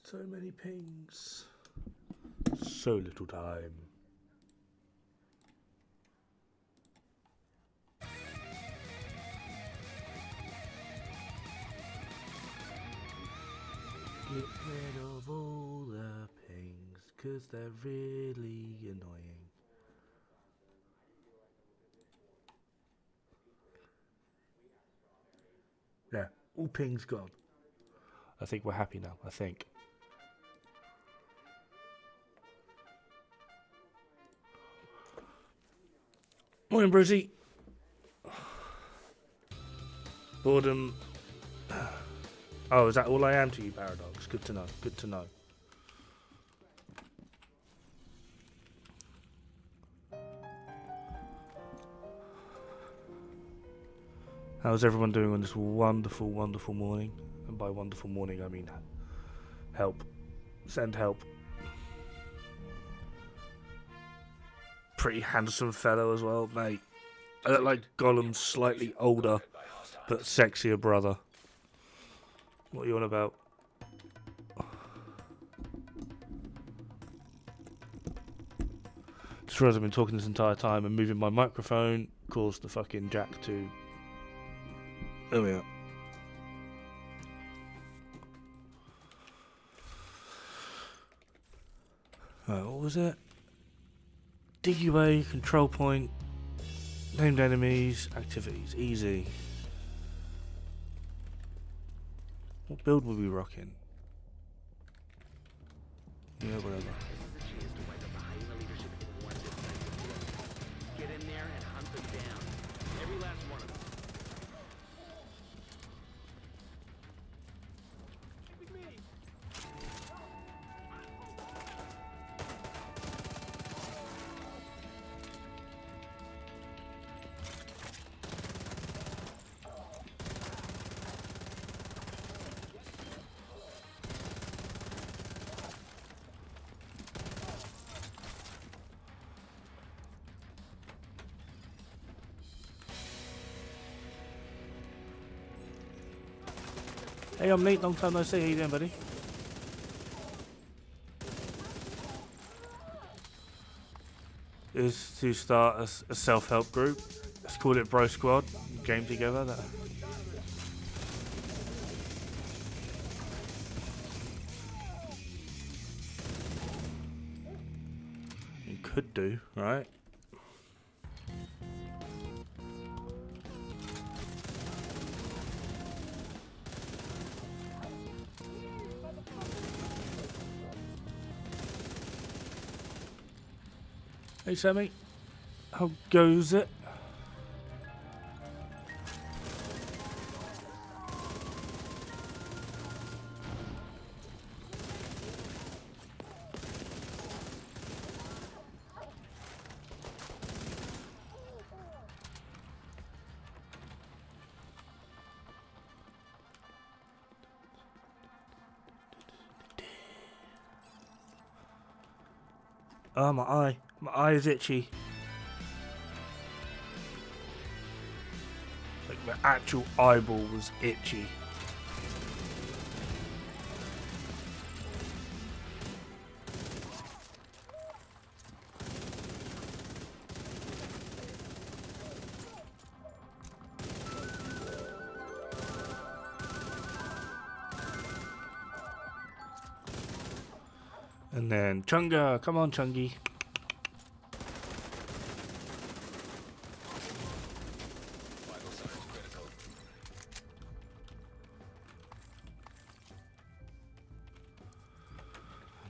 So many pings. So little time. Get rid of all the pings, 'cause they're really annoying. Yeah, all pings gone. I think we're happy now, I think. Morning, Brucey. Boredom. Oh, is that all I am to you, Paradox? Good to know, good to know. How's everyone doing on this wonderful, wonderful morning? And by wonderful morning, I mean help. Send help. Pretty handsome fellow as well, mate. I look like Gollum's slightly older, but sexier brother. What are you on about? Just realised I've been talking this entire time and moving my microphone caused the fucking jack to... There we are. Right, what was it? DUA, control point, named enemies, activities, easy. What build were we rocking? Yeah, whatever. Get in there and hunt them down. Every last one of them. Hey, I'm Nate, long time no see. How you doing, buddy? Is to start a self-help group. Let's call it Bro Squad. Game together. That. You could do, right? Hey Sammy, how goes it? Oh, my eye. My eye is itchy. Like, my actual eyeball was itchy. And then, Chunga, come on, Chungy.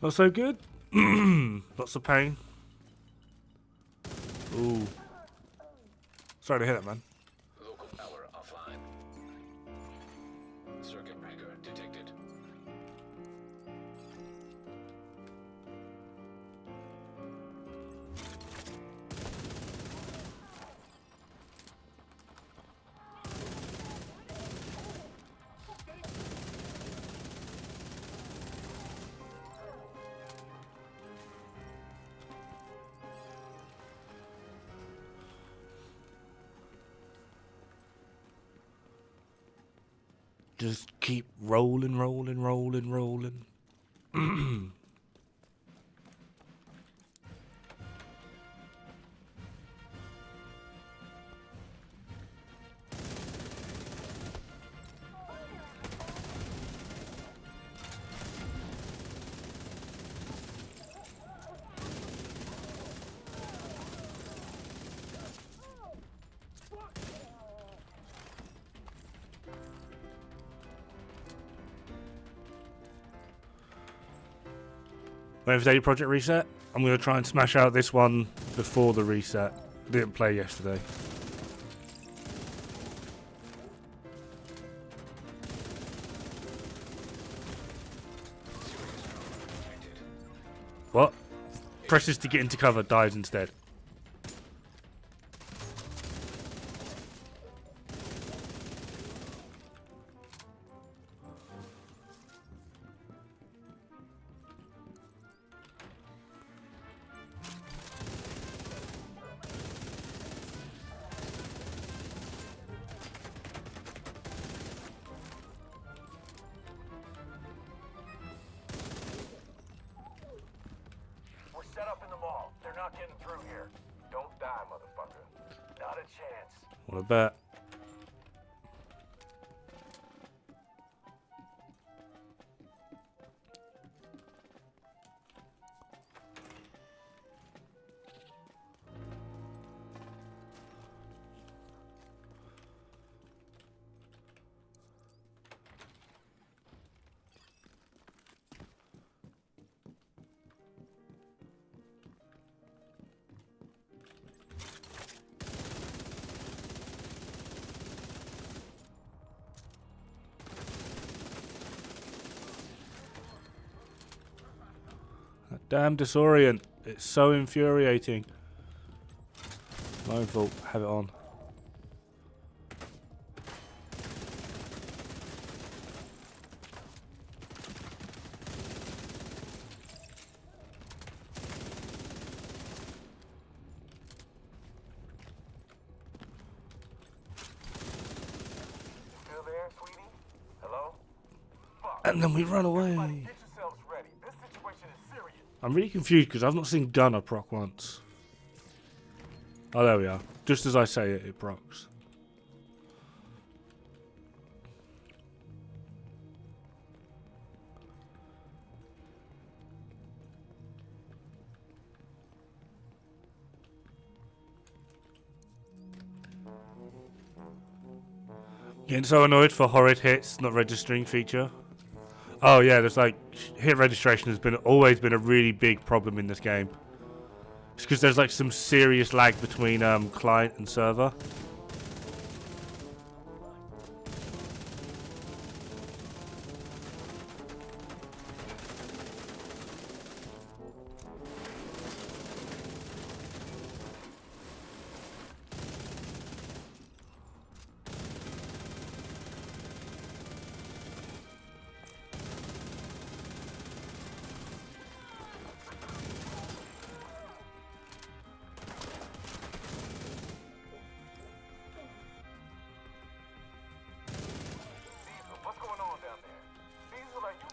Not so good. Lots of pain. Ooh. Sorry to hear that, man. Local power offline. Circuit breaker detected. Just keep rolling, rolling, rolling, rolling. Waiting for Daily Project reset. I'm going to try and smash out this one before the reset. Didn't play yesterday. What? Presses to get into cover, dies instead. Set up in the mall. They're not getting through here. Don't die, motherfucker. Not a chance. What a bet. Damn disorient. It's so infuriating. My own fault. Have it on. Still there, sweetie? Hello? Fuck. And then we run away. Everybody get yourselves ready. This situation is serious. I'm really confused because I've not seen Gunner proc once. Oh, there we are. Just as I say it, it procs. Getting so annoyed for horrid hits not registering feature. Oh yeah, there's like hit registration has always been a really big problem in this game. It's because there's like some serious lag between client and server.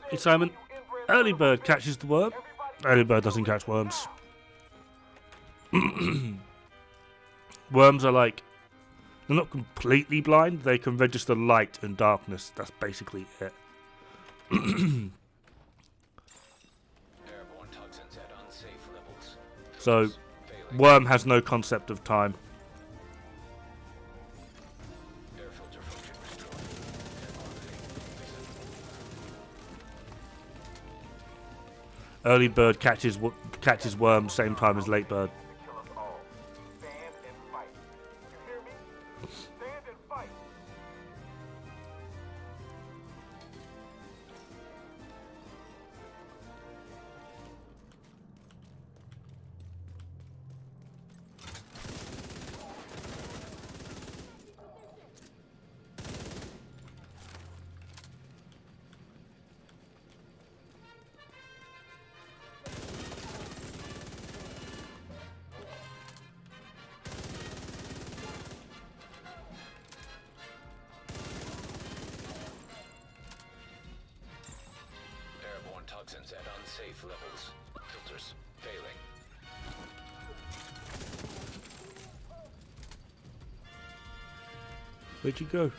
Hey Simon, early bird catches the worm. Early bird doesn't catch worms. Worms are like, they're not completely blind, they can register light and darkness. That's basically it. So, worm has no concept of time. Early bird catches worm same time as late bird. safe levels. Filters failing. Where'd you go?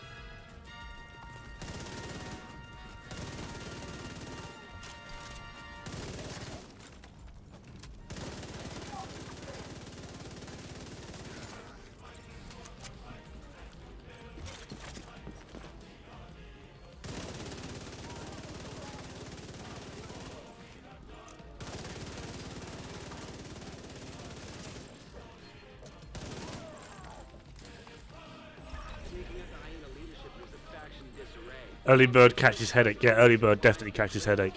Early bird catches headache. Yeah, early bird definitely catches headache.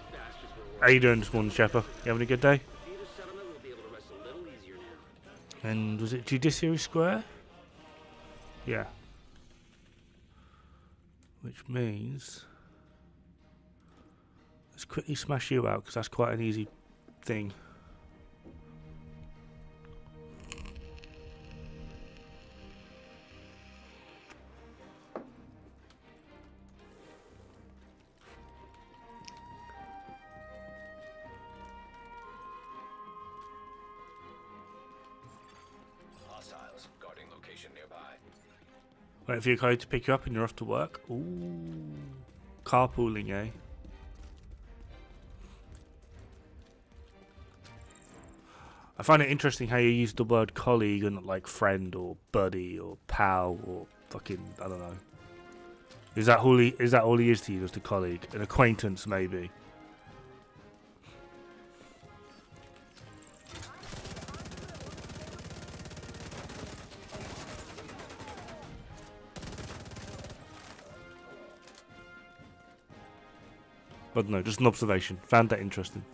How you doing this morning, Shepper? You having a good day? And was it Judiciary Square? Yeah. Which means let's quickly smash you out because that's quite an easy thing. Hostiles guarding location nearby. Wait for your code to pick you up and you're off to work. Ooh. Carpooling, eh? I find it interesting how you use the word colleague and not like friend or buddy or pal or fucking, I don't know. Is that all he is to you, just a colleague? An acquaintance, maybe? I don't know, just an observation. Found that interesting.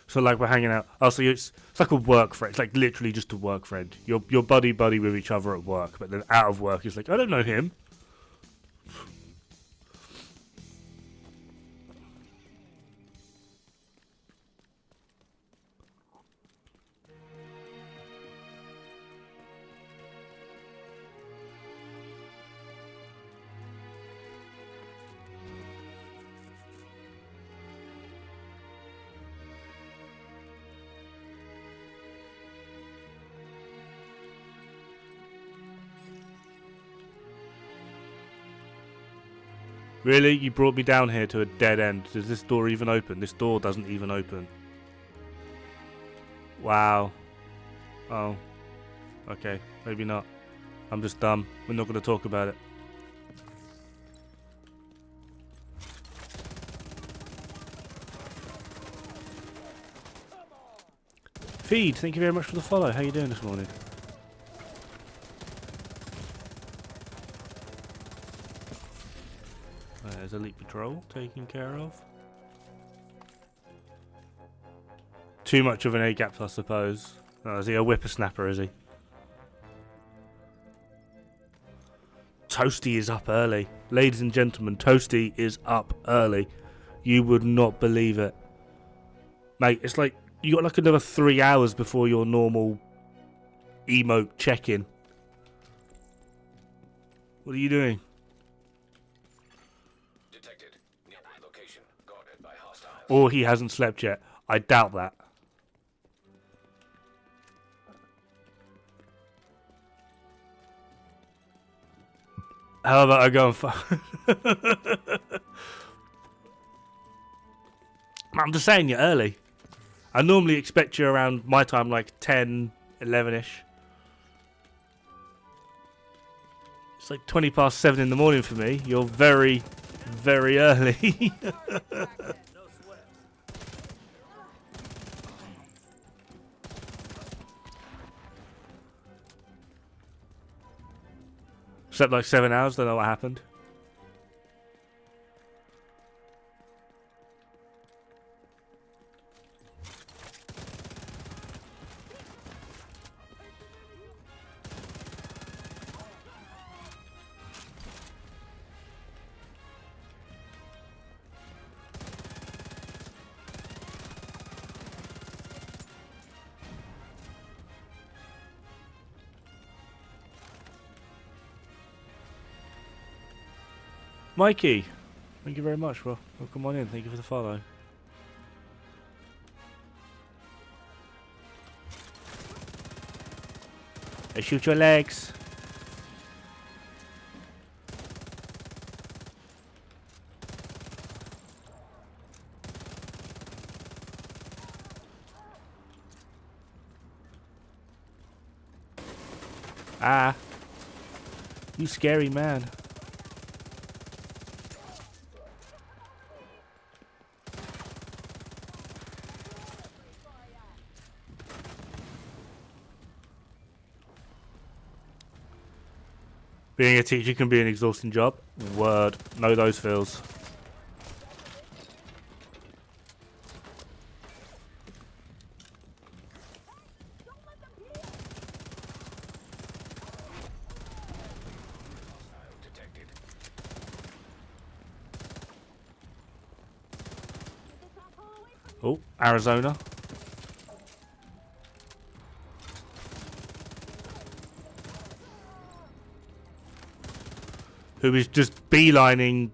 So like we're hanging out. Oh, so it's like a work friend. It's like literally just a work friend. You're buddy with each other at work, but then out of work, it's like I don't know him. Really? You brought me down here to a dead end. Does this door even open? This door doesn't even open. Wow. Oh. Okay. Maybe not. I'm just dumb. We're not going to talk about it. Feed, thank you very much for the follow. How you doing this morning? There's Elite Patrol taken care of. Too much of an A-gap, I suppose. Oh, is he a whippersnapper, is he? Toasty is up early. Ladies and gentlemen, Toasty is up early. You would not believe it. Mate, it's like you got like another 3 hours before your normal emote check-in. What are you doing? Detected. Nearby location guarded by hostiles. Or he hasn't slept yet. I doubt that. How about I go and I'm just saying you're early. I normally expect you around my time, like 10, 11-ish. It's like 20 past 7 in the morning for me. You're very, very early. Slept like 7 hours, don't know what happened. Mikey, thank you very much. Well, welcome on in. Thank you for the follow. Hey, shoot your legs. Ah, you scary man. Being a teacher can be an exhausting job. Word. Know those feels. Detected. Oh, Arizona. Who is just beelining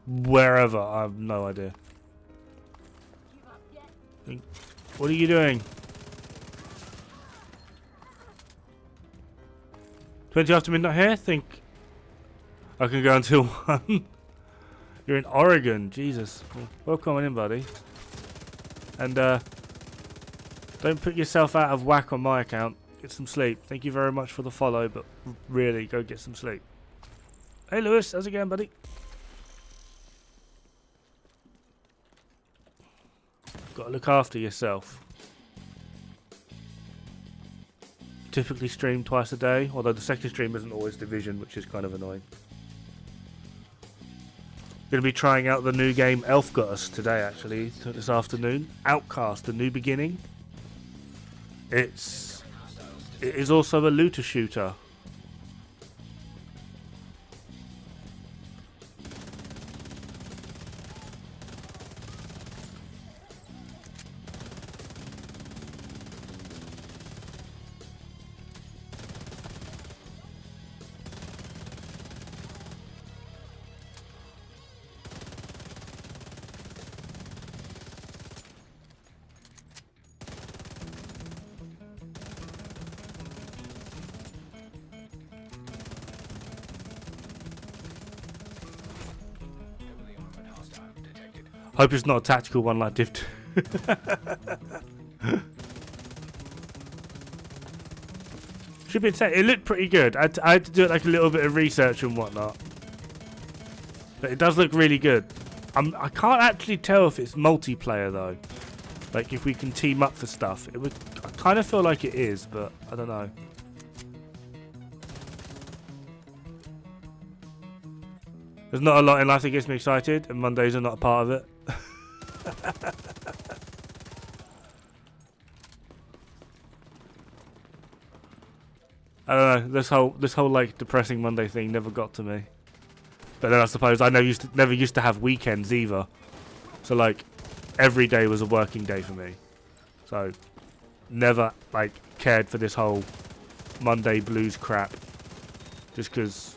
wherever. I have no idea. What are you doing? 20 after midnight here? Think I can go until 1. You're in Oregon. Jesus. Welcome in, buddy. And don't put yourself out of whack on my account. Get some sleep. Thank you very much for the follow, but really, go get some sleep. Hey Lewis, how's it going, buddy? Got to look after yourself. Typically stream twice a day, although the second stream isn't always Division, which is kind of annoying. Going to be trying out the new game Elf Got Us today, actually, this afternoon. Outcast, the new beginning. It is also a looter shooter. Hope it's not a tactical one like Div 2. Should be it looked pretty good. I had to do like a little bit of research and whatnot, but it does look really good. I can't actually tell if it's multiplayer though. Like if we can team up for stuff, it would. I kind of feel like it is, but I don't know. There's not a lot in life that gets me excited, and Mondays are not a part of it. I don't know. This whole like depressing Monday thing never got to me. But then I suppose I never used to have weekends either. So like every day was a working day for me. So never like cared for this whole Monday blues crap. Just 'cause,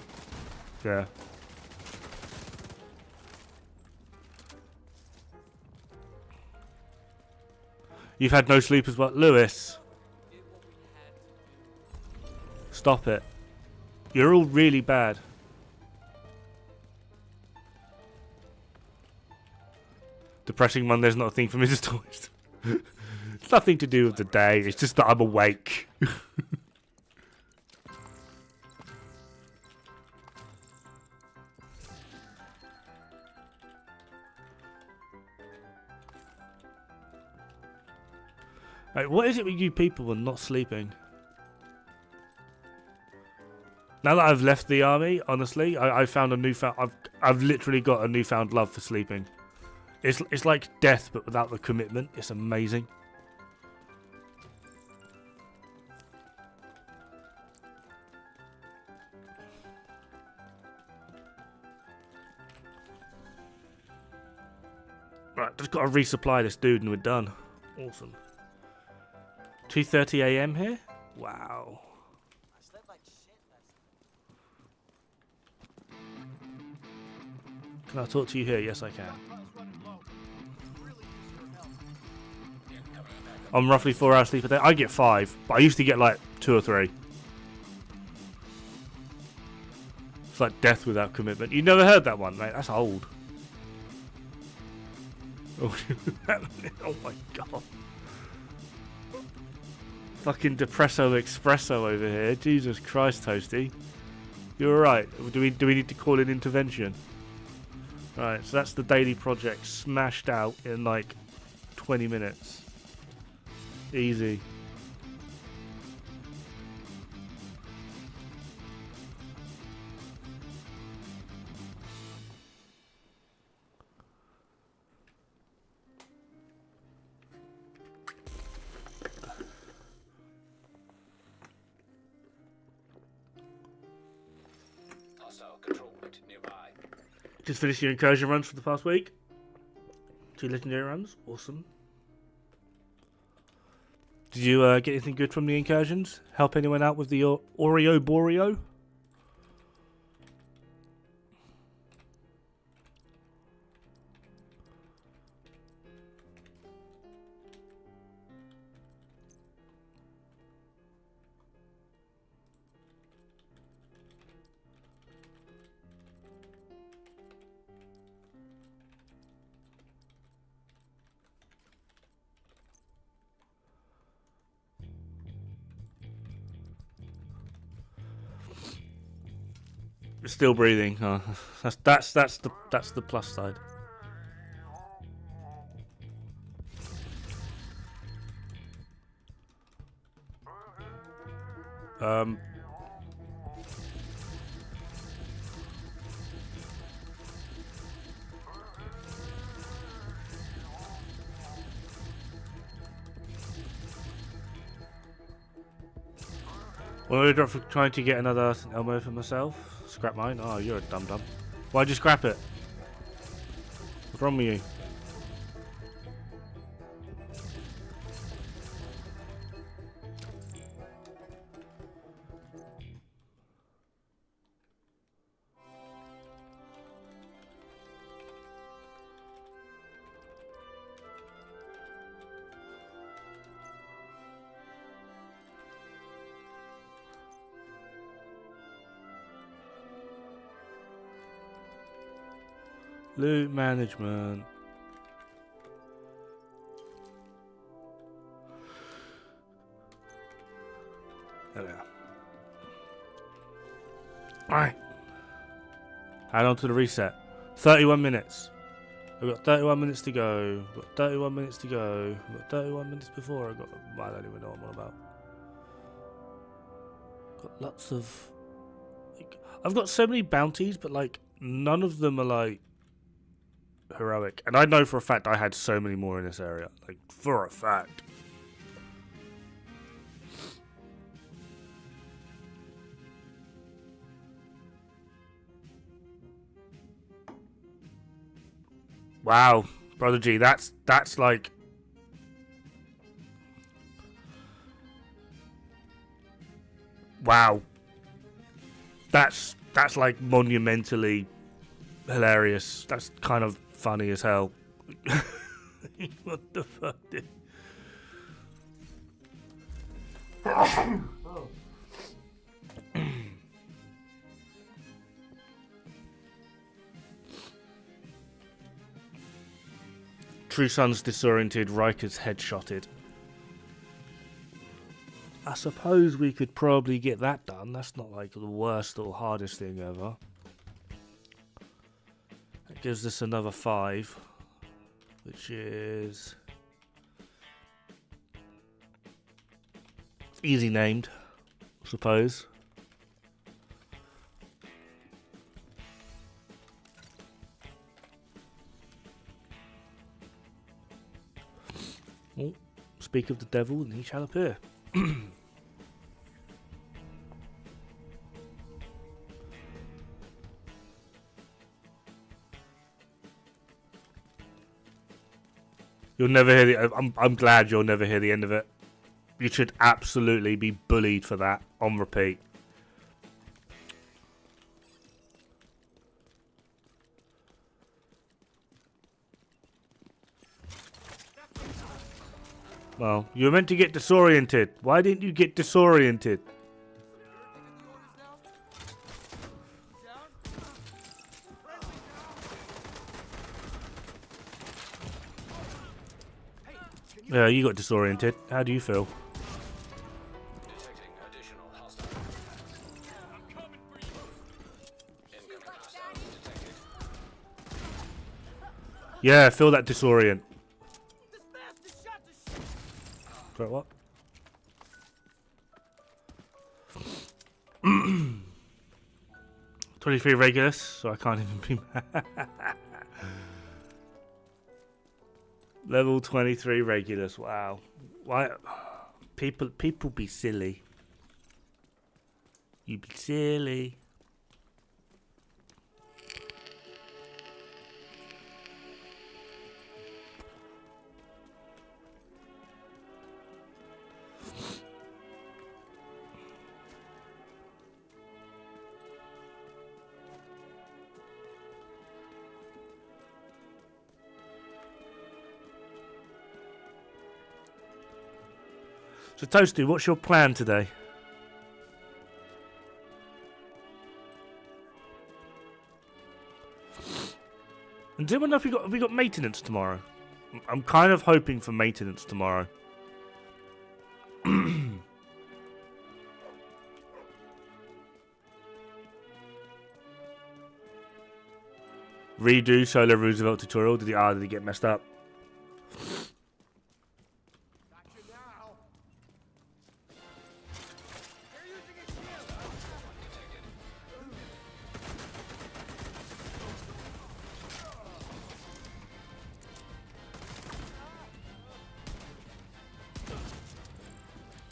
yeah. You've had no sleep as well, Lewis. Stop it. You're all really bad. Depressing Monday's not a thing for me to talk. It's nothing to do with the day. It's just that I'm awake. Right, what is it with you people and not sleeping? Now that I've left the army, honestly, I found a newfound. I've literally got a newfound love for sleeping. It's like death, but without the commitment. It's amazing. Right, just got to resupply this dude and we're done. Awesome. 2:30 a.m. here? Wow. Can I talk to you here? Yes, I can. I'm roughly 4 hours sleep a day. I get 5, but I used to get like 2 or 3. It's like death without commitment. You never heard that one, mate? That's old. Oh, oh my god. Fucking Depresso Espresso over here. Jesus Christ, Toasty. You alright? Do we need to call an intervention? Right, so that's the daily project smashed out in like 20 minutes. Easy. Hostile control point nearby. Just finished your incursion runs for the past week. 2 legendary runs. Awesome. Did you get anything good from the incursions? Help anyone out with the Oreo Boreo? Still breathing, huh? That's the plus side. Well, I drop for trying to get another Elmo for myself. Scrap mine? Oh, you're a dum-dum. Why'd you scrap it? What's wrong with you? Loot management. There we are. Alright. Add on to the reset. 31 minutes. We've got 31 minutes to go. We've got 31 minutes to go. We've got 31 minutes before I got... I don't even know what I'm on about. Got lots of... I've got so many bounties, but like none of them are like heroic. And I know for a fact I had so many more in this area. Like, for a fact. Wow, Brother G, that's like... Wow. That's like monumentally hilarious. That's kind of funny as hell. What the fuck, dude? True Son's disoriented, Riker's headshotted. I suppose we could probably get that done. That's not like the worst or hardest thing ever. That gives us another 5, which is easy named, I suppose. Oh, speak of the devil, and he shall appear. You'll never hear the. I'm glad you'll never hear the end of it. You should absolutely be bullied for that on repeat. Well, you were meant to get disoriented. Why didn't you get disoriented? Yeah, you got disoriented. How do you feel? Detecting additional hostile. I'm coming for you. Incoming hostiles detected. Yeah, feel that disorient. Sorry, what? 23 regulars, so I can't even be mad. Level 23 regulars. Wow. Why? People be silly. You be silly. So, Toasty, what's your plan today? And do we know if we got maintenance tomorrow? I'm kind of hoping for maintenance tomorrow. Redo Solo Roosevelt tutorial. Did he get messed up?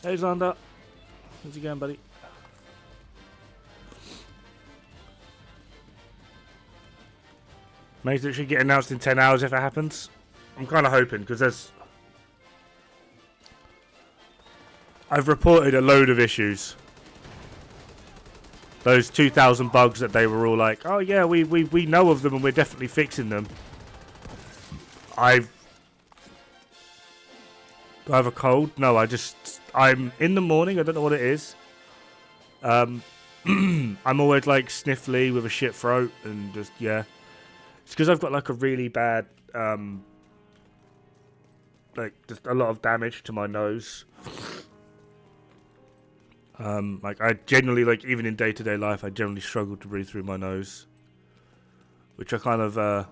Hey Xander, how's it going, buddy? Maybe it should get announced in 10 hours if it happens. I'm kind of hoping, because I've reported a load of issues. Those 2,000 bugs that they were all like, oh yeah, we know of them and we're definitely fixing them. Do I have a cold? No, I'm in the morning, I don't know what it is. I'm always like sniffly with a shit throat and just, yeah. It's because I've got like a really bad, like just a lot of damage to my nose. Like I generally, like even in day-to-day life, I generally struggle to breathe through my nose. Which I kind of,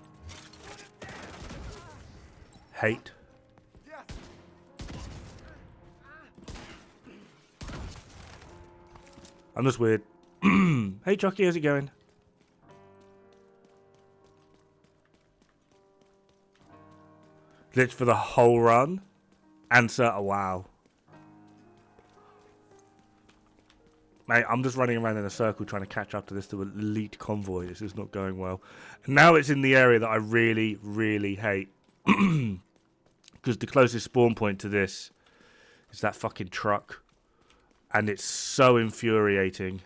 hate. I'm just weird. Hey, Chucky, how's it going? Glitch for the whole run? Answer, oh, wow. Mate, I'm just running around in a circle trying to catch up to this elite convoy. This is not going well. And now it's in the area that I really, really hate. Because the closest spawn point to this is that fucking truck. And it's so infuriating.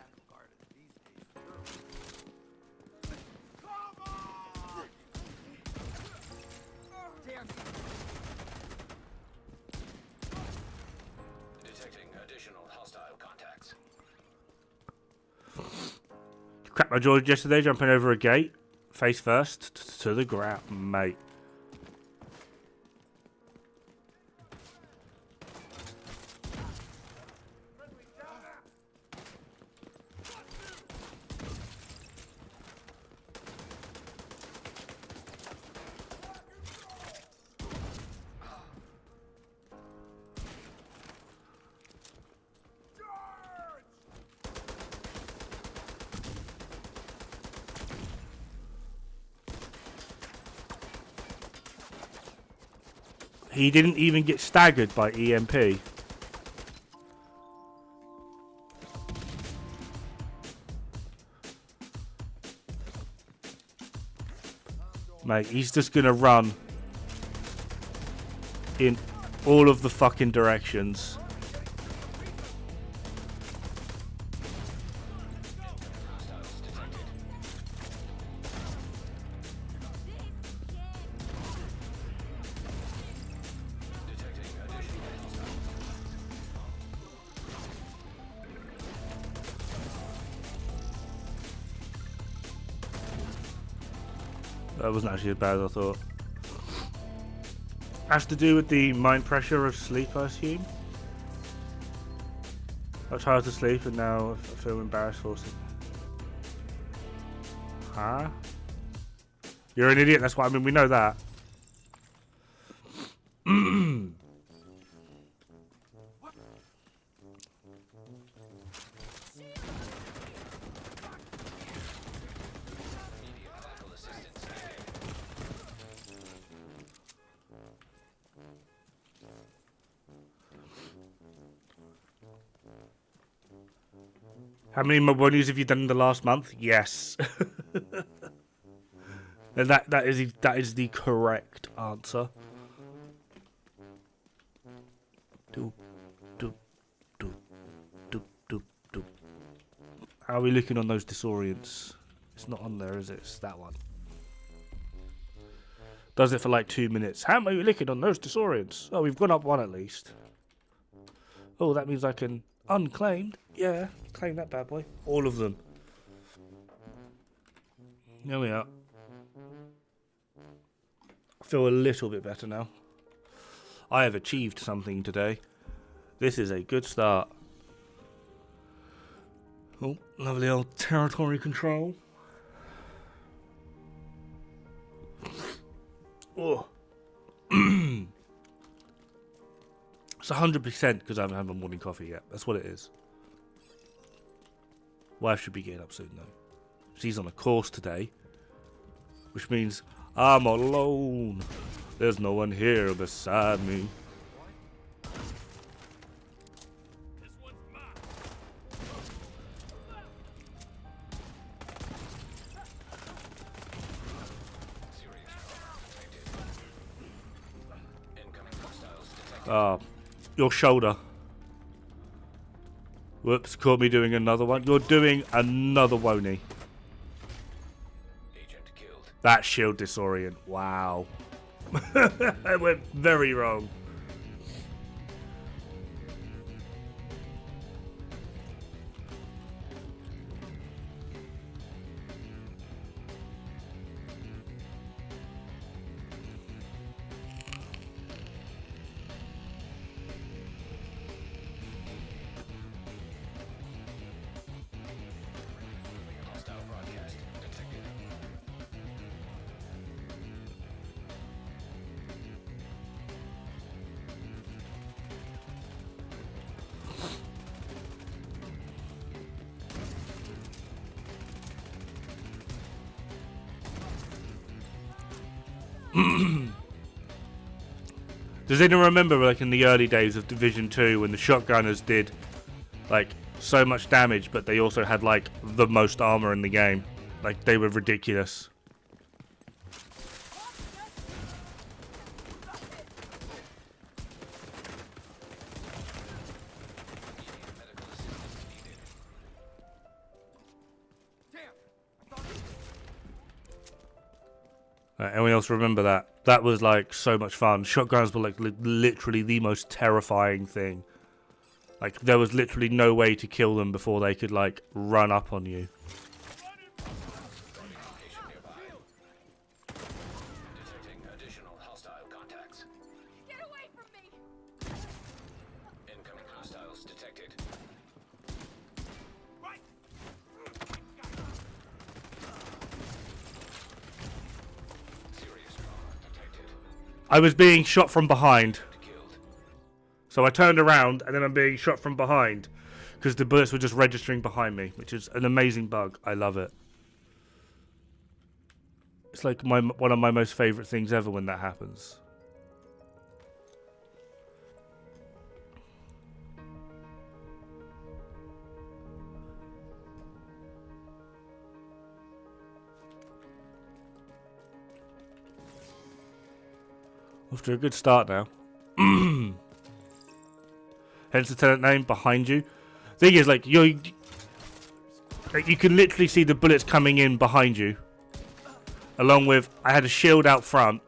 Detecting additional hostile contacts. Cracked my jaw yesterday jumping over a gate. Face first to the ground, mate. He didn't even get staggered by EMP. Mate, he's just gonna run in all of the fucking directions. That wasn't actually as bad as I thought. Has to do with the mind pressure of sleep, I assume. I was hard to sleep and now I feel embarrassed for it. Huh? You're an idiot, that's what I mean, we know that. How many Mabonies have you done in the last month? Yes. And that is the correct answer. Doop, doop, doop, doop, doop, doop. How are we looking on those disorients? It's not on there, is it? It's that one. Does it for like 2 minutes. How am I looking on those disorients? Oh, we've gone up one at least. Oh, that means I can unclaimed. Yeah, claim that bad boy. All of them. There we are. I feel a little bit better now. I have achieved something today. This is a good start. Oh, lovely old territory control. Oh. It's 100% because I haven't had my morning coffee yet. That's what it is. Wife should be getting up soon though. She's on a course today. Which means I'm alone. There's no one here beside me. This one's mine. Your shoulder. Whoops, caught me doing another one. You're doing another Woney. Agent killed. That shield disorient. Wow. I went very wrong. Hostile broadcast detected. Does anyone remember, like, in the early days of Division 2 when the shotgunners did, like, so much damage, but they also had, like, the most armor in the game? Like, they were ridiculous. Anyone else remember that? That was like so much fun. Shotguns were like literally the most terrifying thing. Like there was literally no way to kill them before they could like run up on you. Location nearby. Detecting additional hostile contacts. Get away from me! Incoming hostiles detected. Serious trauma detected. I was being shot from behind. Killed. So I turned around and then I'm being shot from behind. Because the bullets were just registering behind me. Which is an amazing bug. I love it. It's like one of my most favourite things ever when that happens. Off to a good start now. Hence the tenant name behind you. Thing is, like you can literally see the bullets coming in behind you. Along with, I had a shield out front.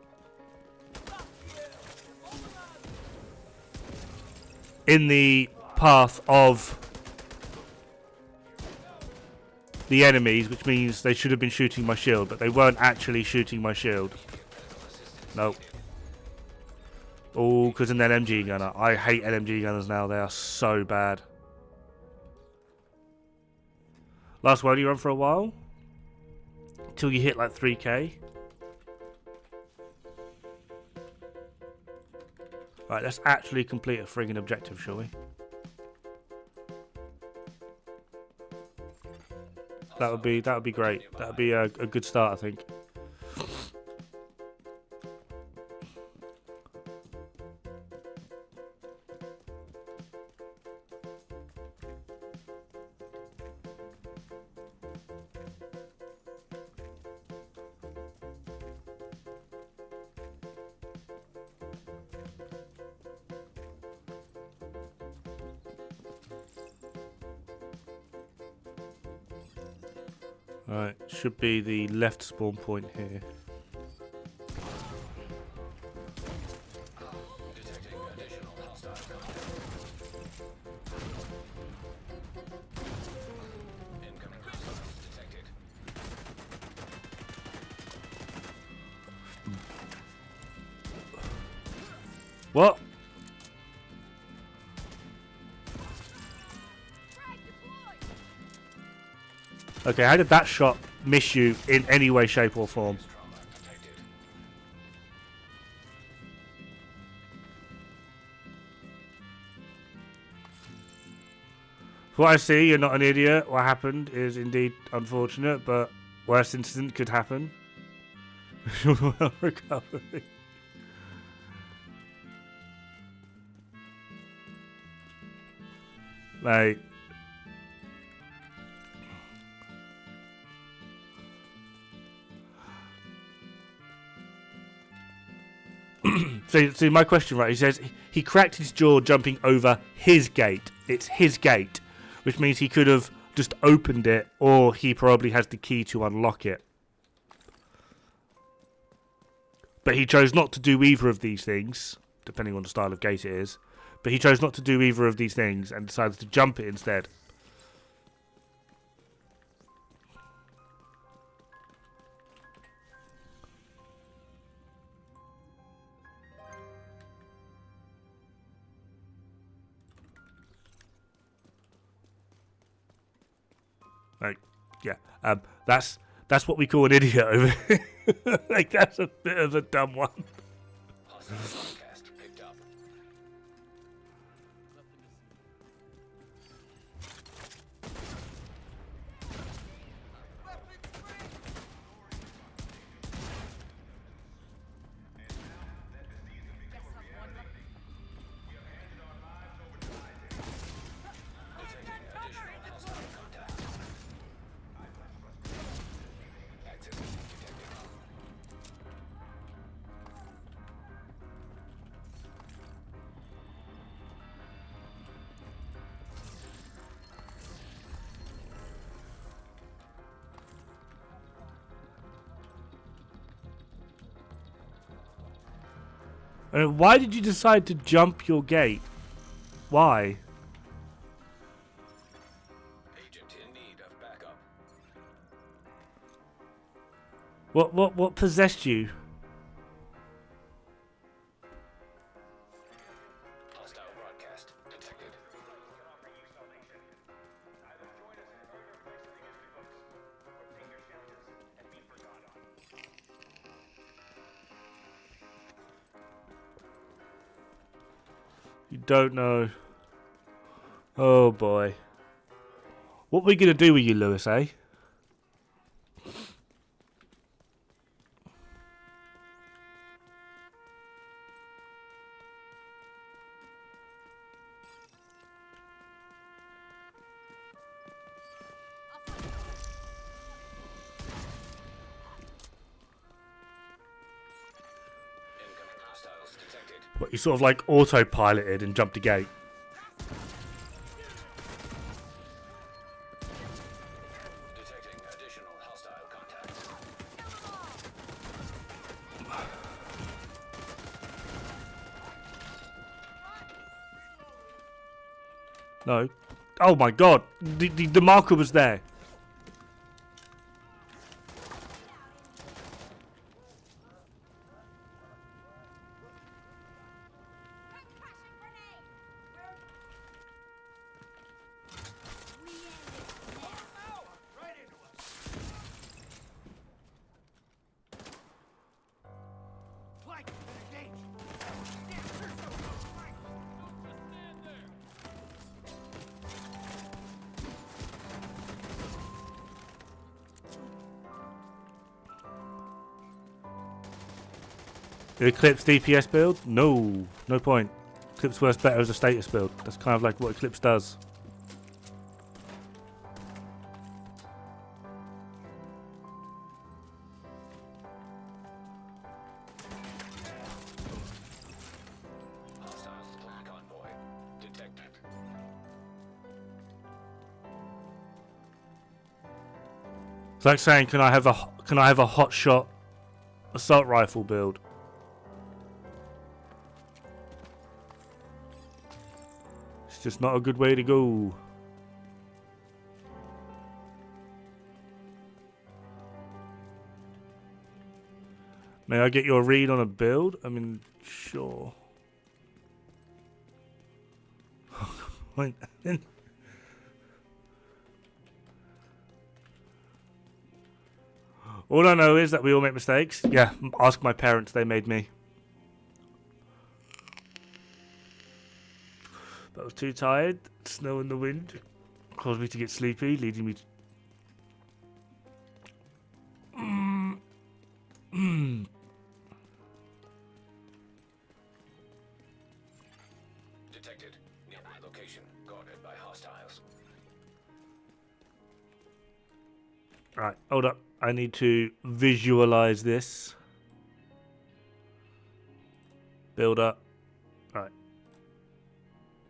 In the path of the enemies, which means they should have been shooting my shield, but they weren't actually shooting my shield. Nope. Oh, because an LMG gunner. I hate LMG gunners now. They are so bad. Last one you run for a while? Till you hit like 3k. Right, let's actually complete a friggin' objective, shall we? That would be great. That would be a good start, I think. Right, should be the left spawn point here. Detecting additional hostile contact. Incoming hostiles detected. What? Okay, how did that shot miss you in any way, shape or form? Trauma detected. From what I see, you're not an idiot. What happened is indeed unfortunate, but worse incident could happen. Well recovery. Mate. So my question, right, he says he cracked his jaw jumping over his gate. It's his gate, which means he could have just opened it, or he probably has the key to unlock it. But he chose not to do either of these things, depending on the style of gate it is. But he chose not to do either of these things and decided to jump it instead. Like, yeah, that's what we call an idiot over here. Like, that's a bit of a dumb one. Hostile broadcast picked up. Detecting additional hostile contact. Access detected. Why did you decide to jump your gate? Why? Agent in need of backup. What possessed you? Hostile broadcast detected. You don't know. Oh boy. What are we gonna do with you, Lewis, eh? Incoming hostiles But you sort of like autopiloted and jumped a gate. Detecting additional hostile contacts. No. Oh my god. The marker was there. The Eclipse DPS build? No. No point. Eclipse works better as a status build. That's kind of like what Eclipse does. Hostile supply convoy detected. It's like saying, can I have a hot shot assault rifle build? It's just not a good way to go. May I get your read on a build? I mean, sure. Wait. All I know is that we all make mistakes. Yeah, ask my parents, they made me. But I was too tired. Snow and the wind caused me to get sleepy, leading me to... Detected. Nearby location guarded by hostiles. Right, hold up. I need to visualize this. Build up. Right.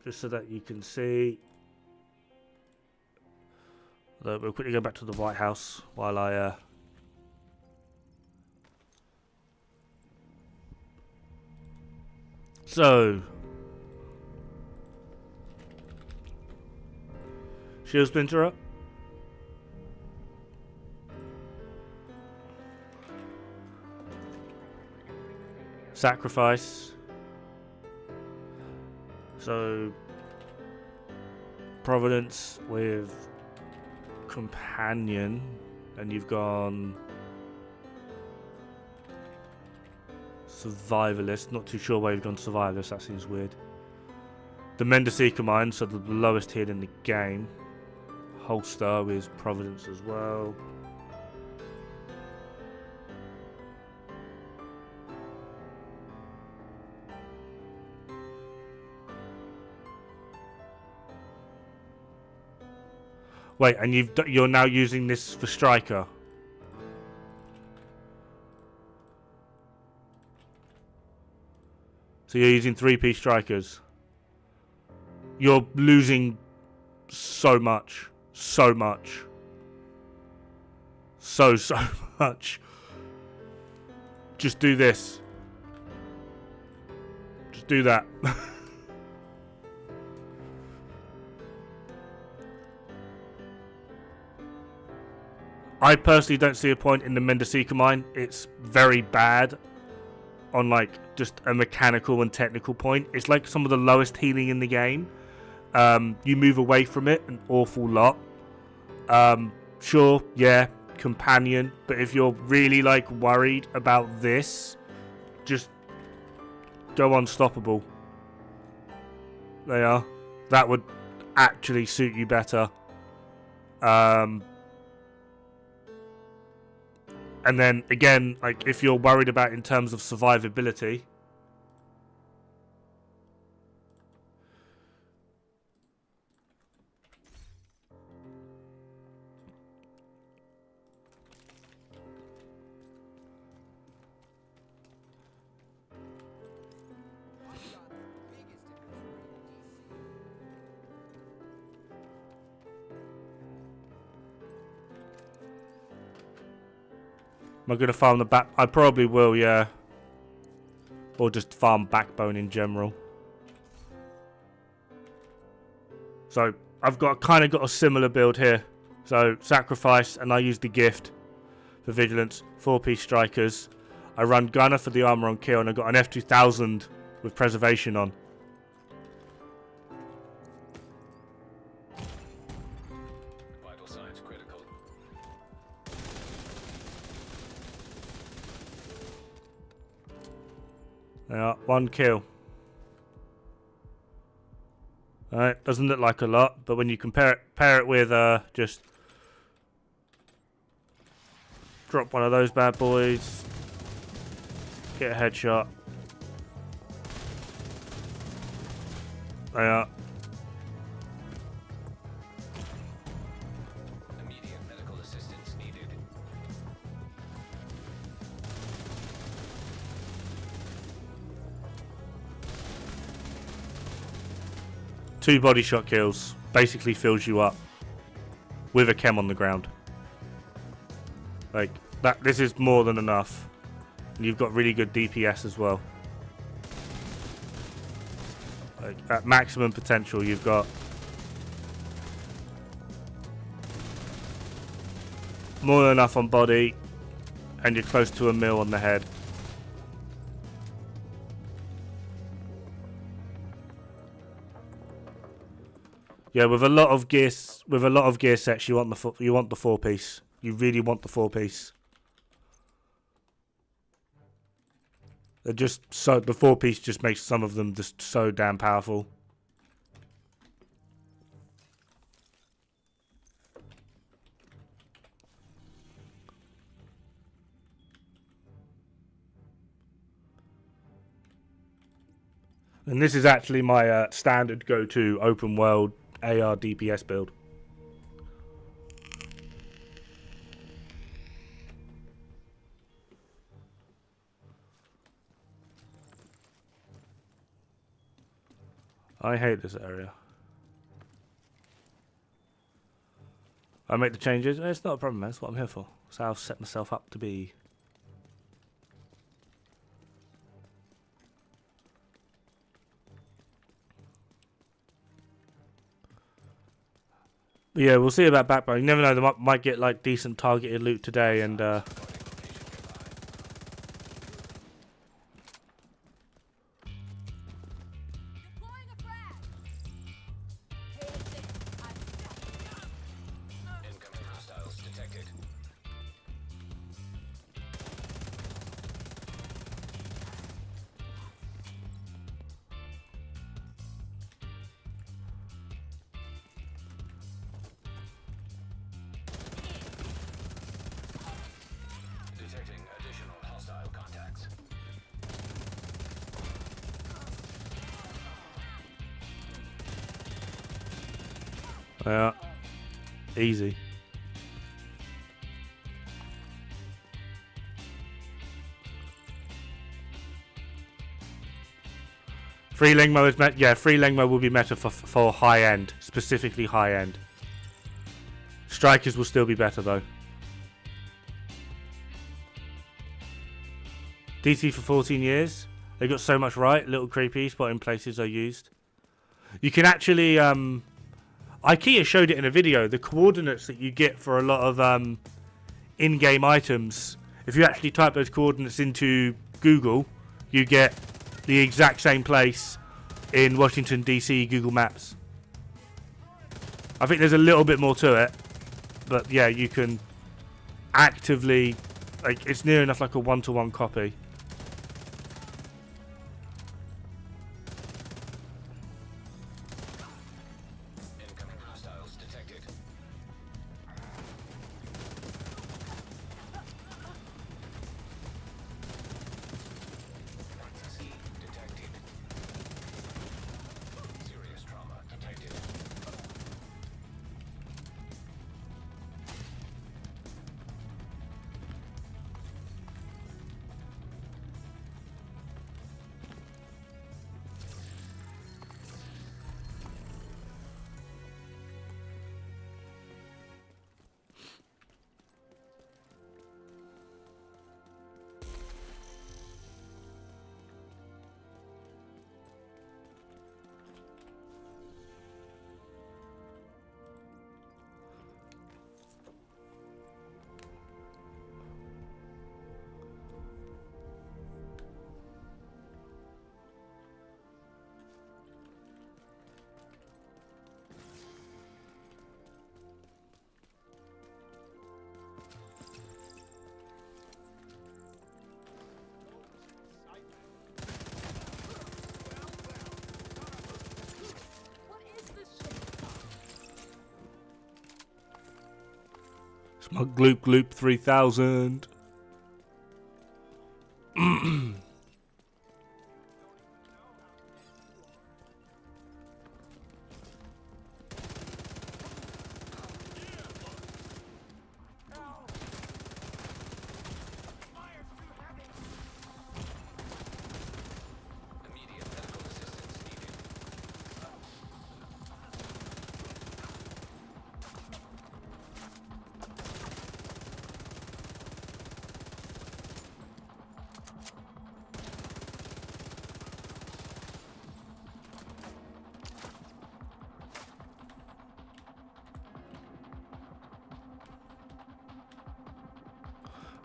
Just so that you can see. We'll quickly go back to the White House while I... So... Shield Splinter up. Sacrifice. So Providence with Companion, and you've gone Survivalist. Not too sure why you've gone Survivalist, that seems weird. The Mendocino Mine, so the lowest hit in the game. Holster with Providence as well. Wait, and you're now using this for Striker? So you're using 3P Strikers? You're losing so much. So much. So much. Just do this. Just do that. I personally don't see a point in the Mendocino Mine. It's very bad on like just a mechanical and technical point. It's like some of the lowest healing in the game. You move away from it an awful lot. Sure, yeah, Companion. But if you're really like worried about this, just go Unstoppable. They are. That would actually suit you better. And then again, like if you're worried about in terms of survivability, Am I going to farm the back? I probably will, yeah. Or just farm backbone in general. So I've kind of got a similar build here. So sacrifice, and I use the gift for vigilance. 4-piece strikers. I run gunner for the armor on kill, and I've got an F2000 with preservation on. Vital signs critical. Yeah, 1 kill. Alright, doesn't look like a lot, but when you pair it with just drop one of those bad boys, get a headshot. There you are. Immediate medical assistance needed. Two body shot kills basically fills you up with a chem on the ground. Like that, this is more than enough. And you've got really good DPS as well. Like at maximum potential, you've got more than enough on body, and you're close to a mil on the head. Yeah, with a lot of gear sets, you want the 4-piece. You really want the 4-piece. They're just so the 4-piece just makes some of them just so damn powerful. And this is actually my standard go-to open world AR DPS build. I hate this area. I make the changes. It's not a problem, man. That's what I'm here for. So I'll set myself up to be. But yeah, we'll see about backbone. You never know. They might get like decent targeted loot today, and Deploying a frag. Incoming hostiles detected. Detecting additional hostile contacts. yeah, easy. Free Lingmo is met. Yeah, free Lingmo will be meta for high end, specifically high end. Strikers will still be better though. DT for 14 years. They got so much right. Little creepy, spot in places are used. You can actually IKEA showed it in a video. The coordinates that you get for a lot of in-game items. If you actually type those coordinates into Google, you get the exact same place in Washington DC Google Maps. I think there's a little bit more to it, but yeah, you can actively, like, it's near enough like a one-to-one copy. Incoming hostiles detected. C detected. Serious trauma detected. My Gloop Gloop 3000. Immediate medical assistance needed.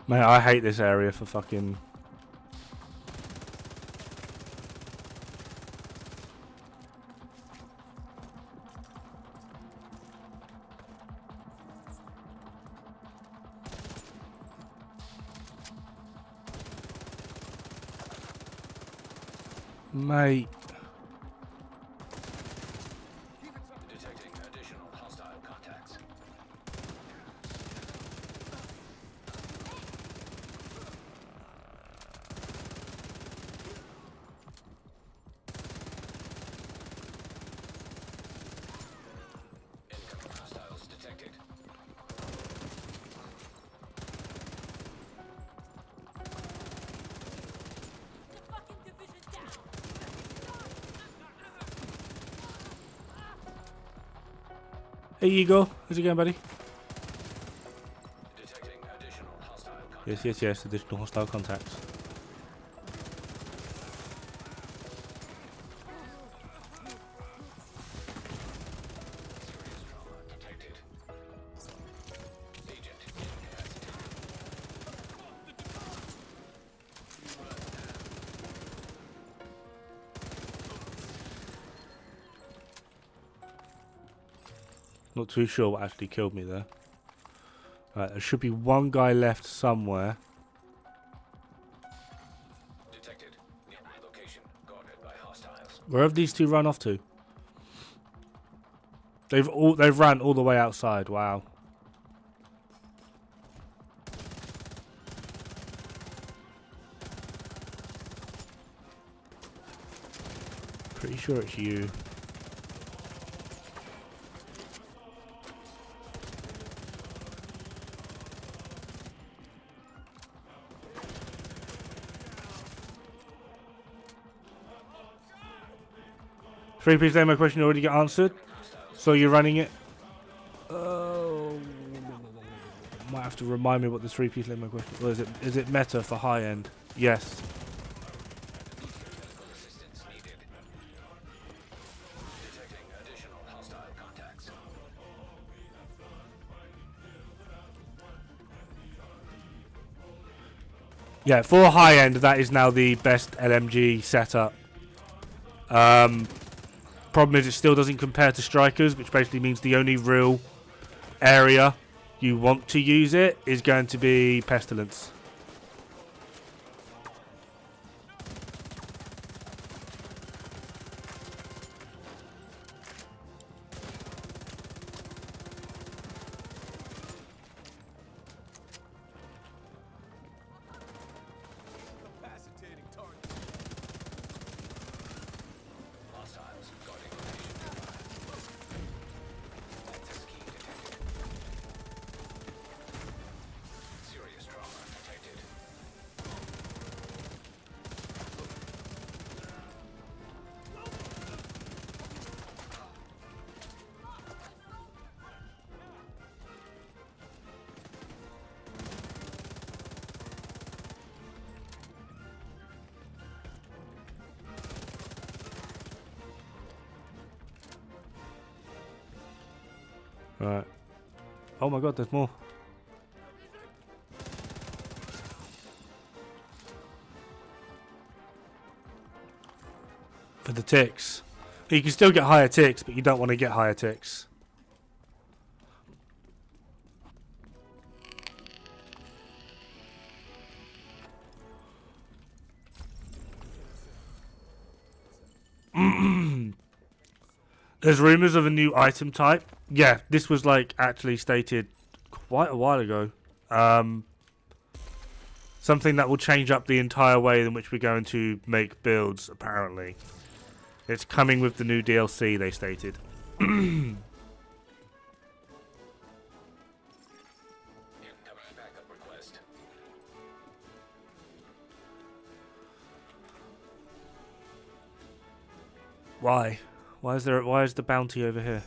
Mate, I hate this area for fucking... Mate. Detecting additional hostile contacts. Incoming hostiles detected. The fucking division down. Hey, Eagle. How's it going, buddy? Detecting additional hostile contacts. Yes, yes, yes. Additional hostile contacts. Serious trauma detected. Agent incapacitated. Not too sure what actually killed me there. Right, there should be one guy left somewhere. Detected. Nearby location guarded by hostiles. Where have these two run off to? They've ran all the way outside. Wow. Pretty sure it's you. Three piece name, my question already got answered. So you're running it. Oh, might have to remind me what the three piece name question was. Is it meta for high end? Yes. Medical assistance needed. Detecting additional hostile contacts. Yeah, for high end, that is now the best LMG setup. Problem is, it still doesn't compare to strikers, which basically means the only real area you want to use it is going to be pestilence. Hostiles guarding location nearby. Access key detected. Serious trauma detected. Right. Oh my god, there's more. For the ticks. You can still get higher ticks, but you don't want to get higher ticks. There's rumors of a new item type. Yeah, this was like actually stated quite a while ago. Something that will change up the entire way in which we're going to make builds, apparently. It's coming with the new DLC, they stated. Incoming backup request. Why? Why is the bounty over here?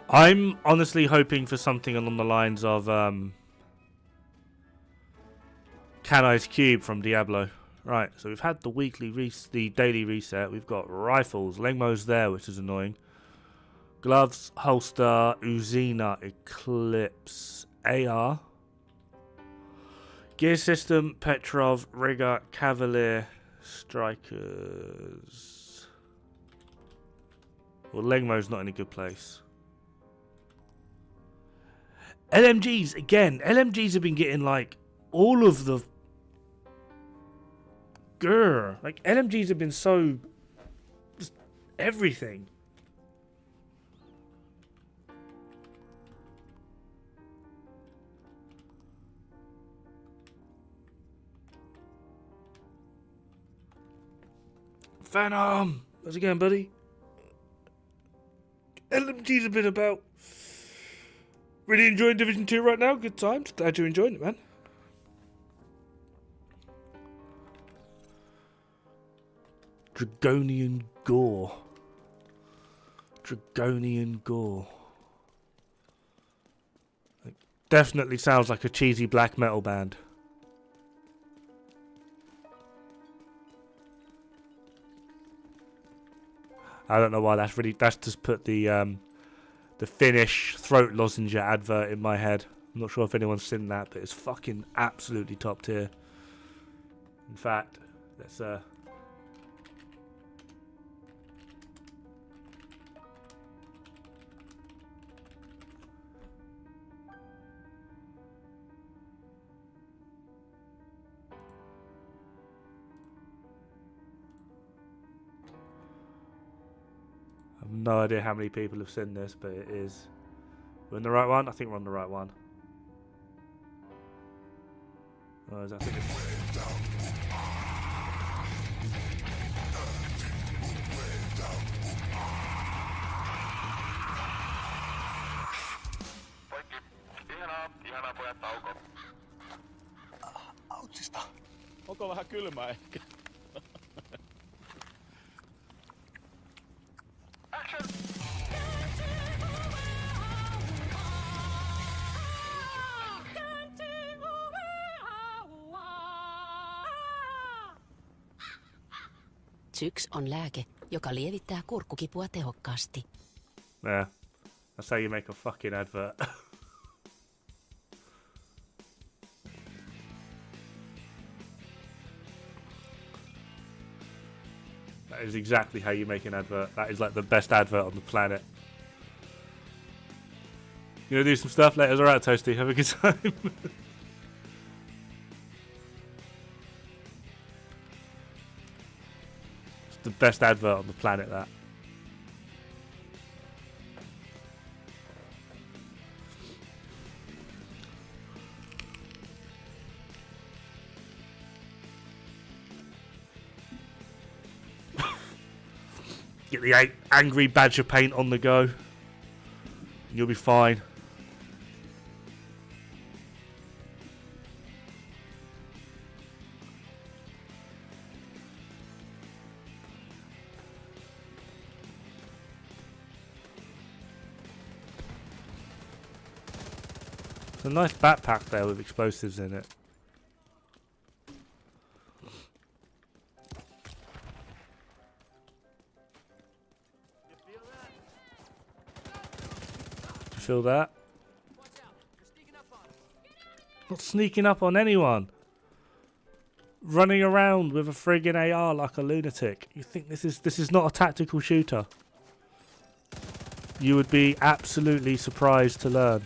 I'm honestly hoping for something along the lines of Canai's Cube from Diablo. Right, so we've had the daily reset. We've got rifles. Lengmo's there, which is annoying. Gloves, holster, Uzina, Eclipse, AR. Gear system, Petrov, Rigger, Cavalier, Strikers. Well, Lengmo's not in a good place. LMGs, again. LMGs have been getting, like, all of the... Grr. Like, LMGs have been so... Just everything. Phantom! How's it going, buddy? LMGs have been about... Really enjoying Division 2 right now. Good times. Glad you're enjoying it, man. Dragonian Gore. Dragonian Gore. It definitely sounds like a cheesy black metal band. I don't know why that's just put the Finnish throat lozenge advert in my head. I'm not sure if anyone's seen that, but it's fucking absolutely top tier. In fact, let's I have no idea how many people have seen this, but it is. We're in the right one? I think we're on the right one. Oh, is that Autsista. Onko vähän kylmää ehkä? Zyks on lääke, joka lievittää kurkkukipua tehokkaasti. Yeah, that's how you make a fucking advert. That is exactly how you make an advert. That is like the best advert on the planet. You gonna do some stuff later? Alright, Toasty. Have a good time. It's the best advert on the planet, that. Get the angry badger paint on the go. And you'll be fine. There's a nice backpack there with explosives in it. Feel that? Not sneaking up on anyone. Running around with a friggin' AR like a lunatic. You think this is not a tactical shooter? You would be absolutely surprised to learn.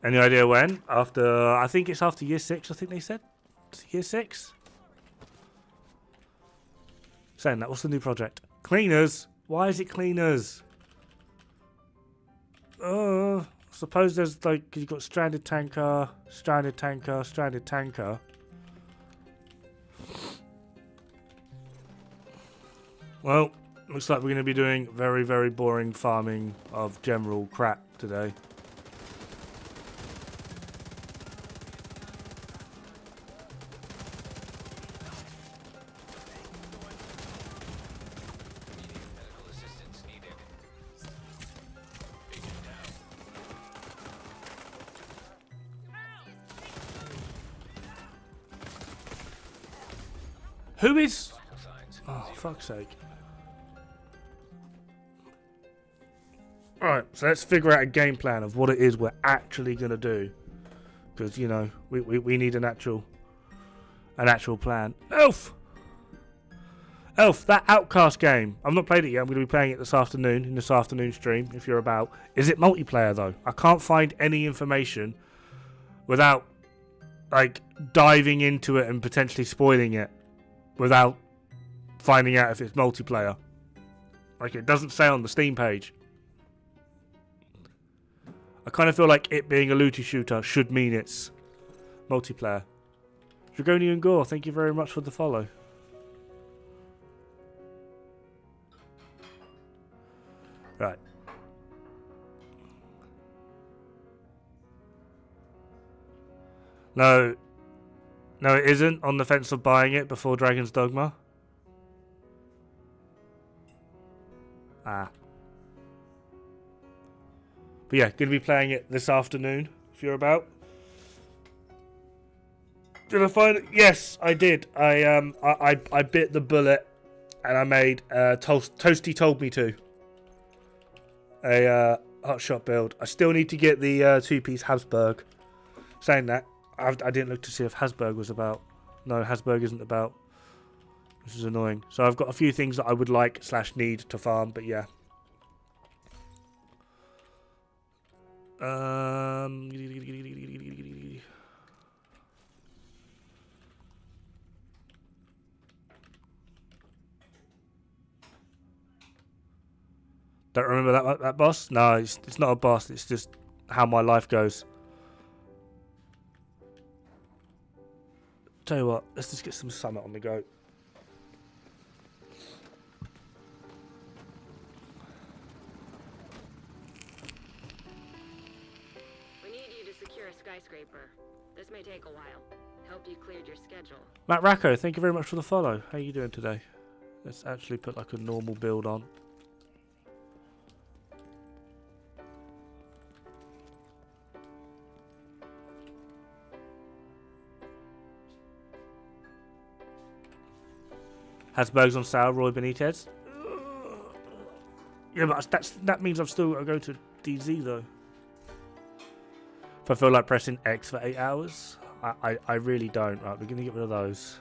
Any idea when? After, I think it's after year 6, I think they said. Year 6? Saying that, what's the new project? Cleaners? Why is it cleaners? Suppose there's like, you've got stranded tanker, stranded tanker, stranded tanker. Well, looks like we're going to be doing very, very boring farming of general crap today. Who is... Oh, fuck's sake. Alright, so let's figure out a game plan of what it is we're actually going to do. Because, you know, we need an actual plan. Elf! Elf, that Outcast game. I've not played it yet. I'm going to be playing it this afternoon, in this afternoon stream, if you're about. Is it multiplayer, though? I can't find any information without, like, diving into it and potentially spoiling it. Without finding out if it's multiplayer. Like, it doesn't say on the Steam page. I kind of feel like it being a looty shooter should mean it's multiplayer. Dragonian Gore, thank you very much for the follow. Right. No, it isn't. On the fence of buying it before Dragon's Dogma. Ah. But yeah, going to be playing it this afternoon, if you're about. Did I find it? Yes, I did. I bit the bullet, and I made Toasty told me to. A hotshot build. I still need to get the two-piece Habsburg. Saying that, I didn't look to see if Habsburg was about. No, Habsburg isn't about. Which is annoying. So I've got a few things that I would like / need to farm, but yeah. Don't remember that boss? No, it's not a boss. It's just how my life goes. Tell you what, let's just get some summit on the go. We need you to secure a skyscraper. This may take a while. Hope you cleared your schedule. Matt Racco, thank you very much for the follow. How you doing today? Let's actually put like a normal build on. Habsburg's on sale, Roy Benitez. Yeah, but that means I've still got to go to DZ though. If I feel like pressing X for 8 hours, I really don't. Right, we're going to get rid of those.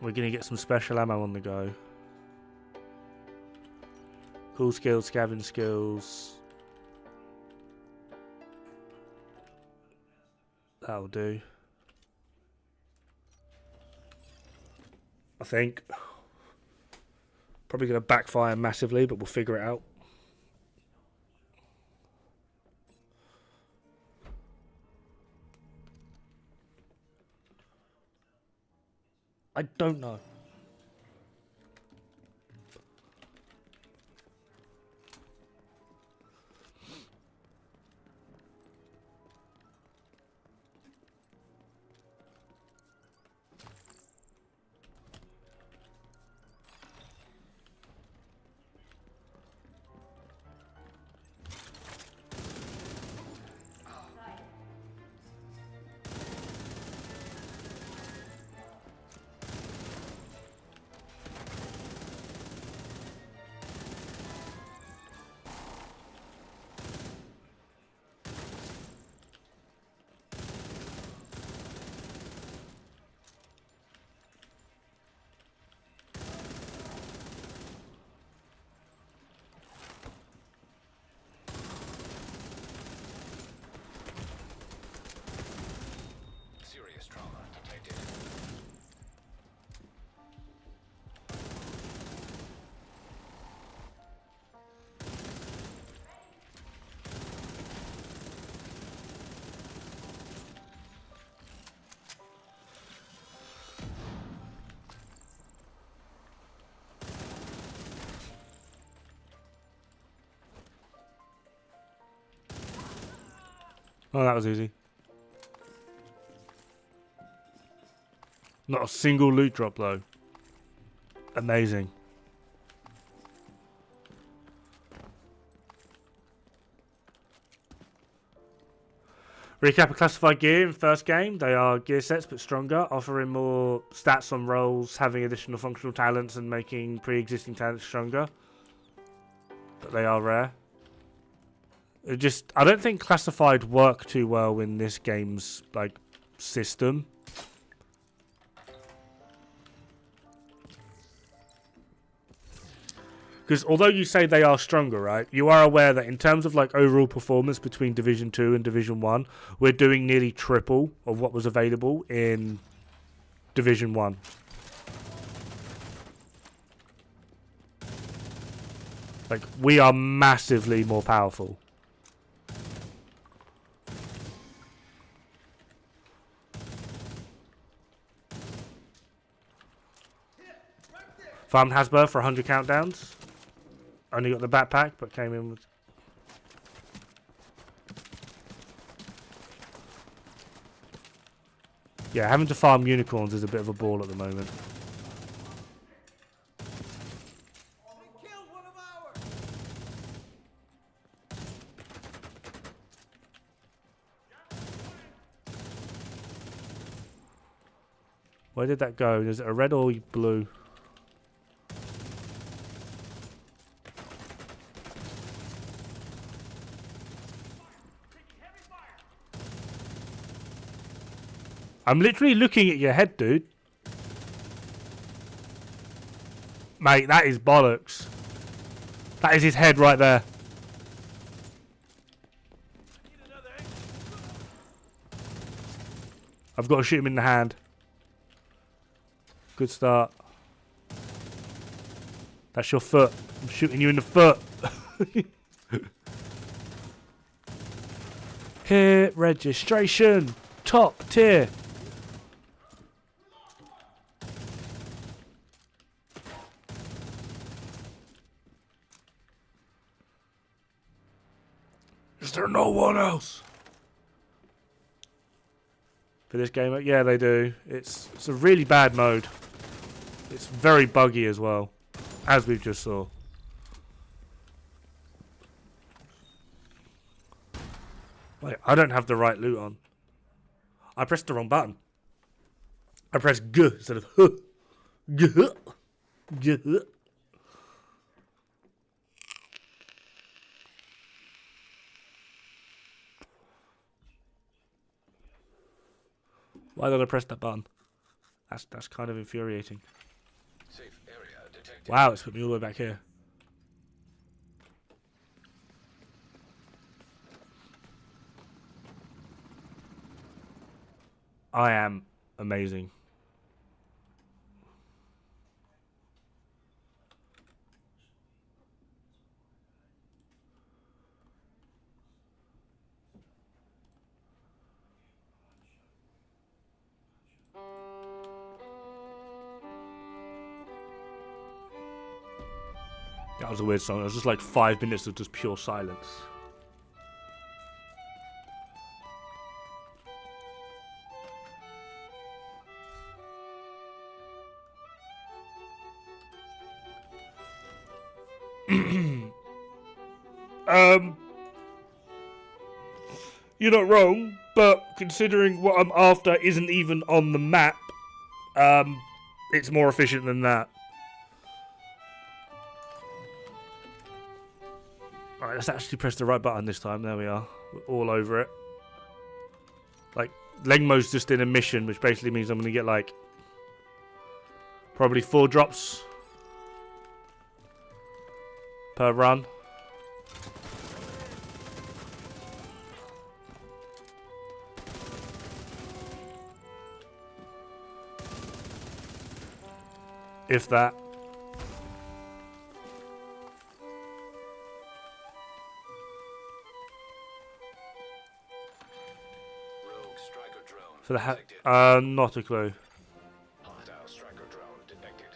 We're going to get some special ammo on the go. Cool skills, scavenge skills. That'll do. I think. Probably going to backfire massively, but we'll figure it out. I don't know. Oh, that was easy. Not a single loot drop though. Amazing. Recap of classified gear in first game. They are gear sets but stronger, offering more stats on rolls, having additional functional talents and making pre-existing talents stronger. But they are rare. I don't think classified work too well in this game's like system. Because although you say they are stronger, right, you are aware that in terms of like overall performance between Division 2 and Division 1, we're doing nearly triple of what was available in Division 1. Like, we are massively more powerful. Farmed Hasbro for 100 countdowns. Only got the backpack, but came in with... Yeah, having to farm unicorns is a bit of a ball at the moment. Where did that go? Is it a red or blue? I'm literally looking at your head, dude. Mate, that is bollocks. That is his head right there. I've got to shoot him in the hand. Good start. That's your foot. I'm shooting you in the foot. Hit registration. Top tier. Is there no one else? For this game? Yeah, they do. It's a really bad mode. It's very buggy as well, as we've just saw. Wait, I don't have the right loot on. I pressed the wrong button. I pressed G instead of H. G. G. Why did I press that button? That's kind of infuriating. Safe area detected. Wow, it's put me all the way back here. I am amazing. That was a weird song. It was just like 5 minutes of just pure silence. You're not wrong, but considering what I'm after isn't even on the map, it's more efficient than that. Alright, let's actually press the right button this time. There we are. We're all over it. Like, Lengmo's just in a mission, which basically means I'm going to get, like, probably 4 drops per run. If that. Rogue striker drone For the detected. not a clue. Hostile striker drone detected.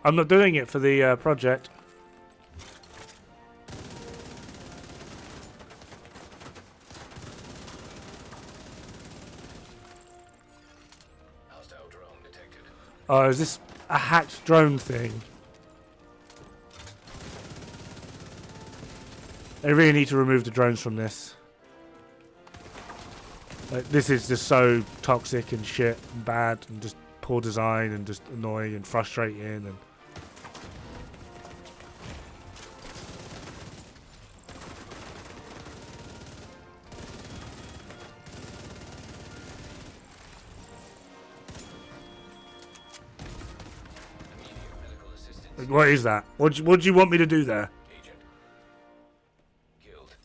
I'm not doing it for the project. Hostile drone detected. Oh, is this a hacked drone thing? They really need to remove the drones from this. Like, this is just so toxic and shit and bad and just poor design and just annoying and frustrating and... Like, what is that? What do you want me to do there? Agent. Killed.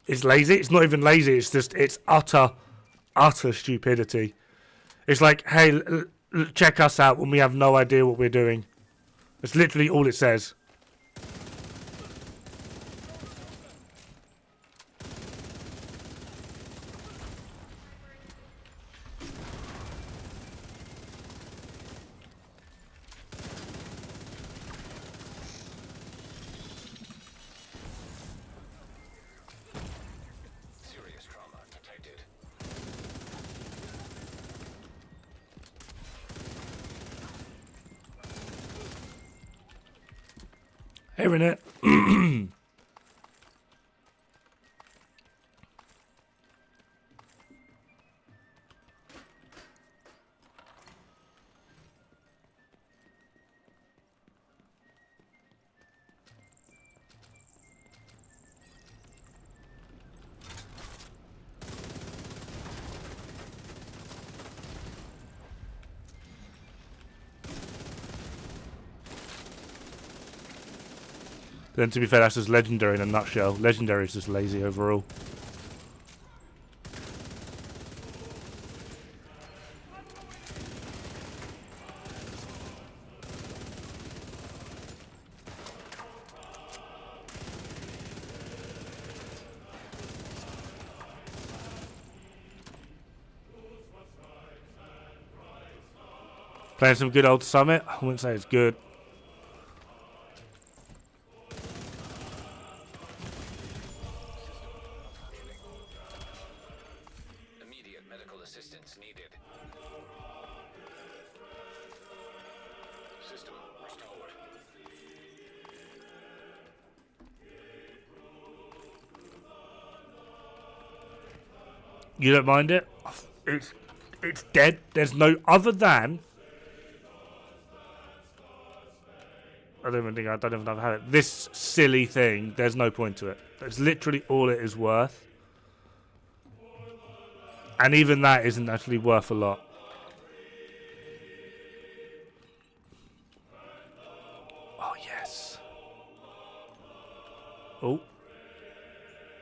It's lazy. It's not even lazy. It's just, it's utter stupidity. It's like, hey, check us out when we have no idea what we're doing. That's literally all it says. Serious trauma detected. Hearing it. Then to be fair, that's just Legendary in a nutshell. Legendary is just lazy overall. Playing some good old Summit. I wouldn't say it's good. Immediate medical assistance needed. System restored. You don't mind it? It's dead. There's no other than... I don't even know if I have it. This silly thing, there's no point to it. That's literally all it is worth. And even that isn't actually worth a lot. Oh, yes. Oh.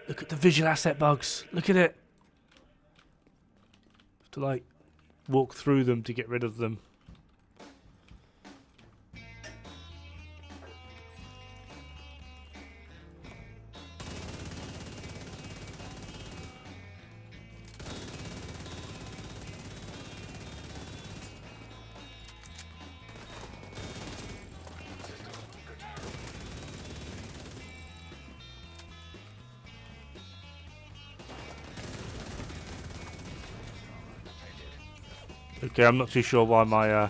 Look at the visual asset bugs. Look at it. Have to, like, walk through them to get rid of them. Okay, I'm not too sure why my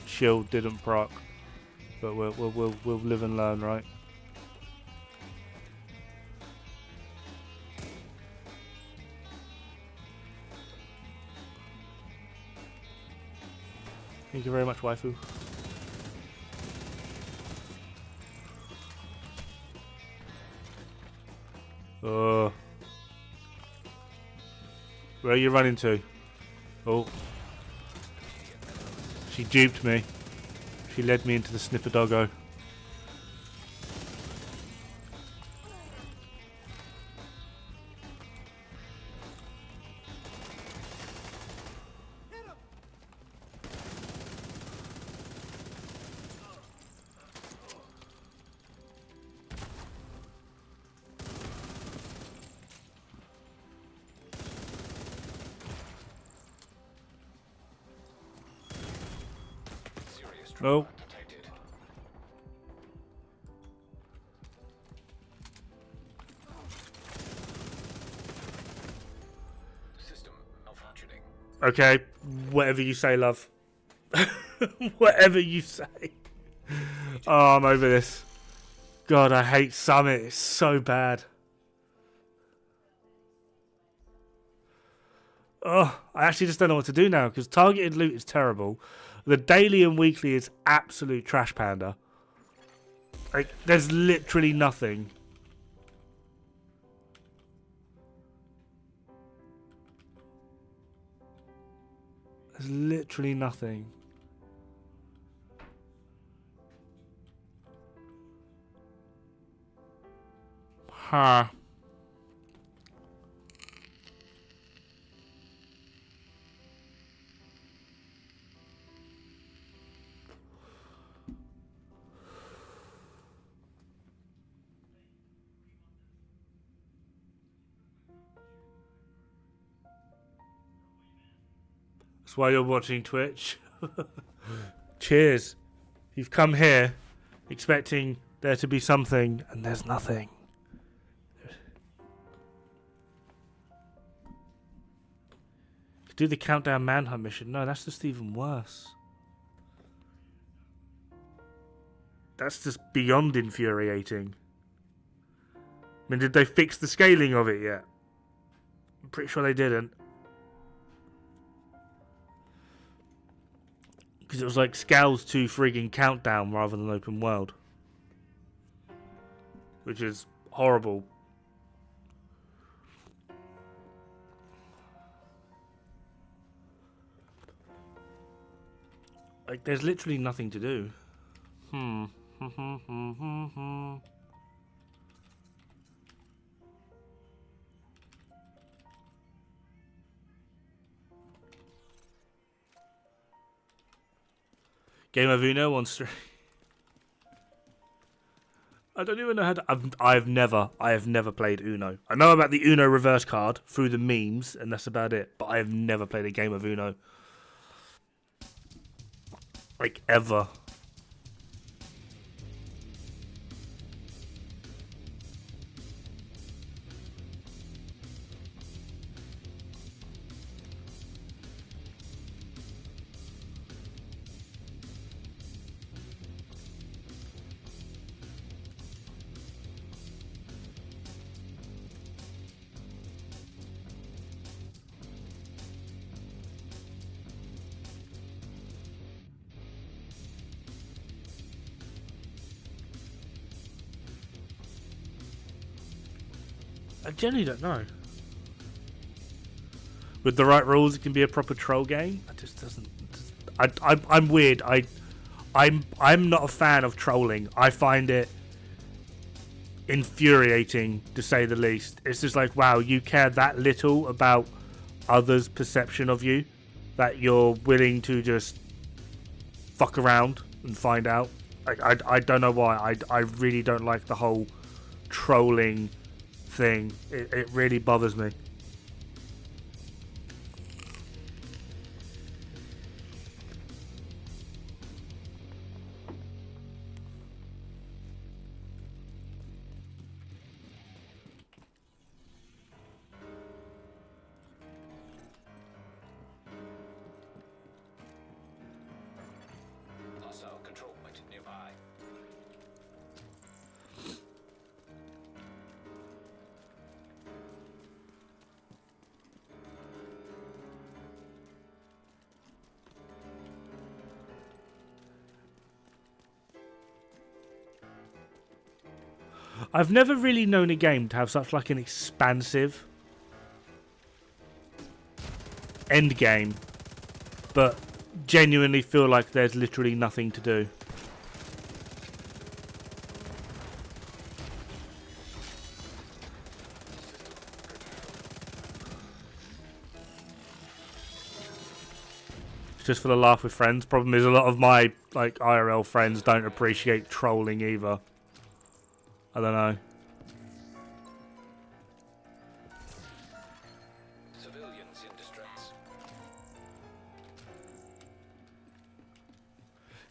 shield didn't proc, but we'll live and learn, right? Thank you very much, waifu. Where are you running to? Oh. She duped me. She led me into the snipper doggo. No. Detected. System malfunctioning. Okay, whatever you say, love. Whatever you say. Oh, I'm over this. God, I hate Summit. It's so bad. Oh, I actually just don't know what to do now because targeted loot is terrible. The daily and weekly is absolute trash panda. Like, there's literally nothing. There's literally nothing. Huh. That's why you're watching Twitch. Cheers. You've come here expecting there to be something, and there's nothing. Do the countdown manhunt mission. No, that's just even worse. That's just beyond infuriating. I mean, did they fix the scaling of it yet? I'm pretty sure they didn't. Because it was like scales to frigging countdown rather than open world. Which is horrible. Like, there's literally nothing to do. Game of Uno on stream. I don't even know how to. I have never played Uno. I know about the Uno reverse card through the memes, and that's about it. But I have never played a game of Uno. Like, ever. I genuinely don't know. With the right rules, it can be a proper troll game. It just doesn't. I'm weird. I'm not a fan of trolling. I find it infuriating, to say the least. It's just like, wow, you care that little about others' perception of you that you're willing to just fuck around and find out. I don't know why. I really don't like the whole trolling thing. It really bothers me. Hostile control point nearby. I've never really known a game to have such like an expansive end game, but genuinely feel like there's literally nothing to do. It's just for the laugh with friends. Problem is, a lot of my like IRL friends don't appreciate trolling either. I don't know. Civilians in distress.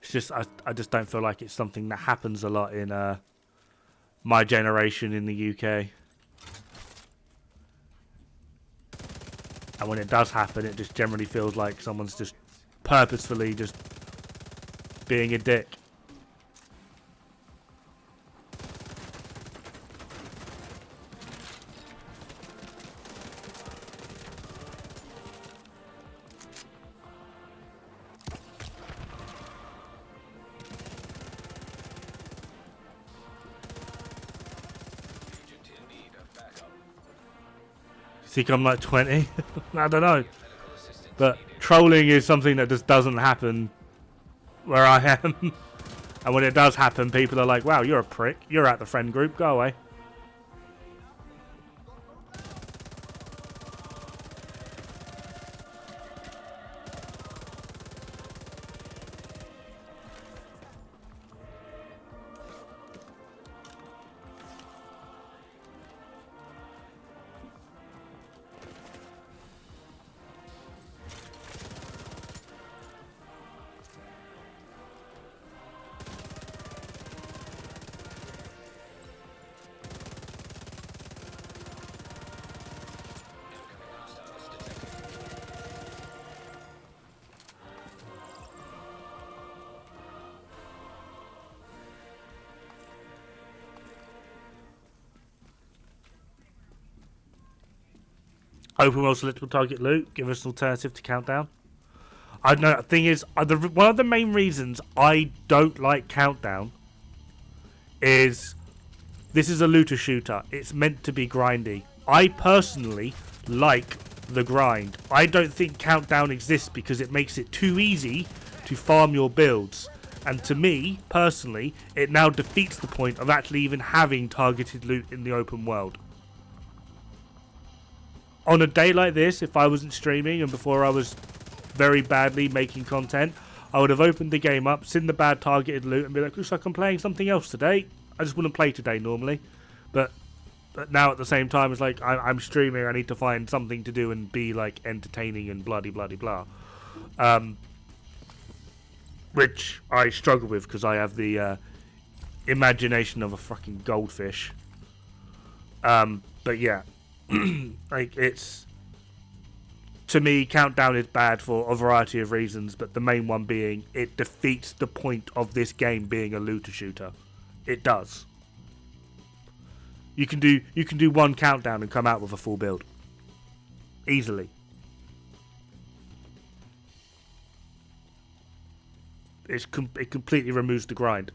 It's just I just don't feel like it's something that happens a lot in my generation in the UK. And when it does happen, it just generally feels like someone's just purposefully just being a dick. Think I'm like 20? I don't know. But trolling is something that just doesn't happen where I am. And when it does happen, people are like, wow, you're a prick. You're out the friend group. Go away. Open world selectable target loot. Give us an alternative to Countdown. I know. The thing is, one of the main reasons I don't like Countdown is this is a looter shooter. It's meant to be grindy. I personally like the grind. I don't think Countdown exists because it makes it too easy to farm your builds. And to me, personally, it now defeats the point of actually even having targeted loot in the open world. On a day like this, if I wasn't streaming and before I was very badly making content, I would have opened the game up, seen the bad targeted loot and be like, looks like I'm playing something else today. I just wouldn't play today normally. But now at the same time, it's like I'm streaming, I need to find something to do and be like entertaining and bloody blah. Which I struggle with because I have the imagination of a fucking goldfish. But yeah. Like, it's, to me, Countdown is bad for a variety of reasons, but the main one being it defeats the point of this game being a looter shooter. It does. You can do one Countdown and come out with a full build easily. It completely removes the grind,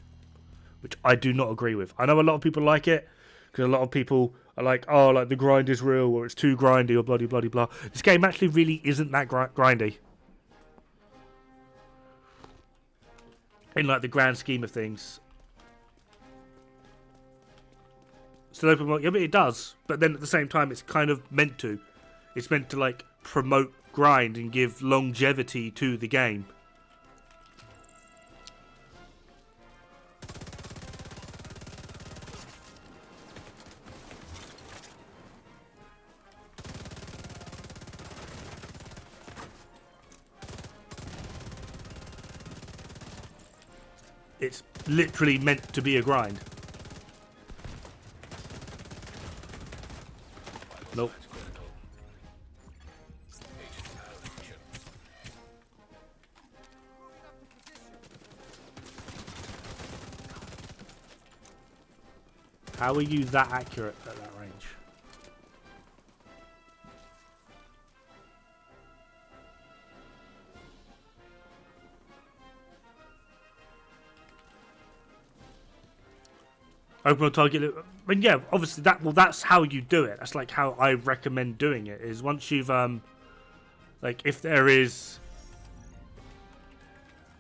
which I do not agree with. I know a lot of people like it because a lot of people are like, oh, like the grind is real, or it's too grindy, or bloody blah. This game actually really isn't that grindy. In like the grand scheme of things. Still open world, yeah, but it does. But then at the same time, it's kind of meant to. It's meant to like promote grind and give longevity to the game. It's literally meant to be a grind. Nope. How are you that accurate at that range? Open world target. I mean, yeah, obviously that's how you do it. That's like how I recommend doing it. Is once you've like if there is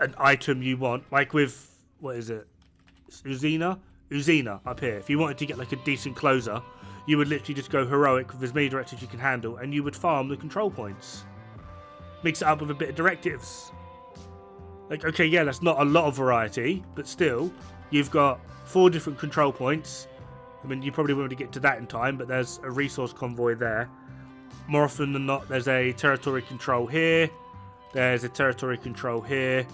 an item you want, like with what is it, Uzina up here. If you wanted to get like a decent closer, you would literally just go heroic with as many directives you can handle, and you would farm the control points. Mix it up with a bit of directives. Like, okay, yeah, that's not a lot of variety, but still, you've got 4 different control points. I mean, you probably won't be able to get to that in time, but there's a resource convoy there. More often than not, there's a territory control here. There's a territory control here.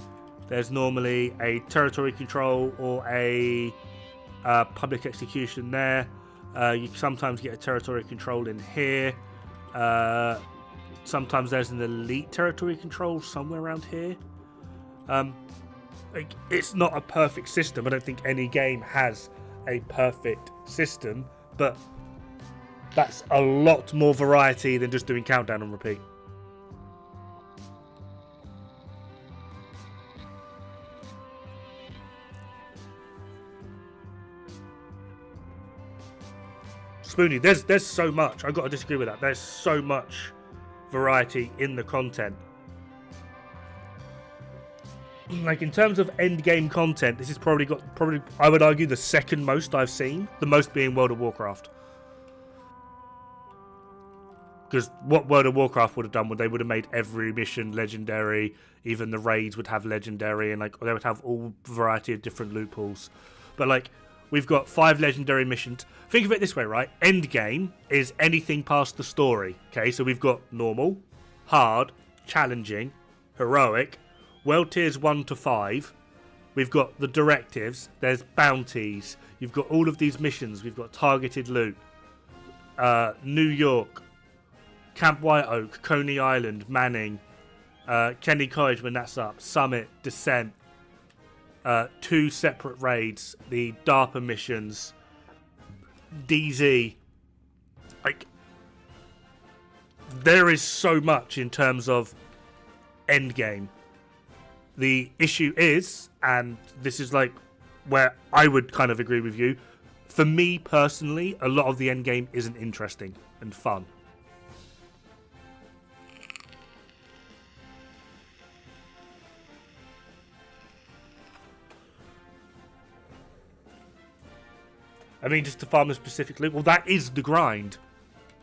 There's normally a territory control or a public execution there. You sometimes get a territory control in here. Sometimes there's an elite territory control somewhere around here. Like, it's not a perfect system. I don't think any game has a perfect system, but that's a lot more variety than just doing countdown and repeat. Spoony, there's so much. I've got to disagree with that. There's so much variety in the content. Like, in terms of end game content, this has probably I would argue the second most I've seen. The most being World of Warcraft. Because what World of Warcraft would have done, they would have made every mission legendary. Even the raids would have legendary, and like they would have all variety of different loot pools. But like, we've got 5 legendary missions. Think of it this way, right? End game is anything past the story. Okay, so we've got normal, hard, challenging, heroic, world tiers 1 to 5. We've got the directives. There's bounties. You've got all of these missions. We've got targeted loot. New York, Camp White Oak, Coney Island, Manning, Kenny College when that's up, Summit, Descent, 2 separate raids, the DARPA missions, DZ. Like, there is so much in terms of endgame. The issue is, and this is like where I would kind of agree with you, for me personally, a lot of the endgame isn't interesting and fun. I mean, just to farm a specific loot. Well, that is the grind.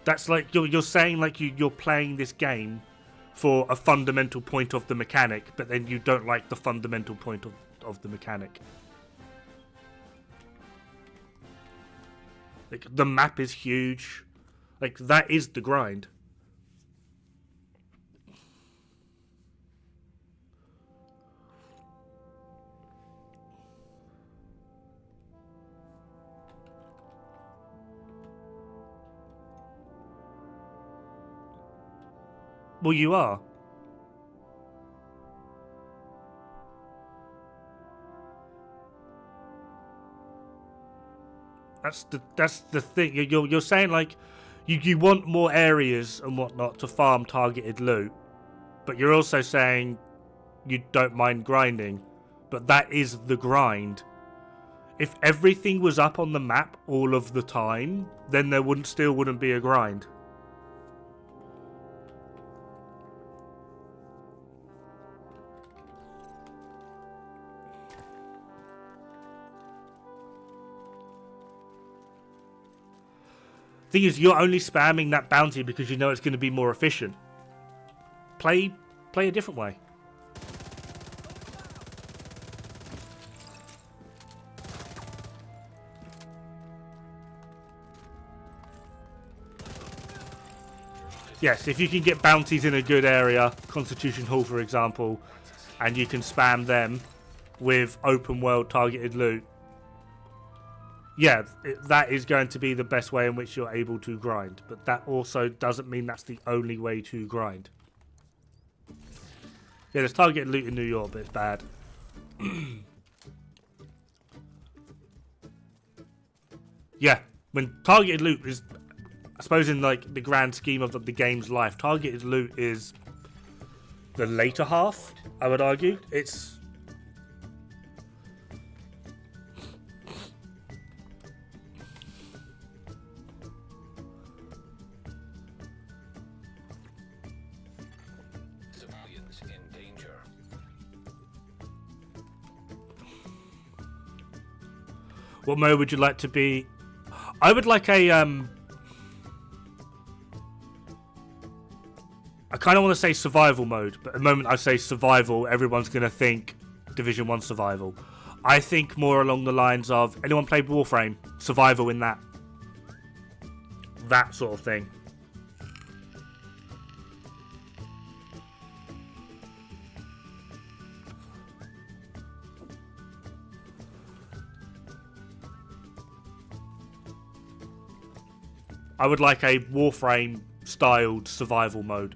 That's like you're saying like you're playing this game for a fundamental point of the mechanic, but then you don't like the fundamental point of the mechanic. Like, the map is huge. Like, that is the grind. Well, you are. That's the thing. You're saying like you want more areas and whatnot to farm targeted loot, but you're also saying you don't mind grinding. But that is the grind. If everything was up on the map all of the time, then there wouldn't be a grind. Thing is, you're only spamming that bounty because you know it's going to be more efficient. Play a different way. Yes, if you can get bounties in a good area, Constitution Hall for example, and you can spam them with open world targeted loot, yeah, that is going to be the best way in which you're able to grind. But that also doesn't mean that's the only way to grind. Yeah, there's targeted loot in New York, but it's bad. Yeah, when targeted loot is, I suppose in like the grand scheme of the game's life, targeted loot is the later half, I would argue. It's... What mode would you like to be? I would like a, I kind of want to say survival mode, but at the moment I say survival, everyone's going to think Division 1 survival. I think more along the lines of, anyone played Warframe? Survival in that. That sort of thing. I would like a Warframe styled survival mode.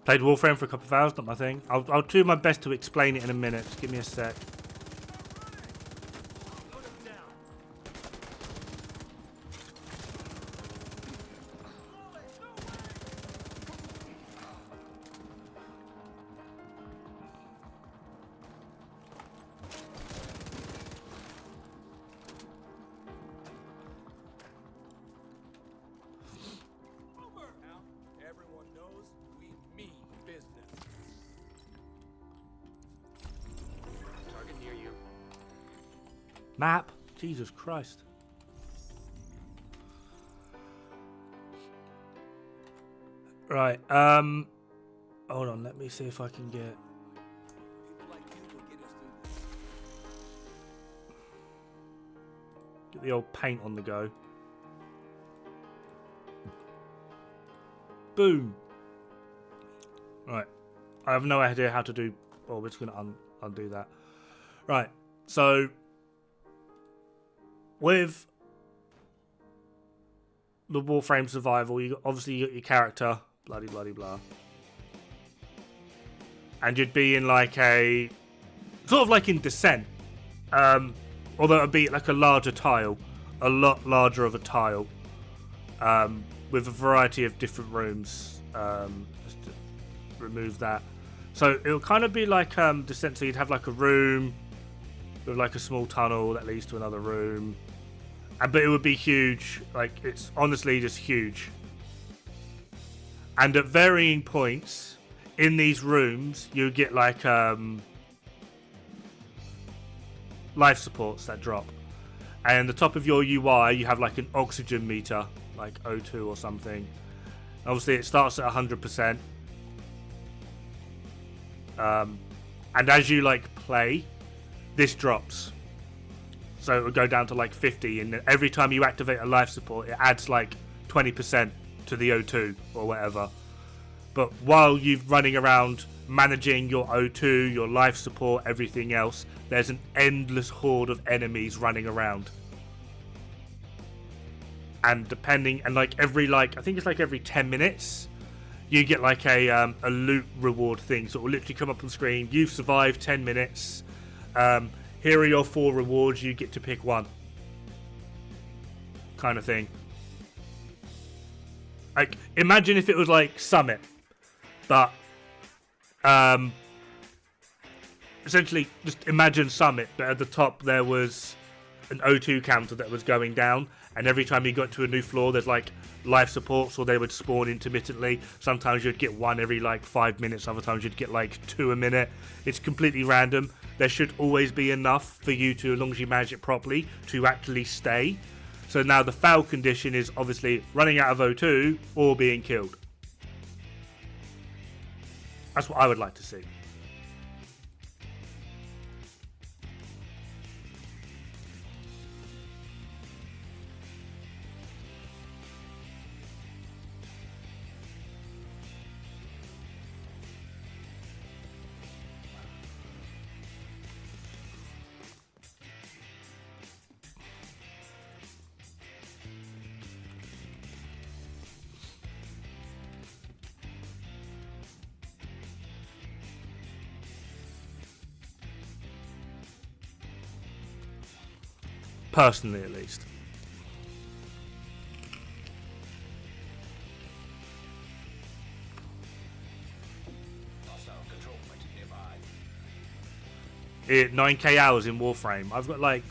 Played Warframe for a couple of hours, not my thing. I'll do my best to explain it in a minute. Just give me a sec. Everyone knows we mean business. Target near you. Map. Jesus Christ. Right. Hold on. Let me see if I can get. People like you will get us through this. Get the old paint on the go. Boom. Right. I have no idea how to do. Well, we're just going to undo that. Right. So, with the Warframe survival, obviously you got your character, bloody blah, and you'd be in like a sort of like in Descent, although it'd be like a larger tile, a lot larger of a tile, with a variety of different rooms. Just to remove that, so it'll kind of be like Descent. So you'd have like a room with like a small tunnel that leads to another room. But it would be huge. Like, it's honestly just huge. And at varying points in these rooms, you get like life supports that drop. And the top of your UI, you have like an oxygen meter, like O2 or something. Obviously, it starts at 100%. And as you like play, this drops. So it would go down to like 50, and every time you activate a life support, it adds like 20% to the O2 or whatever. But while you're running around managing your O2, your life support, everything else, there's an endless horde of enemies running around. And depending, and like every I think it's like every 10 minutes, you get like a loot reward thing. So it will literally come up on screen. You've survived 10 minutes. Here are your 4 rewards, you get to pick one. Kind of thing. Like, imagine if it was like Summit. But, essentially, just imagine Summit, but at the top there was an O2 counter that was going down, and every time you got to a new floor, there's like life supports, or they would spawn intermittently. Sometimes you'd get one every like 5 minutes, other times you'd get like 2 a minute. It's completely random. There should always be enough for you to, as long as you manage it properly, to actually stay. So now the foul condition is obviously running out of O2 or being killed. That's what I would like to see. Personally, at least. It 9k hours in Warframe. I've got like,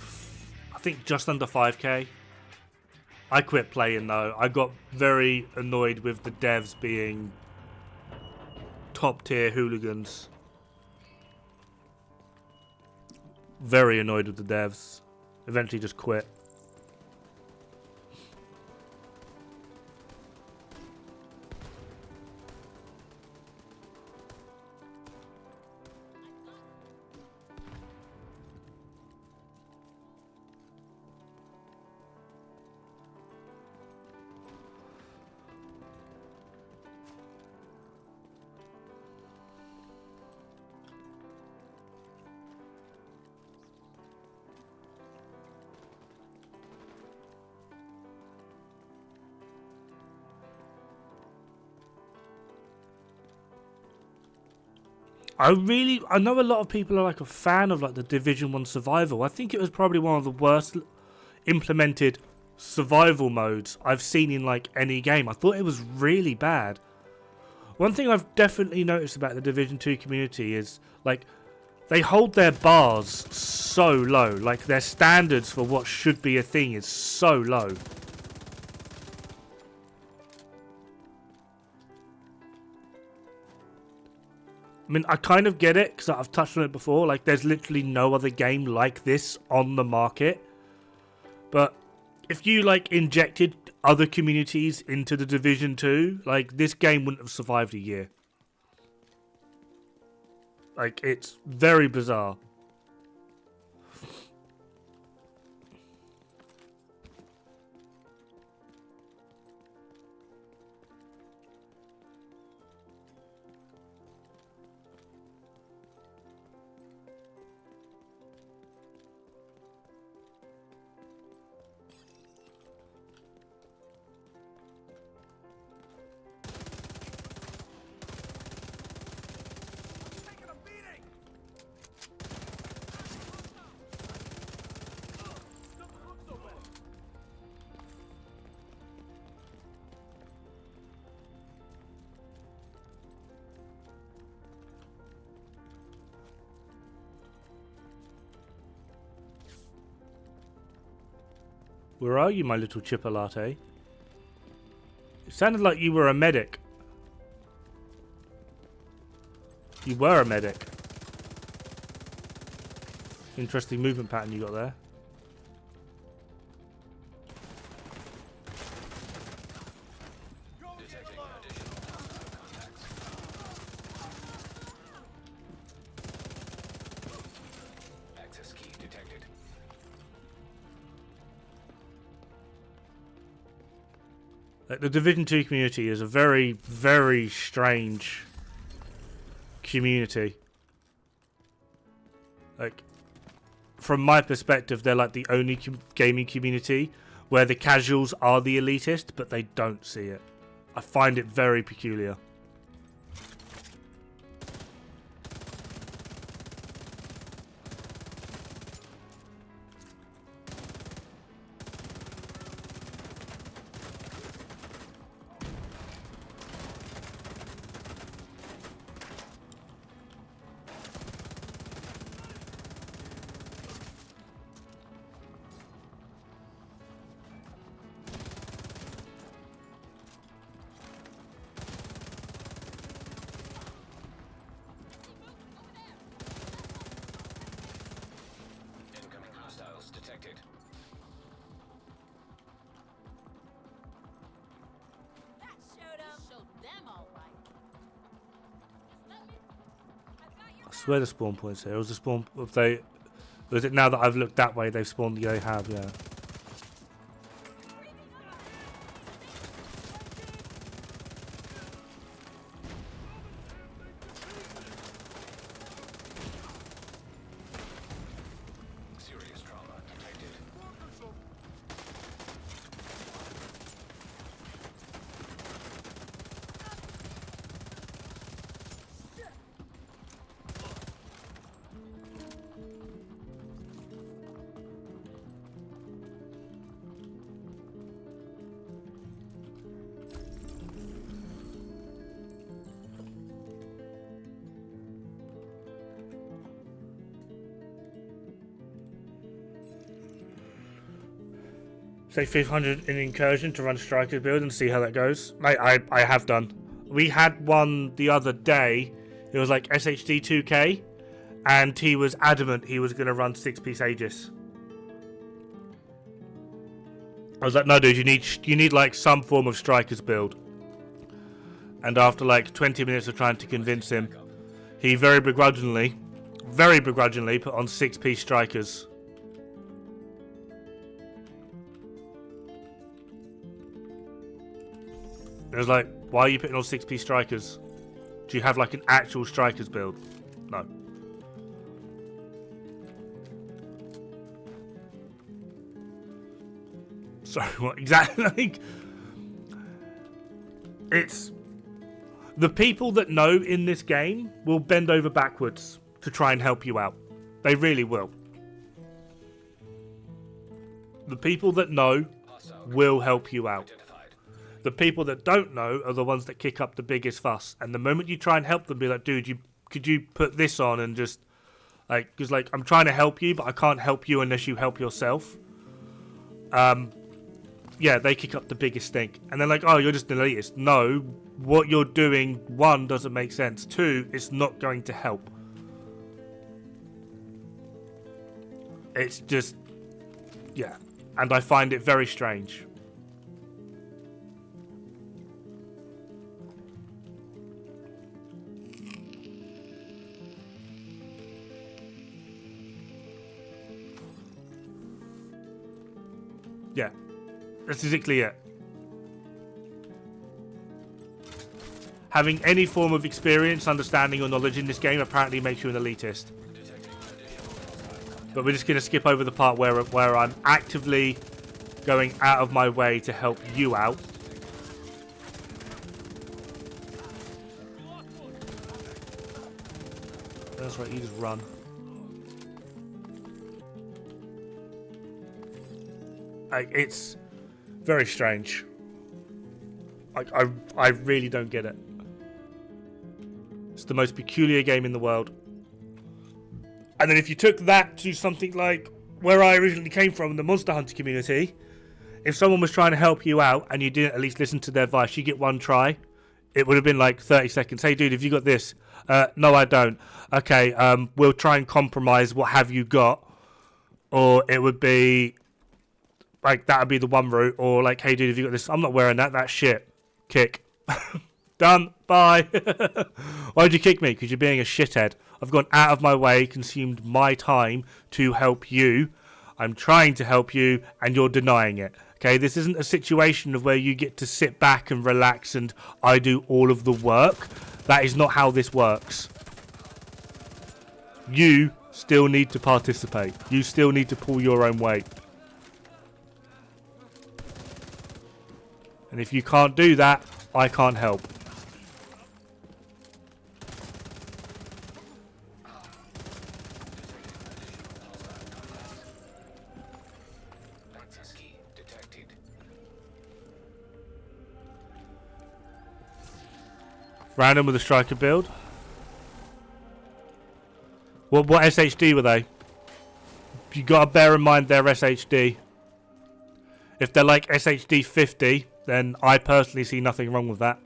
I think just under 5k. I quit playing though. I got very annoyed with the devs being top tier hooligans. Very annoyed with the devs. Eventually just quit. I know a lot of people are like a fan of like the Division 1 survival. I think it was probably one of the worst implemented survival modes I've seen in like any game. I thought it was really bad. One thing I've definitely noticed about the Division 2 community is like they hold their bars so low. Like their standards for what should be a thing is so low. I mean, I kind of get it because I've touched on it before. Like, there's literally no other game like this on the market. But if you, like, injected other communities into the Division 2, like, this game wouldn't have survived a year. Like, it's very bizarre. Where are you, my little chipper latte? It sounded like you were a medic. You were a medic. Interesting movement pattern you got there. Detecting additional hostile contacts. Access key detected. Like, the Division 2 community is a very, very strange community. Like, from my perspective, they're like the only gaming community where the casuals are the elitist, but they don't see it. I find it very peculiar. Incoming hostiles detected. That showed 'em. Showed them all right. Let me. I've got your I swear the spawn point's here. Was the spawn... If they... Was it now that I've looked that way, they've spawned... Yeah, they have, yeah. Serious trauma detected. Say 500 in incursion to run striker build and see how that goes. I have done. We had one the other day. It was like SHD 2K, and he was adamant he was going to run 6-piece Aegis. I was like, no, dude, you need like some form of strikers build. And after like 20 minutes of trying to convince him, he very begrudgingly put on 6-piece strikers. It was like, why are you putting on 6-piece strikers? Do you have like an actual strikers build? No. Sorry, what exactly? Like, it's The people that know in this game will bend over backwards to try and help you out. They really will. The people that know will help you out. The people that don't know are the ones that kick up the biggest fuss. And the moment you try and help them, be like, dude, could you put this on and just like, because like I'm trying to help you, but I can't help you unless you help yourself. Yeah, they kick up the biggest stink. And they're like, oh, you're just an elitist. No, what you're doing, one, doesn't make sense. Two, it's not going to help. It's just, yeah. And I find it very strange. Yeah. That's exactly it. Having any form of experience, understanding, or knowledge in this game apparently makes you an elitist. But we're just going to skip over the part where I'm actively going out of my way to help you out. That's right, you just run. It's very strange. I really don't get it. It's the most peculiar game in the world. And then if you took that to something like where I originally came from, the Monster Hunter community, if someone was trying to help you out and you didn't at least listen to their advice, you get one try. It would have been like 30 seconds. Hey, dude, have you got this? No, I don't. Okay, we'll try and compromise. What have you got? Or it would be like, that would be the one route. Or like, hey, dude, have you got this? I'm not wearing that. That's shit. Kick. Done. Bye. Why'd you kick me? Because you're being a shithead. I've gone out of my way, consumed my time to help you. I'm trying to help you, and you're denying it. Okay, this isn't a situation of where you get to sit back and relax and I do all of the work. That is not how this works. You still need to participate. You still need to pull your own weight. And if you can't do that, I can't help. Random with a striker build. What SHD were they? You gotta bear in mind their SHD. If they're like SHD 50, then I personally see nothing wrong with that.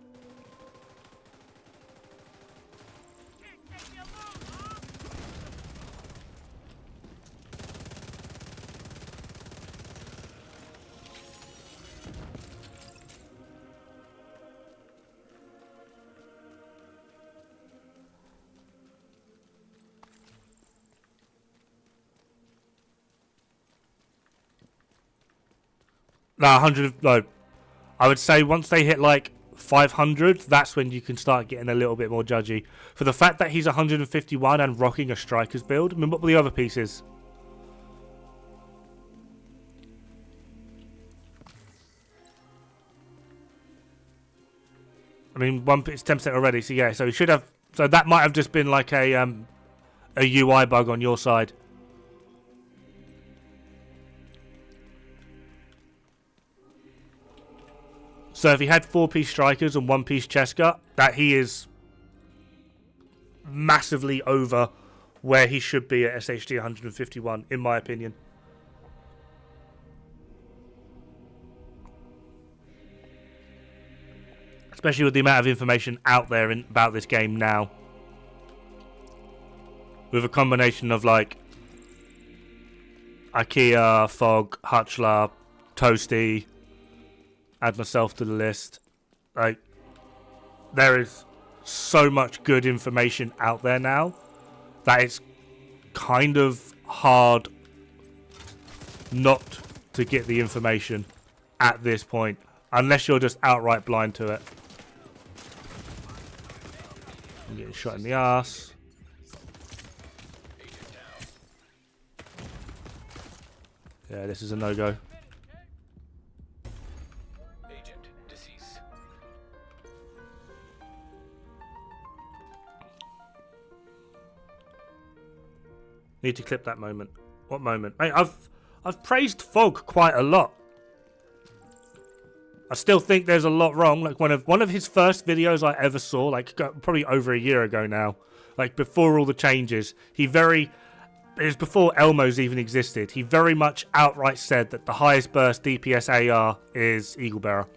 No, 100. No, I would say once they hit like 500, that's when you can start getting a little bit more judgy. For the fact that he's 151 and rocking a striker's build, I mean, what were the other pieces? I mean, it's 10% already, so yeah, so he should have. So that might have just been like a UI bug on your side. So if he had 4-piece strikers and 1-piece chest gut, that he is massively over where he should be at SHD 151, in my opinion. Especially with the amount of information out there about this game now. With a combination of like IKEA, Fog, Hutchler, Toasty. Add myself to the list. Like, there is so much good information out there now that it's kind of hard not to get the information at this point, unless you're just outright blind to it. I'm getting shot in the ass. Yeah, this is a no-go. Need to clip that moment. What moment? Mate, I've praised Fog quite a lot. I still think there's a lot wrong. Like one of his first videos I ever saw, like probably over a year ago now, like before all the changes, it was before Elmos even existed. He very much outright said that the highest burst DPS AR is Eagle Bearer.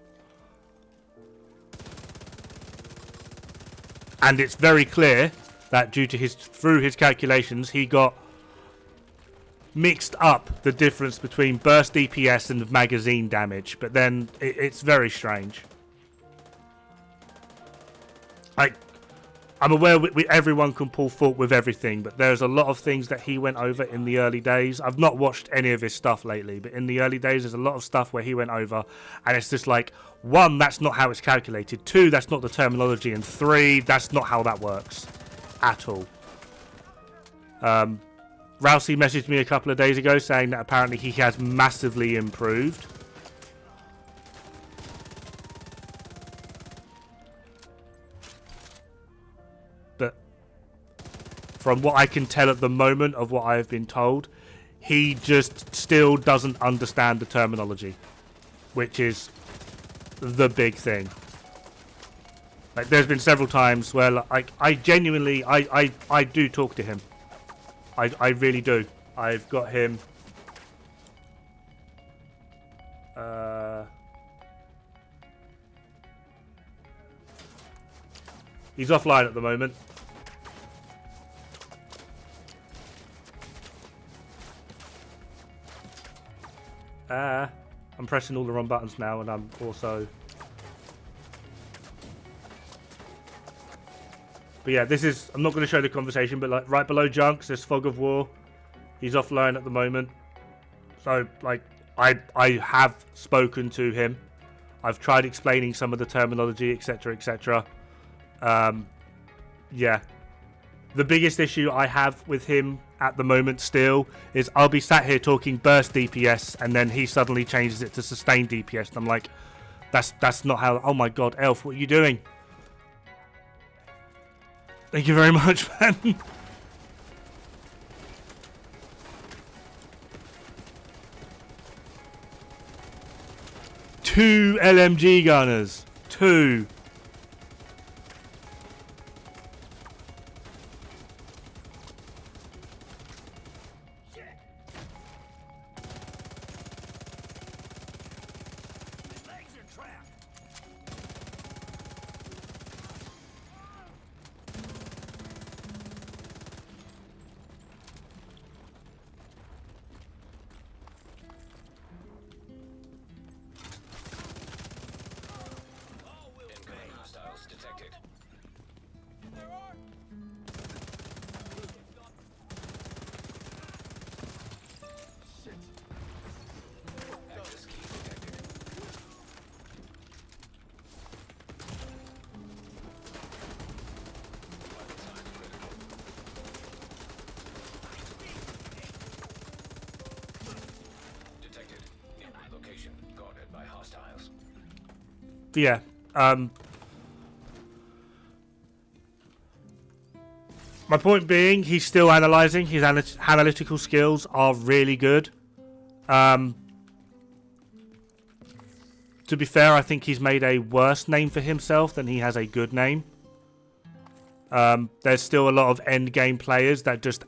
And it's very clear that through his calculations, he got mixed up the difference between burst DPS and magazine damage, but then it's very strange. I'm aware everyone can pull fault with everything, but there's a lot of things that he went over in the early days. I've not watched any of his stuff lately, but in the early days there's a lot of stuff where he went over, and it's just like, 1, that's not how it's calculated, 2, that's not the terminology, and 3, that's not how that works at all. Rousey messaged me a couple of days ago saying that apparently he has massively improved. But from what I can tell at the moment of what I have been told, he just still doesn't understand the terminology, which is the big thing. Like, there's been several times where, like, I genuinely, I do talk to him. I really do. I've got him. He's offline at the moment. I'm pressing all the wrong buttons now, and I'm also... But yeah, this is... I'm not going to show the conversation, but like right below Junks, there's Fog of War. He's offline at the moment. So, like, I have spoken to him. I've tried explaining some of the terminology, etc., etc. Yeah. The biggest issue I have with him at the moment still is I'll be sat here talking burst DPS, and then he suddenly changes it to sustained DPS. And I'm like, that's not how... Oh my god, Elf, what are you doing? Thank you very much, man. Two LMG gunners. 2. Yeah. My point being, he's still analysing. His analytical skills are really good. To be fair, I think he's made a worse name for himself than he has a good name. There's still a lot of end game players that just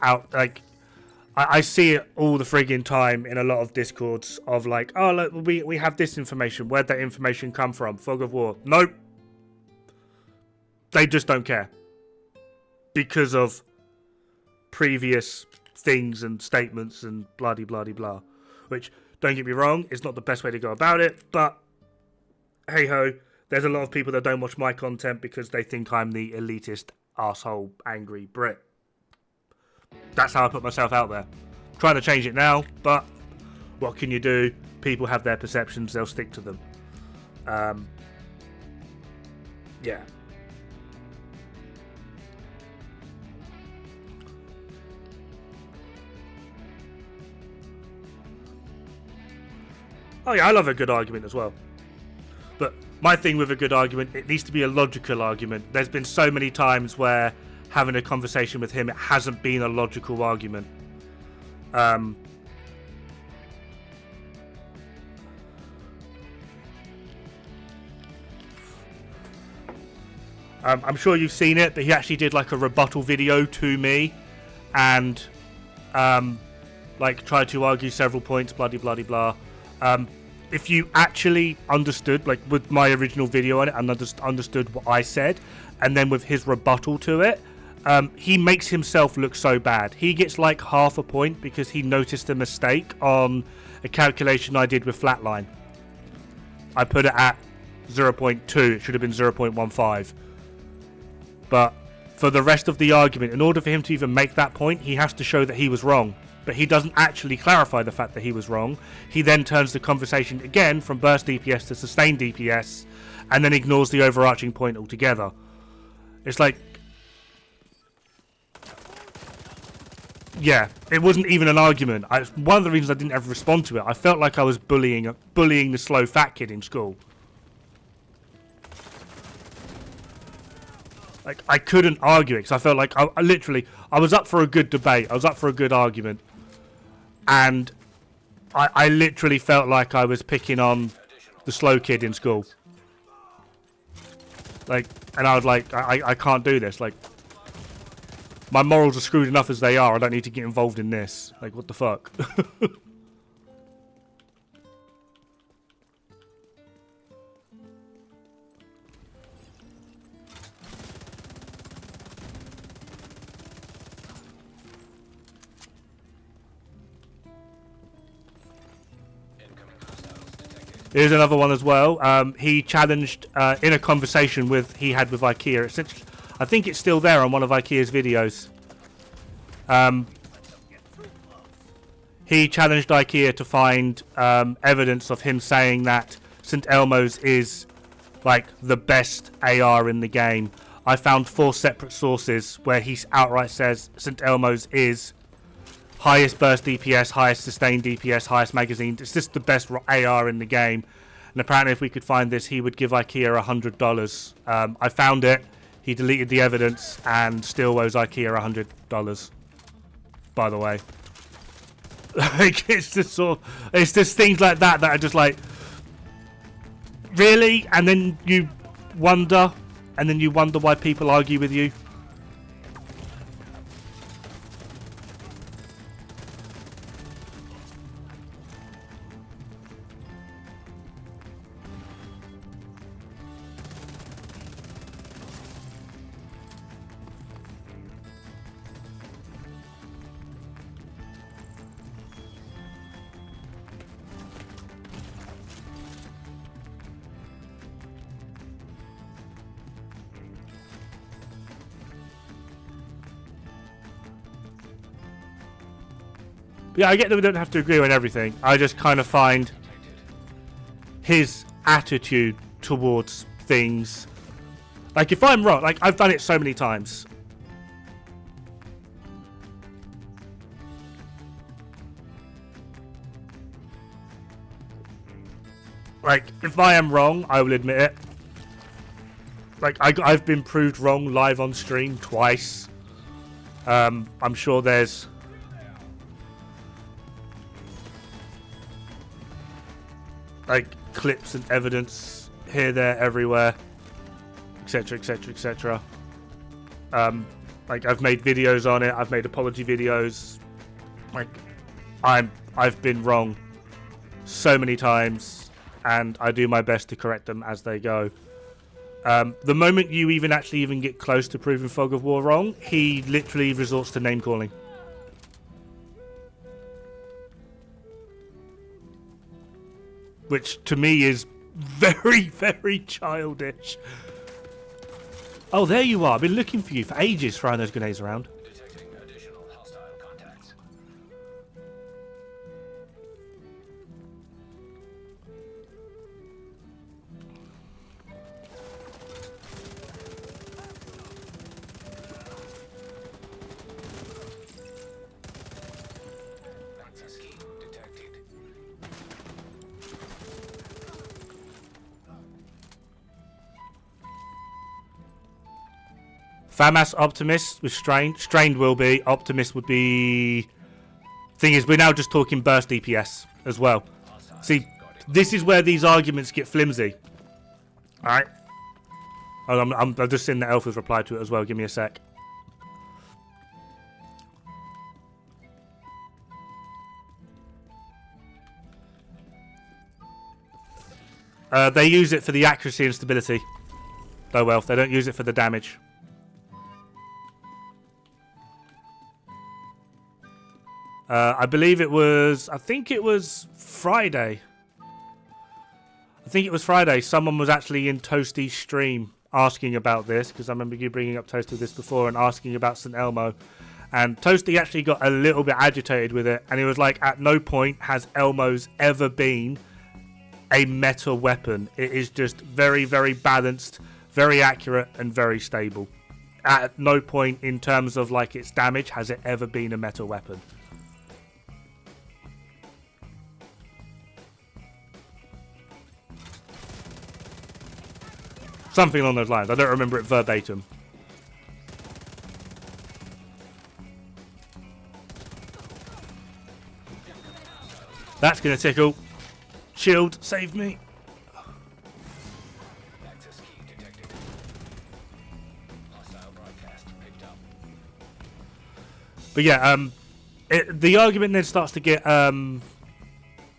I see it all the friggin' time in a lot of discords of like, oh look, we have this information. Where'd that information come from? Fog of War. Nope. They just don't care. Because of previous things and statements and bloody blah. Which, don't get me wrong, is not the best way to go about it, but hey ho, there's a lot of people that don't watch my content because they think I'm the elitist, arsehole, angry Brit. That's how I put myself out there. I'm trying to change it now, but what can you do? People have their perceptions, they'll stick to them. Yeah. Oh yeah, I love a good argument as well. But my thing with a good argument, it needs to be a logical argument. There's been so many times where having a conversation with him, it hasn't been a logical argument. Um, I'm sure you've seen it, but he actually did like a rebuttal video to me, and like tried to argue several points, bloody bloody blah. If you actually understood, like with my original video on it, and understood what I said, and then with his rebuttal to it, he makes himself look so bad. He gets like half a point because he noticed a mistake on a calculation I did with Flatline. I put it at 0.2, it should have been 0.15. But for the rest of the argument, in order for him to even make that point, he has to show that he was wrong. But he doesn't actually clarify the fact that he was wrong. He then turns the conversation again from burst DPS to sustained DPS, and then ignores the overarching point altogether. It's like, yeah, it wasn't even an argument. One of the reasons I didn't ever respond to it, I felt like I was bullying the slow fat kid in school. Like, I couldn't argue it because I felt like I was up for a good debate. I was up for a good argument. And I literally felt like I was picking on the slow kid in school. Like, and I was like, I can't do this. Like, my morals are screwed enough as they are. I don't need to get involved in this. Like, what the fuck? Here's another one as well. He challenged in a conversation he had with IKEA. I think it's still there on one of IKEA's videos. He challenged IKEA to find evidence of him saying that St. Elmo's is like the best AR in the game. I found 4 separate sources where he outright says St. Elmo's is highest burst DPS, highest sustained DPS, highest magazine. It's just the best AR in the game. And apparently if we could find this, he would give IKEA $100. I found it. He deleted the evidence and still owes IKEA $100. By the way. Like, it's just things like that that are just like, really? And then you wonder why people argue with you. Yeah, I get that we don't have to agree on everything. I just kind of find his attitude towards things, like, if I'm wrong, like, I've done it so many times. Like, if I am wrong, I will admit it. Like, I've been proved wrong live on stream twice. I'm sure there's like clips and evidence here, there, everywhere, etc, etc, etc. Like, I've made videos on it, I've made apology videos. Like, I've been wrong so many times, and I do my best to correct them as they go. The moment you even get close to proving Fog of War wrong, he literally resorts to name calling. Which to me is very, very childish. Oh, there you are. I've been looking for you for ages, throwing those grenades around. Detecting additional hostile contacts. Access key detected. FAMAS Optimist with Strained. Strained will be. Optimist would be Thing is, we're now just talking burst DPS as well. See, this is where these arguments get flimsy. Alright? I'm just seeing that Elf has replied to it as well. Give me a sec. They use it for the accuracy and stability. Though, Elf, they don't use it for the damage. I believe it was... I think it was Friday. Someone was actually in Toasty's stream asking about this, because I remember you bringing up Toasty this before and asking about St. Elmo. And Toasty actually got a little bit agitated with it, and he was like, at no point has Elmo's ever been a meta weapon. It is just very, very balanced, very accurate, and very stable. At no point in terms of like its damage has it ever been a meta weapon. Something along those lines. I don't remember it verbatim. That's gonna tickle. Shield, save me. Access key detected. Hostile broadcast picked up. But yeah, the argument then starts to get who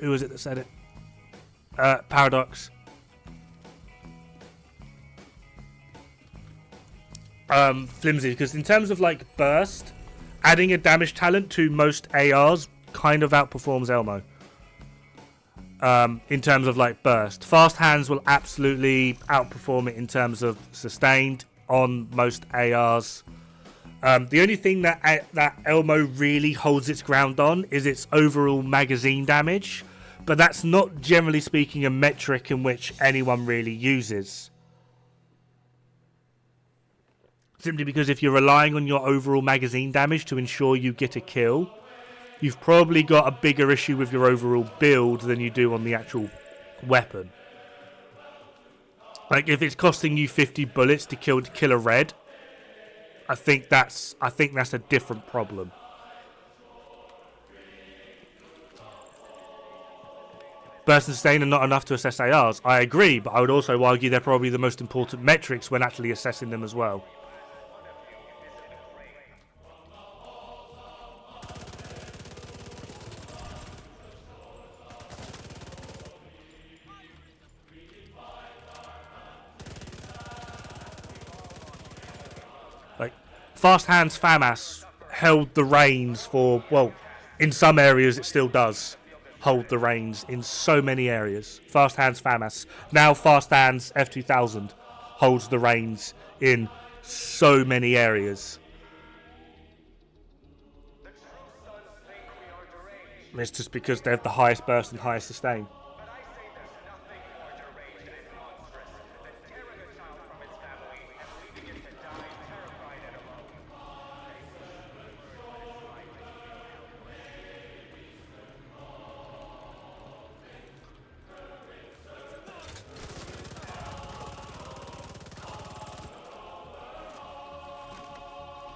was it that said it? Paradox. Flimsy, because in terms of like burst, adding a damage talent to most ARs kind of outperforms Elmo. In terms of like burst, fast hands will absolutely outperform it in terms of sustained on most ARs. The only thing that Elmo really holds its ground on is its overall magazine damage, but that's not generally speaking a metric in which anyone really uses. Simply because if you're relying on your overall magazine damage to ensure you get a kill, you've probably got a bigger issue with your overall build than you do on the actual weapon. Like if it's costing you 50 bullets to kill a red, I think that's a different problem. Burst and sustain are not enough to assess ARs. I agree, but I would also argue they're probably the most important metrics when actually assessing them as well. Fast Hands FAMAS held the reins for, well, in some areas it still does hold the reins in so many areas. Fast Hands FAMAS. Now Fast Hands F2000 holds the reins in so many areas. And it's just because they have the highest burst and highest sustain.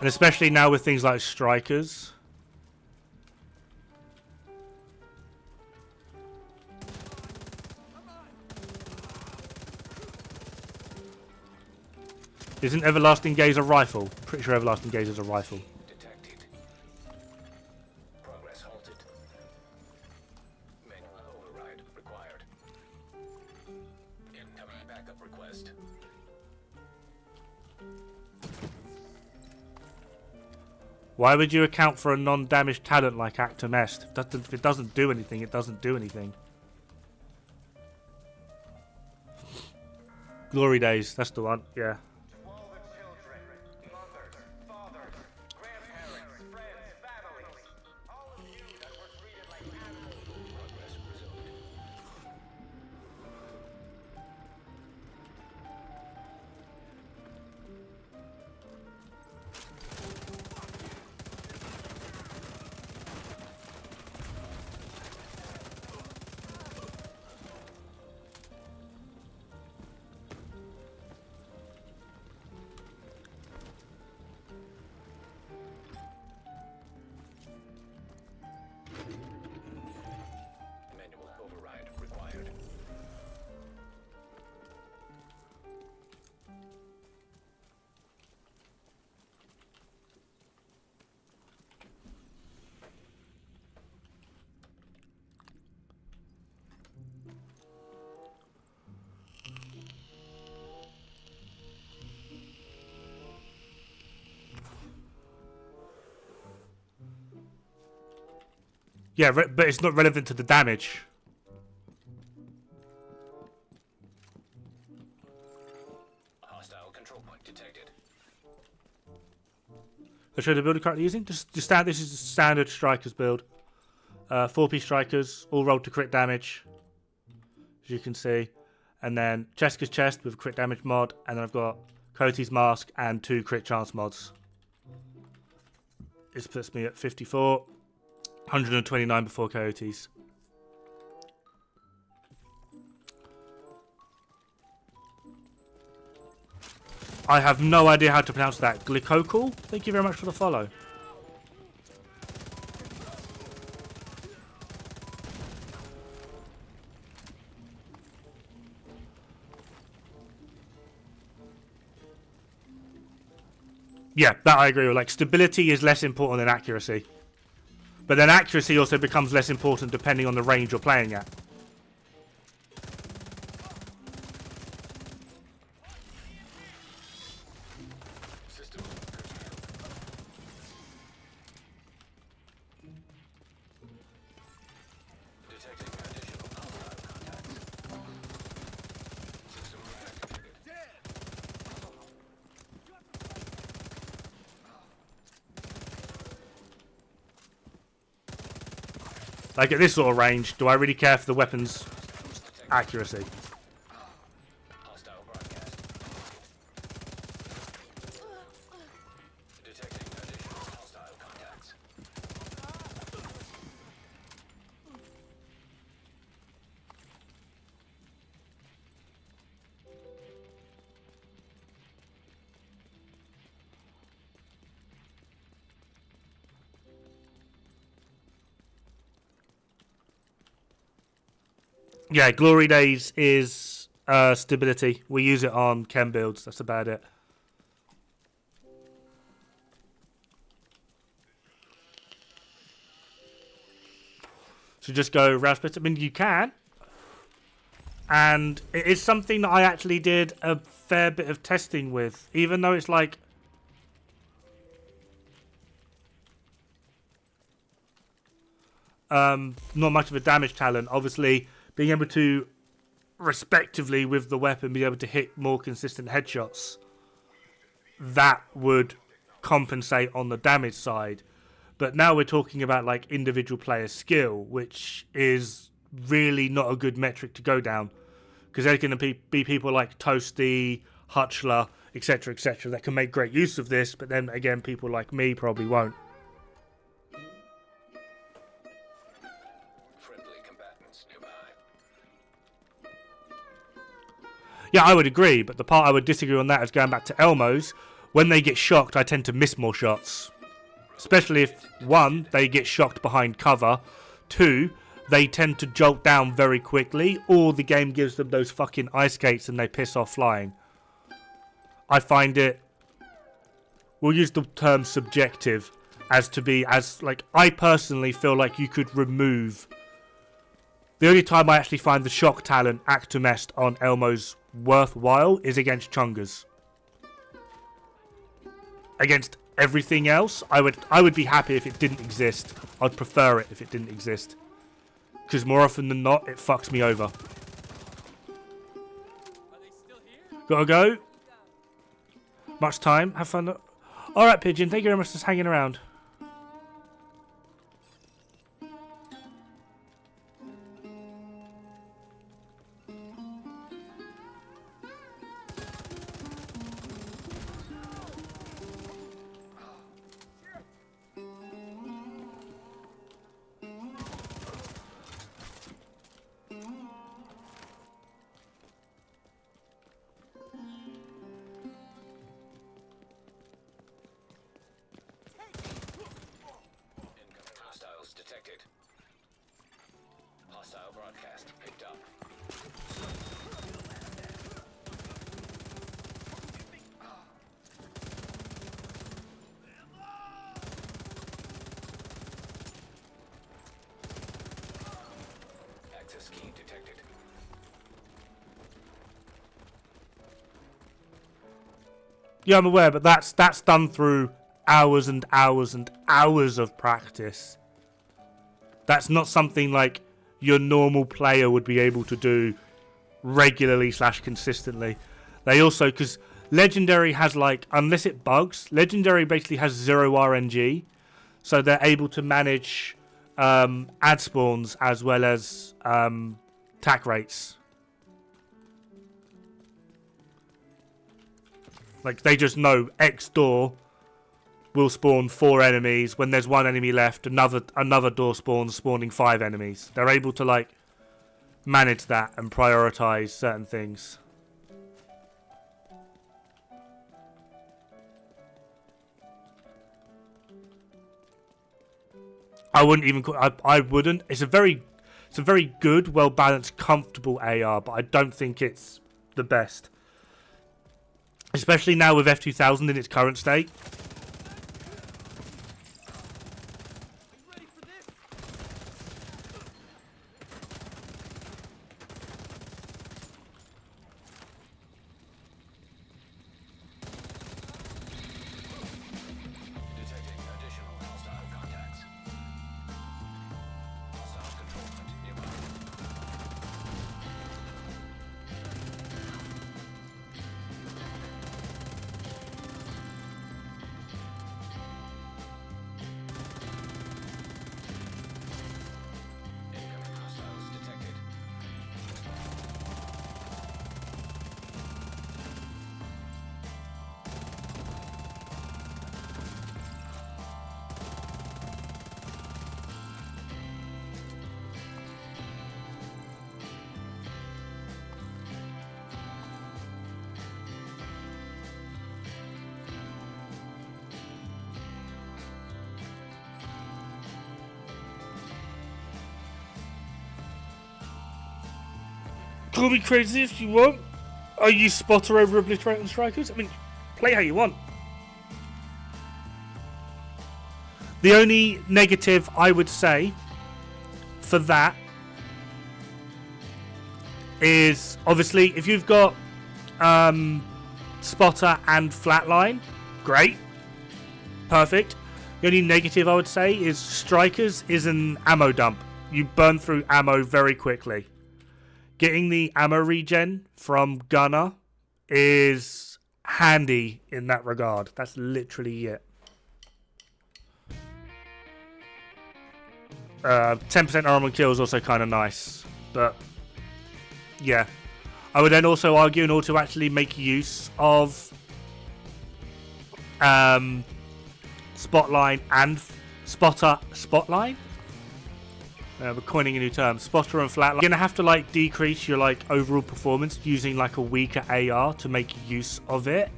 And especially now with things like strikers. Isn't Everlasting Gaze a rifle? I'm pretty sure Everlasting Gaze is a rifle. Detected. Progress halted. Manual override required. Incoming backup request. Why would you account for a non-damaged talent like Actum Est? If it doesn't do anything, it doesn't do anything. Glory Days, that's the one, yeah. To all the children, mothers, fathers, grandparents, friends, families, all of you that were treated like animals. Progress resumed. Yeah, but it's not relevant to the damage. Hostile control point detected. I'll show you the build you're currently using. This is the standard strikers build. 4-piece strikers, all rolled to crit damage, as you can see. And then Cheska's chest with a crit damage mod. And then I've got Coyote's mask and 2 crit chance mods. This puts me at 54. 129 before Coyotes. I have no idea how to pronounce that. Glycocal? Thank you very much for the follow. Yeah, that I agree with. Like, stability is less important than accuracy. But then accuracy also becomes less important depending on the range you're playing at. System detecting additional hostile contacts. System reactivated. Like, at this sort of range, do I really care for the weapon's accuracy? Hostile broadcast. Detecting additional hostile contacts. Yeah, Glory Days is stability. We use it on chem builds. That's about it. So just go round split. I mean, you can. And it is something that I actually did a fair bit of testing with. Even though it's like... not much of a damage talent. Obviously, being able to, respectively with the weapon, be able to hit more consistent headshots, that would compensate on the damage side. But now we're talking about like individual player skill, which is really not a good metric to go down, because there's going to be people like Toasty, Hutchler, etc., that can make great use of this, but then again, people like me probably won't. Friendly combatants nearby. Yeah, I would agree, but the part I would disagree on that is going back to Elmo's. When they get shocked, I tend to miss more shots. Especially if, 1, they get shocked behind cover, 2, they tend to jolt down very quickly, or the game gives them those fucking ice skates and they piss off flying. I find it, we'll use the term subjective, I personally feel like you could remove. The only time I actually find the shock talent Actomest on Elmo's worthwhile is against Chungas. Against everything else, I would be happy if it didn't exist. I'd prefer it if it didn't exist. Because more often than not, it fucks me over. Are they still here? Gotta go. Much time. Have fun. Alright, Pigeon. Thank you very much for just hanging around. Incoming hostiles detected. Hostile broadcast picked up. Access key detected. Yeah, I'm aware, but that's done through hours and hours and hours of practice. That's not something like your normal player would be able to do regularly / consistently. They also, because Legendary has like, unless it bugs, Legendary basically has 0 RNG, so they're able to manage ad spawns as well as tack rates. Like, they just know X door will spawn 4 enemies. When there's 1 enemy left, another door spawns, spawning 5 enemies. They're able to like manage that and prioritize certain things. I wouldn't even call, I wouldn't. It's a very good, well balanced, comfortable AR, but I don't think it's the best. Especially now with F2000 in its current state. Detecting additional hostile contacts. Hostile control point nearby. Incoming hostiles detected. Call me crazy if you want. I use Spotter over Obliterating Strikers. I mean, play how you want. The only negative I would say for that is obviously if you've got Spotter and Flatline, great, perfect. The only negative I would say is Strikers is an ammo dump. You burn through ammo very quickly. Getting the ammo regen from Gunner is handy in that regard. That's literally it. 10% armor kill is also kind of nice. But, yeah. I would then also argue in order to actually make use of Spotline and Spotline? We're coining a new term. Spotter and Flatline. You're going to have to like decrease your like overall performance using like a weaker AR to make use of it.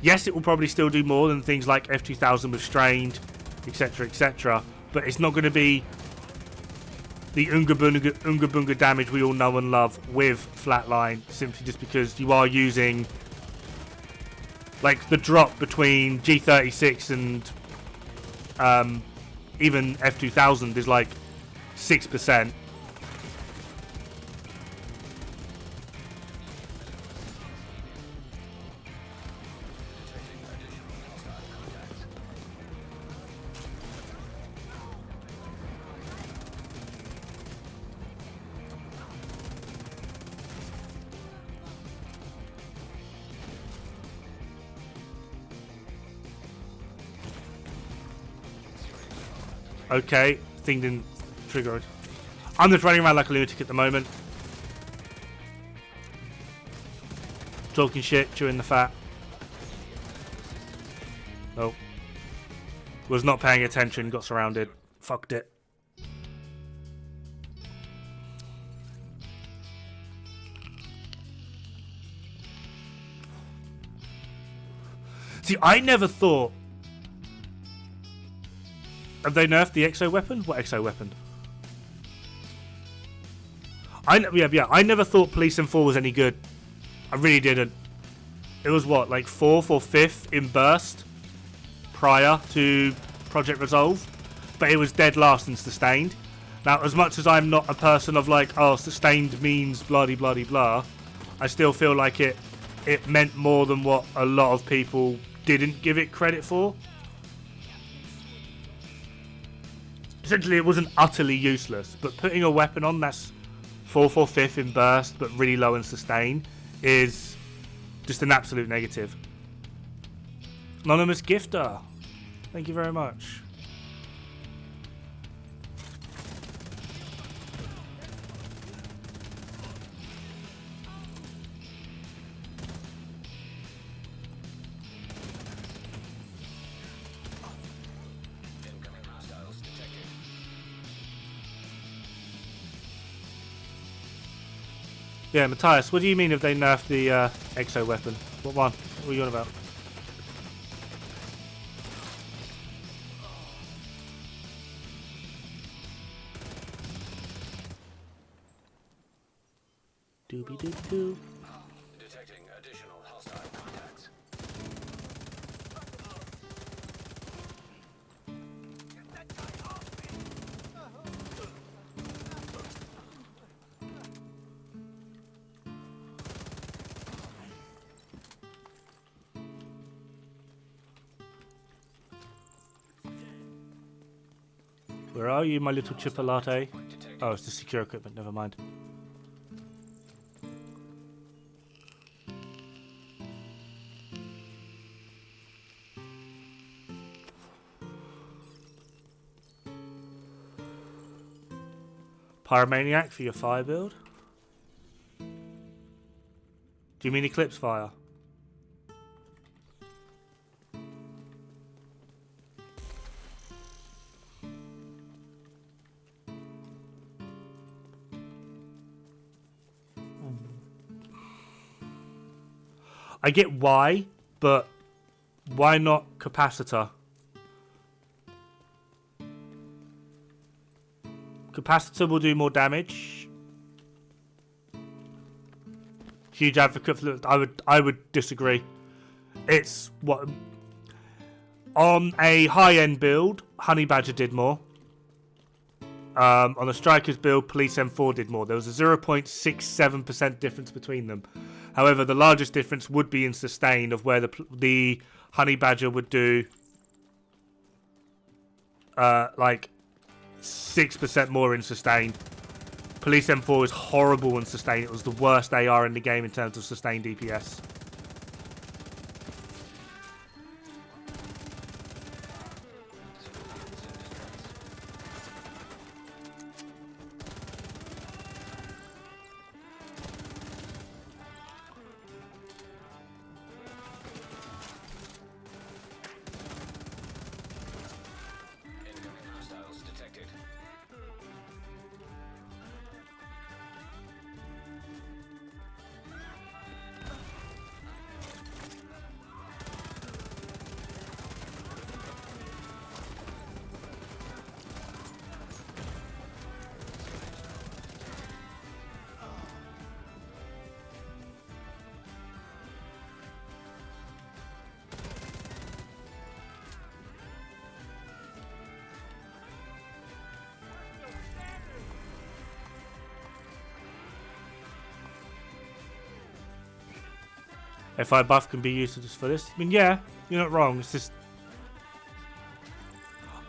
Yes, it will probably still do more than things like F2000 with Strained, etc, etc. But it's not going to be the Unga Bunga damage we all know and love with Flatline, simply just because you are using like the drop between G36 and even F2000 is like 6%. Okay, thing didn't trigger it. I'm just running around like a lunatic at the moment. Talking shit, chewing the fat. Oh. Was not paying attention, got surrounded. Fucked it. See, I never thought... Have they nerfed the exo weapon? What exo weapon? I never thought Police and 4 was any good. I really didn't. It was what, like 4th or 5th in Burst prior to Project Resolve, but it was dead last in Sustained. Now, as much as I'm not a person of like, oh, Sustained means blah de blah de blah, I still feel like it meant more than what a lot of people didn't give it credit for. essentially it wasn't utterly useless, but putting a weapon on that's 4/4 5th in burst but really low in sustain is just an absolute negative. Anonymous gifter, thank you very much. Yeah, Matthias, what do you mean if they nerfed the exo weapon? What one? What are you on about? Doobie doobie doo. Detecting additional hostile contacts. Where are you, my little chipolate? Oh, it's the secure equipment, never mind. Pyromaniac for your fire build? Do you mean Eclipse Fire? I get why, but why not Capacitor? Capacitor will do more damage. Huge advocate for the, I would disagree. It's what on a high-end build, Honey Badger did more. On a Strikers build, Police M4 did more. There was a 0.67% difference between them. However, the largest difference would be in sustain, of where the Honey Badger would do like 6% more in sustain. Police M4 is horrible in sustain. It was the worst AR in the game in terms of sustained DPS. Fi buff can be used for this. I mean, yeah, you're not wrong. It's just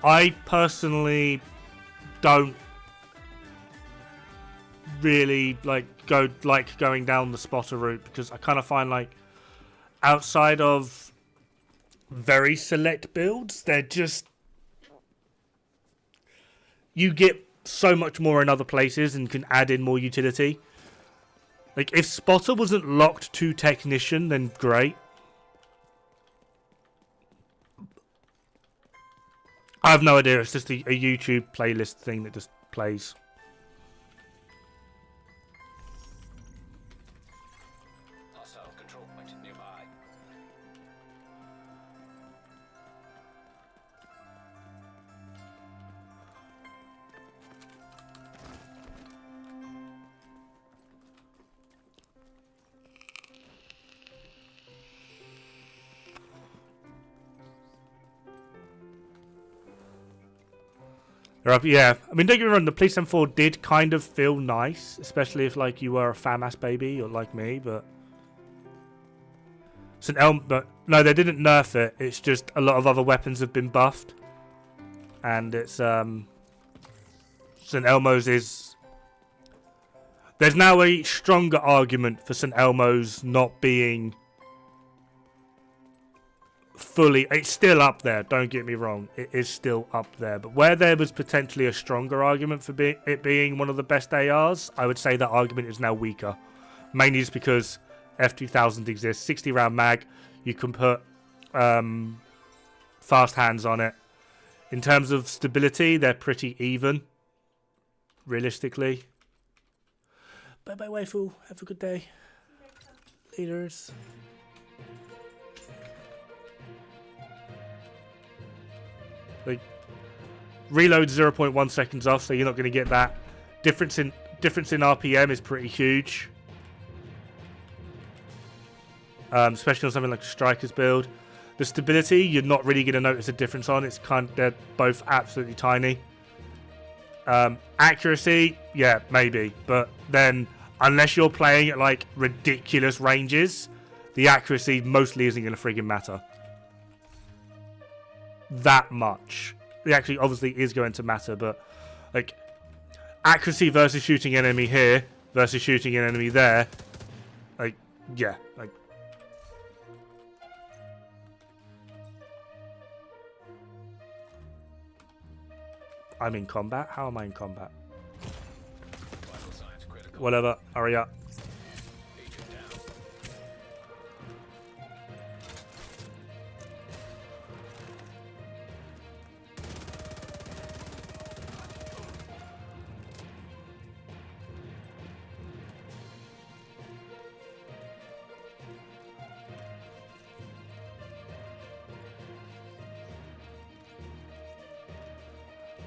I personally don't really like going down the spotter route, because I kind of find like outside of very select builds, they're just, you get so much more in other places and can add in more utility. Like, if Spotter wasn't locked to Technician, then great. I have no idea. It's just a YouTube playlist thing that just plays. Hostile control point nearby. They're up, yeah. I mean, don't get me wrong, the Police M4 did kind of feel nice, especially if like you were a FAMAS baby or like me, but but no, they didn't nerf it. It's just a lot of other weapons have been buffed, and it's St. Elmo's is... There's now a stronger argument for St. Elmo's not being fully... It's still up there, don't get me wrong. It is still up there. But where there was potentially a stronger argument for it being one of the best ARs, I would say that argument is now weaker. Mainly just because F2000 exists. 60 round mag. You can put fast hands on it. In terms of stability, they're pretty even. Realistically. Bye-bye, waifu. Have a good day. Laters. Like, reload 0.1 seconds off, so you're not going to get that. Difference in RPM is pretty huge. Especially on something like a Striker's build. The stability, you're not really going to notice a difference on. They're both absolutely tiny. Accuracy, yeah, maybe. But then, unless you're playing at like ridiculous ranges, the accuracy mostly isn't going to friggin' matter. That much. It actually obviously is going to matter, but like accuracy versus shooting an enemy here versus shooting an enemy there, like, yeah, like. I'm in combat? How am I in combat? Whatever, hurry up.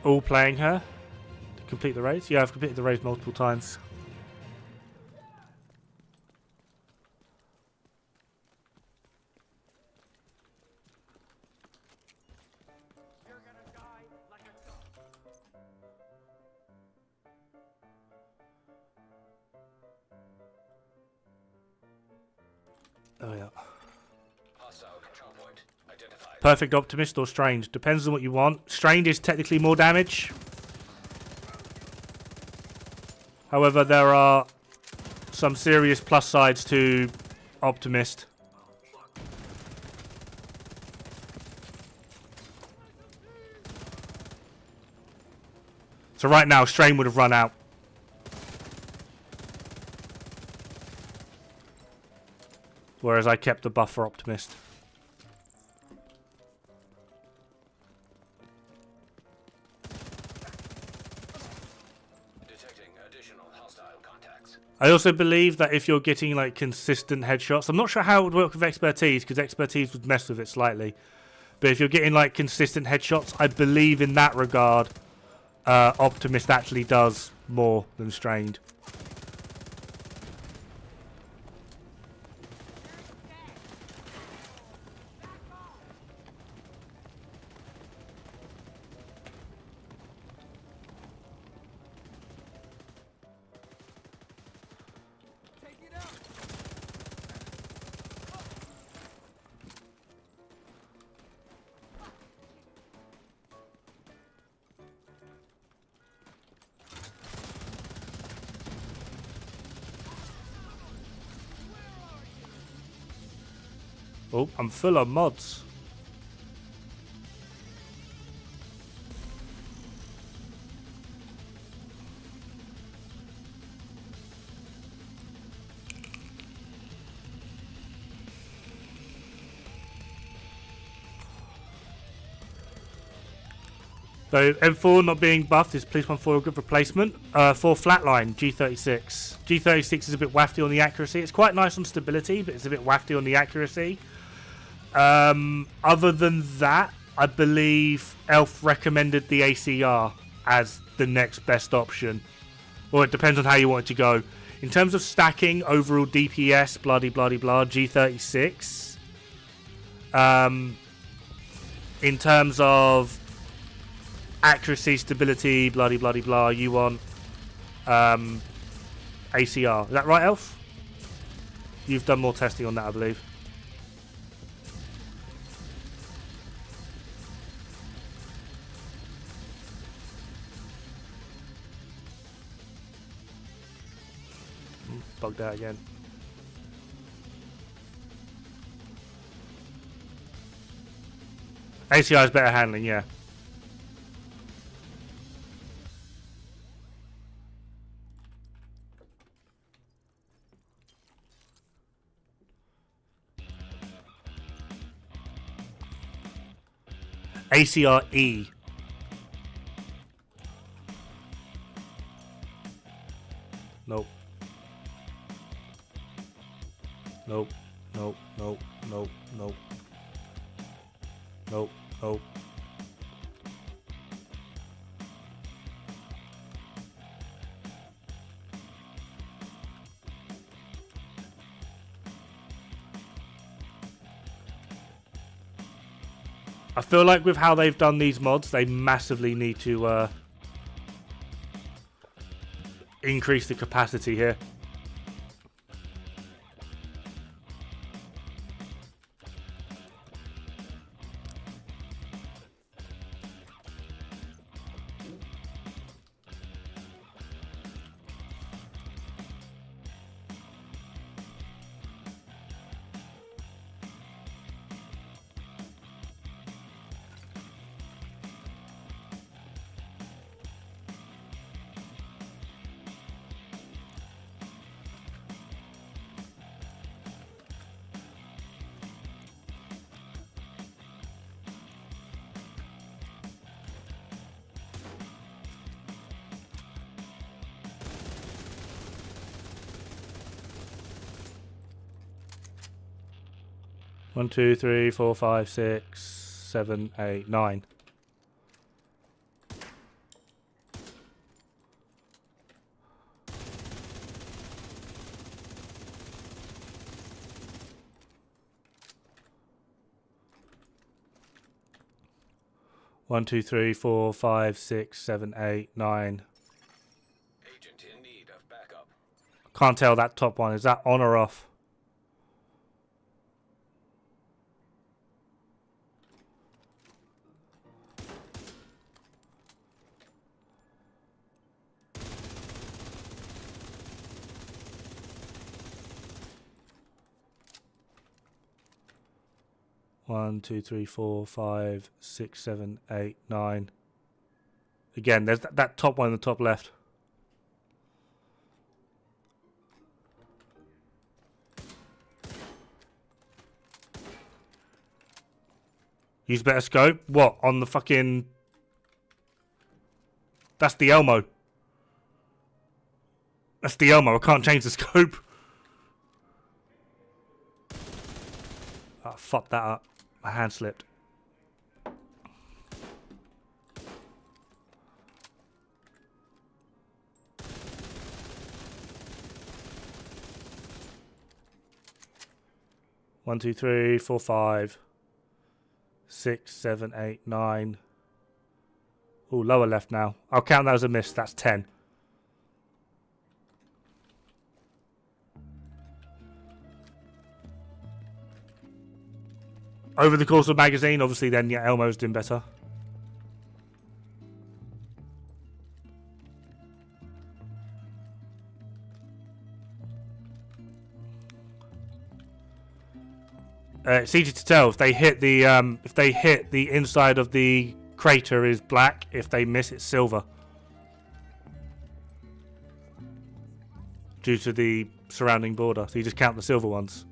All playing her to complete the race? Yeah, I've completed the race multiple times. You're gonna die like a dog. Oh yeah. Hostile control point identified. Perfect Optimist or Strange. Depends on what you want. Strange is technically more damage. However, there are some serious plus sides to Optimist. So right now, Strain would have run out. Whereas I kept the buff for Optimist. Detecting additional hostile contacts. I also believe that if you're getting like consistent headshots, I'm not sure how it would work with expertise because expertise would mess with it slightly. But if you're getting like consistent headshots, I believe in that regard, Optimist actually does more than Strained. Take it out. Oh, I'm full of mods. So M4 not being buffed is Police 1-4 a good replacement. For Flatline, G36. G36 is a bit wafty on the accuracy. It's quite nice on stability, but it's a bit wafty on the accuracy. Other than that, I believe Elf recommended the ACR as the next best option. Well, it depends on how you want it to go. In terms of stacking, overall DPS, blah-de-blah-de-blah, G36. In terms of accuracy, stability, blah-de-blah-de-blah, you want ACR. Is that right, Elf? You've done more testing on that, I believe. bugged out again. ACI is better handling, yeah. ACRE. Nope. Nope. Nope. Nope. Nope. Nope. Nope. Nope. I feel like with how they've done these mods, they massively need to increase the capacity here. One, two, three, 4, 5, 6, 7, 8, 9. One, two, three, 4, 5, 6, 7, 8, 9. Agent in need of backup. Can't tell that top one. Is that on or off? One, two, three, 4, 5, 6, 7, 8, 9. Again, there's that top one in the top left. Use better scope? What? On the fucking... That's the Elmo. That's the Elmo. I can't change the scope. Oh, fuck that up. My hand slipped. One, two, three, 4, 5, 6, 7, 8, 9. Oh, lower left now. I'll count that as a miss. That's 10. Over the course of the magazine, obviously, then yeah, Elmo's doing better. It's easy to tell if they hit the inside of the crater is black. If they miss, it's silver, due to the surrounding border. So you just count the silver ones.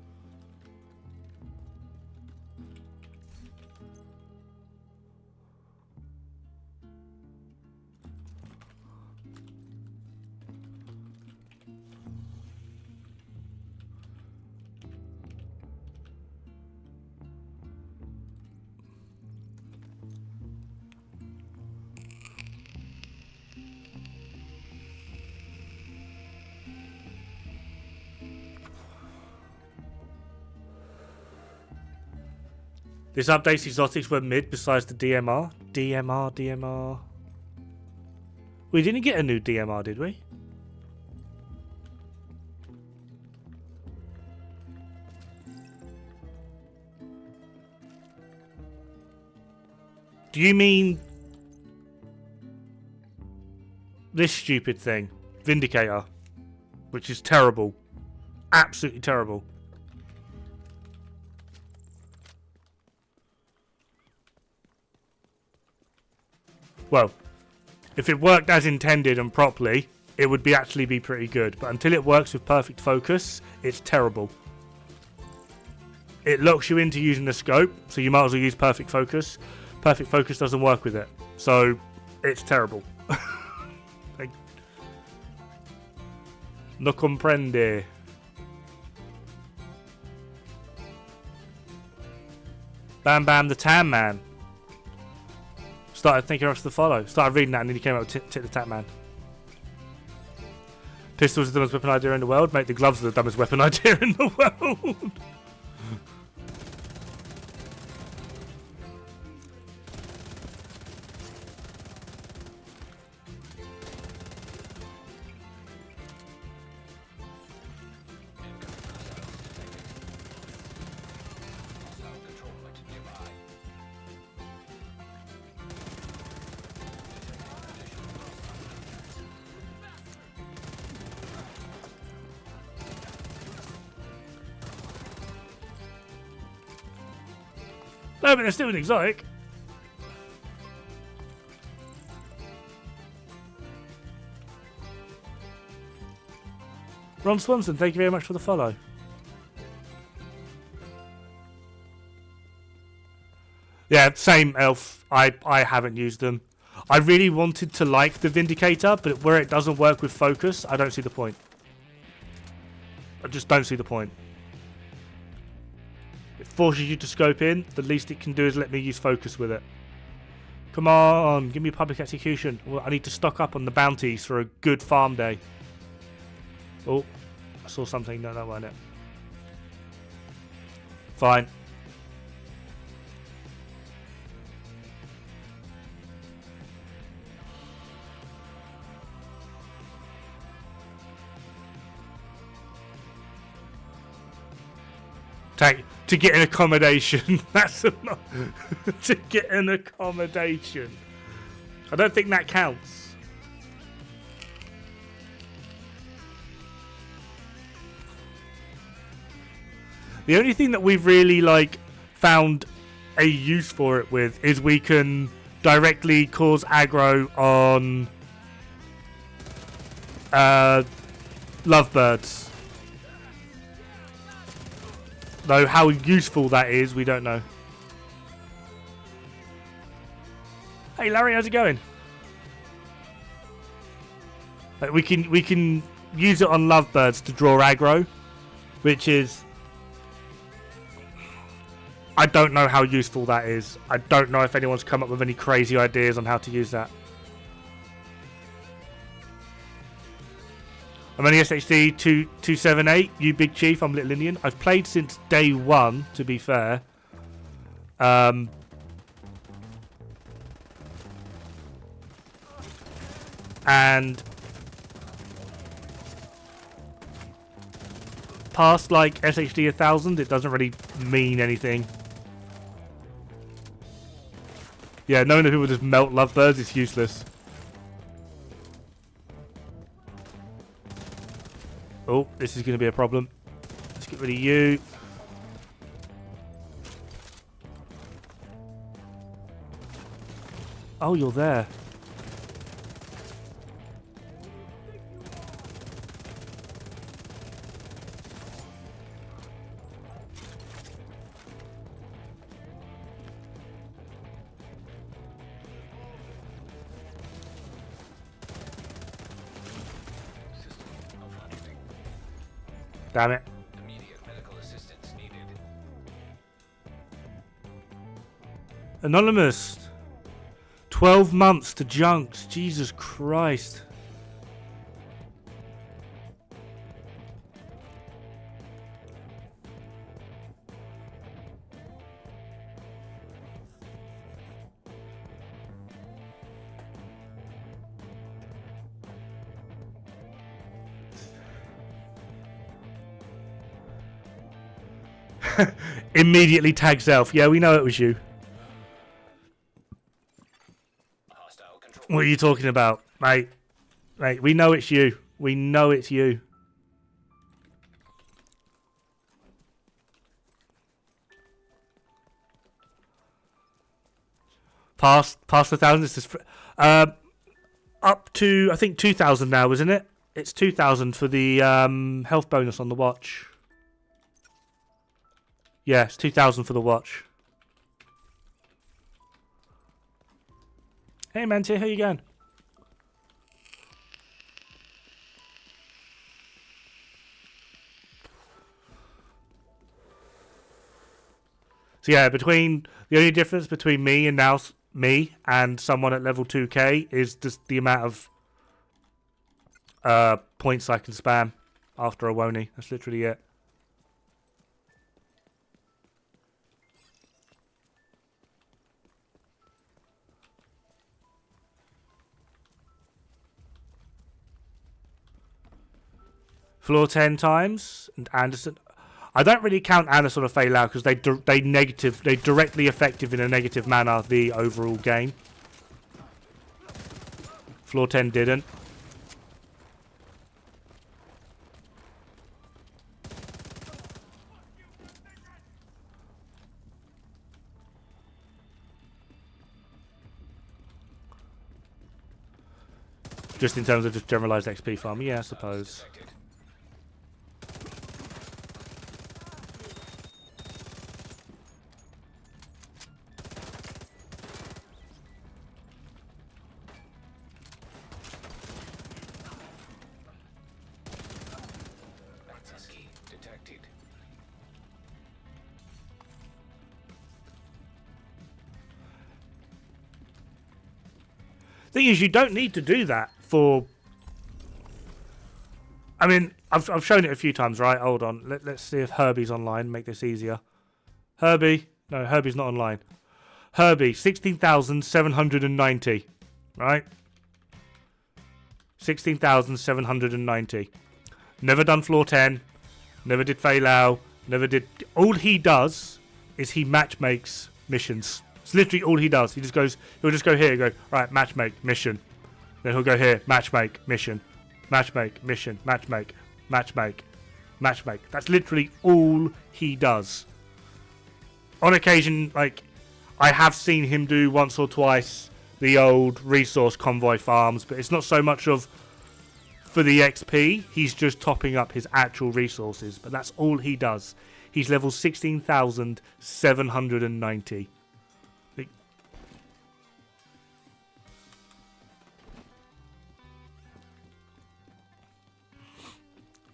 This updates exotics were mid besides the DMR. DMR. We didn't get a new DMR, did we? Do you mean this stupid thing? Vindicator. Which is terrible. absolutely terrible. Well, if it worked as intended and properly, it would actually be pretty good. But until it works with perfect focus, it's terrible. It locks you into using the scope, so you might as well use perfect focus. Perfect focus doesn't work with it, so it's terrible. No comprende. Bam Bam the Tan Man. Started thinking of the follow. Started reading that and then he came up with Tit the Tat Man. Pistols are the dumbest weapon idea in the world. Mate, the gloves are the dumbest weapon idea in the world. No, but they're still an exotic. Ron Swanson, thank you very much for the follow. Yeah, same, Elf. I haven't used them. I really wanted to like the Vindicator, but where it doesn't work with focus, I don't see the point. I just don't see the point. It forces you to scope in. The least it can do is let me use focus with it. Come on, give me public execution. Well, I need to stock up on the bounties for a good farm day. Oh, I saw something. No, that wasn't it. Fine. To get an accommodation. That's enough. To get an accommodation. I don't think that counts. The only thing that we've really found a use for it with is we can directly cause aggro on lovebirds. Though how useful that is, we don't know. Hey Larry, how's it going? We can use it on lovebirds to draw aggro, which is, I don't know how useful that is. I don't know if anyone's come up with any crazy ideas on how to use that. I'm only SHD 278, you Big Chief, I'm Little Indian. I've played since day one, to be fair. And past SHD 1000, it doesn't really mean anything. Yeah, knowing that people just melt lovebirds is useless. Oh, this is going to be a problem. Let's get rid of you. Oh, you're there. Damn it. Immediate medical assistance needed. Anonymous. 12 months to junks. Jesus Christ. Immediately tags Elf. Yeah, we know it was you. Hostile control. What are you talking about, mate? Mate, we know it's you. We know it's you. Past the 1,000. It's just up to I think 2,000 now, isn't it? It's 2,000 for the health bonus on the watch. Yeah, it's 2,000 for the watch. Hey, Manti, how you going? So yeah, the only difference between me and someone at level 2k is just the amount of points I can spam after a Woni. That's literally it. Floor 10 times and Anderson. I don't really count Anderson or Fei Lao because they directly effective in a negative manner the overall game. Floor 10 didn't. Just in terms of just generalized XP farm, yeah, I suppose. Thing is, you don't need to do that for. I mean, I've shown it a few times, right? Hold on, let's see if Herbie's online. Make this easier. Herbie, no, Herbie's not online. Herbie, 16,790, right? 16,790. Never done floor 10. Never did Fei Lao. Never did. All he does is he match makes missions. It's literally all he does. He'll just go here and go, right, match make, mission. Then he'll go here, match make, mission. Match make, mission, match make, match make, match make. That's literally all he does. On occasion, like, I have seen him do once or twice the old resource convoy farms, but it's not so much of for the XP. He's just topping up his actual resources, but that's all he does. He's level 16,790.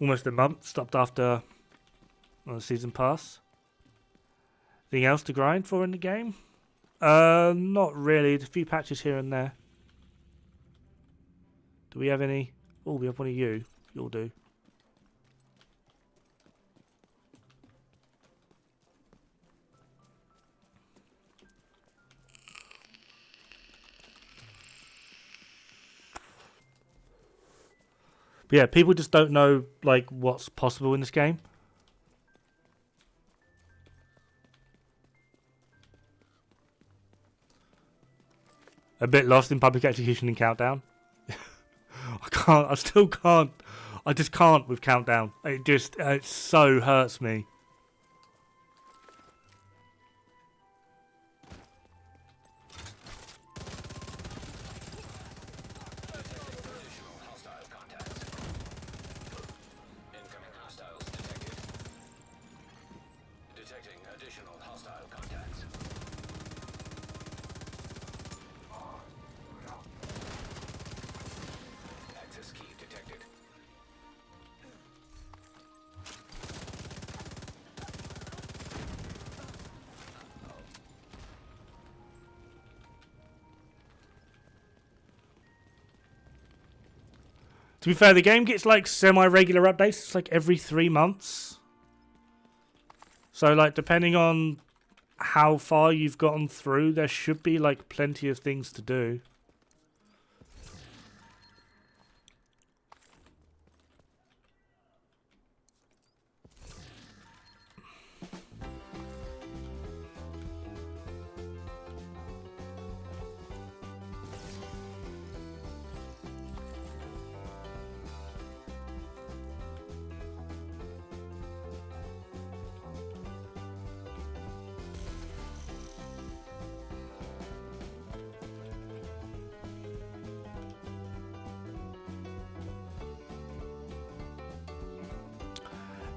Almost a month. Stopped after the season pass. Anything else to grind for in the game? Not really. There's a few patches here and there. Do we have any? Oh, we have one of you. You'll do. But yeah, people just don't know like what's possible in this game. A bit lost in public execution and countdown. I still can't. I just can't with countdown. It so hurts me. To be fair, the game gets like semi-regular updates. It's like every 3 months. So like depending on how far you've gotten through, there should be like plenty of things to do.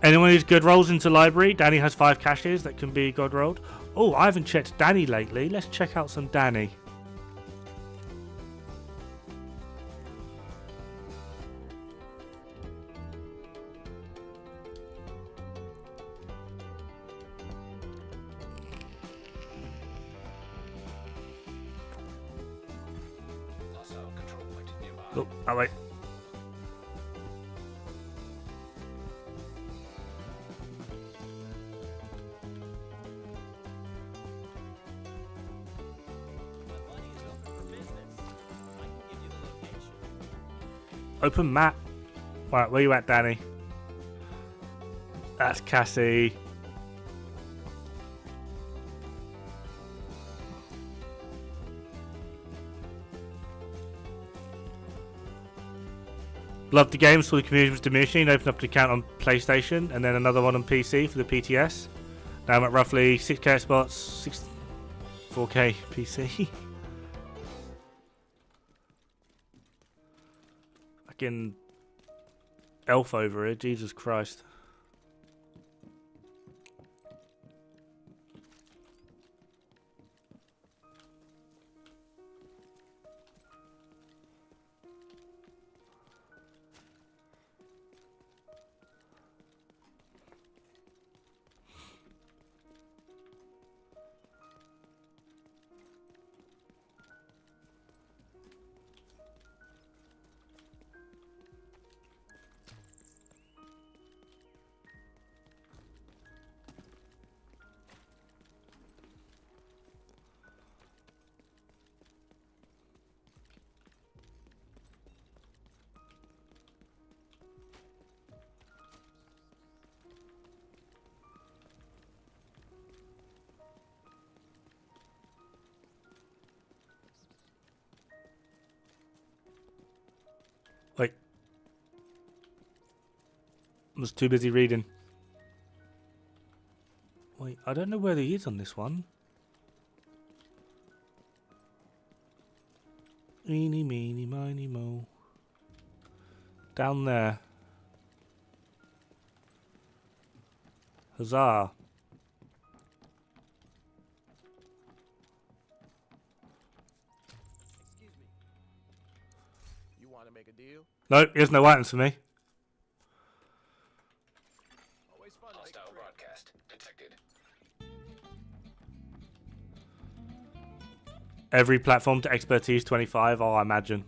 Anyone who's good rolls into library, Danny has 5 caches that can be god rolled. Oh, I haven't checked Danny lately. Let's check out some Danny. Hostile control point nearby. Oh, oh wait. My buddy is open for business. I can give you the location. Open map. Right, where you at, Danny? That's Cassie. Love the game, saw the community was diminishing, opened up an account on PlayStation and then another one on PC for the PTS. Now I'm at roughly 6k spots, 4k PC. Fucking elf over here, Jesus Christ. Wait. I was too busy reading. Wait, I don't know where he is on this one. Eeny, meeny, miny, mo. Down there. Huzzah. Excuse me. You want to make a deal? Nope, here's no items for me. Always fun. Hostile broadcast detected. Every platform to expertise 25, oh, I imagine.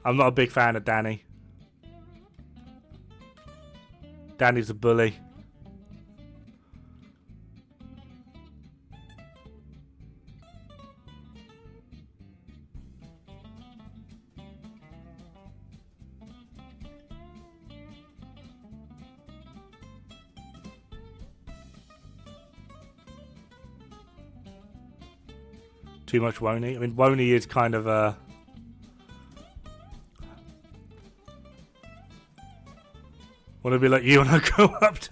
I'm not a big fan of Danny. Danny's a bully. Too much Woney. I mean, Woney is kind of a... Want to be like you when I go up to...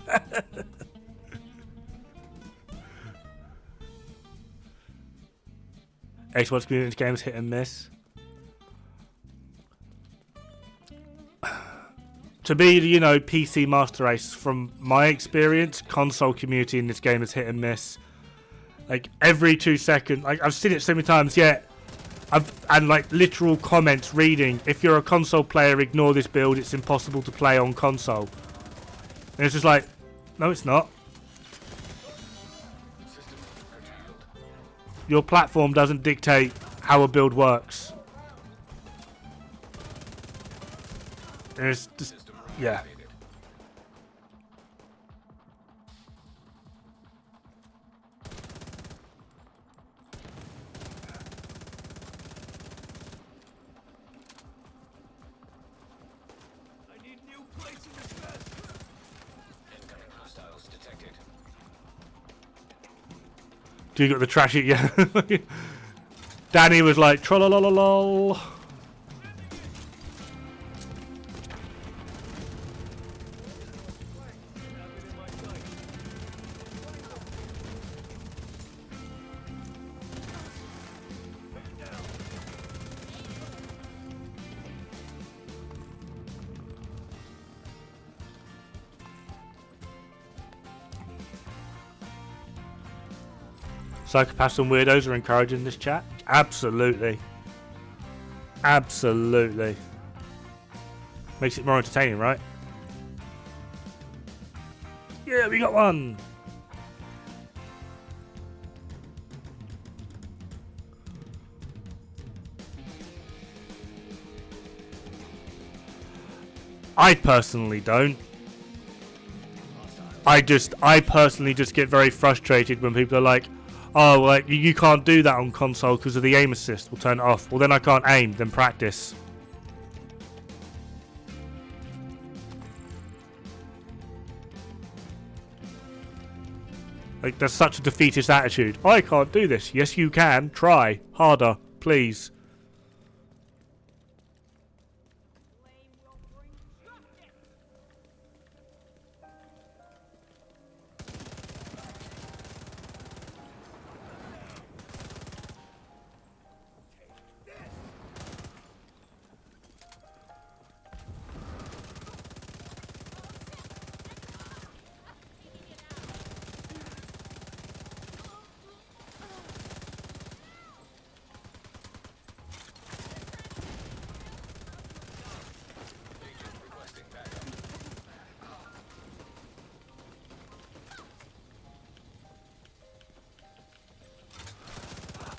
Xbox community games hit and miss. To be, you know, PC master race, from my experience, console community in this game is hit and miss. Like every 2 seconds, like I've seen it so many times. Yet, and like literal comments reading, if you're a console player, ignore this build. It's impossible to play on console. And it's just like, no, it's not. Your platform doesn't dictate how a build works. And it's just, yeah. I need new plates in this mess. Incoming hostiles detected. Do you got the trashy? Yeah. Danny was like, trollololol. Psychopaths and weirdos are encouraging this chat? Absolutely. Absolutely. Makes it more entertaining, right? Yeah, we got one! I personally don't. I personally just get very frustrated when people are like, oh, like you can't do that on console because of the aim assist. We'll turn it off. Well, then I can't aim. Then practice. Like, there's such a defeatist attitude. I can't do this. Yes, you can. Try harder, please.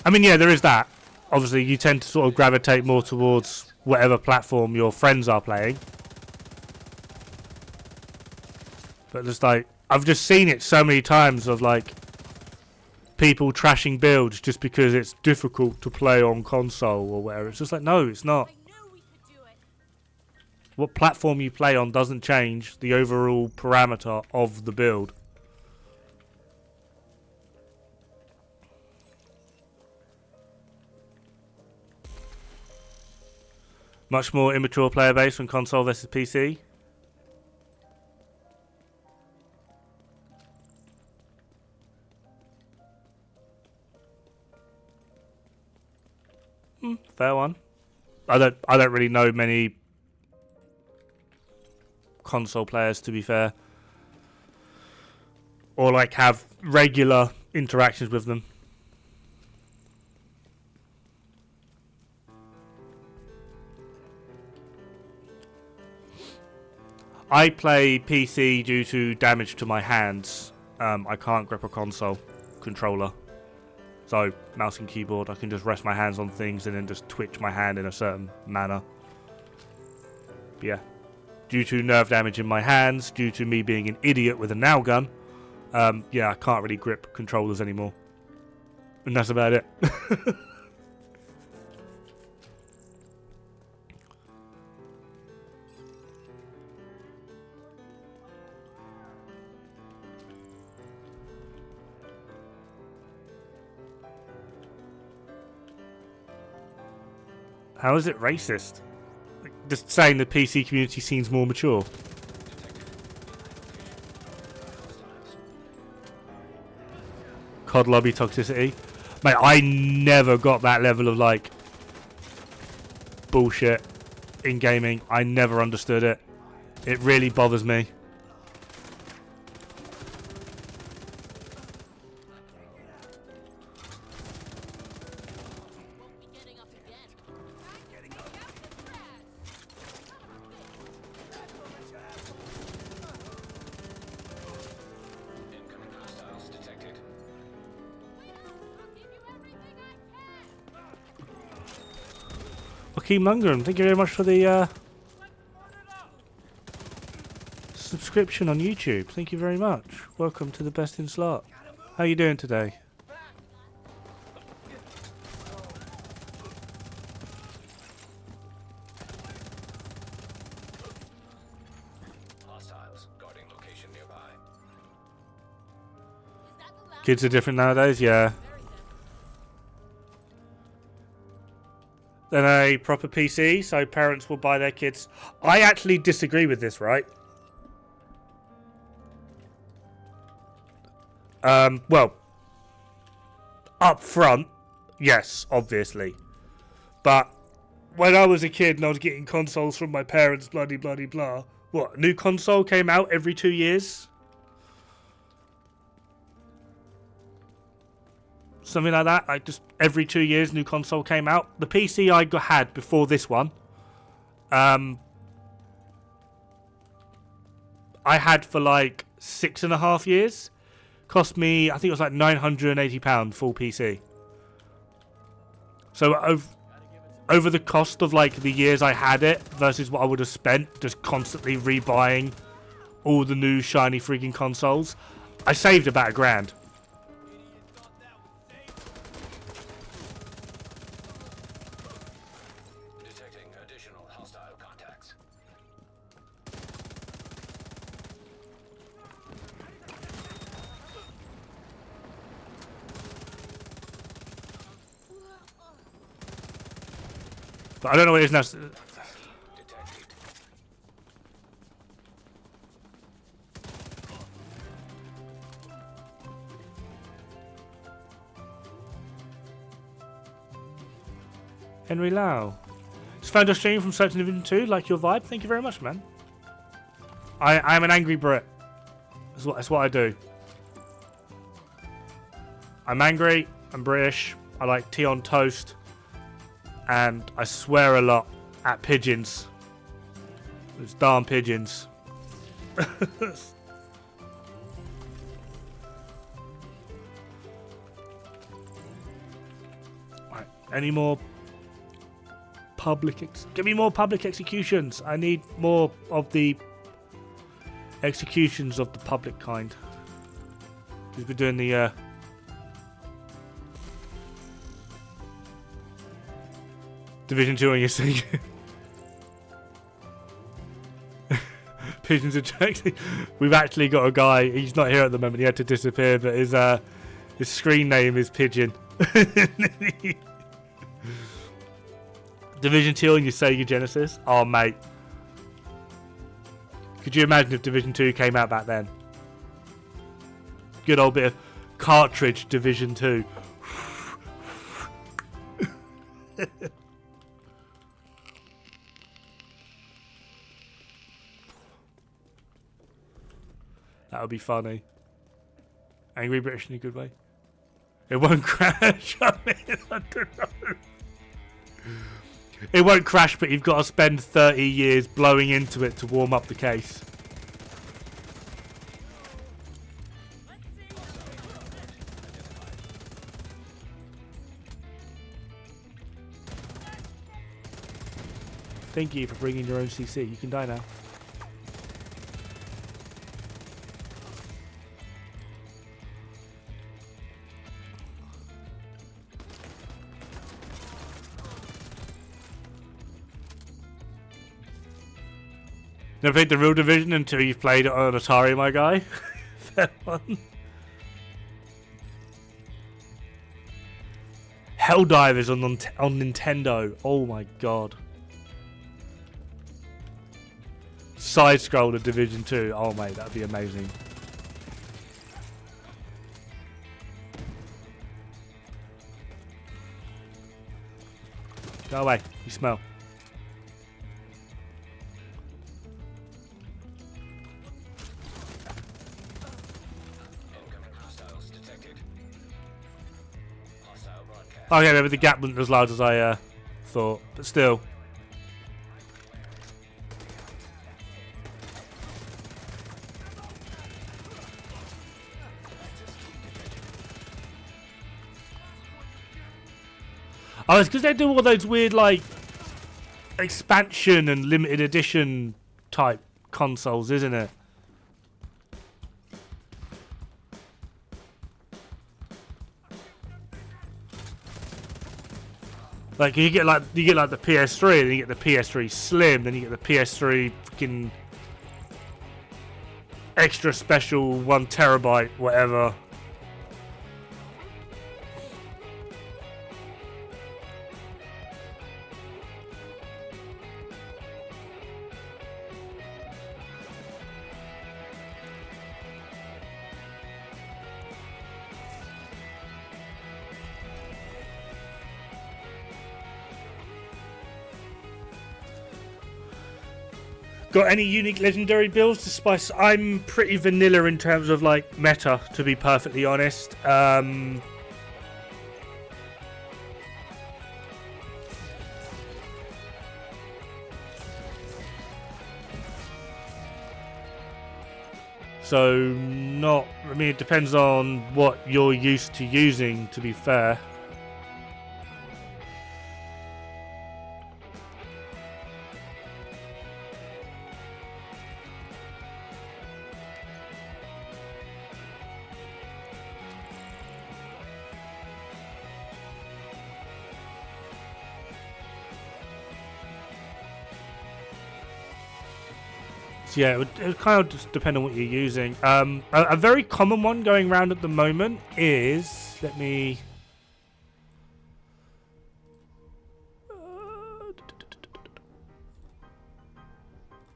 I mean, yeah, there is that. Obviously, you tend to sort of gravitate more towards whatever platform your friends are playing. But just like, I've just seen it so many times of like people trashing builds just because it's difficult to play on console or whatever. It's just like, no, it's not. What platform you play on doesn't change the overall parameter of the build. Much more immature player base on console versus PC. Fair one. I don't really know many console players, to be fair, or like have regular interactions with them. I play PC due to damage to my hands. I can't grip a console controller. So, mouse and keyboard, I can just rest my hands on things and then just twitch my hand in a certain manner. But yeah. Due to nerve damage in my hands, due to me being an idiot with a nail gun, yeah, I can't really grip controllers anymore. And that's about it. How is it racist? Just saying the PC community seems more mature. COD lobby toxicity. Mate, I never got that level of like bullshit in gaming. I never understood it. It really bothers me. Joaquin Lundgren, thank you very much for the subscription on YouTube. Thank you very much. Welcome to the Best in Slot. How you doing today? Hostiles guarding location nearby. Kids are different nowadays, yeah. Than a proper PC, so parents will buy their kids. I actually disagree with this, right? Well, up front, yes, obviously. But when I was a kid and I was getting consoles from my parents, bloody, bloody, blah. What, a new console came out every 2 years? something like that. Like just every 2 years, new console came out. The PC I had before this one, I had for like 6.5 years. Cost me, I think it was like £980 full PC. So over the cost of like the years I had it versus what I would have spent just constantly rebuying all the new shiny freaking consoles, I saved about £1,000. Detecting additional hostile contacts. But I don't know what it is now. Detected. Henry Lau. Just found your stream from Certain Division 2. Like your vibe. Thank you very much, man. I'm an angry Brit. That's what I do. I'm angry. I'm British. I like tea on toast. And I swear a lot at pigeons. Those darn pigeons. Right. Any more public... Give me more public executions. I need more of the executions of the public kind. We've been doing the... Division 2 on your sing. Pigeons ejecting. We've actually got a guy, he's not here at the moment, he had to disappear, but his screen name is Pigeon. Division 2 on your Sega Genesis? Oh, mate. Could you imagine if Division 2 came out back then? Good old bit of cartridge Division 2. That would be funny. Angry British in a good way. It won't crash. I mean, I don't know. It won't crash, but you've got to spend 30 years blowing into it to warm up the case. Thank you for bringing your own CC. You can die now. Never played the real Division until you've played it on Atari, my guy. Fair one. Helldivers on Nintendo. Oh my god. Side scroller Division 2. Oh mate, that'd be amazing. Go away. You smell. Incoming hostiles detected. Hostile broadcast. Okay, maybe the gap wasn't as large as I thought, but still. Oh, it's because they do all those weird, like, expansion and limited edition type consoles, isn't it? Like you get like the PS3, then you get the PS3 Slim, then you get the PS3 fucking extra special 1 terabyte, whatever. Got any unique legendary builds to spice? I'm pretty vanilla in terms of like meta, to be perfectly honest. So not. I mean, it depends on what you're used to using. To be fair. So yeah, it would kind of just depend on what you're using. A very common one going around at the moment is, let me.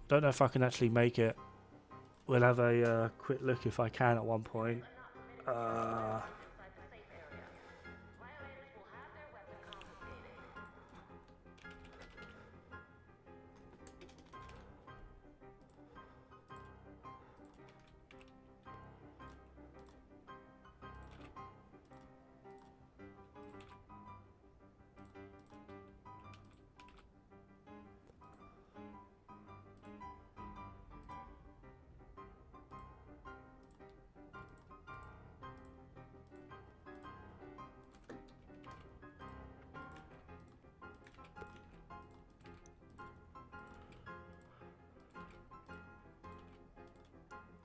Don't know if I can actually make it. We'll have a quick look if I can at one point.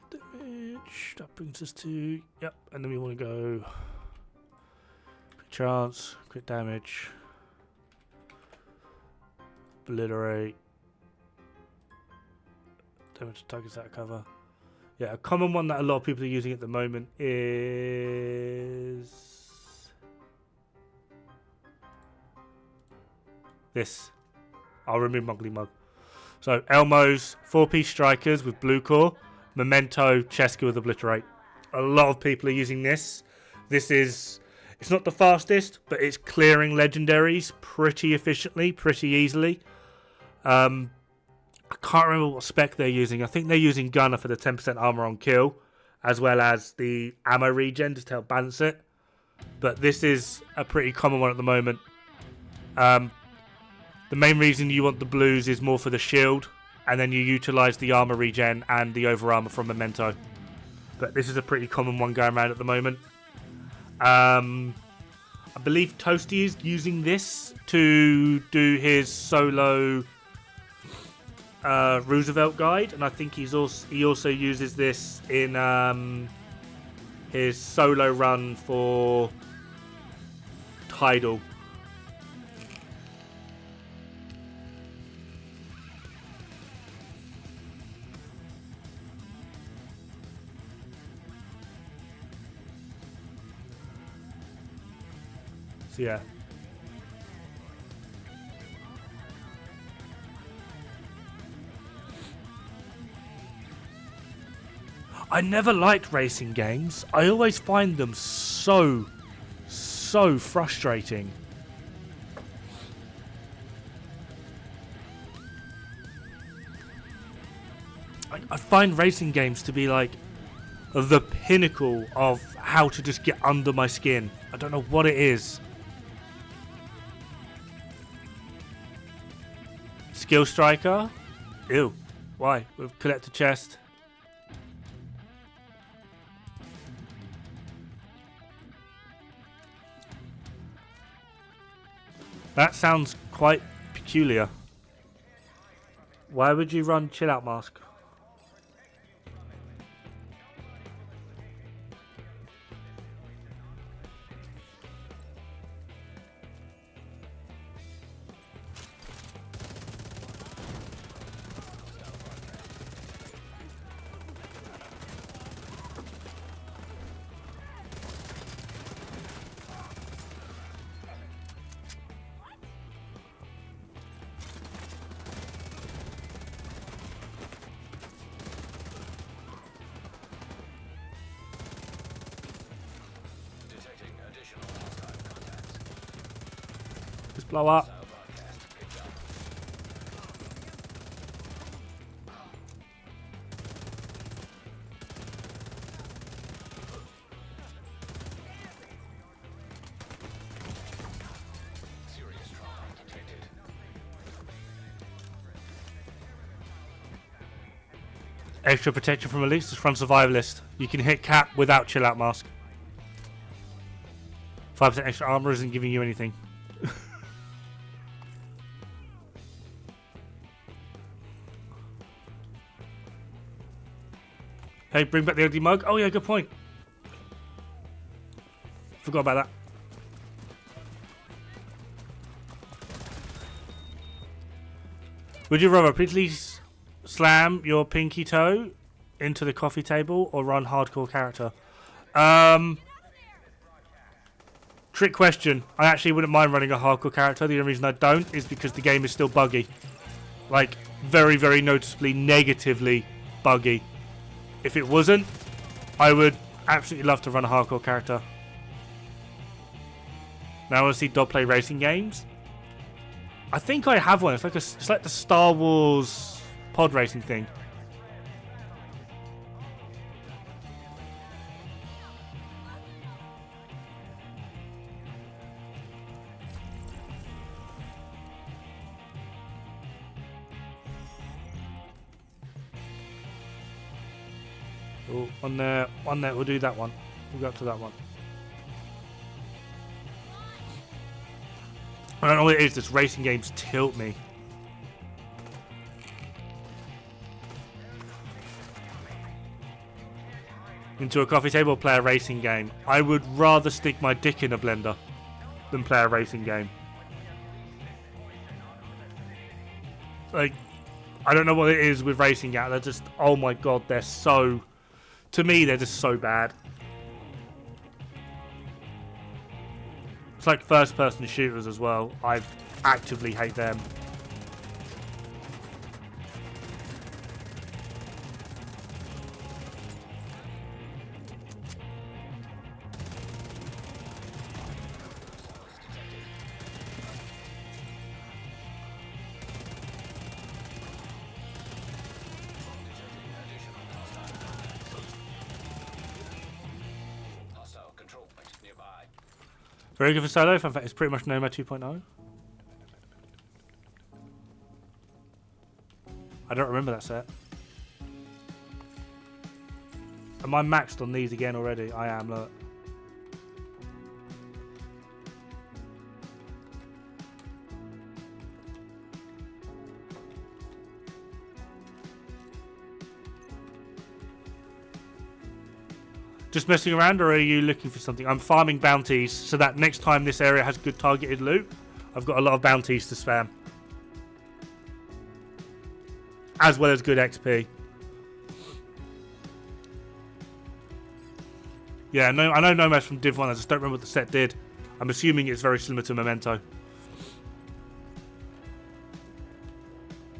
Damage. That brings us to, yep, and then we want to go crit chance, crit damage, obliterate, damage to targets out of cover. Yeah, a common one that a lot of people are using at the moment is this. I'll remove Muggly Mug. So Elmo's 4-piece strikers with blue core. Memento, Cheska with Obliterate. A lot of people are using this. This is, it's not the fastest, but it's clearing legendaries pretty efficiently, pretty easily. I can't remember what spec they're using. I think they're using Gunner for the 10% armor on kill, as well as the ammo regen just to help balance it. But this is a pretty common one at the moment. The main reason you want the blues is more for the shield, and then you utilize the armor regen and the over armor from Memento. But this is a pretty common one going around at the moment. I believe Toasty is using this to do his solo Roosevelt guide, and I think he also uses this in his solo run for Tidal. So yeah. I never liked racing games. I always find them so frustrating. I find racing games to be like the pinnacle of how to just get under my skin. I don't know what it is. Skill Striker? Ew. Why? With Collector Chest. That sounds quite peculiar. Why would you run Chill Out Mask? Just blow up. Extra protection from elites from survivalist. You can hit cap without chill out mask. 5% extra armor isn't giving you anything. Hey, bring back the ugly mug. Oh yeah, good point. Forgot about that. Would you rather please slam your pinky toe into the coffee table or run hardcore character? Trick question. I actually wouldn't mind running a hardcore character. The only reason I don't is because the game is still buggy. Like, very, very noticeably negatively buggy. If it wasn't, I would absolutely love to run a hardcore character. Now I want to see Dod play racing games. I think I have one. It's like the Star Wars pod racing thing. Oh, on there, we'll do that one. We'll go up to that one. I don't know what it is, this racing games tilt me. Into a coffee table or play a racing game. I would rather stick my dick in a blender than play a racing game. Like, I don't know what it is with racing games. They're just, oh my god, they're so... To me, they're just so bad. It's like first-person shooters as well. I actively hate them. Very good for solo. In fact, it's pretty much Nomad 2.0. I don't remember that set. Am I maxed on these again already? I am, look. Just messing around, or are you looking for something? I'm farming bounties so that next time this area has good targeted loot, I've got a lot of bounties to spam. As well as good XP. Yeah, no, I know Nomad's from Div 1, I just don't remember what the set did. I'm assuming it's very similar to Memento.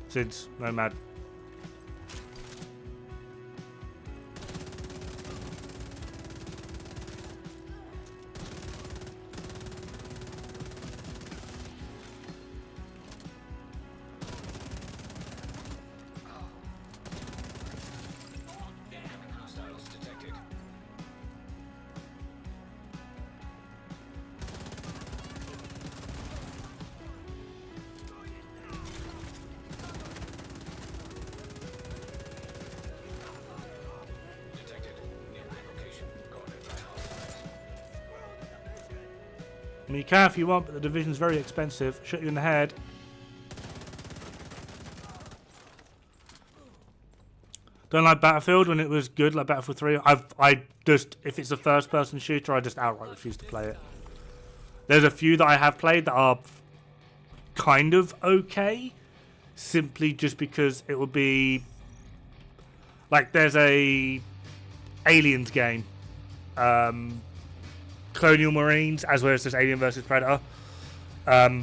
Since Nomad. I mean, you can if you want, but the Division's very expensive. Shoot you in the head. Don't like Battlefield when it was good, like Battlefield 3. I just, if it's a first-person shooter, I just outright refuse to play it. There's a few that I have played that are kind of okay, simply just because it would be like there's a Aliens game. Colonial Marines, as well as this Alien vs Predator, that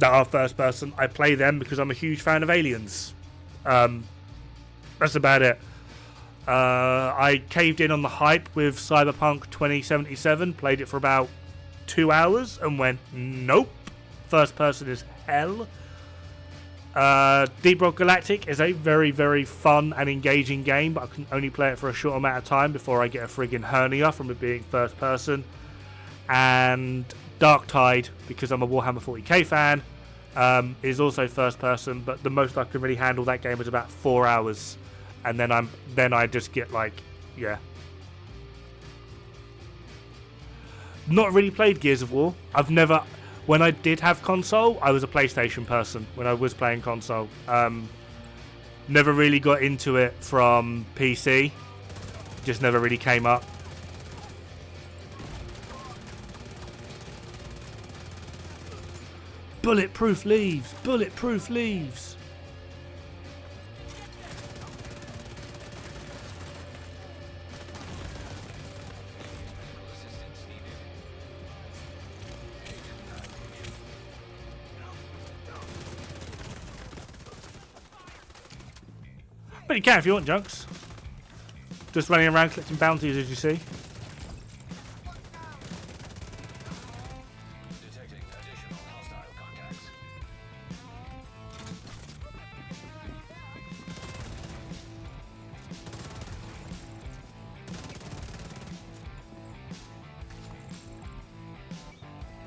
are first person. I play them because I'm a huge fan of Aliens. That's about it. I caved in on the hype with Cyberpunk 2077, played it for about 2 hours and went, nope, first person is hell. Deep Rock Galactic is a very, very fun and engaging game, but I can only play it for a short amount of time before I get a friggin' hernia from it being first person. And Dark Tide, because I'm a Warhammer 40k fan, is also first person, but the most I can really handle that game is about 4 hours. and then I just get like, yeah. Not really played Gears of War. I've never. When I did have console, I was a PlayStation person when I was playing console. Never really got into it from PC. Just never really came up. Bulletproof leaves! Bulletproof leaves! But you can if you want, Junks. Just running around collecting bounties, as you see. Detecting additional hostile contacts.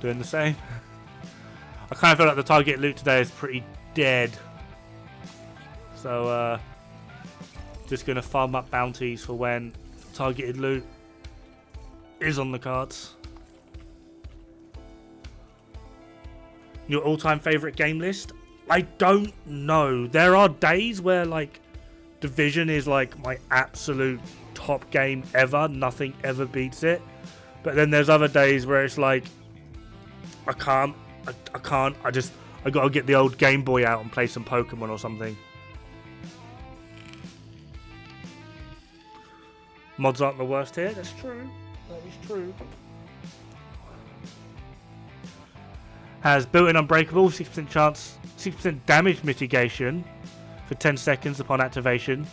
Doing the same. I kind of feel like the target loot today is pretty dead. So, just going to farm up bounties for when targeted loot is on the cards. Your all-time favourite game list? I don't know. There are days where, like, Division is, like, my absolute top game ever. Nothing ever beats it. But then there's other days where it's like, I can't. I got to get the old Game Boy out and play some Pokemon or something. Mods aren't the worst here. That's true. That is true. Has built-in Unbreakable, 6% chance, 6% damage mitigation for 10 seconds upon activation.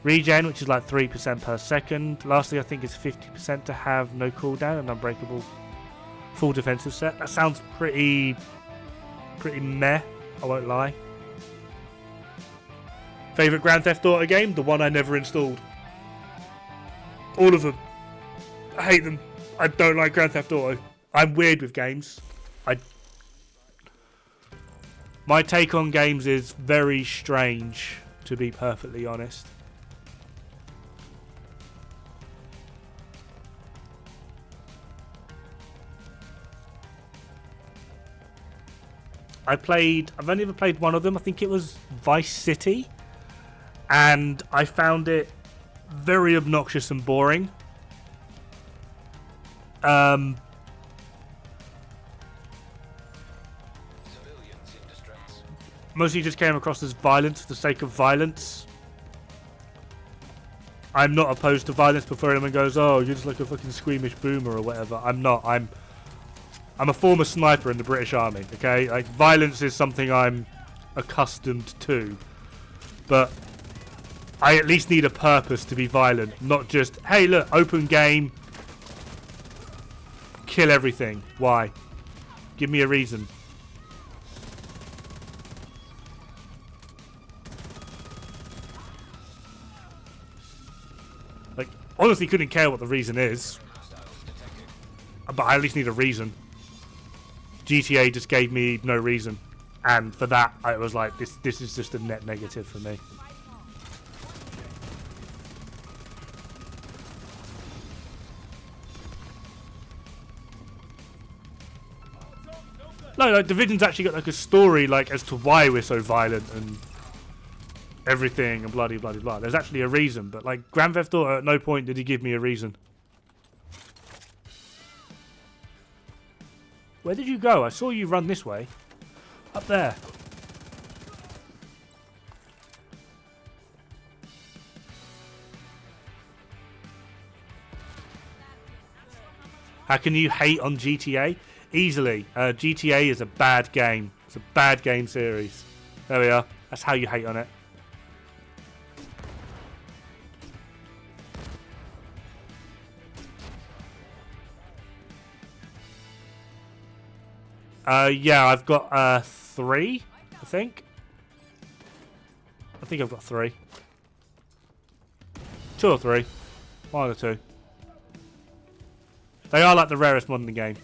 Regen, which is like 3% per second. Lastly, I think it's 50% to have no cooldown and Unbreakable full defensive set. That sounds pretty meh, I won't lie. Favorite Grand Theft Auto game? The one I never installed. All of them. I hate them. I don't like Grand Theft Auto. I'm weird with games. My take on games is very strange, to be perfectly honest. I've only ever played one of them. I think it was Vice City. And I found it very obnoxious and boring. Civilians in distress. Mostly just came across as violence for the sake of violence. I'm not opposed to violence before anyone goes, oh, you're just like a fucking squeamish boomer or whatever. I'm not. I'm a former sniper in the British Army, okay? Like, violence is something I'm accustomed to. But I at least need a purpose to be violent, not just, hey, look, open game, kill everything. Why? Give me a reason. Like, honestly, couldn't care what the reason is. But I at least need a reason. GTA just gave me no reason. And for that, I was like, this is just a net negative for me. No, like, Division's actually got like a story, like, as to why we're so violent and everything and bloody bloody blah. There's actually a reason, but like Grand Theft Auto, at no point did he give me a reason. Where did you go? I saw you run this way. Up there. How can you hate on GTA? Easily. GTA is a bad game. It's a bad game series. There we are. That's how you hate on it. Yeah, I've got 3, I think. I think I've got 3. 2 or 3. One or 2. They are like the rarest mod in the game.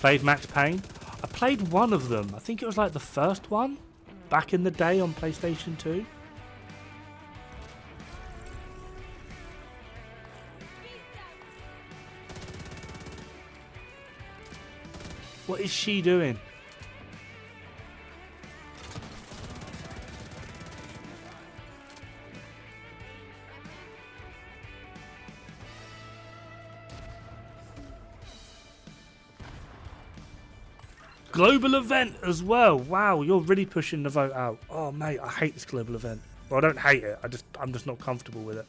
played Max Payne. I played one of them. I think it was like the first one back in the day on PlayStation 2. What is she doing? Global event as well. Wow, you're really pushing the vote out. Oh mate, I hate this global event. Well, I don't hate it. I'm just not comfortable with it.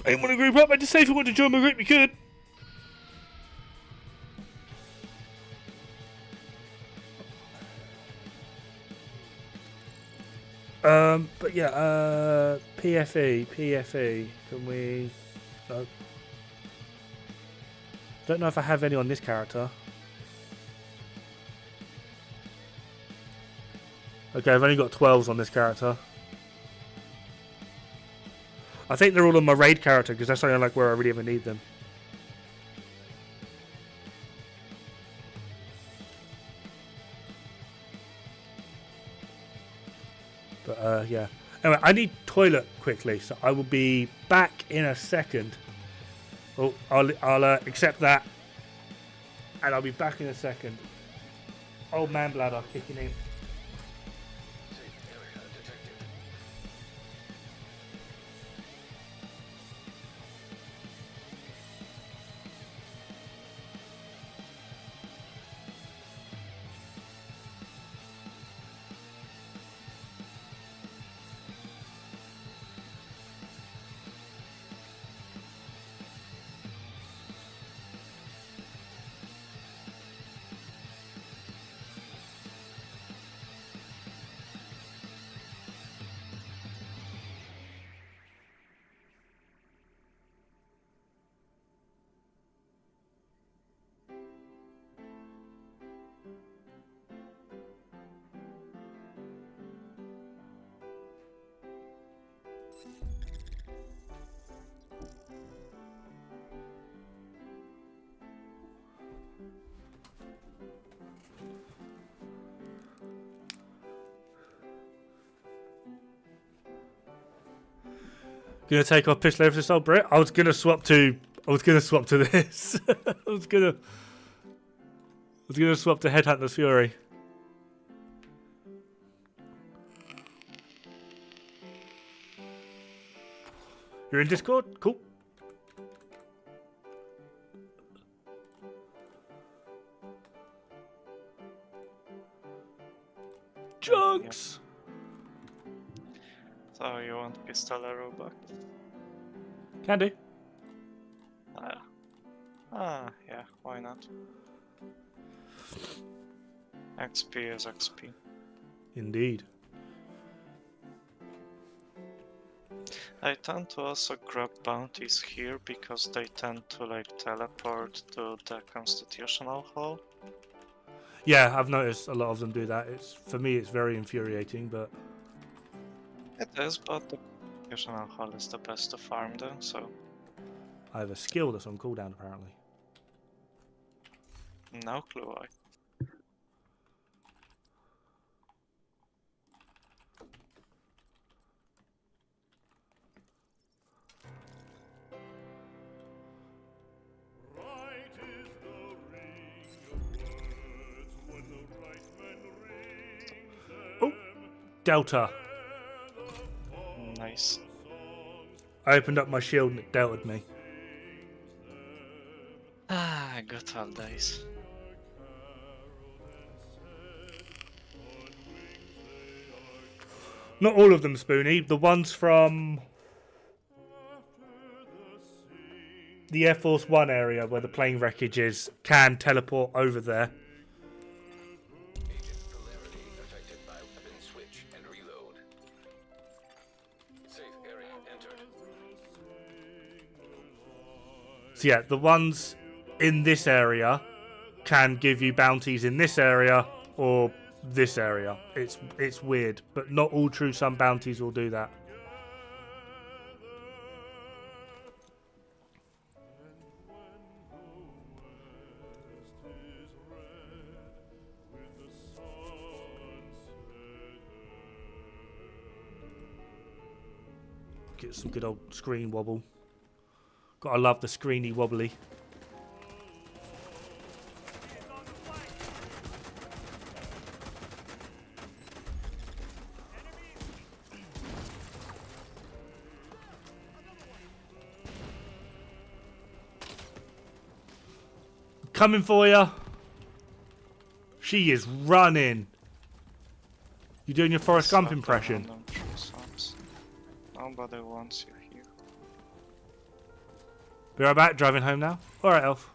Anyone want to group up? I just say if you want to join my group, you could. But yeah, PFE, can we... No. Don't know if I have any on this character. Okay, I've only got 12s on this character. I think they're all on my raid character because that's only like where I really ever need them. But yeah. Anyway, I need toilet quickly, so I will be back in a second. Oh, I'll accept that, and I'll be back in a second. Old man bladder kicking in. Gonna take off Pitch Layer for this old Brit. I was gonna swap to this. I was gonna swap to Headhunter's Fury. You're in Discord? Cool. Junks! So you want Pistolero back? Can do. Yeah, why not? XP is XP. Indeed. I tend to also grab bounties here because they tend to like teleport to the Constitutional Hall. Yeah, I've noticed a lot of them do that. For me, it's very infuriating, but It is, but the Constitutional Hall is the best to farm though, so I have a skill that's on cooldown apparently. no clue why. Oh, Delta. Nice. I opened up my shield and it deltaed me. Good old days. Not all of them, Spoony. The ones from the Air Force One area where the plane wreckage is can teleport over there. Agent polarity affected by weapon switch and reload. Safe area entered. So yeah, the ones in this area can give you bounties in this area or this area. It's weird, but not all True Sun bounties will do that. get some good old screen wobble. Gotta love the screeny wobbly. Coming for you. She is running. You doing your Forrest Gump impression? Nobody wants you here. Be right back. Driving home now. All right, Elf.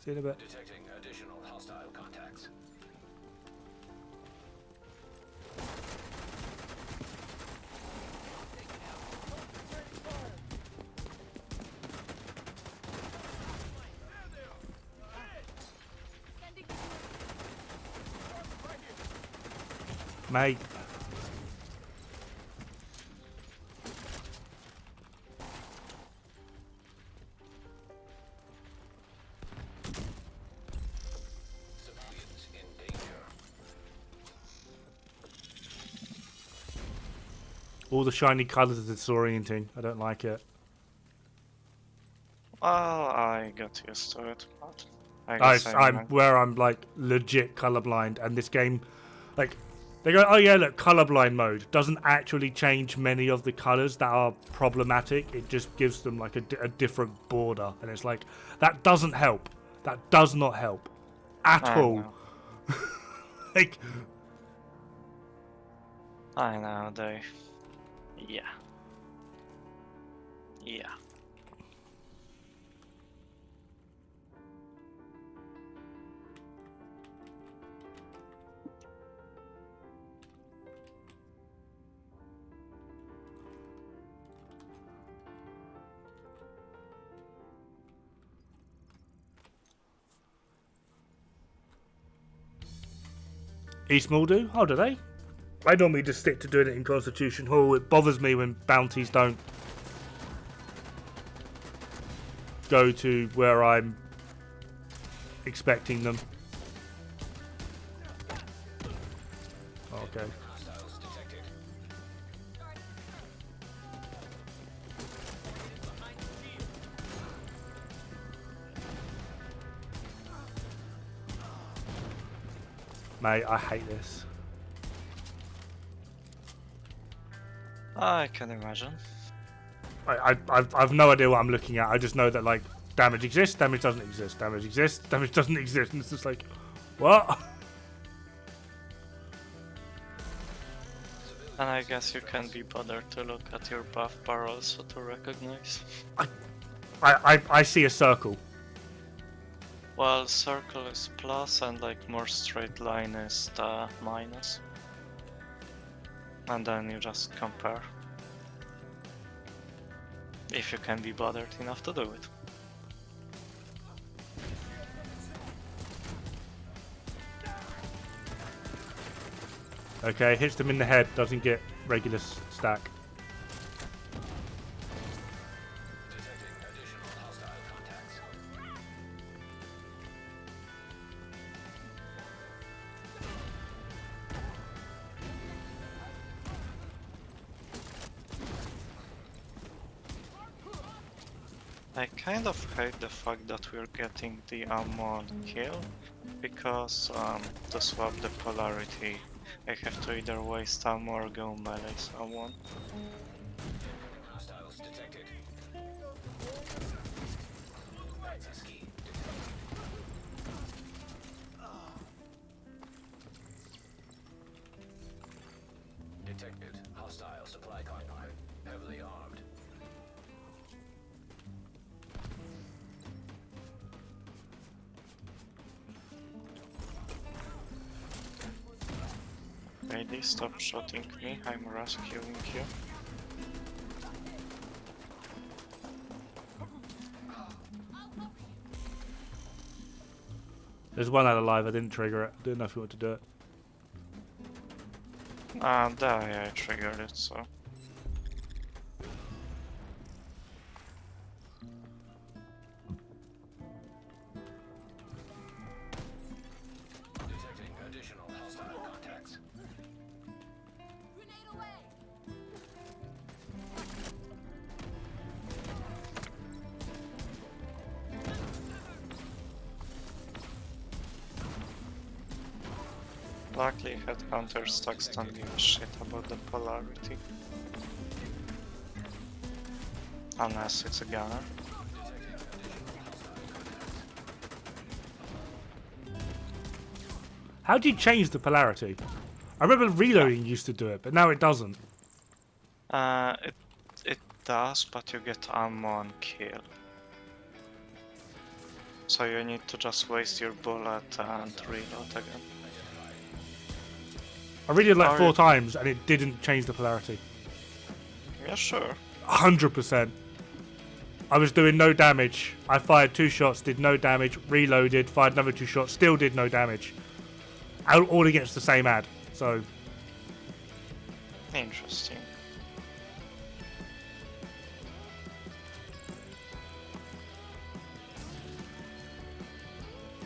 See you in a bit. Detecting additional hostile contacts. Mate. Civilians in danger. All the shiny colours are disorienting. I don't like it. Well, I got used to it, but I guess I'm like legit colorblind, and this game, like, they go, oh yeah, look, colorblind mode doesn't actually change many of the colors that are problematic. It just gives them like a different border, and it's like that doesn't help. That does not help at all. Like, I know yeah. East Mall do? Oh, do they? I normally just stick to doing it in Constitution Hall. It bothers me when bounties don't go to where I'm expecting them. Okay. Hostiles detected. Mate, I hate this. I can imagine. I've no idea what I'm looking at. I just know that, like, damage exists, damage doesn't exist, damage exists, damage doesn't exist, and it's just like, what? And I guess you can't be bothered to look at your buff bar also to recognize. I see a circle. Well, circle is plus and like more straight line is the minus. And then you just compare. If you can be bothered enough to do it. Okay, hits them in the head, doesn't get regular stack. Detecting additional hostile contacts. I kind of hate the fact that we're getting the ammo on kill, because to swap the polarity I have to either waste ammo or go melee someone. Hostiles detected. Access key detected. Hostile supply convoy. Heavily armed. Lady, stop shooting me, I'm rescuing you. There's one out alive, I didn't trigger it. Didn't know if you wanted to do it. There I triggered it, so... Detecting additional hostile contacts. Grenade away! Luckily, headhunter stocks don't give a shit about the polarity. Unless it's a gunner. How do you change the polarity? I remember reloading used to do it, but now it doesn't. It does, but you get ammo on kill. So you need to just waste your bullet and reload again. I read it like Are 4 you- times and it didn't change the polarity. Yeah, sure. 100%. I was doing no damage. I fired 2 shots, did no damage, reloaded, fired another 2 shots, still did no damage. All against the same ad. So, Interesting.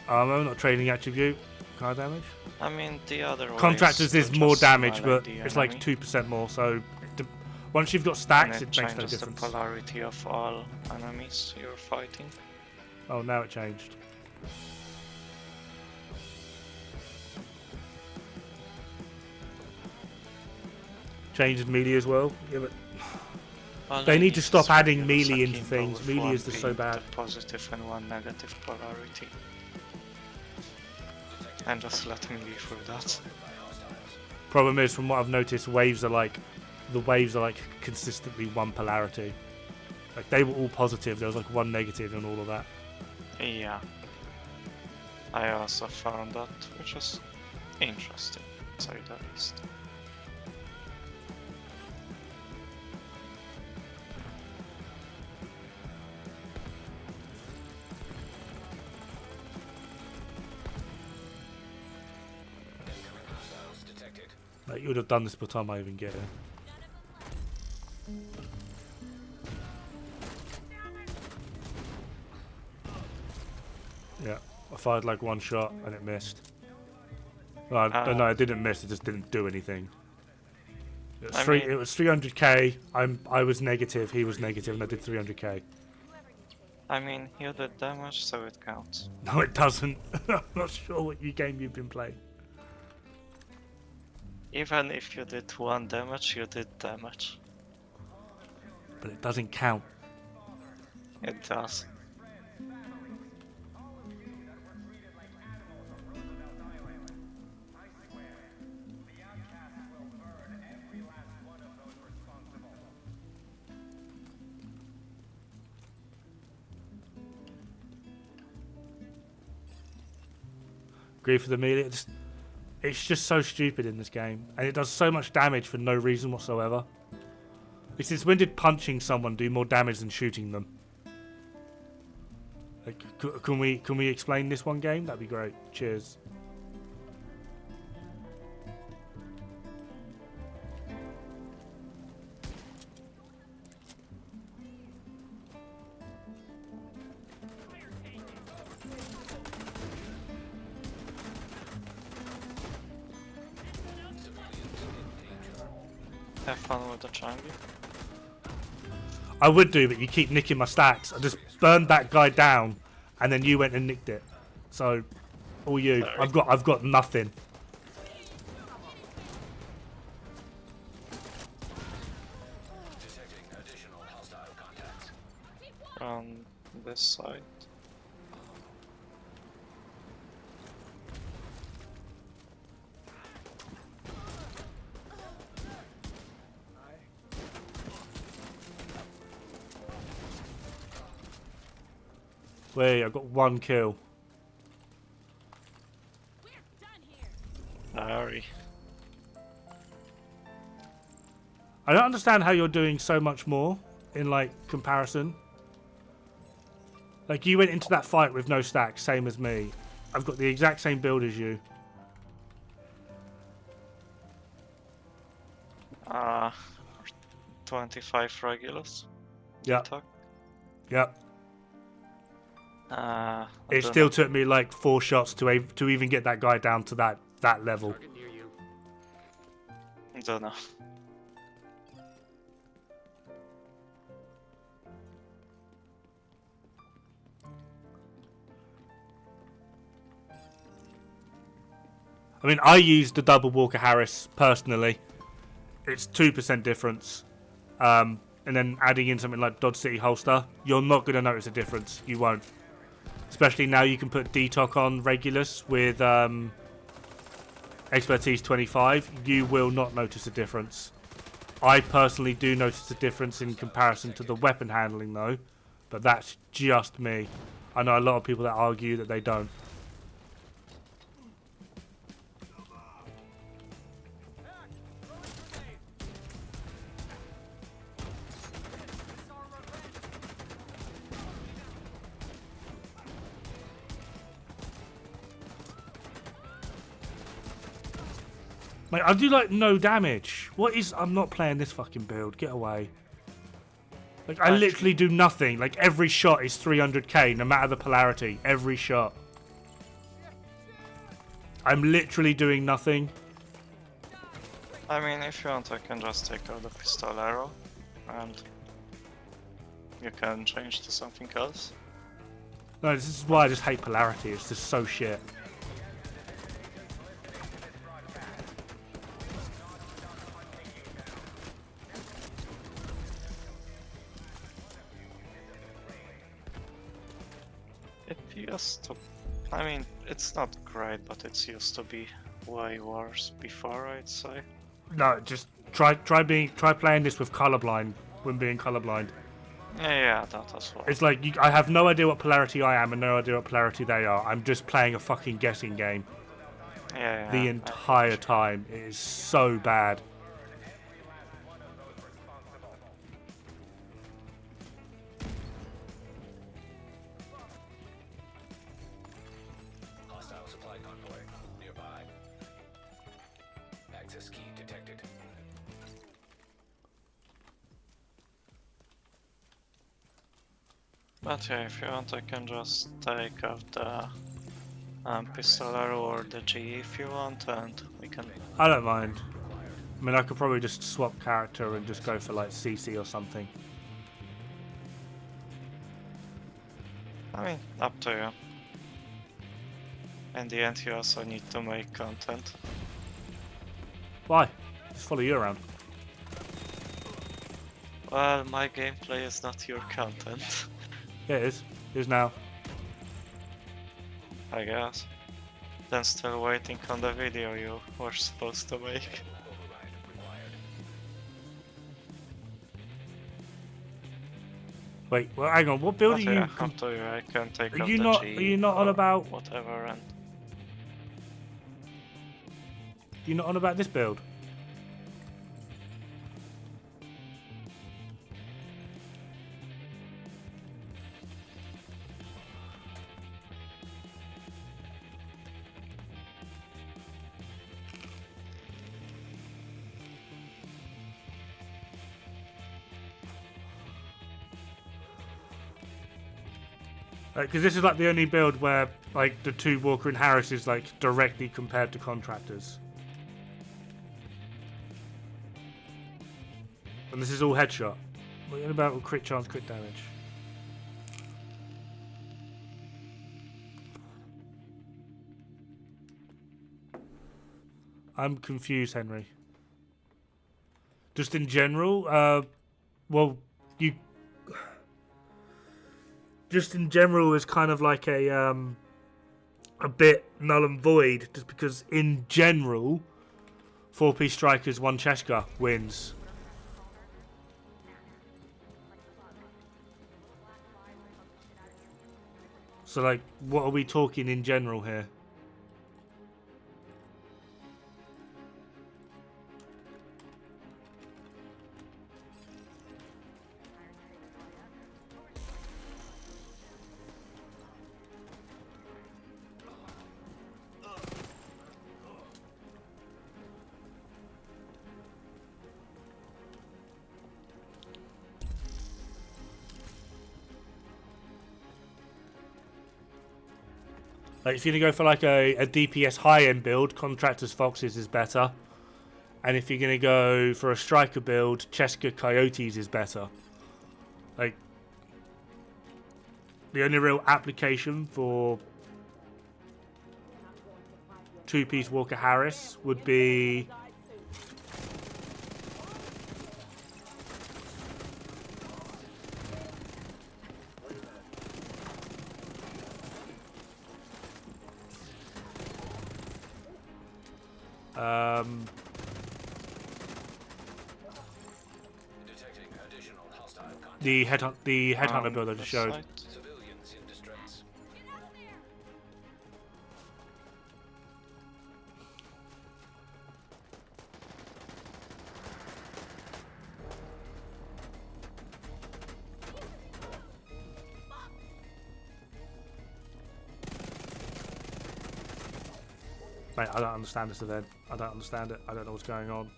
I'm not trading attribute. Car damage. I mean, the other way Contractors is is to more just damage, smell but the it's like enemy, 2% more. So, once you've got and stacks, it it makes no changes the difference. polarity of all enemies you're fighting. Oh, now it changed. Changed melee as well. Yeah, but All They I need to stop is adding regular melee into Sakimbo things. with Melee one is just so being bad. the positive and one negative polarity. And just let me leave for that. problem is, from what I've noticed, waves are like consistently one polarity. Like they were all positive. There was like one negative and all of that. Yeah. I also found that, which is interesting, to say the least. Like you would have done this by the time I even get here. Yeah, I fired like 1 shot and it missed. Well, no, it didn't miss. It just didn't do anything. It was, it was 300k. I was negative. He was negative, and I did 300k. I mean, you did damage, so it counts. No, it doesn't. I'm not sure what game you've been playing. Even if you did 1 damage, you did damage. But it doesn't count. It does. Agree for the melee. It's just so stupid in this game, and it does so much damage for no reason whatsoever. Since when did punching someone do more damage than shooting them? Like, can we explain this one game? That'd be great. Cheers. Have fun with the triangle. I would do, but you keep nicking my stacks. I just burned that guy down, and then you went and nicked it. So, all you. Sorry. I've got nothing. On this side. Wait, I got 1 kill. We're done here. Sorry. I don't understand how you're doing so much more in like comparison. Like you went into that fight with no stacks, same as me. I've got the exact same build as you. 25 regulars. Yeah. Talk. Yep. I It don't still know. took me like 4 shots to even get that guy down to that level. Target near you. Don't know. I mean, I use the double Walker Harris personally. It's 2% difference. And then adding in something like Dodge City Holster, you're not going to notice a difference. You won't. Especially now you can put DTOC on Regulus with Expertise 25. You will not notice a difference. I personally do notice a difference in comparison to the weapon handling though. But that's just me. I know a lot of people that argue that they don't. Mate, I do like no damage. What is... I'm not playing this fucking build. Get away. Like, I literally do nothing. Like, every shot is 300k, no matter the polarity. Every shot. I'm literally doing nothing. I mean, if you want, I can just take out the pistolero, and you can change to something else. No, this is why I just hate polarity. It's just so shit. It used to... I mean, it's not great, but it used to be way worse before, I'd say. No, just try playing this with colorblind when being colorblind. Yeah, that as well. It's like I have no idea what polarity I am and no idea what polarity they are. I'm just playing a fucking guessing game Yeah, the entire time. It is so bad. Hostile supply convoy nearby. Access key detected. But yeah, if you want, I can just take out the pistolero or the G if you want, and we can... I don't mind. I mean, I could probably just swap character and just go for like CC or something. I mean, up to you. In the end, you also need to make content. Why? Just follow you around. Well, my gameplay is not your content, Yeah, it is. It is now. I guess. Then still waiting on the video you were supposed to make. Wait, well, hang on. What build are But you? yeah, up to you. I can take Are out you the not? G Are you not on or about? whatever, and You're not on about this build? Because this is like the only build where like the two Walker and Harris is like directly compared to contractors. And this is all headshot. What are you about with crit chance, crit damage? I'm confused, Henry. Just in general, well, you... Just in general is kind of like a bit null and void, just because in general, 4-piece strikers, 1 Cheshka wins. So like, what are we talking in general here? Like, if you're going to go for like a DPS high-end build, Contractors Foxes is better. And if you're going to go for a striker build, Cheshka Coyotes is better. Like, the only real application for two-piece Walker Harris would be Detecting additional hostile contact. the headhunter build I the just showed. site. Civilians in distress. Mate, I don't understand this event. I don't understand it. I don't know what's going on.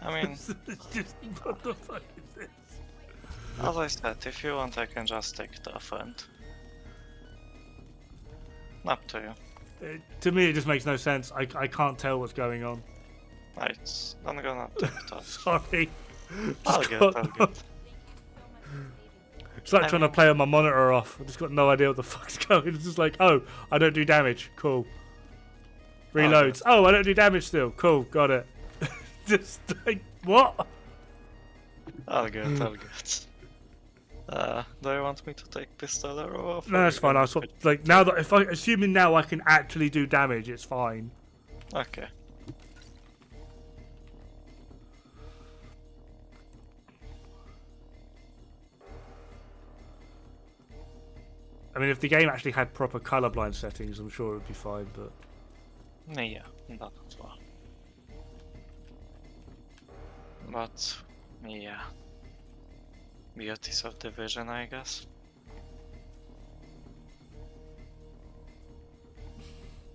I mean, It's just, what the fuck is this? as I said, if you want, I can just take the offend. Up to you. To me, it just makes no sense. I can't tell what's going on. Right, I'm gonna take that. Sorry. I'll Just get, got I'll no- get. It's like I trying to mean- play on my monitor off. I've just got no idea what the fuck's going. It's just like, oh, I don't do damage. Cool. Reloads. Oh, I don't do damage still. Cool, got it. Just like, what? I'll get, I'll get. Do you want me to take pistol arrow off? No, or that's you fine. can I was switch? like, now that assuming now I can actually do damage, it's fine. Okay. I mean, if the game actually had proper colorblind settings, I'm sure it would be fine. But Yeah, that as well. But, yeah. Beauties of Division, I guess.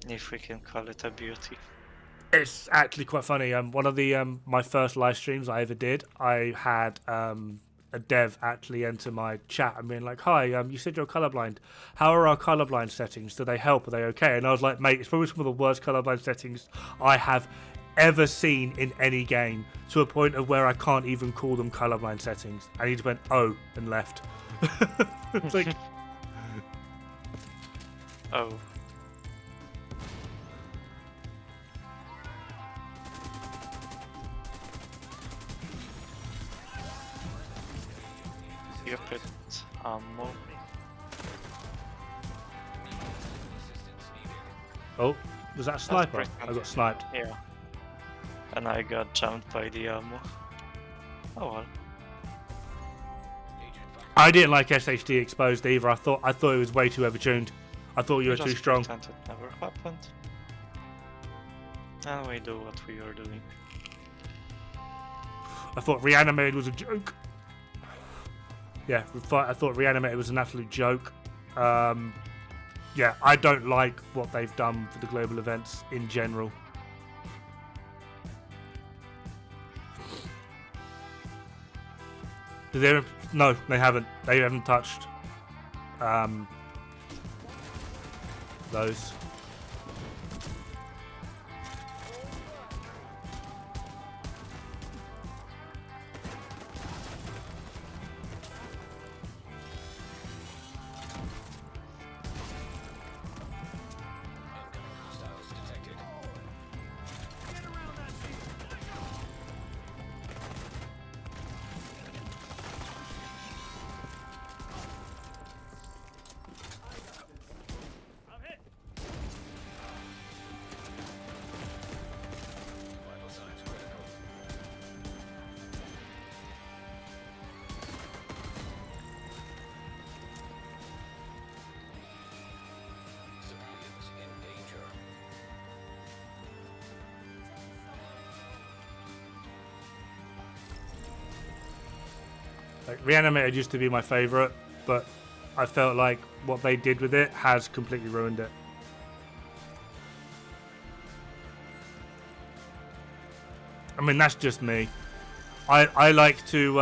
If we can call it a beauty. it's actually quite funny. One of the my first live streams I ever did, I had a dev actually enter my chat and being like, "Hi, you said you're colorblind. How are our colorblind settings? Do they help? Are they okay?" And I was like, "Mate, it's probably some of the worst colorblind settings I have ever seen in any game, to a point of where I can't even call them colorblind settings." And he just went, "Oh," and left. It's like, Oh. Stupid ammo. oh, was that a sniper? pretty I got sniped. Yeah. And I got jumped by the ammo. Oh well. I didn't like SHD exposed either. I thought it was way too overtuned. I thought you were We too just strong. pretend it never happened. And we do what we are doing. I thought Reanimated was a joke. Yeah, I thought Reanimated was an absolute joke. Yeah, I don't like what they've done for the global events in general. No, they haven't. They haven't touched those. Incoming hostiles detected. Vital signs critical. Civilians in danger. Like, Reanimated used to be my favourite, but I felt like what they did with it has completely ruined it. I mean, that's just me. I like to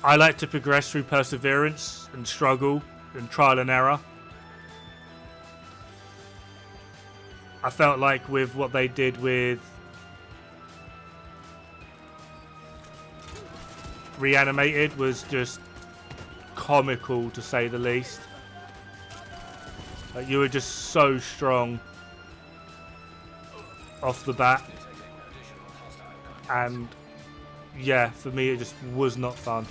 I like to progress through perseverance and struggle and trial and error. I felt like with what they did with Reanimated was just comical, to say the least. You were just so strong off the bat, and yeah, for me it just was not fun.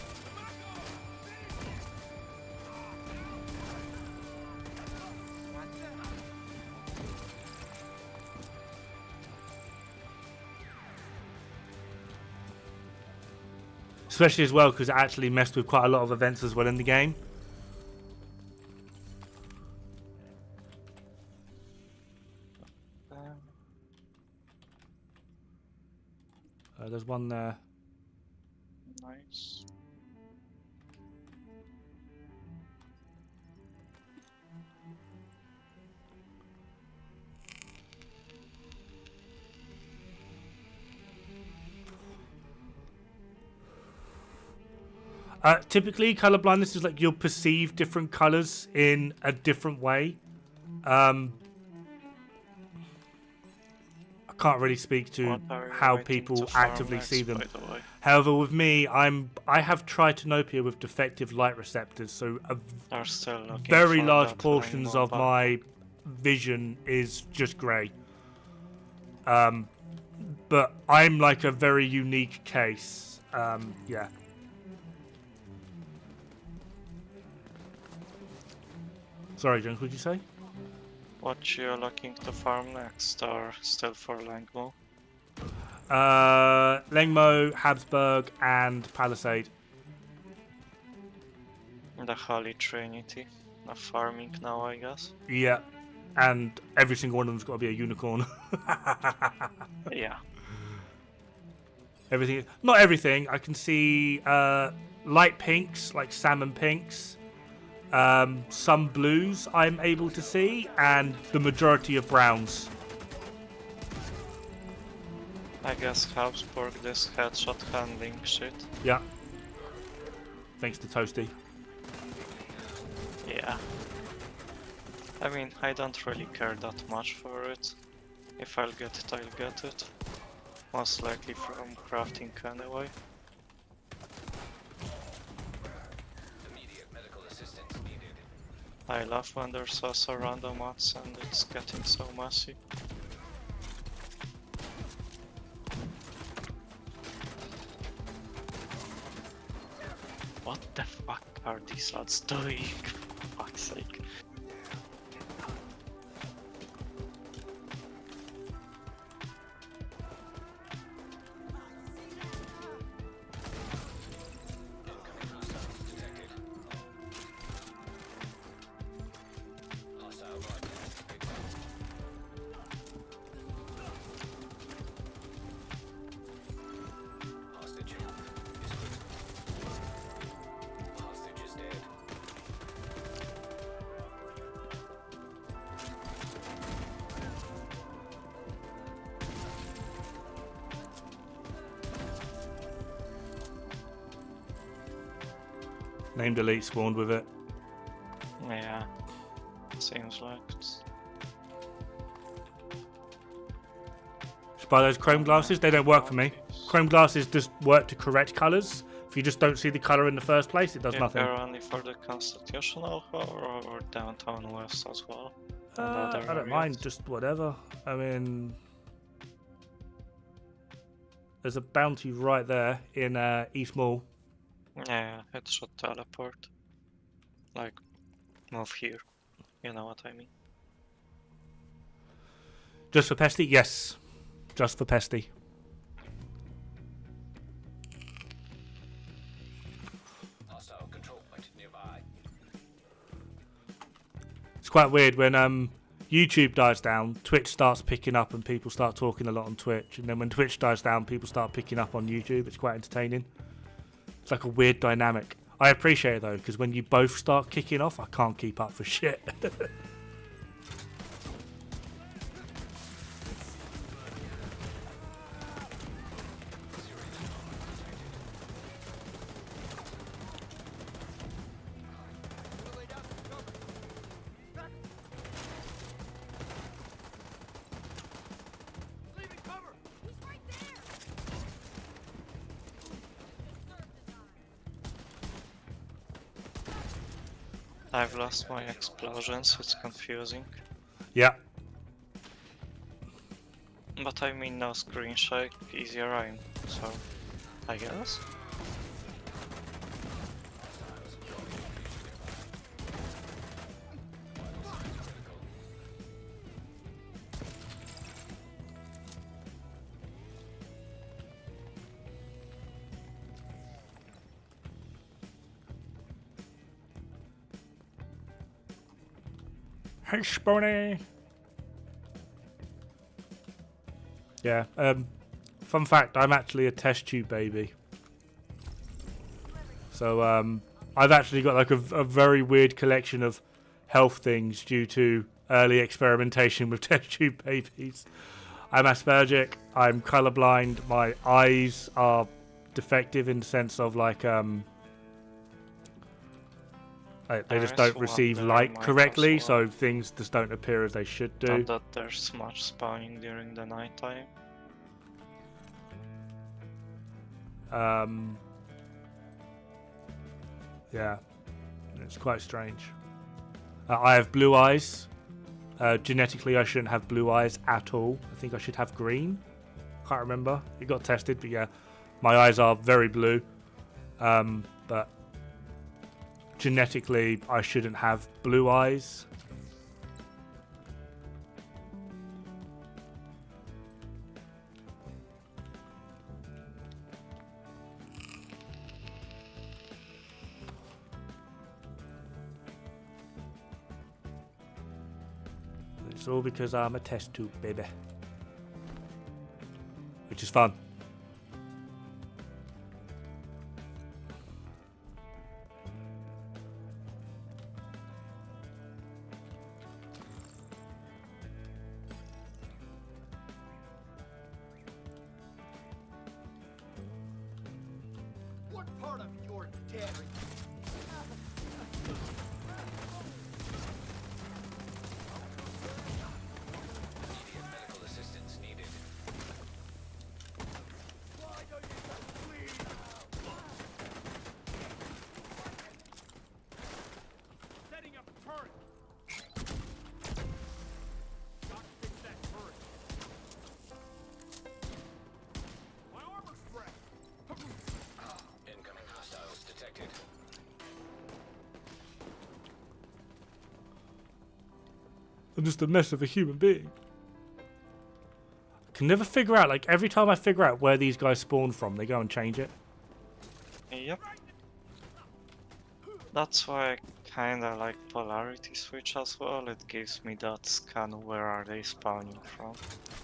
Especially as well because it actually messed with quite a lot of events as well in the game. There's one there. Nice. Typically, color blindness is like you'll perceive different colors in a different way. I can't really speak to What are you how waiting people to farm actively next, see them. by the way? However, with me, I have tritanopia with defective light receptors, so Are still looking very for large that portions rainbow of bug. my vision is just grey. But I'm like a very unique case. Yeah. Sorry, Jones, what'd you say? What you're looking to farm next are still for Langmo? Lengmo, Habsburg, and Palisade. The Holy Trinity of farming now, I guess. Yeah. And every single one of them's got to be a unicorn. Yeah. Everything. Not everything. I can see light pinks, like salmon pinks. Some blues I'm able to see, and the majority of browns. I guess Habsburg this headshot handling shit. Yeah. Thanks to Toasty. Yeah. I mean, I don't really care that much for it. If I'll get it, I'll get it. Most likely from crafting anyway. Immediate medical assistance needed. I love when there's also random odds and it's getting so messy. What the fuck are these lads doing? For fuck's sake. Incoming hostiles detected. Hostile broadcast picked up. Hostage health is critical. Hostage is dead. Name delete spawned with it. Yeah. Seems like it's... Just buy those chrome glasses. They don't work for me. Chrome glasses just work to correct colors. If you just don't see the color in the first place, it does Yeah, nothing. they're only for the Constitutional or Downtown West as well. And I other don't areas. mind, just whatever. I mean, there's a bounty right there in East Mall. Yeah, it should teleport. Like, move here. You know what I mean. Just for Pesty? Yes. Just for Pesty. Hostile control point nearby. It's quite weird when YouTube dies down, Twitch starts picking up and people start talking a lot on Twitch. And then when Twitch dies down, people start picking up on YouTube. It's quite entertaining. It's like a weird dynamic. I appreciate it though, because when you both start kicking off, I can't keep up for shit. I've lost my explosions, it's confusing. Yeah. But I mean no screen shake, easier aim, so I guess. Hey, Spony. Yeah. Fun fact: I'm actually a test tube baby. So I've actually got like a very weird collection of health things due to early experimentation with test tube babies. I'm Aspergic. I'm colorblind. My eyes are defective in the sense of like they just don't receive light correctly, so things just don't appear as they should do. Not that there's much spawning during the nighttime. Yeah, it's quite strange. I have blue eyes. Genetically, I shouldn't have blue eyes at all. I think I should have green. Can't remember. It got tested, but yeah, my eyes are very blue. But genetically, I shouldn't have blue eyes. It's all because I'm a test tube baby, which is fun. What part of your dairy? Immediate medical assistance needed. Why don't you just leave? Setting up turret. Got to fix that turret. My armor's fresh. Incoming hostiles detected. I'm just a mess of a human being. I can never figure out, like, every time I figure out where these guys spawn from, they go and change it. Yep. That's why I kinda like polarity switch as well. It gives me that scan where are they spawning from.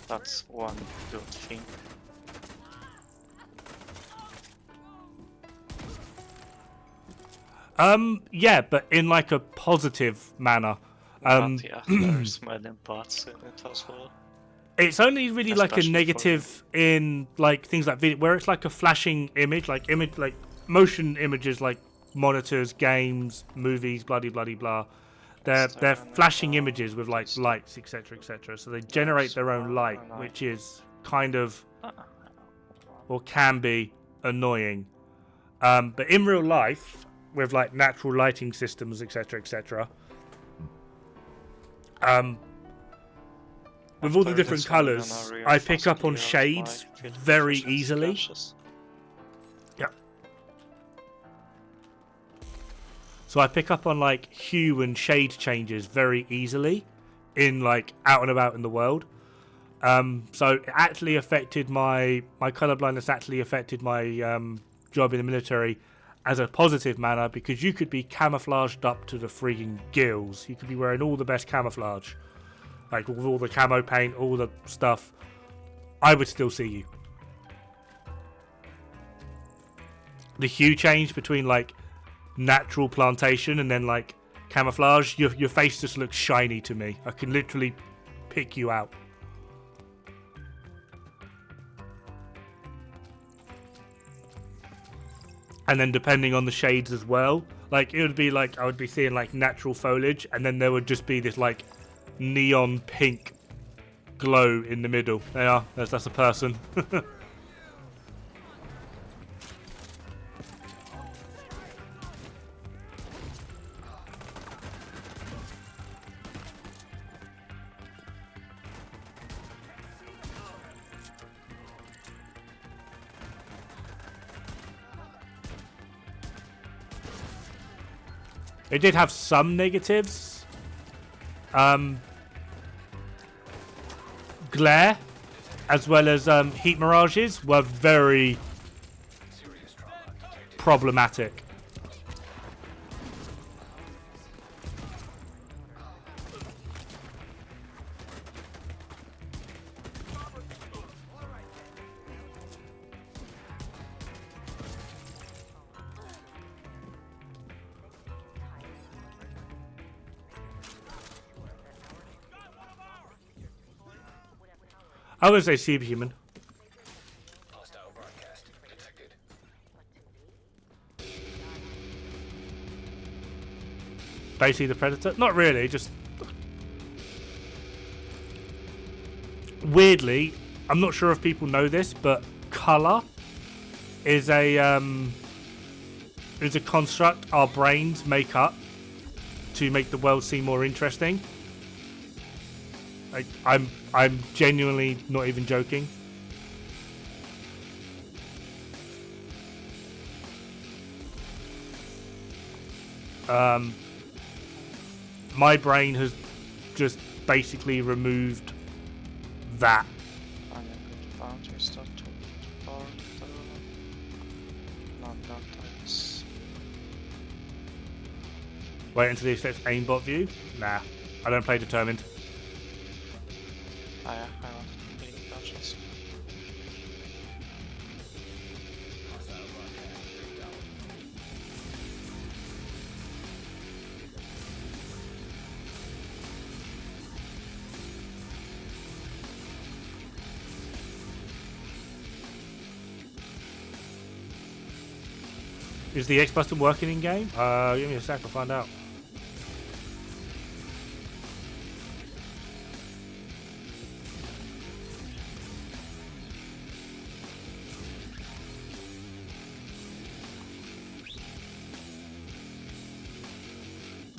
That's one good thing. Yeah, but in like a positive manner. But yeah, there's many bots in it as well. It's only really like a Especially for negative in like things like video, where it's like a flashing image, like motion images, like monitors, games, movies, bloody blah. They're flashing images with like lights, etc., etc. So they generate their own light, which is kind of or can be annoying. But in real life, with like natural lighting systems, etc., etc. With all the different colours, I pick up on shades very easily. Yeah. So I pick up on like hue and shade changes very easily in like out and about in the world. So it actually affected my colour blindness. Actually affected my job in the military as a positive manner, because you could be camouflaged up to the freaking gills. You could be wearing all the best camouflage, like with all the camo paint, all the stuff. I would still see you. The hue change between like natural plantation and then like camouflage, your face just looks shiny to me. I can literally pick you out. And then depending on the shades as well, like it would be like I would be seeing like natural foliage, and then there would just be this like neon pink glow in the middle. They are. That's a person. It did have some negatives. Glare, as well as heat mirages, were very problematic. I would say superhuman. Hostile broadcast detected. Basically the Predator. Not really, just... Weirdly, I'm not sure if people know this, but colour is a construct our brains make up to make the world seem more interesting. Like, I'm genuinely not even joking. My brain has just basically removed that. I'm a good bounty start to report. Not that times. Wait until the effects aimbot view? Nah, I don't play determined. Ah, yeah, I want bleeding pouches. Is the X button working in game? Give me a sec, I'll find out.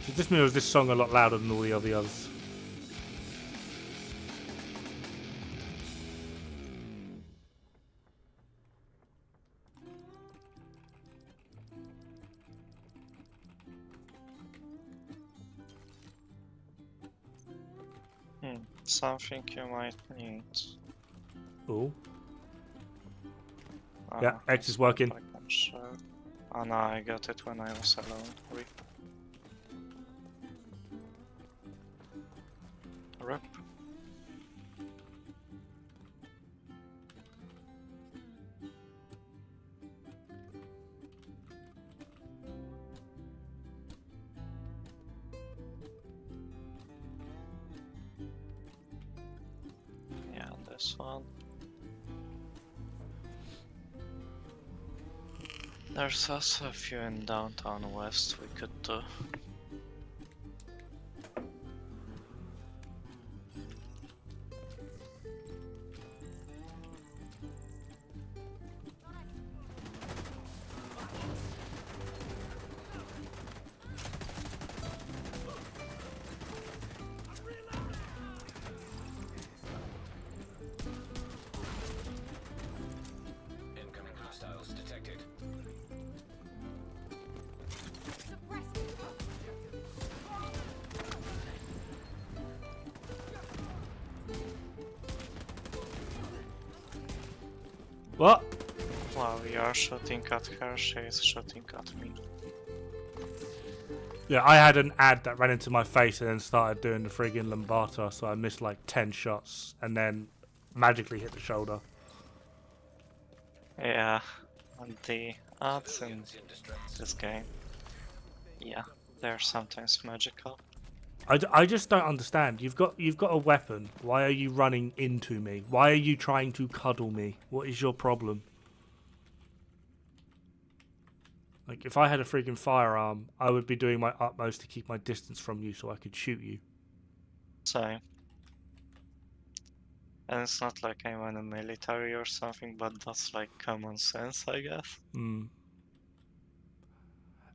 It just means this song a lot louder than all the others. Something you might need. Ooh. Yeah, X is working. I can show. Oh no, I got it when I was alone. Rip. Rip. Yeah, this one. There's also a few in downtown west we could do. Incoming hostiles detected. What? While we are shooting at her, she is shooting at me. Yeah, I had an ad that ran into my face and then started doing the friggin' Lombata, so I missed like 10 shots and then magically hit the shoulder. Yeah, and the ads in this game, yeah, they're sometimes magical. I just don't understand. You've got a weapon. Why are you running into me? Why are you trying to cuddle me? What is your problem? Like, if I had a freaking firearm, I would be doing my utmost to keep my distance from you so I could shoot you. Same. And it's not like I'm in the military or something, but that's like common sense, I guess. Hmm.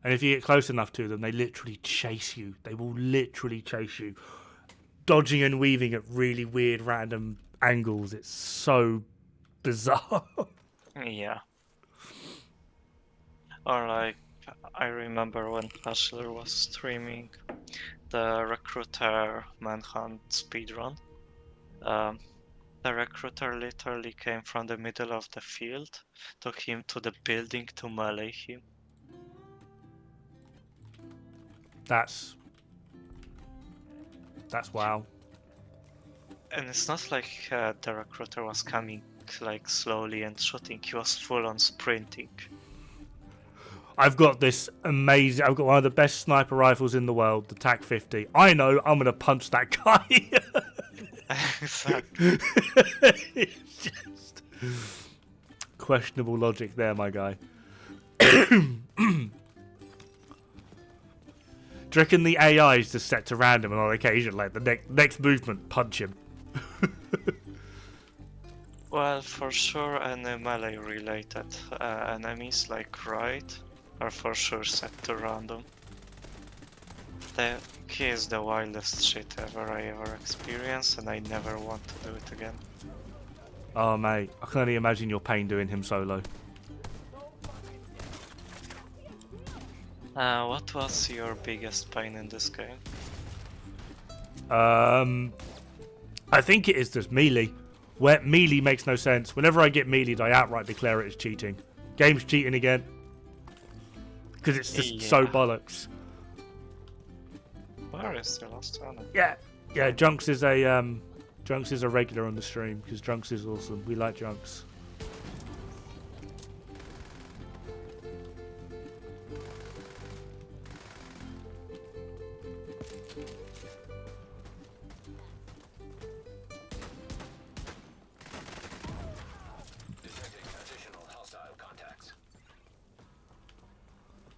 And if you get close enough to them, they literally chase you. They will literally chase you. Dodging and weaving at really weird random angles. It's so bizarre. Yeah. Or like, I remember when Ashler was streaming the Recruiter Manhunt speedrun. The Recruiter literally came from the middle of the field, took him to the building to melee him. That's wow. And it's not like the Recruiter was coming like slowly and shooting, he was full on sprinting. I've got one of the best sniper rifles in the world, the TAC 50. I know I'm gonna punch that guy. Exactly. It's just questionable logic there, my guy. Do you reckon the AI is just set to random and on occasion, like the next movement, punch him? Well, for sure, any melee related enemies like Raid are for sure set to random. He is the wildest shit I ever experienced, and I never want to do it again. Oh mate, I can only imagine your pain doing him solo. What was your biggest pain in this game? I think it is just melee. Where melee makes no sense. Whenever I get melee'd, I outright declare it as cheating. Game's cheating again. Because it's just so bollocks. Where is the last one? Yeah, Junks is a regular on the stream because Junks is awesome. We like Junks.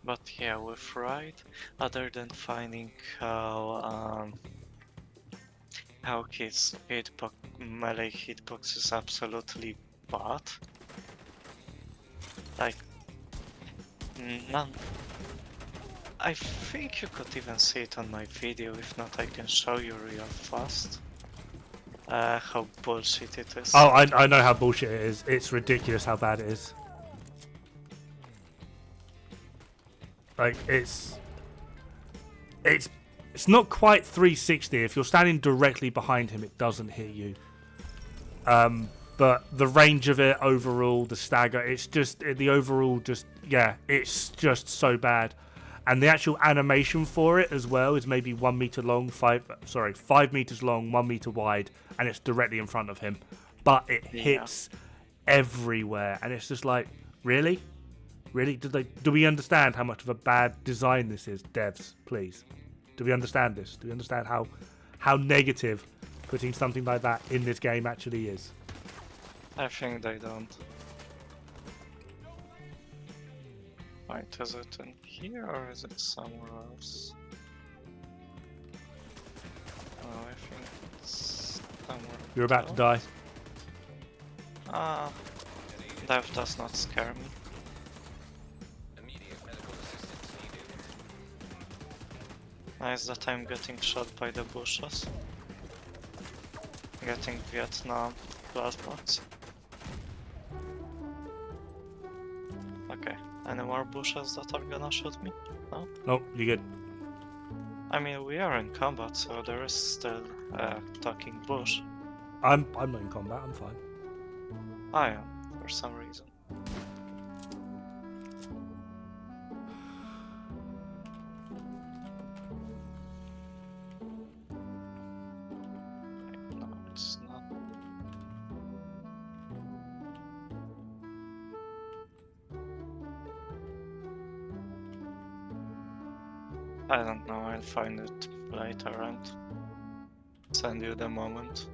But yeah, with Raid, other than finding how his melee hitbox is absolutely bad, like none. I think you could even see it on my video. If not, I can show you real fast how bullshit it is. Oh, I know how bullshit it is. It's ridiculous how bad it is. Like it's not quite 360. If you're standing directly behind him, it doesn't hit you. But the range of it overall, the stagger, it's just the overall it's just so bad. And the actual animation for it as well is maybe 1 meter long, 5 meters long, 1 meter wide, and it's directly in front of him. But it hits everywhere, and it's just like, really? Really? Do we understand how much of a bad design this is, devs? Please, do we understand this? Do we understand how negative putting something like that in this game actually is? I think they don't. Wait, is it in here or is it somewhere else? Oh, I think it's somewhere. You're about to die. Death does not scare me. Nice that I'm getting shot by the bushes. Getting Vietnam flashbacks. Okay, any more bushes that are gonna shoot me? No? Oh, you good. I mean, we are in combat, so there is still a talking bush. I'm not in combat, I'm fine. I am, for some reason. No, it's not. I don't know, I'll find it later and send you the moment.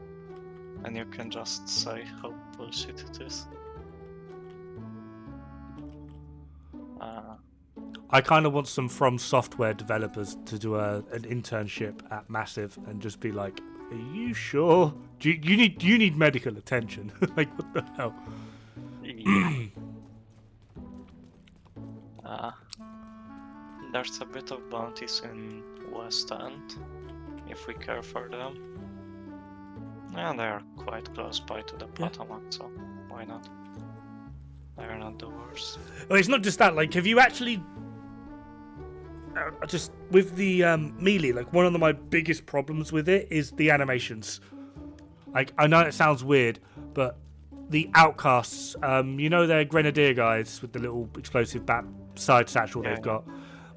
And you can just say how bullshit it is. I kind of want some From Software developers to do an internship at Massive and just be like, "Are you sure? Do you need medical attention?" Like, what the hell? Yeah. There's a bit of bounties in West End, if we care for them. And they are quite close by to the Potomac, so why not? They are not the worst. Well, it's not just that. Like, have you actually just with the melee, like one of my biggest problems with it is the animations. Like, I know it sounds weird, but the outcasts, you know, they're grenadier guys with the little explosive bat side satchel they've got.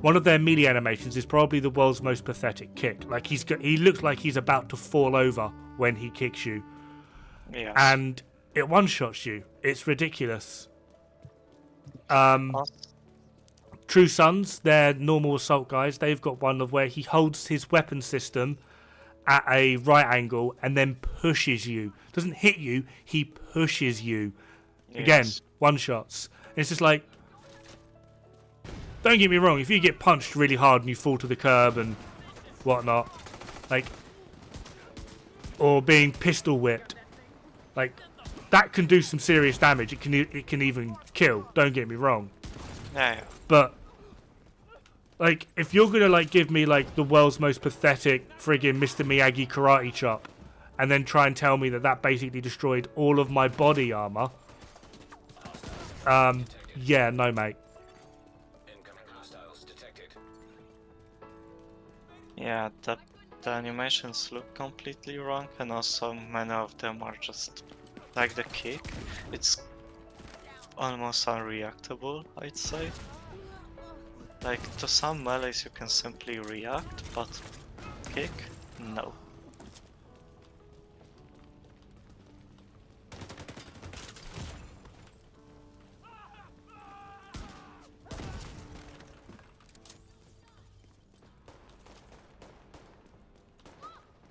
One of their melee animations is probably the world's most pathetic kick. Like, he looks like he's about to fall over when he kicks you. Yes. And it one-shots you. It's ridiculous. True Sons, they're normal assault guys. They've got one of where he holds his weapon system at a right angle and then pushes you. Doesn't hit you, he pushes you. Again, one-shots. It's just like, don't get me wrong, if you get punched really hard and you fall to the curb and whatnot, like, or being pistol whipped, like, that can do some serious damage. It can even kill. Don't get me wrong. Yeah. But like, if you're gonna like give me like the world's most pathetic friggin' Mr. Miyagi karate chop, and then try and tell me that basically destroyed all of my body armor, yeah, no, mate. Incoming hostiles detected. Yeah, the animations look completely wrong, and also many of them are just like the kick. It's almost unreactable, I'd say. Like, to some melees you can simply react, but kick? No.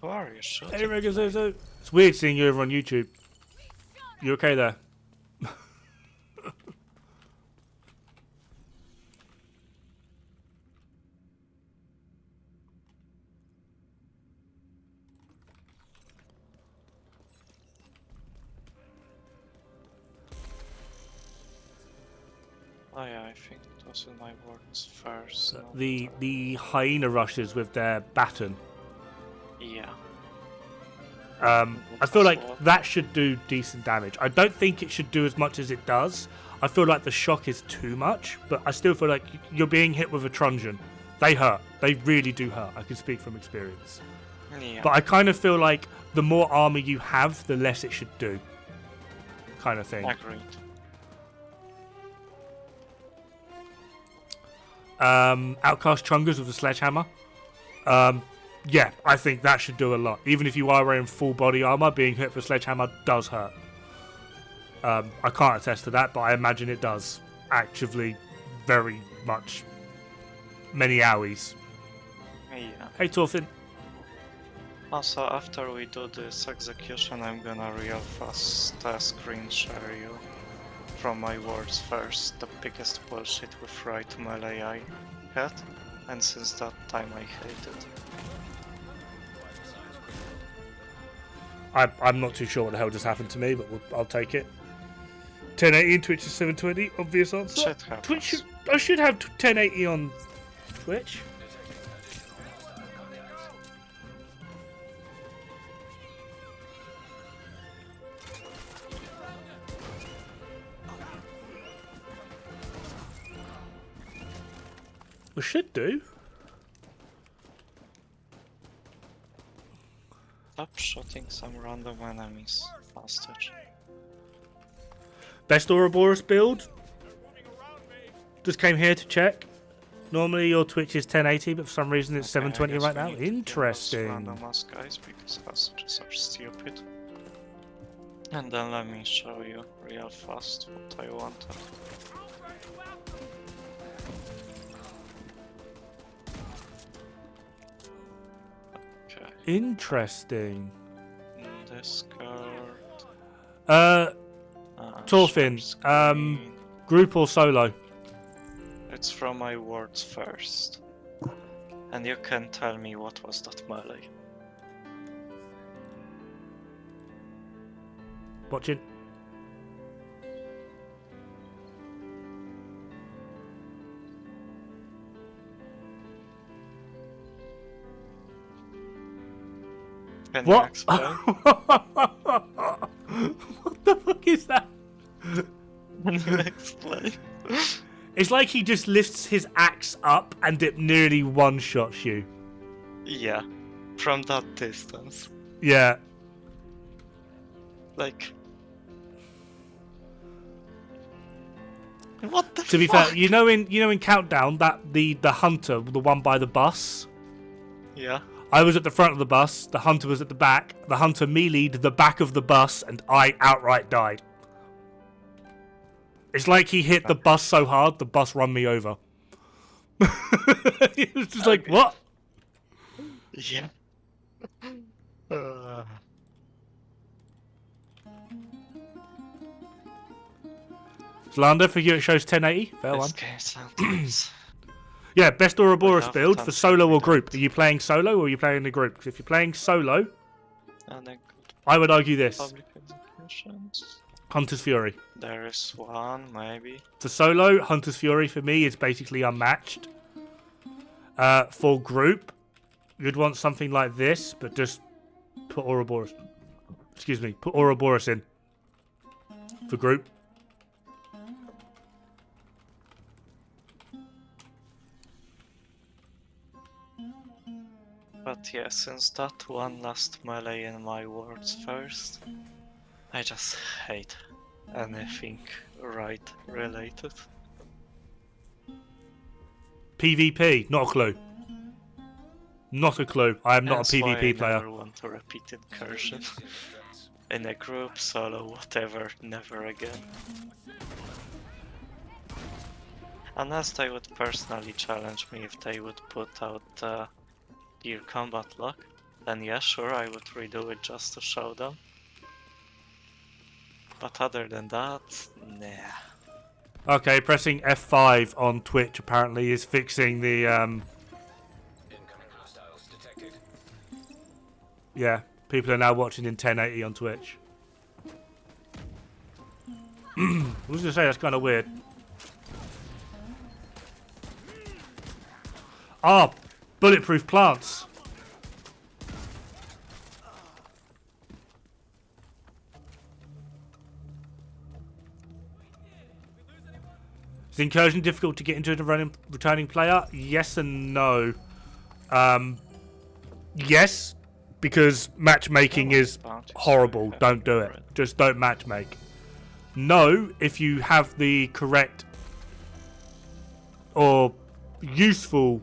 Who are you shooting? Hey, Regazozo. It's weird seeing you over on YouTube. You okay there? Oh yeah, I think it was in my words first. no? The hyena rushes with their baton. Yeah. I feel like that should do decent damage. I don't think it should do as much as it does. I feel like the shock is too much, but I still feel like you're being hit with a truncheon. They hurt. They really do hurt. I can speak from experience. Yeah. But I kind of feel like the more armor you have, the less it should do. Kind of thing. Agreed. Outcast Chungers with a sledgehammer. Yeah, I think that should do a lot. Even if you are wearing full body armor, being hit with a sledgehammer does hurt. I can't attest to that, but I imagine it does. Actively, very much. Many owies. Yeah. Hey, Torfin. Also, after we do this execution, I'm gonna real fast screen share you from my words first. The biggest bullshit with right melee I had, and since that time I hate it. I'm not too sure what the hell just happened to me, but I'll take it. 1080 and Twitch is 720. Obvious answer. Shit happens. Twitch. I should have 1080 on Twitch. We should do. Stop shooting some random enemies, bastard. Best Ouroboros build. Just came here to check. Normally your Twitch is 1080, but for some reason it's 720 right now. Interesting. Random us guys, because hostages are stupid. And then let me show you real fast what I wanted. Okay, Interesting. Discord. Torfin, share screen. group or solo? It's from my words first. And you can tell me what was that melee. Watching. Can you What? explain? What the fuck is that? Can you explain? It's like he just lifts his axe up and it nearly one-shots you. Yeah, from that distance. Yeah. Like... What the To be fuck? fair, you know in Countdown that the hunter, the one by the bus. Yeah. I was at the front of the bus. The hunter was at the back. The hunter melee'd the back of the bus, and I outright died. It's like he hit the bus so hard, the bus run me over. It was just like, what? Yeah. Zlander, for you it shows 1080. Fair one. This game sometimes. Yeah, best Ouroboros Without build for time solo to or do group. that. Are you playing solo or are you playing in a group? 'Cause if you're playing solo, And then I would argue this. public executions. Hunter's Fury. There is one, maybe. For solo, Hunter's Fury for me is basically unmatched. For group, you'd want something like this, but just put Ouroboros. Excuse me, put Ouroboros in. For group. But yeah, since that one last melee in my words first, I just hate anything right related. PvP, not a clue. Not a clue. I am not That's a why PvP I player. never want a repeat incursion. In a group, solo, whatever, never again. Unless they would personally challenge me if they would put out gear combat lock, then yeah, sure, I would redo it just to show them. But other than that, nah. Okay, pressing F5 on Twitch apparently is fixing the Incoming hostiles detected. yeah, people are now watching in 1080 on Twitch. I was gonna say that's kind of weird. Ah, bulletproof plants. Is the incursion difficult to get into as a returning player? Yes and no. Yes, because matchmaking is horrible. Don't do it. Just don't matchmake. No, if you have the correct or useful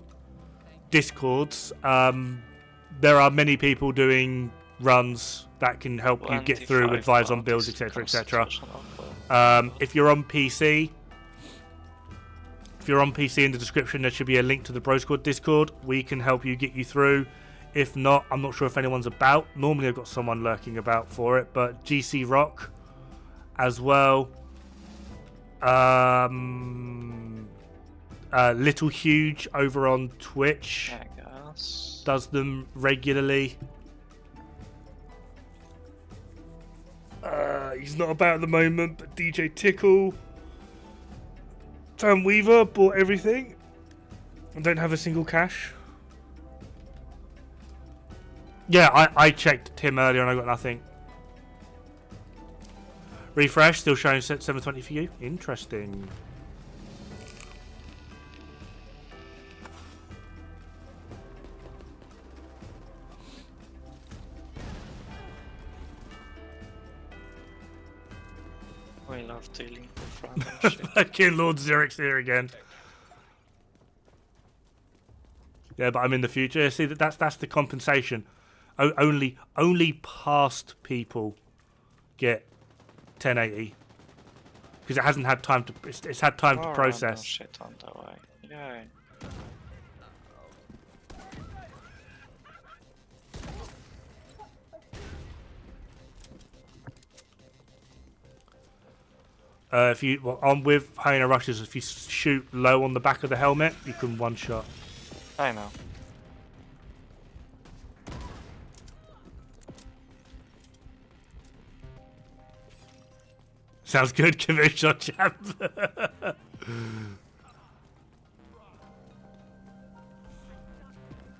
discords, there are many people doing runs that can help you get through, 25 advise on builds, parties etc, etc. constitutional. If you're on PC, in the description there should be a link to the Bro Squad Discord. We can help you get you through. If not, I'm not sure if anyone's about. Normally I've got someone lurking about for it, but GC Rock as well. Little Huge over on Twitch I guess. does them regularly. He's not about at the moment, but DJ Tickle. Tom Weaver bought everything. I don't have a single cash. Yeah, I checked Tim earlier and I got nothing. Refresh, still showing 720 for you. Interesting. We love dealing with random shit. Fucking Lord Xerix here again. Yeah, but I'm in the future. See, that's the compensation. Only past people get 1080 because it hasn't had time to. It's had time to More process. random shit on the way. Yay. If you on with Hyena Rushes, if you shoot low on the back of the helmet, you can one shot. I know. Sounds good, give it a shot, champ.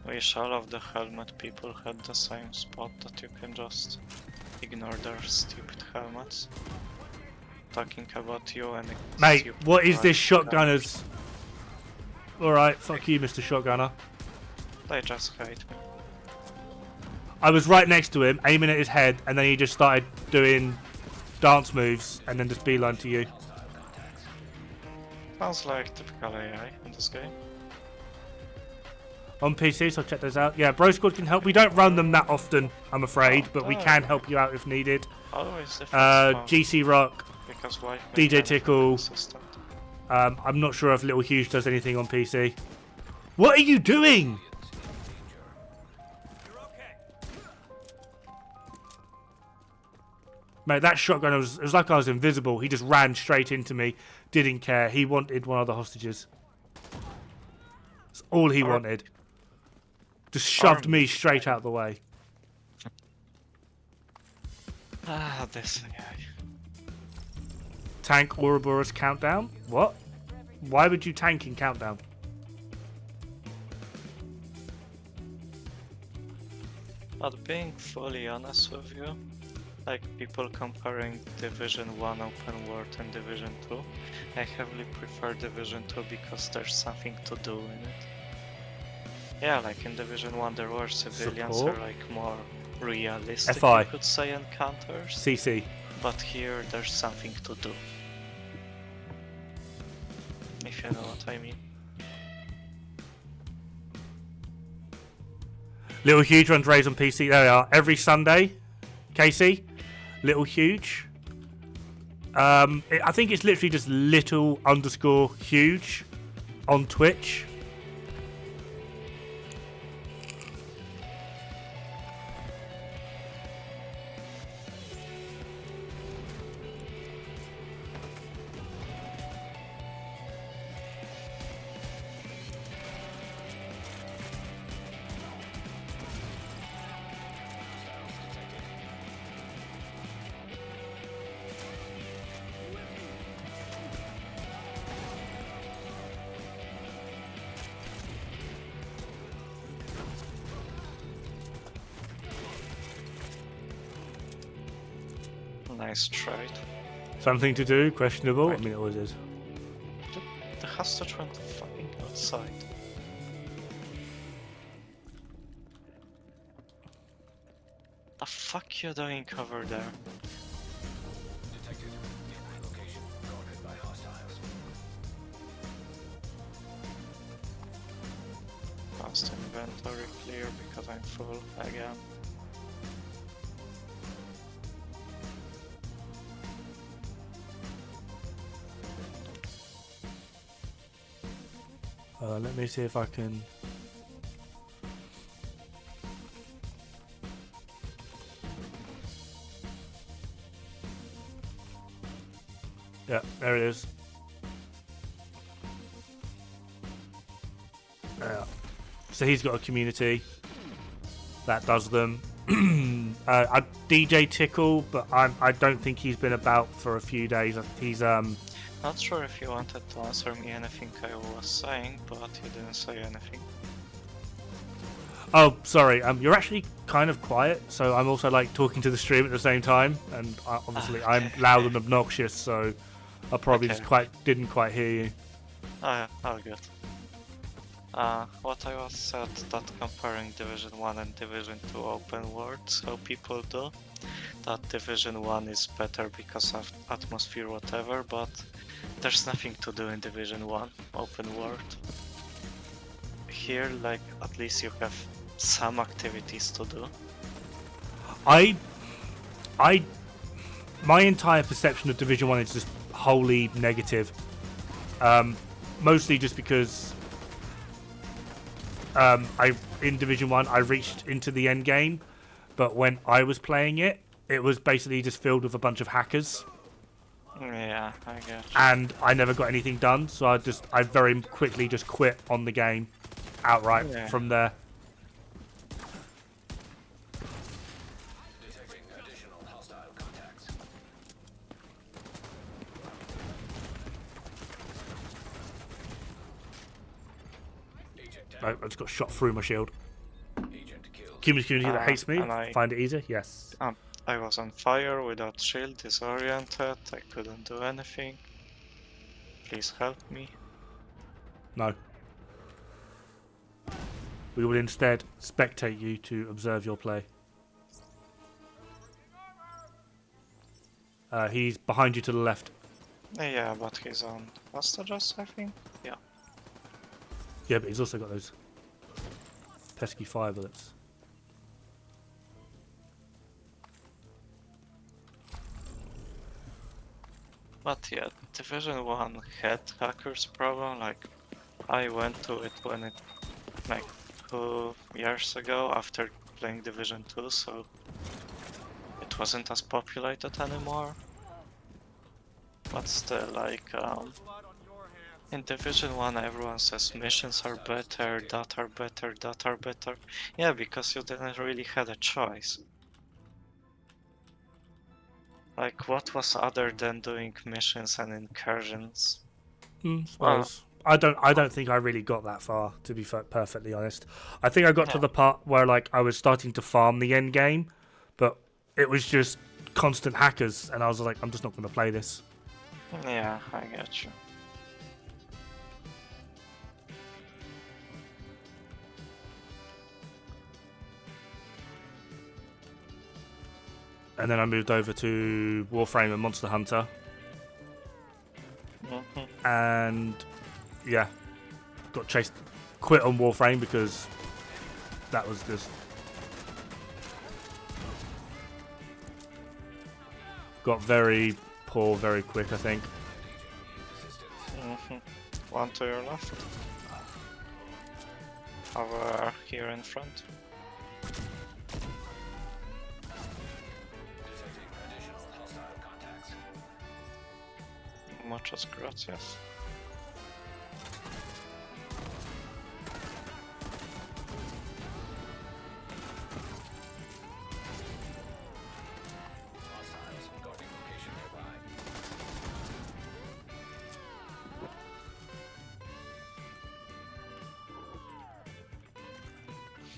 Wish all of the helmet people had the same spot that you can just ignore their stupid helmets. talking about you and it's Mate, you what is this people like shotgunners? Alright, fuck you, Mr. Shotgunner. They just hate me. I was right next to him, aiming at his head, and then he just started doing dance moves, and then just beeline to you. Sounds like typical AI in this game. On PC, so I'll check those out. Yeah, Bro Squad can help. We don't run them that often, I'm afraid, but we can help you out if needed. Always different GC Rock, because wife DJ made Tickle. assistant. I'm not sure if Little Huge does anything on PC. What are you doing? Mate, that shotgun, it was like I was invisible. He just ran straight into me. Didn't care. He wanted one of the hostages. That's all he wanted. Just shoved me straight out of the way. Ah, this AI. Tank Ouroboros countdown? What? Why would you tank in countdown? But being fully honest with you, like people comparing Division 1 open world and Division 2, I heavily prefer Division 2 because there's something to do in it. Yeah, like in Division 1 there were civilians Support. or like more realistic, FI. you could say, encounters, CC. but here there's something to do. If you know what I mean. Little Huge runs raids on PC. There we are. Every Sunday. Casey. Little Huge. I think it's literally just little_huge on Twitch. Nice trade. Something to do? Questionable? I mean, it always is. The hostage went fucking outside. The fuck you doing over there? Detected. Location guarded by hostiles. Last inventory clear because I'm full again. Let me see if I can... Yeah, there it is. Yeah. So he's got a community that does them. I DJ Tickle, but I don't think he's been about for a few days. He's Not sure if you wanted to answer me anything I was saying, but you didn't say anything. Oh, sorry. You're actually kind of quiet, so I'm also like talking to the stream at the same time, and obviously I'm loud and obnoxious, so I probably Okay. just didn't quite hear you. Oh yeah, all good. What I was said that comparing Division 1 and Division 2 open worlds, how people do, that Division 1 is better because of atmosphere whatever, but there's nothing to do in Division 1 open world. Here, like, at least you have some activities to do. My entire perception of Division 1 is just wholly negative. Mostly just because in Division 1 I reached into the end game, but when I was playing it, it was basically just filled with a bunch of hackers. Yeah, I guess. And I never got anything done, so I very quickly just quit on the game outright from there. Detecting additional hostile contacts. Agent down. I just got shot through my shield. Agent killed. Community that hates me, and I- find it easier? Yes. I was on fire, without shield, disoriented, I couldn't do anything. Please help me. No. We will instead spectate you to observe your play. He's behind you to the left. Yeah, but he's on hostages, I think? Yeah. Yeah, but he's also got those pesky fire bullets. But yeah, Division 1 had hackers problem, like I went to it when it like 2 years ago after playing Division 2, so it wasn't as populated anymore. But still, like in Division 1 everyone says missions are better, that are better, that are better. Yeah, because you didn't really had a choice. Like, what was other than doing missions and incursions? Suppose. I don't think I really got that far, to be perfectly honest. I think I got to the part where like I was starting to farm the end game, but it was just constant hackers, and I was like, I'm just not going to play this. Yeah, I get you. And then I moved over to Warframe and Monster Hunter. And yeah, got chased, quit on Warframe because that was just got very poor very quick, I think. One to your left. Over here in front. Muchas gracias.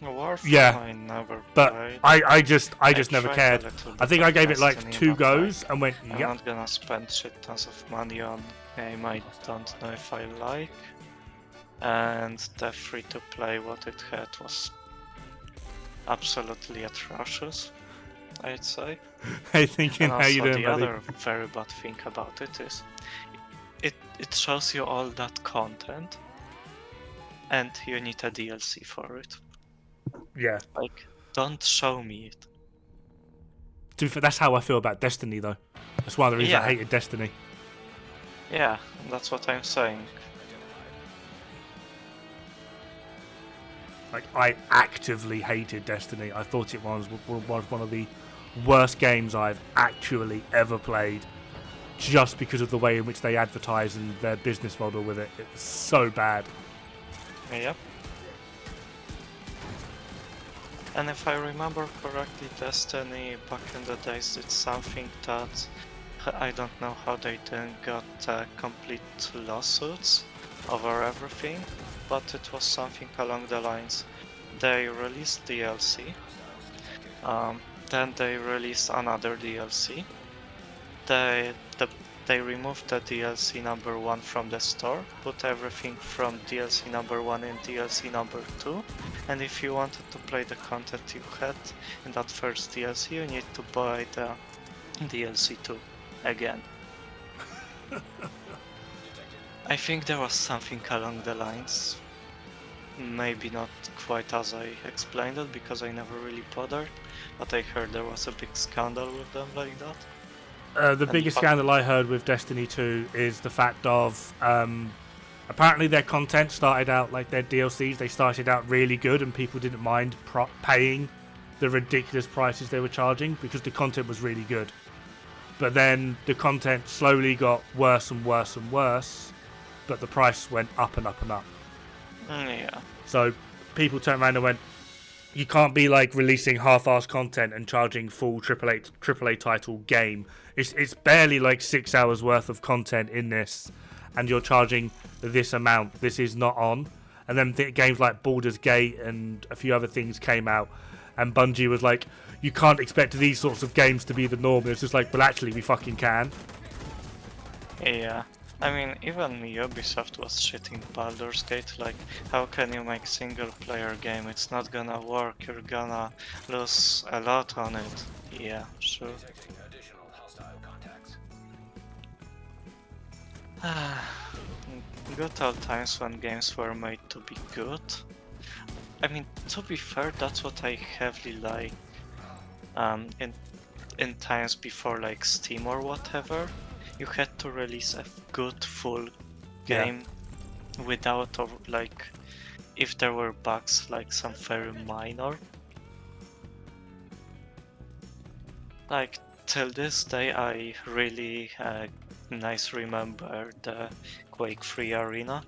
Warframe Yeah, I never but played. I just never tried a cared. little I bit think of I gave it like Destiny, 2 but, goes like, and went, I'm yep. not gonna spend shit tons of money on game I don't know if I like. And the free-to-play what it had was absolutely atrocious, I'd say. Hey, thinking And how you also doing, the buddy? other very bad thing about it is it shows you all that content and you need a DLC for it. Yeah. Like, don't show me it. To be fair, that's how I feel about Destiny, though. That's one of the reasons I Yeah. hated Destiny. Yeah, that's what I'm saying. Like, I actively hated Destiny. I thought it was one of the worst games I've actually ever played, just because of the way in which they advertise and their business model with it. It's so bad. Yep. And if I remember correctly, Destiny back in the days did something that I don't know how they didn't got complete lawsuits over everything, but it was something along the lines. They released DLC, then they released another DLC. They removed the DLC number 1 from the store, put everything from DLC number 1 in DLC number 2, and if you wanted to play the content you had in that first DLC, you need to buy the DLC 2 again. I think there was something along the lines. Maybe not quite as I explained it, because I never really bothered, but I heard there was a big scandal with them like that. The biggest scandal I heard with Destiny 2 is the fact of apparently their content started out like their DLCs. They started out really good and people didn't mind paying the ridiculous prices they were charging because the content was really good. But then the content slowly got worse and worse and worse, but the price went up and up and up. Yeah. So people turned around and went, you can't be like releasing half-assed content and charging full AAA title game. It's barely like 6 hours worth of content in this, and you're charging this amount. This is not on. And then games like Baldur's Gate and a few other things came out, and Bungie was like, you can't expect these sorts of games to be the norm. It's just like, well, actually, we fucking can. Yeah. I mean, even Ubisoft was shitting Baldur's Gate, like, how can you make single-player game? It's not gonna work, you're gonna lose a lot on it. Yeah, sure. Detecting additional hostile contacts. Good old times when games were made to be good. I mean, to be fair, that's what I heavily like in times before like Steam or whatever. You had to release a good full game without like if there were bugs, like some very minor. Like till this day I really nice remember the Quake 3 arena.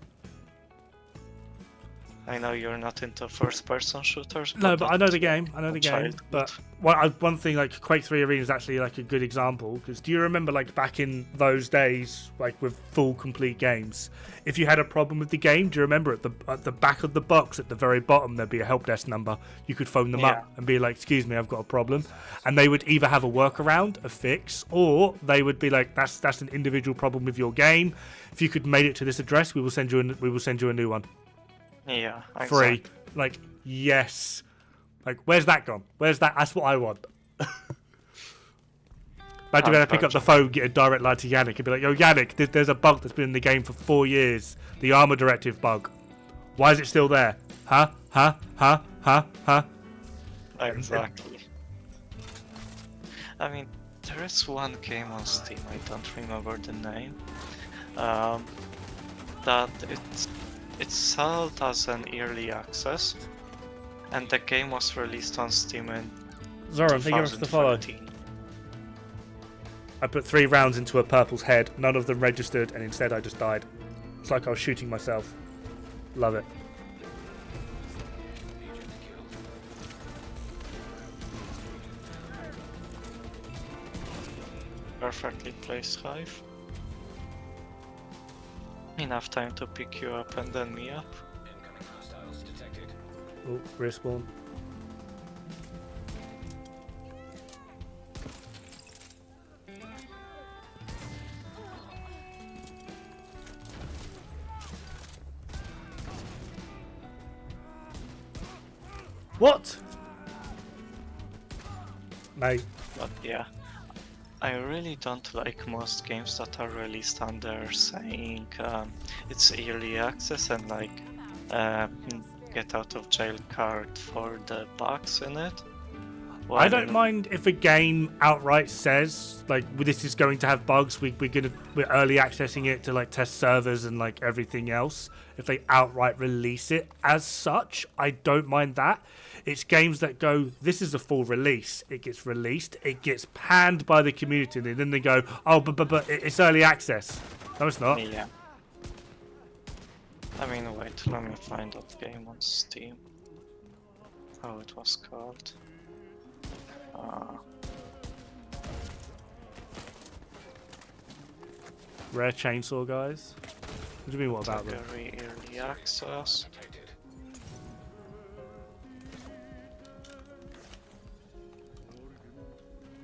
I know you're not into first-person shooters. No, but I know that's the game. I know a the game. childhood. But one thing, like Quake 3 Arena is actually like a good example. Because do you remember, like back in those days, like with full complete games, if you had a problem with the game, do you remember at the back of the box at the very bottom there'd be a help desk number. You could phone them up and be like, "Excuse me, I've got a problem," and they would either have a workaround, a fix, or they would be like, "That's an individual problem with your game. If you could make it to this address, we will send you a new one." Yeah, Free. exactly. Like, yes. Like, where's that gone? Where's that? That's what I want. Imagine when I pick up the phone, get a direct line to Yannick and be like, "Yo, Yannick, there's a bug that's been in the game for 4 years. The armor directive bug. Why is it still there? Huh? Huh? Huh? Huh? Huh?" Exactly. I mean, there is one game on Steam, I don't remember the name, that it's sold as an early access, and the game was released on Steam in Zoran, thank you very much for the follow. 2013. I put 3 rounds into a purple's head. None of them registered, and instead I just died. It's like I was shooting myself. Love it. Perfectly placed Hive. Enough time to pick you up and then me up. Incoming hostiles detected. Oh, respawn. What? Mate. But yeah, I really don't like most games that are released under saying it's early access and like get out of jail card for the bugs in it. I don't mind if a game outright says like this is going to have bugs. We're early accessing it to like test servers and like everything else. If they outright release it as such, I don't mind that. It's games that go, this is a full release. It gets released, it gets panned by the community, and then they go, oh, but it's early access. No, it's not. Yeah. I mean, wait, let me find that game on Steam. How it was called. Rare chainsaw, guys. What do you mean, what about them? Very early access.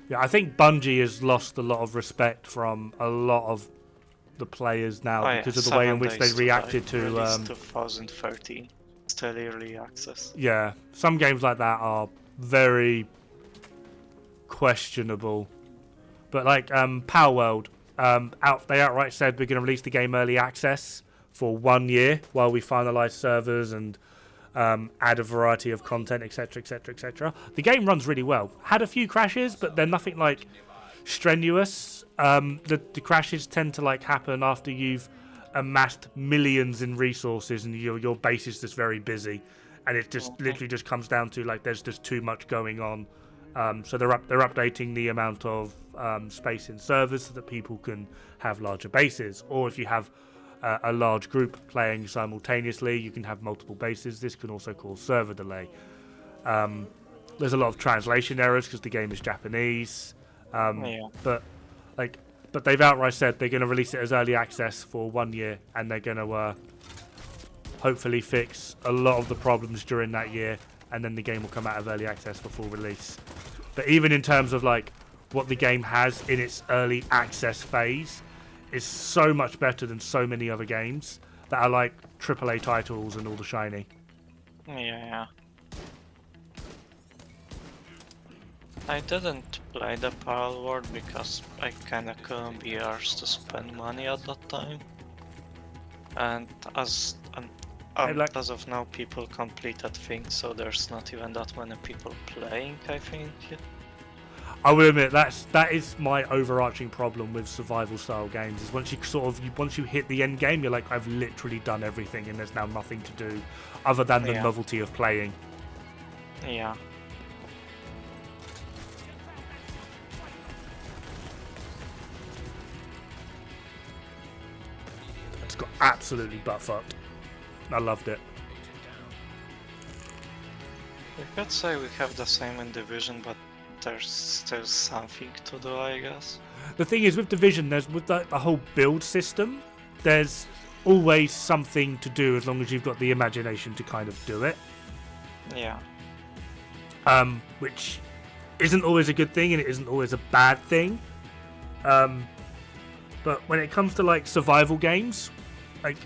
Yeah, I think Bungie has lost a lot of respect from a lot of the players now because of the way in which they reacted to. 2013, still early access. Yeah, some games like that are very questionable. But like Power World, they outright said we're going to release the game early access for 1 year while we finalise servers and add a variety of content, etc, etc, etc. The game runs really well. Had a few crashes, but they're nothing like strenuous. The crashes tend to like happen after you've amassed millions in resources and your base is just very busy, and it just literally just comes down to like there's just too much going on. So they're updating the amount of space in servers so that people can have larger bases, or if you have a large group playing simultaneously, you can have multiple bases. This can also cause server delay. There's a lot of translation errors because the game is Japanese. But they've outright said they're going to release it as early access for 1 year, and they're going to hopefully fix a lot of the problems during that year, and then the game will come out of early access for full release. But even in terms of like what the game has in its early access phase, is so much better than so many other games that are like AAA titles and all the shiny. Yeah. I didn't play the Pearl World because I kinda couldn't be arsed to spend money at that time. And as of now, people completed things, so there's not even that many people playing, I think. I will admit that is my overarching problem with survival style games. Is once you hit the end game, you're like, I've literally done everything, and there's now nothing to do other than the novelty of playing. Yeah. It's got absolutely butt fucked. I loved it. We could say we have the same in Division, but there's still something to do, I guess. The thing is, with Division, with the whole build system, there's always something to do as long as you've got the imagination to kind of do it. Yeah. Which isn't always a good thing, and it isn't always a bad thing. But when it comes to like survival games, like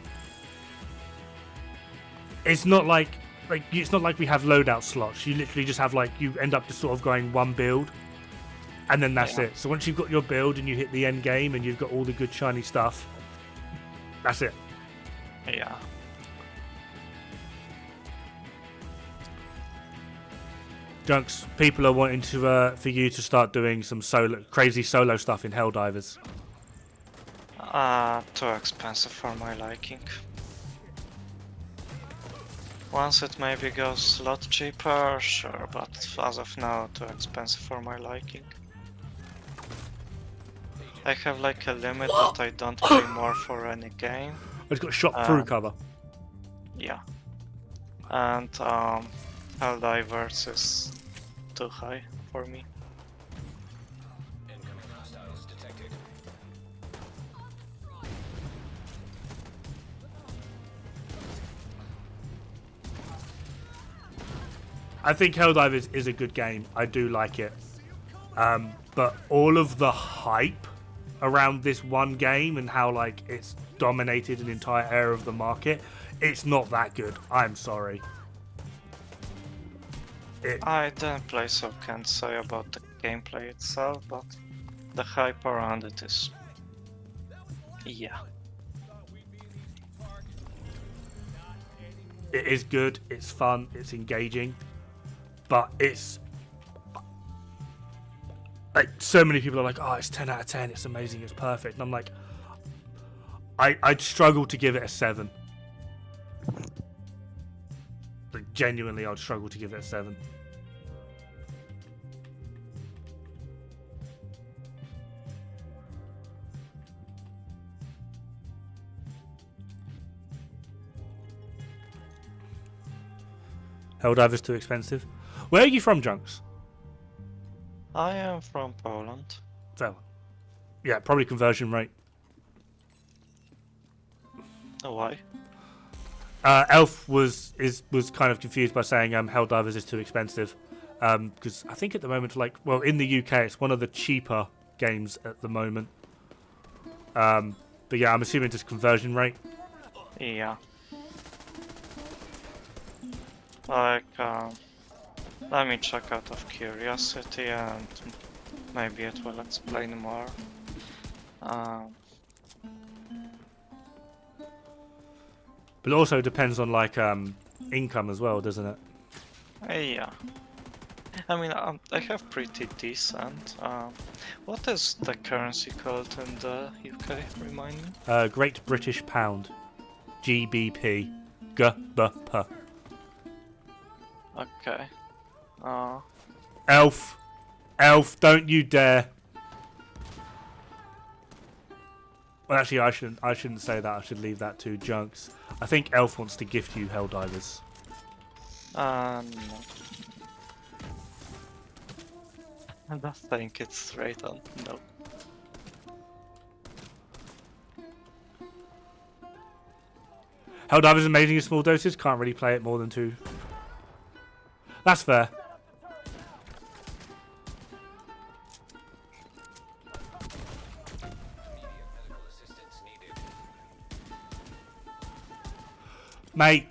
it's not like we have loadout slots. You literally just have you end up just sort of going one build, and then that's it. So once you've got your build and you hit the end game and you've got all the good shiny stuff, that's it. Yeah. Junks, people are wanting to for you to start doing some crazy solo stuff in Helldivers. Too expensive for my liking. Once it maybe goes a lot cheaper, sure, but as of now, too expensive for my liking. I have like a limit that I don't pay more for any game. I just got shot through cover. Yeah. And Helldivers is too high for me. Incoming hostiles detected. I think Helldivers is a good game. I do like it. But all of the hype around this one game and how like it's dominated an entire area of the market, it's not that good. I'm sorry. I didn't play, so can't say about the gameplay itself, but the hype around it is... yeah. It is good, it's fun, it's engaging, but it's... like, so many people are like, oh, it's 10 out of 10, it's amazing, it's perfect. And I'm like, I'd struggle to give it a 7. Like, genuinely, I'd struggle to give it a 7. Helldivers too expensive. Where are you from, Junks? I am from Poland. So, yeah, probably conversion rate. Why? Elf was kind of confused by saying Helldivers is too expensive, because I think at the moment, in the UK, it's one of the cheaper games at the moment. But yeah, I'm assuming just conversion rate. Yeah. Like, let me check out of curiosity and maybe it will explain more. But it also depends on income as well, doesn't it? Yeah. I mean, I have pretty decent. What is the currency called in the UK? Remind me. Great British Pound, GBP, GBP. Okay. Elf, don't you dare. Well, actually, I shouldn't say that. I should leave that to Junks. I think Elf wants to gift you Helldivers. No. I don't think it's straight on. No. Helldivers is amazing in small doses. Can't really play it more than 2. That's fair. Mate,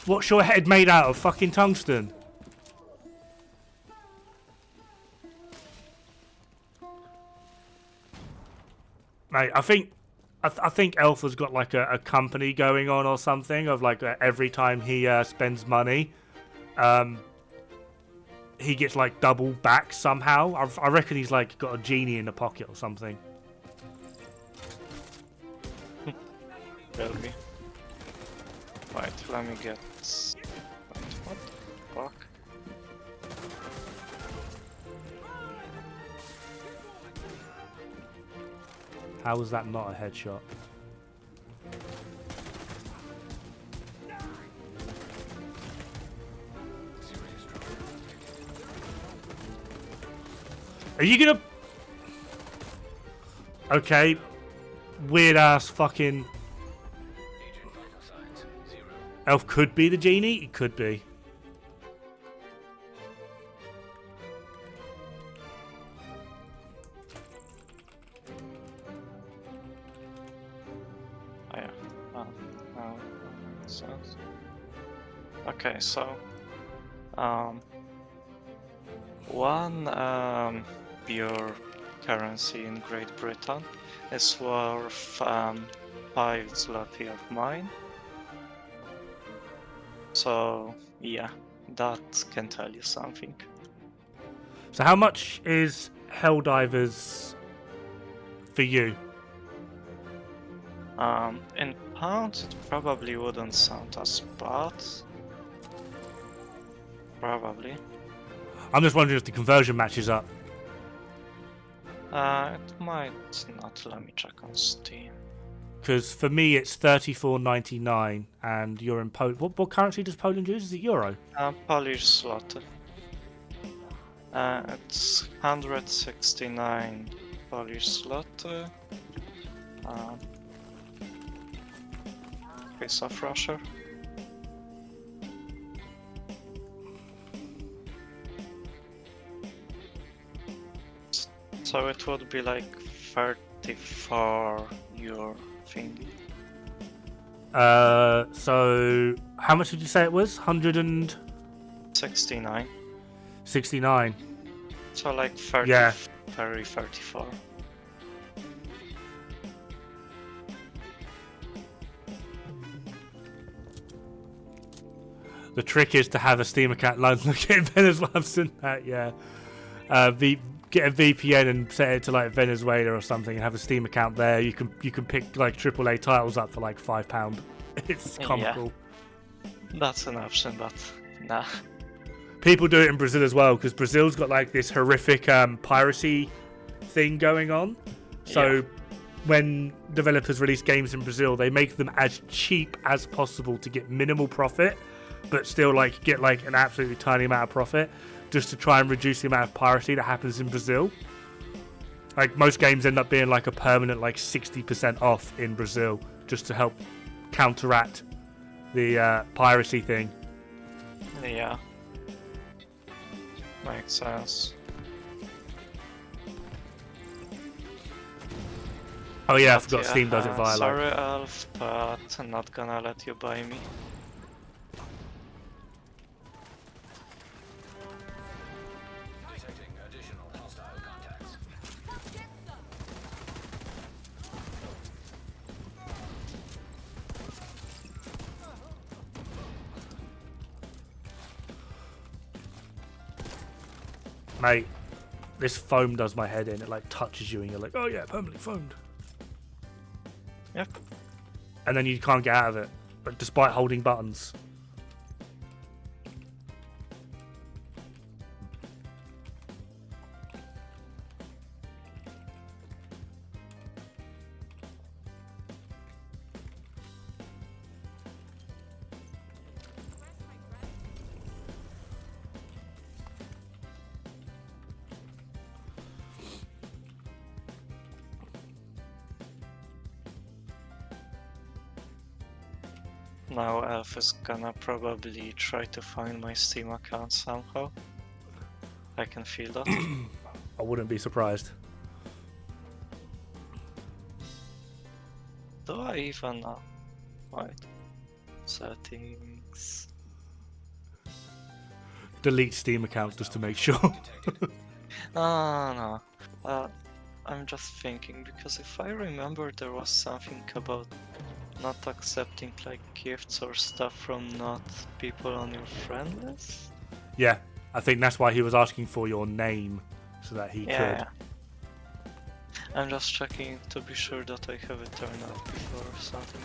what's your head made out of? Fucking tungsten. Mate, I think Alpha's got like a company going on or something of like every time he spends money, he gets like double back somehow. I reckon he's like got a genie in the pocket or something. Maybe. Wait, let me get. Wait, what the fuck? How was that not a headshot? Are you gonna... Okay. Weird ass fucking... Elf could be the genie? It could be. Oh yeah. Sense. Okay, so one pure currency in Great Britain is worth 5 zloty of mine. So yeah, that can tell you something. So how much is Helldivers for you? In pounds, it probably wouldn't sound as bad. Probably. I'm just wondering if the conversion matches up. It might not. Let me check on Steam. Because for me it's 34.99 and you're in Poland. What currency does Poland use? Is it euro? Polish zloty. It's 169 Polish zloty. Piece of Russia. So it would be like 34 euro thingy. So how much did you say it was? 69. 69. So like 30, Yeah. 34. The trick is to have a Steam account. Look at Venezuela. That, yeah. Get a VPN and set it to like Venezuela or something, and have a Steam account there. You can pick like AAA titles up for like £5. It's comical. Yeah. That's an option, but nah. People do it in Brazil as well because Brazil's got like this horrific piracy thing going on. So when developers release games in Brazil, they make them as cheap as possible to get minimal profit, but still like get like an absolutely tiny amount of profit, just to try and reduce the amount of piracy that happens in Brazil. Like most games end up being like a permanent like 60% off in Brazil, just to help counteract the piracy thing. Yeah. Makes sense. Oh yeah, I But forgot Steam does it via like... sorry, Elf, but I'm not gonna let you buy me. Detecting additional hostile contacts. Mate, this foam does my head in. It like touches you and you're like, oh yeah, permanently foamed. Yep. And then you can't get out of it, but despite holding buttons. now Elf is gonna probably try to find my Steam account somehow. I can feel that. I wouldn't be surprised. Do I even know? Wait. Settings. Delete Steam accounts just to make sure. No. I'm just thinking because if I remember, there was something about not accepting like gifts or stuff from not people on your friend list. Yeah, I think that's why he was asking for your name so that he Yeah. could. I'm just checking to be sure that I have it turned off before something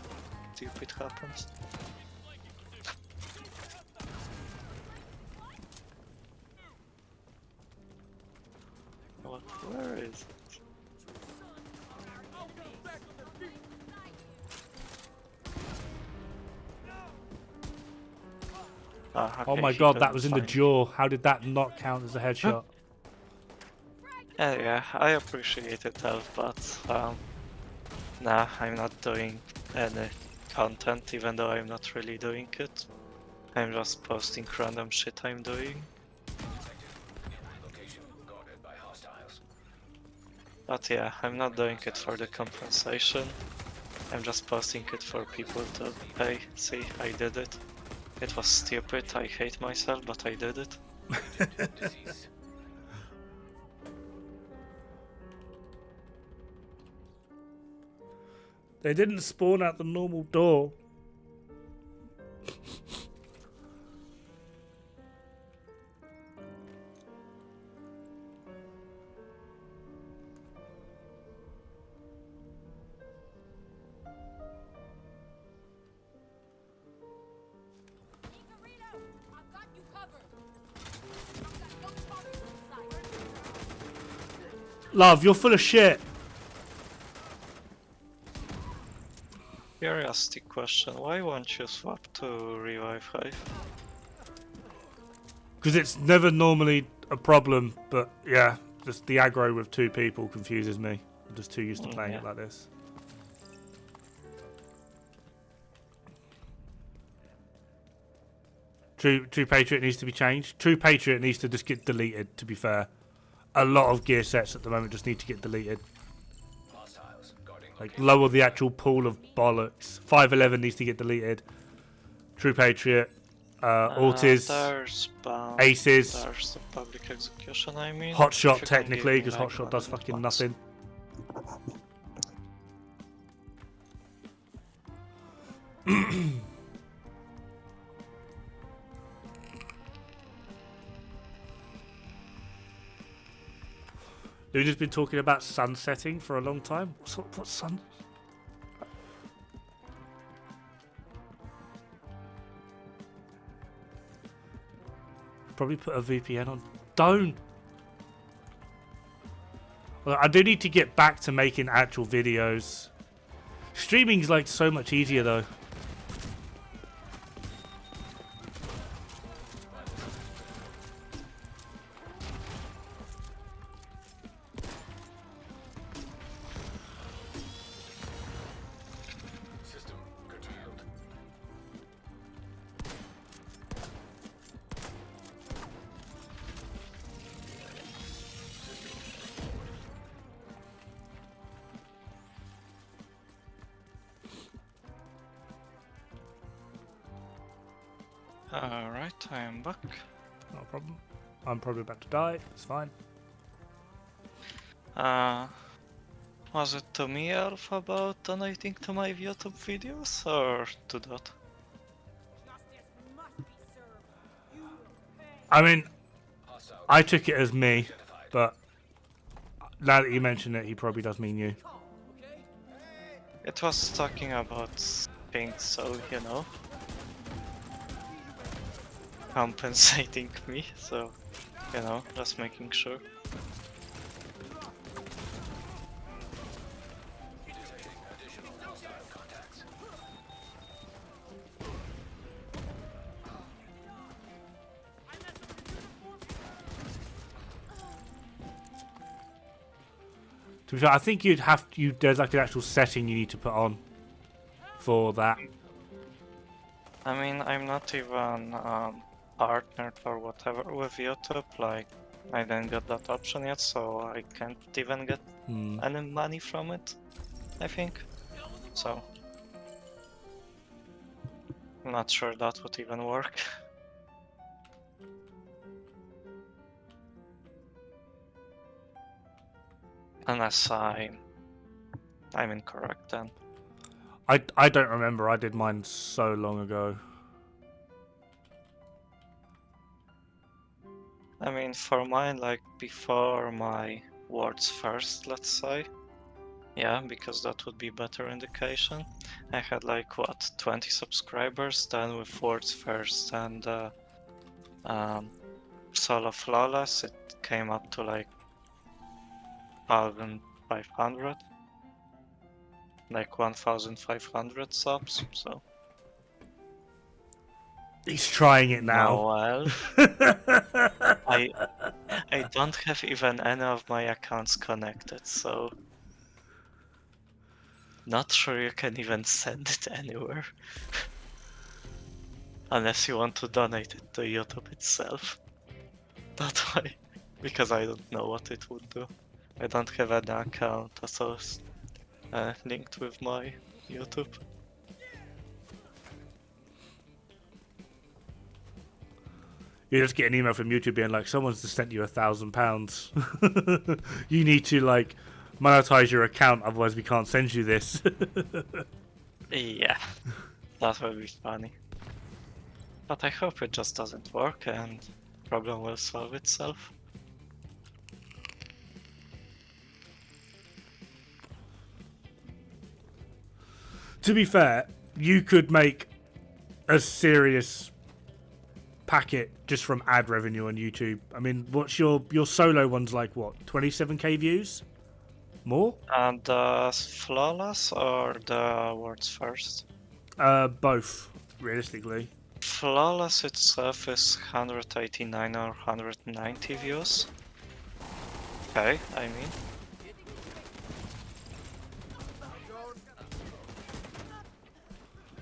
stupid happens. What? Where is it? Ah, Oh okay, my he god, that couldn't was in the find it. jaw. How did that not count as a headshot? Yeah, I appreciate it, Elf, but nah, I'm not doing any content, even though I'm not really doing it. I'm just posting random shit I'm doing. Location guarded by hostiles. But yeah, I'm not doing it for the compensation. I'm just posting it for people to, hey, see, I did it. It was stupid, I hate myself, but I did it. Disease. They didn't spawn out the normal door. Icarito, I've got you covered. I've got no targets in sight. Love, you're full of shit. Curiosity question, why won't you swap to revive Hive? Because it's never normally a problem, but yeah, just the aggro with two people confuses me. I'm just too used to playing it Yeah. like this. True Patriot needs to be changed. True Patriot needs to just get deleted, to be fair. A lot of gear sets at the moment just need to get deleted. Hostiles guarding Like, lower the actual pool of bollocks. 511 needs to get deleted. True Patriot. Ortiz. There's Bound, Aces. there's the public execution, I mean. Hot If Shot, you can technically, give me, because like, Hot Shot does 1 fucking minute once. nothing. Luna's been talking about sunsetting for a long time. What's sun? Probably put a VPN on. Don't! Well, I do need to get back to making actual videos. Streaming's like so much easier though. system curtailed. Alright, I am back. No problem. I'm probably about to die. It's fine. Was it to me, Elf, about donating to my YouTube videos, or to Dot? I mean, Hostile I took it as me, identified. but now that you mention it, he probably does mean you. It was talking about things, so, you know, compensating me, so, you know, just making sure. Detecting additional hostile contacts. To be fair, I think you'd have there's like an actual setting you need to put on for that. I mean, I'm not even partnered or whatever with YouTube. Like, I didn't get that option yet, so I can't even get any money from it, I think. So, I'm not sure that would even work. Unless I'm incorrect then. I don't remember. I did mine so long ago. I mean, for mine, like before my words first, let's say. Yeah, because that would be better indication. I had like what, 20 subscribers. Then with words first and solo flawless, it came up to like 1,500, like 1,500 subs. So He's trying it now. well, I don't have even any of my accounts connected, so not sure you can even send it anywhere. Unless you want to donate it to YouTube itself. That way. Because I don't know what it would do. I don't have an account linked with my YouTube. You just get an email from YouTube being like, someone's just sent you £1,000. You need to like monetize your account, otherwise we can't send you this. Yeah, that would be funny. But I hope it just doesn't work and the problem will solve itself. To be fair, you could make a serious packet just from ad revenue on YouTube. I mean, what's your solo ones like? What, 27k views? More? And the flawless or the words first? Both, realistically. Flawless itself is 189 or 190 views. Okay, I mean.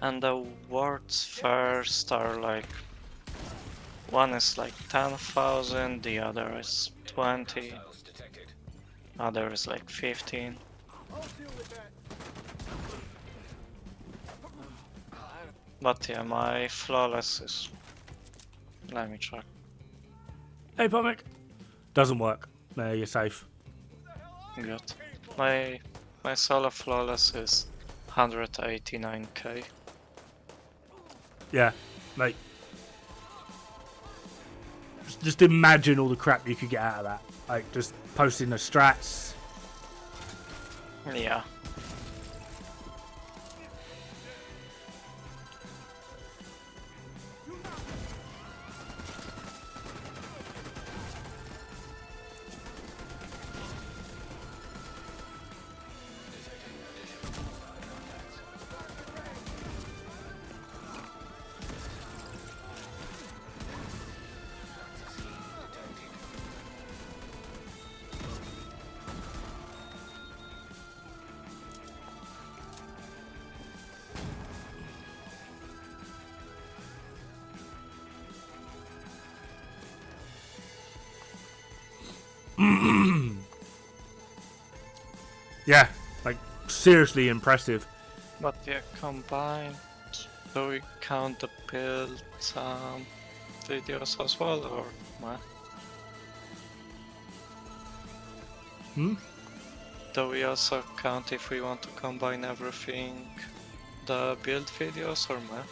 And the words first are like, one is like 10,000, the other is 20, other is like 15. But yeah, my flawless is, let me check. Hey, Pomic. Doesn't work. No, you're safe. Good. My solo flawless is 189k. Yeah, like, just imagine all the crap you could get out of that. Like, just posting the strats. Yeah. Yeah, like, seriously impressive. But yeah, combined, do we count the build videos as well, or nah? Do we also count if we want to combine everything, the build videos, or nah?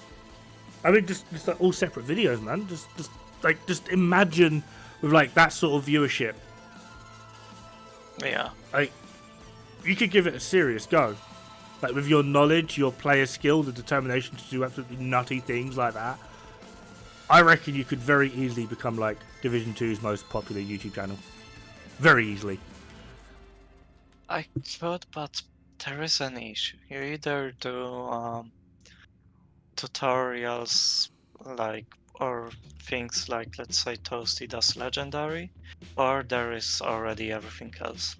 I mean, just like all separate videos, man. Just imagine with like that sort of viewership. Yeah. Like, you could give it a serious go. Like, with your knowledge, your player skill, the determination to do absolutely nutty things like that. I reckon you could very easily become like Division 2's most popular YouTube channel. Very easily. I could, but there is an issue. You either do tutorials like, or things like, let's say, Toasty does Legendary, or there is already everything else.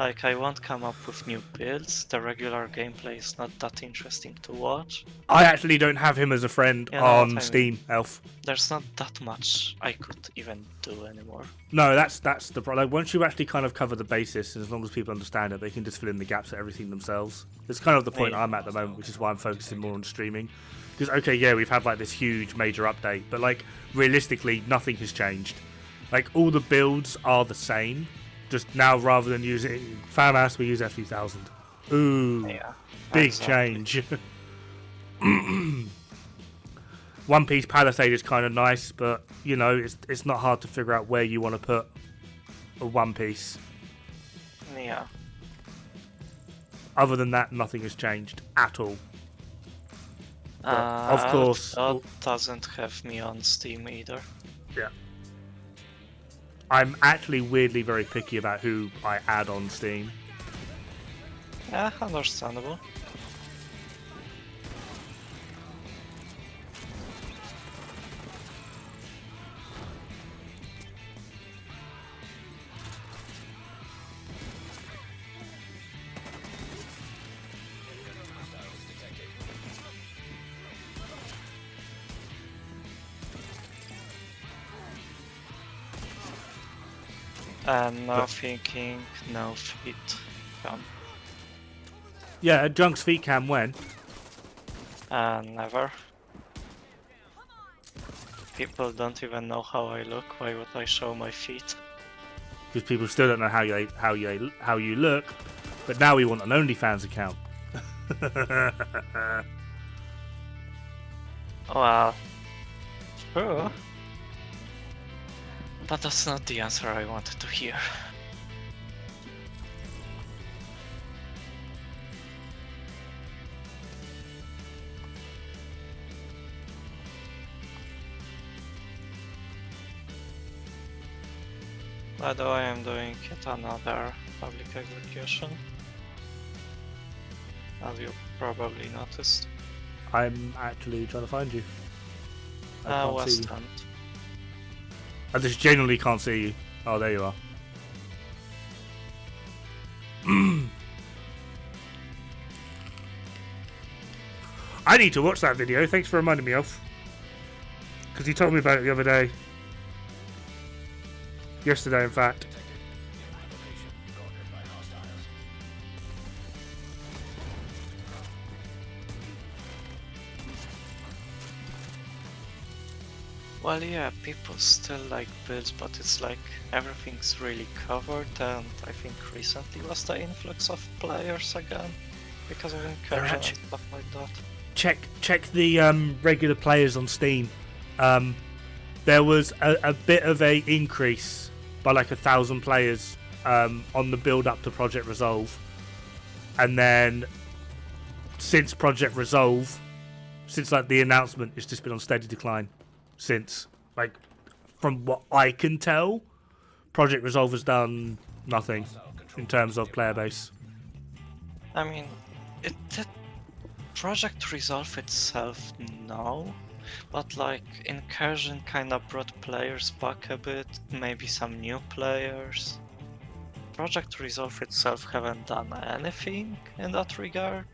Like, I won't come up with new builds, the regular gameplay is not that interesting to watch. I actually don't have him as a friend You know what I on mean. Steam, Elf. There's not that much I could even do anymore. No, that's the problem. Like, once you actually kind of cover the basis, and as long as people understand it, they can just fill in the gaps at everything themselves. It's kind of the point Yeah. I'm at the moment, which is why I'm focusing more on streaming. Because, okay, yeah, we've had like this huge major update, but like realistically, nothing has changed. Like, all the builds are the same. Just now, rather than using FAMAS, we use F2000. Ooh, Yeah. big exactly. change. One Piece Palisade is kind of nice, but you know, it's not hard to figure out where you want to put a One Piece. Yeah. Other than that, nothing has changed at all. Of Of course. Dod doesn't have me on Steam either. Yeah. I'm actually weirdly very picky about who I add on Steam. Yeah, understandable. And now thinking, no feet. Come. Yeah, Junk's feet cam when? Never. People don't even know how I look. Why would I show my feet? Because people still don't know how you look. But now we want an OnlyFans account. Well, true. But that's not the answer I wanted to hear. By the way, I'm doing yet another public execution. As you probably noticed. I'm actually trying to find you. I can't see West you. End. I just genuinely can't see you. Oh, there you are. I need to watch that video. Thanks for reminding me of. Because you told me about it the other day. Yesterday, in fact. Well, yeah, people still like builds, but it's like everything's really covered, and I think recently was the influx of players again because of incursion and actually- stuff like that. Check the regular players on Steam. There was a bit of a increase by like 1,000 players on the build up to Project Resolve, and then since Project Resolve, since like the announcement, it's just been on steady decline. Since, like, from what I can tell, Project Resolve has done nothing in terms of player base. I mean, it did Project Resolve itself, no, but like Incursion kinda brought players back a bit, maybe some new players. Project Resolve itself haven't done anything in that regard,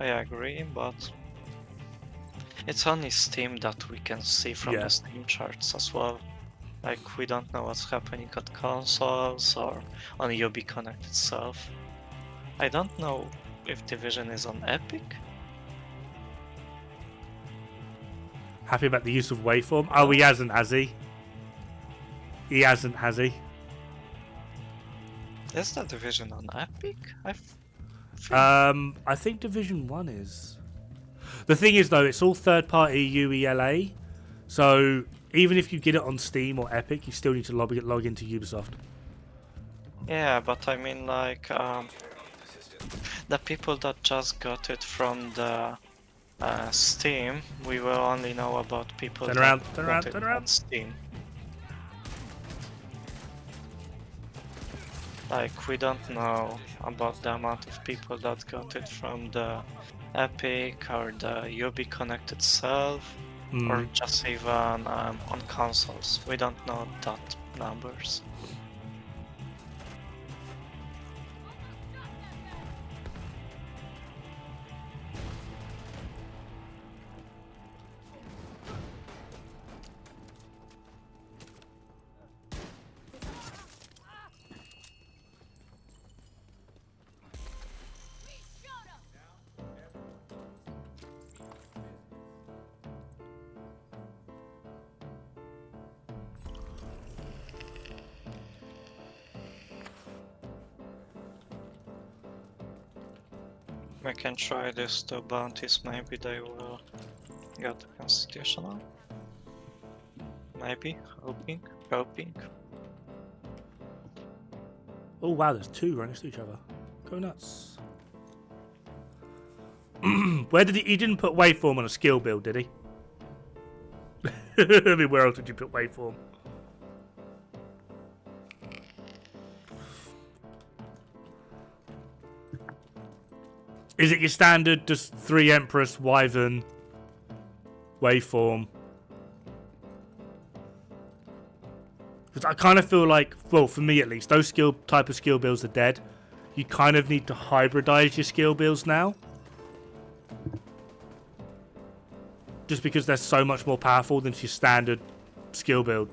I agree, but it's only Steam that we can see from Yeah. the Steam charts as well. Like, we don't know what's happening at consoles or on Ubi Connect itself. I don't know if Division is on Epic. Happy about the use of waveform? Oh, he hasn't, has he? He hasn't, has he? Is the Division on Epic? I think Division 1 is. The thing is, though, it's all third-party UELA, so even if you get it on Steam or Epic, you still need to log into Ubisoft. Yeah, but I mean, like, the people that just got it from the Steam, we will only know about people Turn that around, got turn around, it turn on around. Steam. Like, we don't know about the amount of people that got it from the Epic or the Ubi Connect itself, or just even on consoles. We don't know that numbers. We can try this to bounties, maybe they will get constitutional. Maybe, hoping. Oh wow, there's two right next to each other. Go nuts. Where did he didn't put waveform on a skill build, did he? I mean, where else did you put waveform? Is it your standard just 3 Empress, Wyvern, waveform? Because I kind of feel like, well, for me at least, those type of skill builds are dead. You kind of need to hybridize your skill builds now. Just because they're so much more powerful than your standard skill build.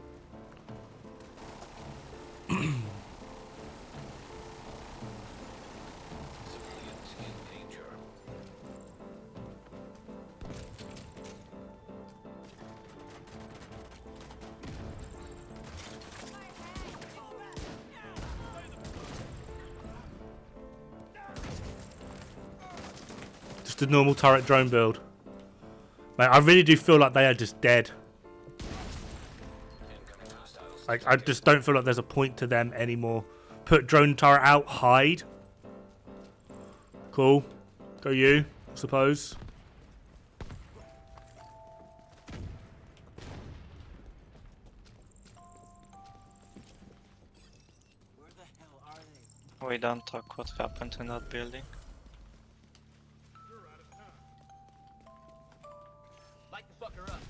Civilians in danger. Just a normal turret drone build. Like, I really do feel like they are just dead. Incoming hostiles. Like, I just don't feel like there's a point to them anymore. Put drone turret out, hide. Cool. Go you, I suppose. Where the hell are they? We don't talk what happened in that building. Light the fucker up.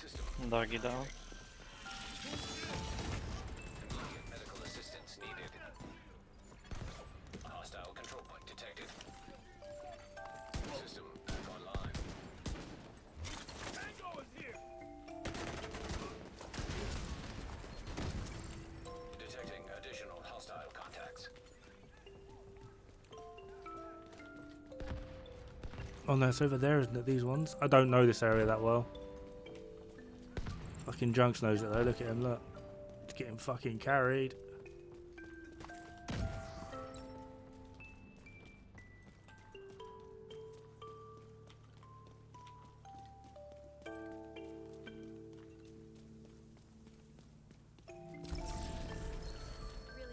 System Doggy down. immediate medical assistance needed. Hostile control point detected. System back online. Tango is here. Detecting additional hostile contacts. Oh no, it's over there, isn't it? These ones? I don't know this area that well. Fucking Junks knows it though. Look at him, look. He's getting fucking carried. Really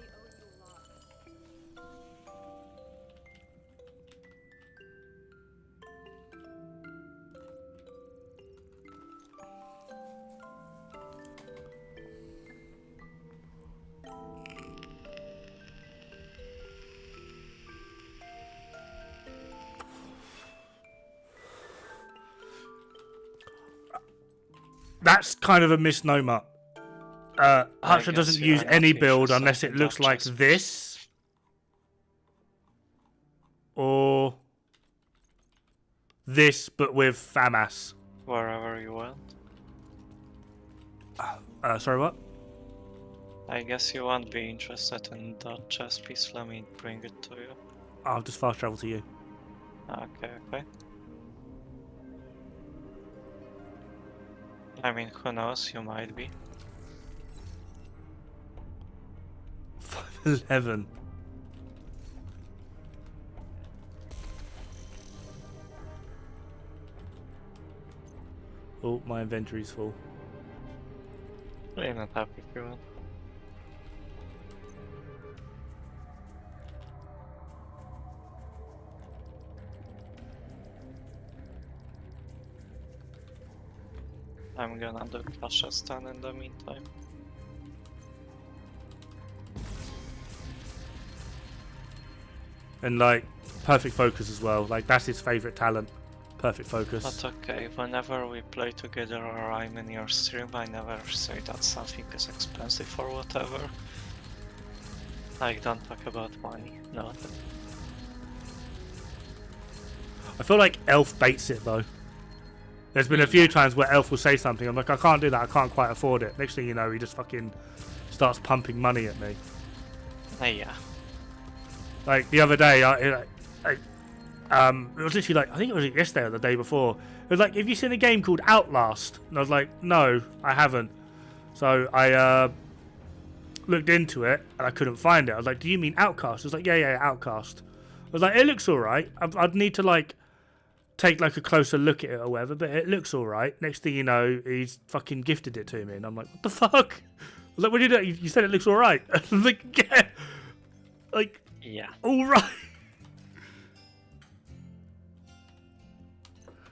owe you a lot. That's kind of a misnomer. Hutcher guess doesn't you use are any not build interested unless it in looks like Duchess. this. Or this, but with FAMAS. Wherever you went. Sorry, what? I guess you won't be interested in that chess piece. Let me bring it to you. I'll just fast travel to you. Okay. I mean, who knows? You might be. 511. Oh, my inventory's full. You're not happy if you want. I'm gonna do Clash stun in the meantime. And like, perfect focus as well. Like, that's his favourite talent. Perfect focus. But okay, whenever we play together or I'm in your stream, I never say that something is expensive or whatever. Like, don't talk about money, no. I feel like Elf baits it though. There's been a few times where Elf will say something, I'm like, I can't do that, I can't quite afford it. Next thing you know, he just fucking starts pumping money at me. Yeah. Like, the other day, it was literally like, I think it was yesterday or the day before. It was like, have you seen a game called Outlast? And I was like, no, I haven't. So I looked into it and I couldn't find it. I was like, "Do you mean Outcast?" I was like, "Yeah, Outcast." I was like, "It looks alright. I'd need to like take like a closer look at it or whatever, but it looks alright." Next thing you know, he's fucking gifted it to me, and I'm like, "What the fuck?" I was like, "What did you do? You said it looks alright." I was like, "Yeah, like Yeah. alright."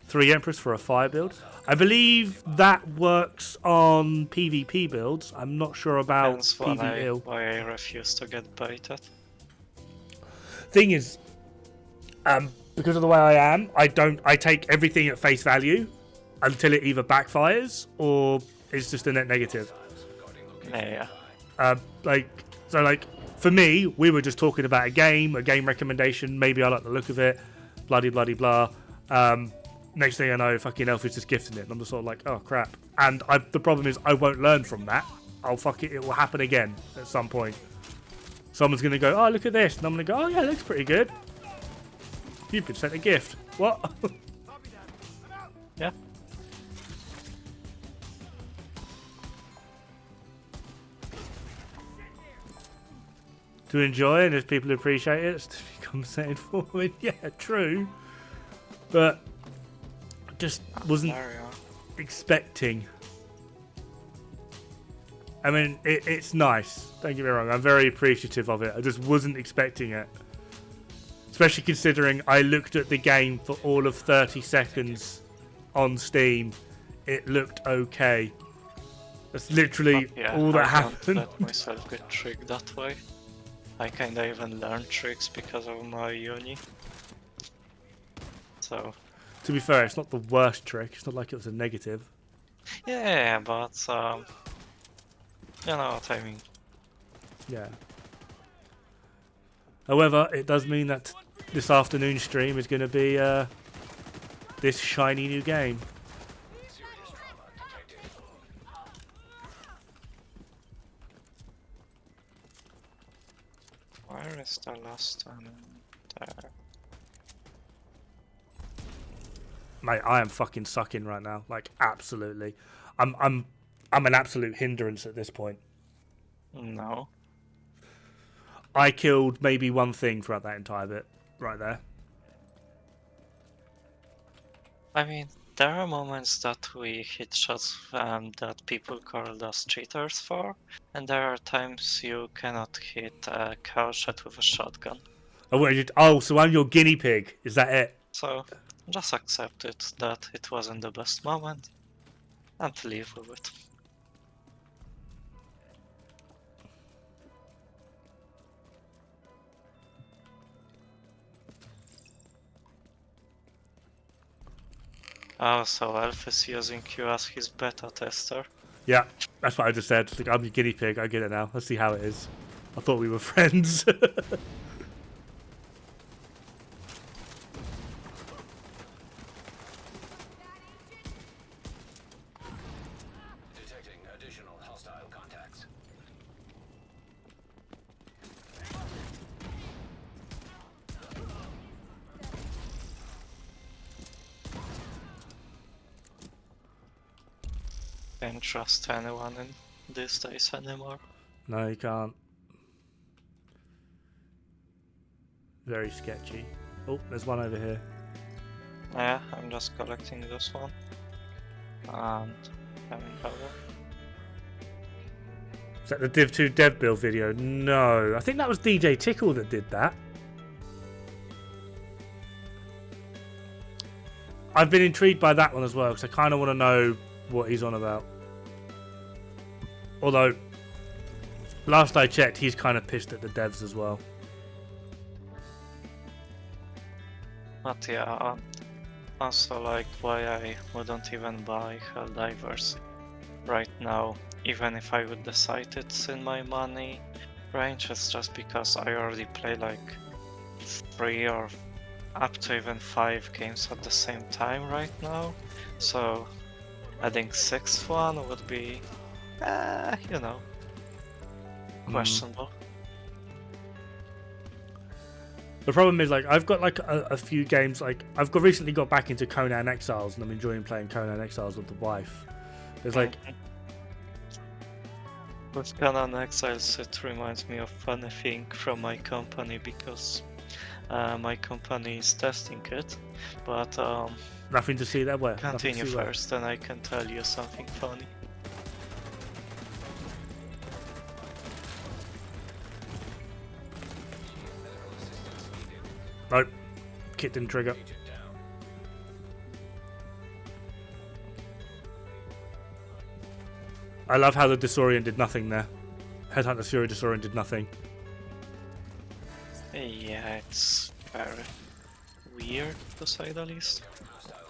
3 Empress for a fire build. I believe that works on PvP builds. I'm not sure about Hence PvE. why I refuse to get baited. Thing is, because of the way I am, I take everything at face value until it either backfires or it's just a net negative. Yeah. Like for me, we were just talking about a game recommendation. Maybe I like the look of it, bloody blah. Next thing I know, fucking Elf is just gifting it, and I'm just sort of like, oh crap. And the problem is, I won't learn from that. It will happen again at some point. Someone's gonna go, oh look at this, and I'm gonna go, oh yeah, it looks pretty good. You've been sent a gift. What? Yeah. To enjoy, and if people appreciate it, it's to become compensating for it. Yeah, true. But just wasn't There we are. expecting. I mean, it's nice. Don't get me wrong. I'm very appreciative of it. I just wasn't expecting it. Especially considering I looked at the game for all of 30 seconds on Steam. It looked okay. That's literally But yeah, all that I happened. don't let myself get tricked that way. I kinda even learned tricks because of my uni. So, To be fair, it's not the worst trick. It's not like it was a negative. yeah, but you know what I mean. Yeah. However, it does mean that this afternoon stream is going to be this shiny new game. Where is the last one? There. Mate, I am fucking sucking right now. Like, absolutely. I'm an absolute hindrance at this point. No. I killed maybe one thing throughout that entire bit. Right there. I mean, there are moments that we hit shots that people called us cheaters for, and there are times you cannot hit a cow shot with a shotgun. Oh, so I'm your guinea pig. Is that it? So, just accept it that it wasn't the best moment, and live with it. Oh, so Elf is using you as his beta tester. Yeah, that's what I just said. Like, I'm your guinea pig. I get it now. Let's see how it is. I thought we were friends. Detecting additional hostile contacts. Can't trust anyone in these days anymore. No, you can't. Very sketchy. Oh, there's one over here. Yeah, I'm just collecting this one. And having cover. Is that the Div 2 dev build video? No, I think that was DJ Tickle that did that. I've been intrigued by that one as well because I kind of want to know what he's on about. Although, last I checked, he's kind of pissed at the devs as well. But yeah, also like why I wouldn't even buy Helldivers right now, even if I would decide it's in my money range, it's just because I already play like 3 or up to even 5 games at the same time right now, so adding 6th one would be, you know, questionable. The problem is, like, I've got like a few games. Like, recently got back into Conan Exiles, and I'm enjoying playing Conan Exiles with the wife. There's like, With Canon Exiles, it reminds me of funny thing from my company because my company is testing it, but Nothing to see there. Where? Nothing to continue see where? first, and I can tell you something funny. Nope. Kit didn't trigger. I love how the Disaurian did nothing there. Headhunter's Fury Disaurian did nothing. Yeah, it's very weird to say the least,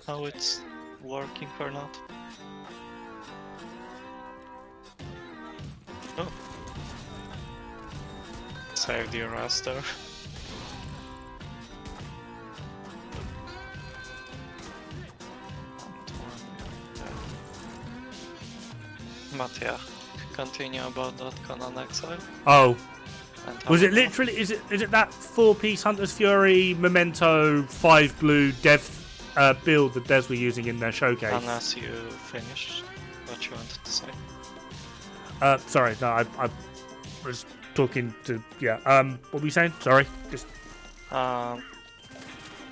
how it's working or not. Oh. Save the raster. But yeah, continue about that Canon Exile. Oh, And was how it literally? Is it that 4-piece Hunter's Fury Memento 5 blue dev build that devs were using in their showcase? Unless you finish what you wanted to say. Sorry, no, I was talking to what were you saying? Sorry, just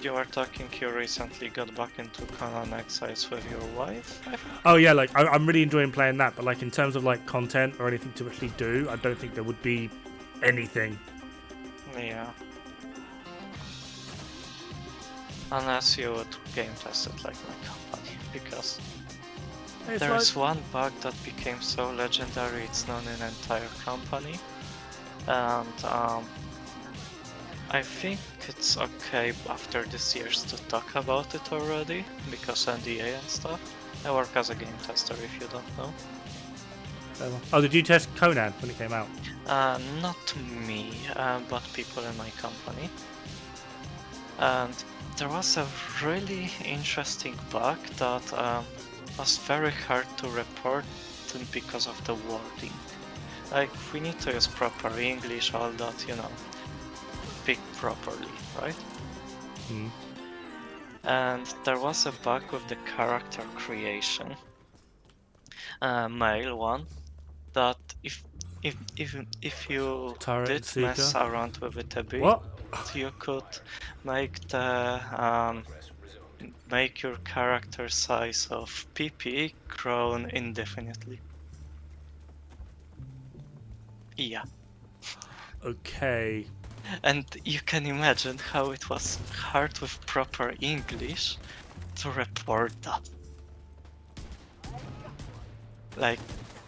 You were talking you recently got back into Canon Exiles with your wife, I think? oh yeah, like I'm really enjoying playing that, but like in terms of like content or anything to actually do, I don't think there would be anything. Yeah. Unless you would game test it like my company, because It's there like- is one bug that became so legendary it's known in entire company, and I think it's okay after this years to talk about it already, because NDA and stuff. I work as a game tester if you don't know. Oh, did you test Conan when it came out? Not me, but people in my company. And there was a really interesting bug that was very hard to report because of the wording. Like, we need to use proper English, all that, you know, speak properly, right? Hmm. And there was a bug with the character creation, male one, that if you Turret did Seeker? mess around with it a bit, What? you could make the make your character size of PP grown indefinitely. Yeah, Okay. and you can imagine how it was hard with proper English to report that. Like,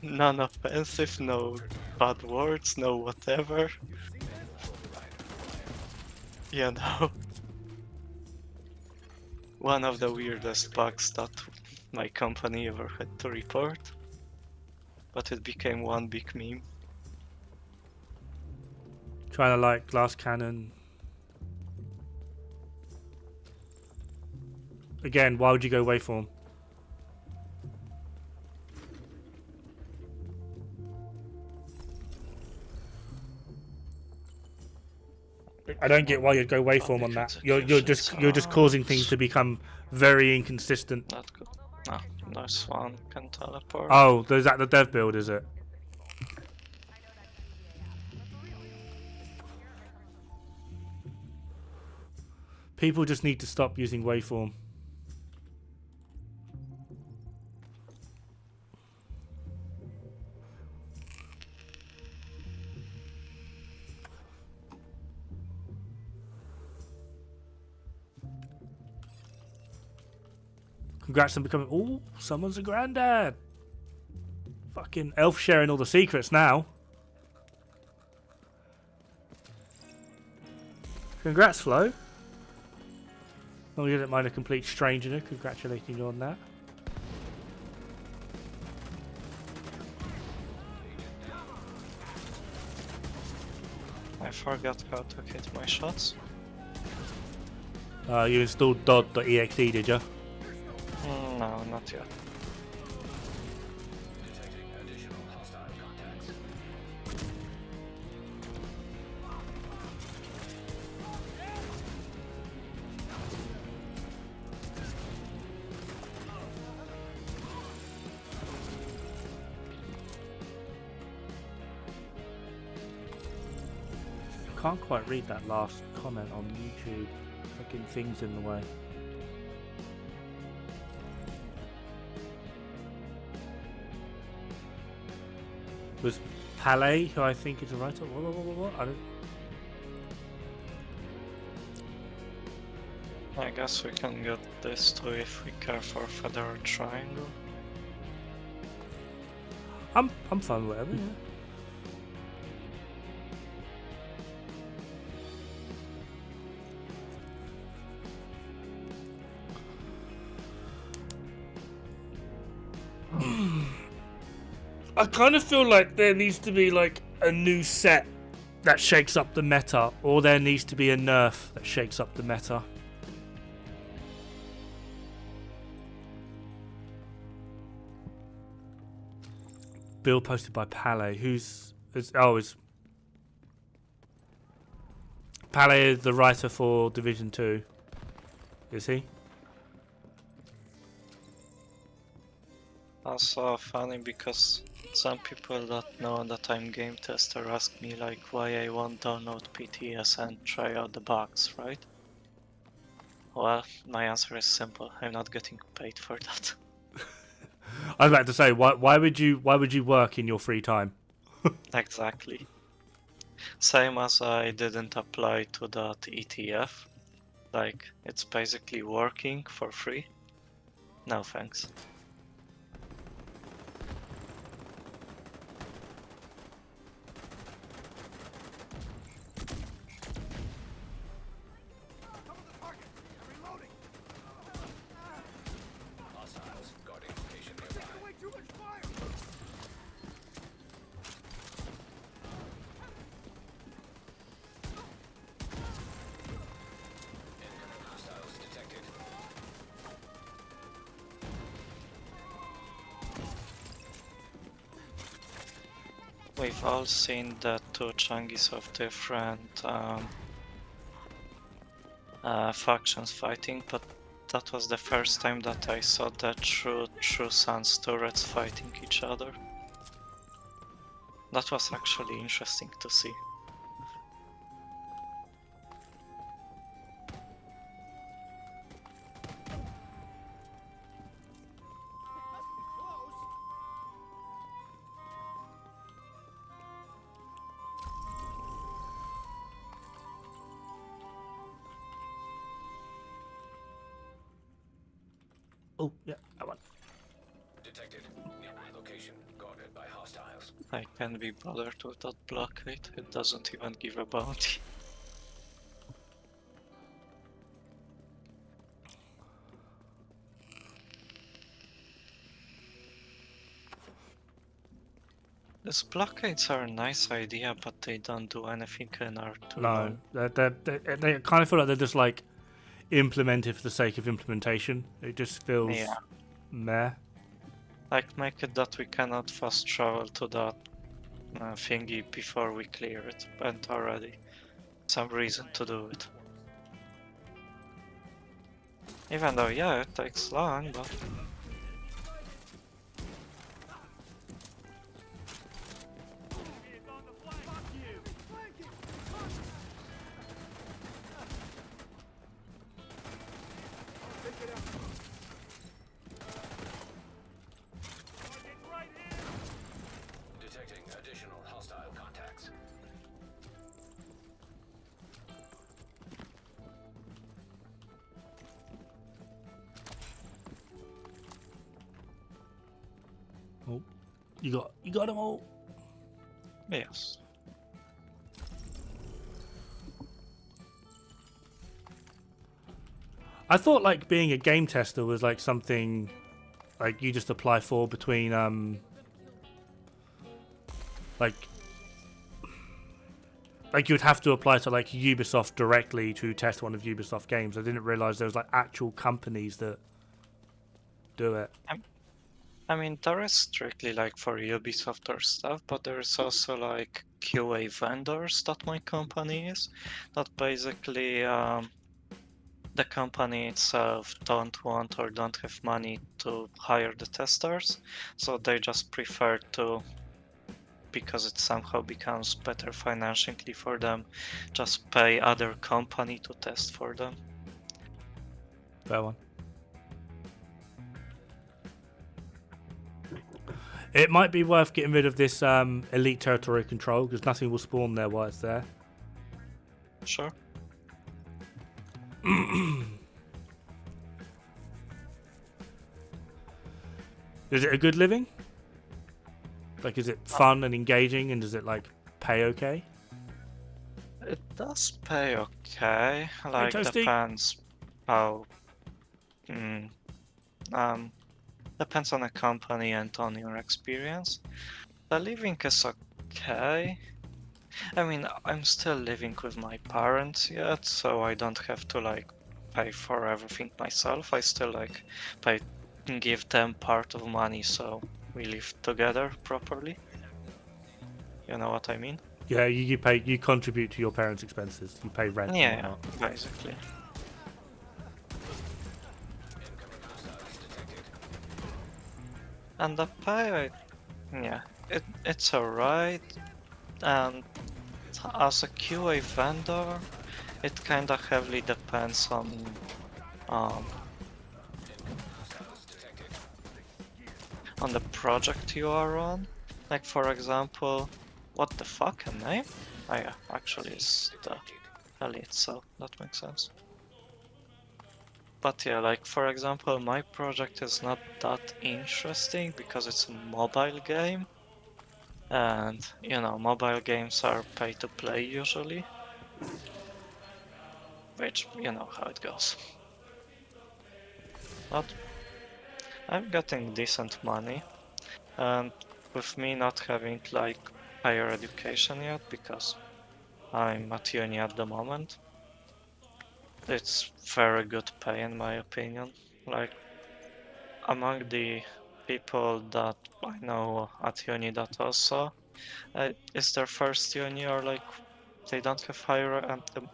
non-offensive, no bad words, no whatever. You know. One of the weirdest bugs that my company ever had to report. But it became one big meme. Trying to like glass cannon. Again, why would you go waveform? I don't get why you'd go waveform on that. You're just causing things to become very inconsistent. Not good. Ah, nice one. Can teleport. Oh, is that the dev build, is it? People just need to stop using waveform. Congrats on becoming... Ooh, someone's a granddad. Fucking elf sharing all the secrets now. Congrats, Flo. Oh, you didn't mind a complete stranger congratulating you on that. I forgot how to hit my shots. You installed Dod.exe, did you? No, not yet. Can't quite read that last comment on YouTube. Fucking things in the way. Was Palais, who I think is a writer? What? I don't. I guess we can get this too if we care for Federal Triangle. I'm fine with whatever. Yeah. I kind of feel like there needs to be like a new set that shakes up the meta, or there needs to be a nerf that shakes up the meta. Bill posted by Palais, is Palais is the writer for Division 2, is he? Also funny because some people that know that I'm game tester ask me like why I won't download PTS and try out the bugs, right? Well, my answer is simple. I'm not getting paid for that. I was about to say, why would you work in your free time? Exactly. Same as I didn't apply to that ETF. Like, it's basically working for free. No thanks. Hostiles guarding location nearby. Too much fire! Incoming hostiles detected. We've all seen the two Changis of different factions fighting, but that was the first time that I saw the true Suns turrets fighting each other. That was actually interesting to see. Oh, yeah, that one. Detected. Nearby location guarded by hostiles. I can't be bothered with that blockade, it doesn't even give a bounty. These blockades are a nice idea, but they don't do anything in R2. No, they kind of feel like they're just like implemented for the sake of implementation. It just feels meh. Like, make it that we cannot fast travel to that thingy before we clear it, and already some reason to do it. Even though, yeah, it takes long, but... Detecting additional hostile contacts. Oh, you got them all. Yes. I thought like being a game tester was like something like you just apply for between like you'd have to apply to like Ubisoft directly to test one of Ubisoft games. I didn't realize there was like actual companies that do it. I mean, there is strictly like for Ubisoft or stuff, but there is also like QA vendors that my company is, that basically the company itself don't want or don't have money to hire the testers, so they just prefer to because it somehow becomes better financially for them, just pay other company to test for them. Fair one. It might be worth getting rid of this elite territory control because nothing will spawn there while it's there. Sure. Is it a good living? Like, is it fun and engaging, and does it like pay okay? It does pay okay. Like, Toasty. depends how. Depends on the company and on your experience. The living is okay. I mean, I'm still living with my parents yet, so I don't have to like pay for everything myself. I still like give them part of money, so we live together properly. You know what I mean? Yeah, you contribute to your parents' expenses. You pay rent. and Yeah, whatnot. basically. And the pay, yeah, it's alright. And as a QA vendor, it kinda heavily depends on the project you are on. Like, for example, what the fuck, a name? Oh yeah, actually it's the elite, so that makes sense. But yeah, like, for example, my project is not that interesting because it's a mobile game. And, you know, mobile games are pay to play usually. Which, you know how it goes. But I'm getting decent money. And with me not having like higher education yet, because I'm at uni at the moment, it's very good pay in my opinion. Like, among the people that I know at uni that also is their first uni or like they don't have higher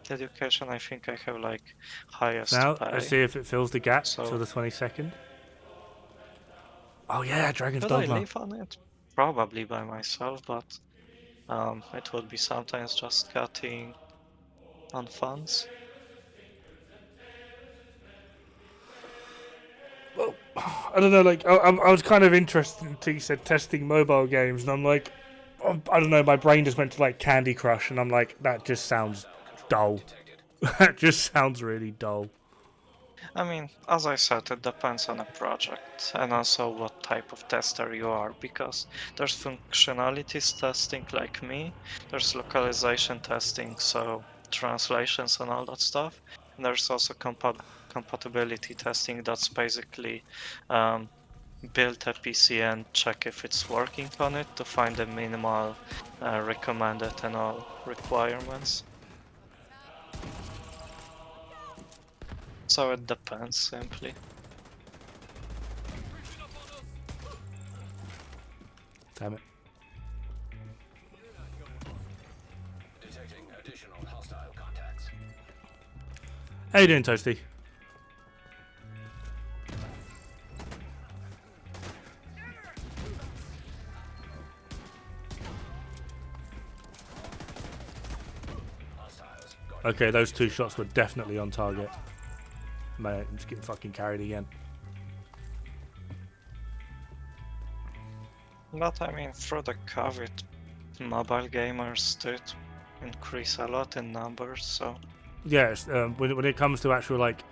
education, I think I have like highest Now, pay. let's see if it fills the gap So- till the 22nd. Oh yeah, Dragon's Could I Dogma. live on it? Probably by myself, but it would be sometimes just cutting on funds. I don't know, like, I was kind of interested until you said testing mobile games, and I'm like, I don't know, my brain just went to like Candy Crush, and I'm like, that just sounds dull. That just sounds really dull. I mean, as I said, it depends on a project and also what type of tester you are, because there's functionalities testing like me, there's localization testing, so translations and all that stuff, and there's also compatibility testing that's basically build a PC and check if it's working on it to find the minimal recommended and all requirements. So it depends simply. Damn it. Detecting additional hostile contacts. How you doing, Toasty? Okay, those two shots were definitely on target. Mate, I'm just getting fucking carried again. But I mean, through the COVID, mobile gamers did increase a lot in numbers, so Yes, when it comes to actual like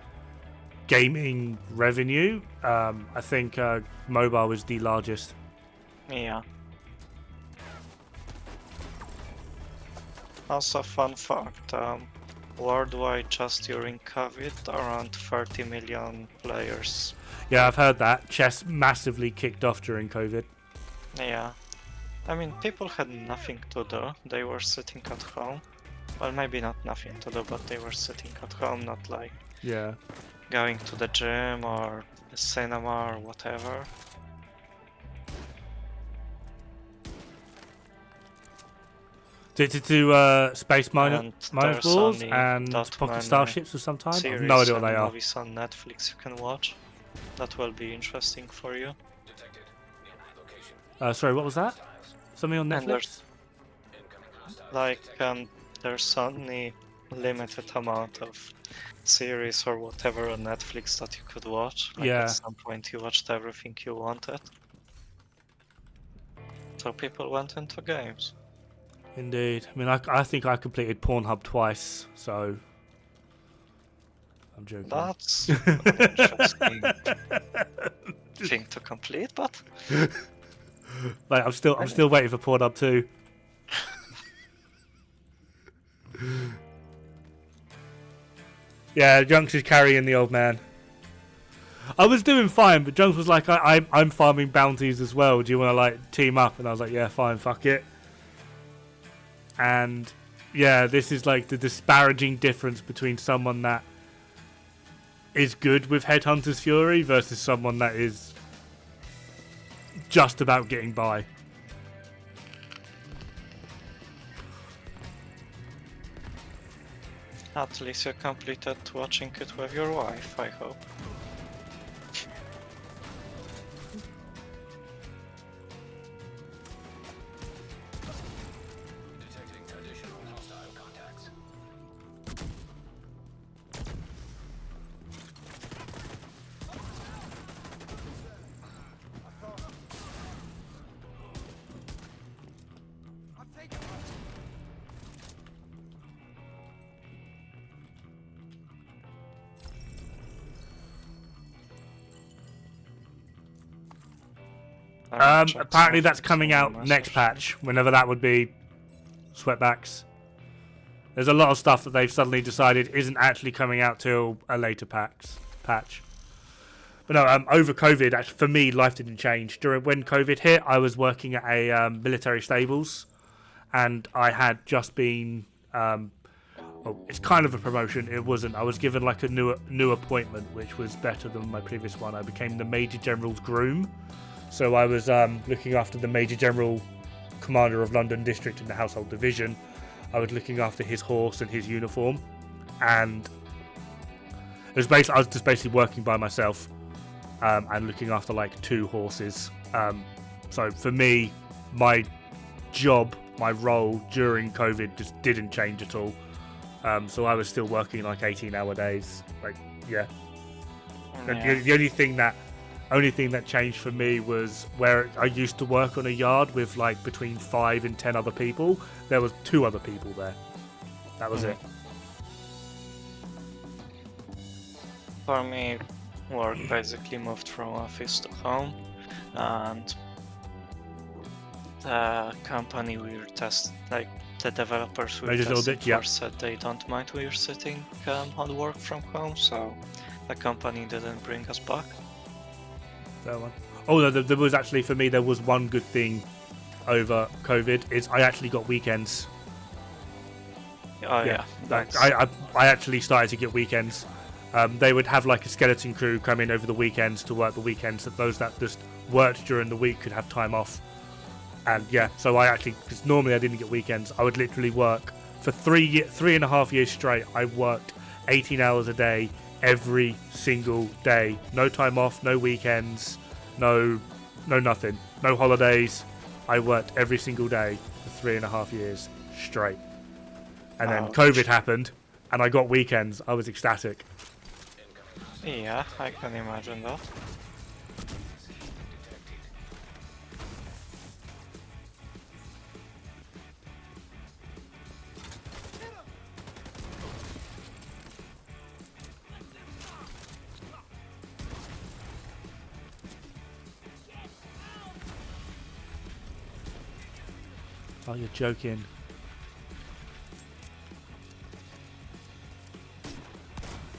gaming revenue, I think mobile is the largest. yeah. Also, fun fact, worldwide just during COVID, around 30 million players. Yeah, I've heard that. Chess massively kicked off during COVID. Yeah. I mean, people had nothing to do. They were sitting at home. Well, maybe not nothing to do, but they were sitting at home, not like Yeah. going to the gym or the cinema or whatever. Did space miners And there's balls only and that pocket many starships of some time? I've Series no idea what and they are. movies on Netflix you can watch. That will be interesting for you. Detected in location. Sorry, what was that? Something on And Netflix? There's only limited amount of series or whatever on Netflix that you could watch. Like Yeah. at some point you watched everything you wanted. So people went into games. Indeed. I mean, I think I completed Pornhub twice, so I'm joking. That's an interesting thing to complete, but Like I'm still waiting for Pornhub 2. Yeah, Junks is carrying the old man. I was doing fine, but Junks was like, I'm farming bounties as well. Do you want to like team up? And I was like, yeah, fine, fuck it. And yeah, this is like the disparaging difference between someone that is good with Headhunter's Fury versus someone that is just about getting by. at least you completed watching it with your wife, I hope. Detecting additional hostile contacts. Apparently that's coming out next patch, whenever that would be. Sweatbacks. There's a lot of stuff that they've suddenly decided isn't actually coming out till a later patch. But no, over COVID, actually, for me, life didn't change. When COVID hit, I was working at a military stables, and I had just been. It's kind of a promotion. It wasn't. I was given like a new appointment, which was better than my previous one. I became the Major General's groom. So I was looking after the Major General Commander of London District in the Household Division. I was looking after his horse and his uniform, and it was basically I was just basically working by myself and looking after like 2 horses. So for me, my job, my role during COVID just didn't change at all. So I was still working like 18-hour days. Like yeah. The only thing that changed for me was where I used to work on a yard with like between 5 and 10 other people. There was 2 other people there. That was it. For me, work basically moved from office to home, and the company we were the developers we were testing for said they don't mind we were sitting on work from home, so the company didn't bring us back. That one. Oh, there was actually, for me, there was one good thing over COVID, is I actually got weekends. Oh yeah. I actually started to get weekends. They would have like a skeleton crew come in over the weekends to work the weekends, that those that just worked during the week could have time off. And yeah, so I actually, because normally I didn't get weekends, I would literally work for 3.5 years straight. I worked 18 hours a day every single day. No time off, no weekends, no nothing, no holidays. I worked every single day for 3.5 years straight. And then COVID happened and I got weekends. I was ecstatic. Yeah, I can imagine that. Oh, you're joking.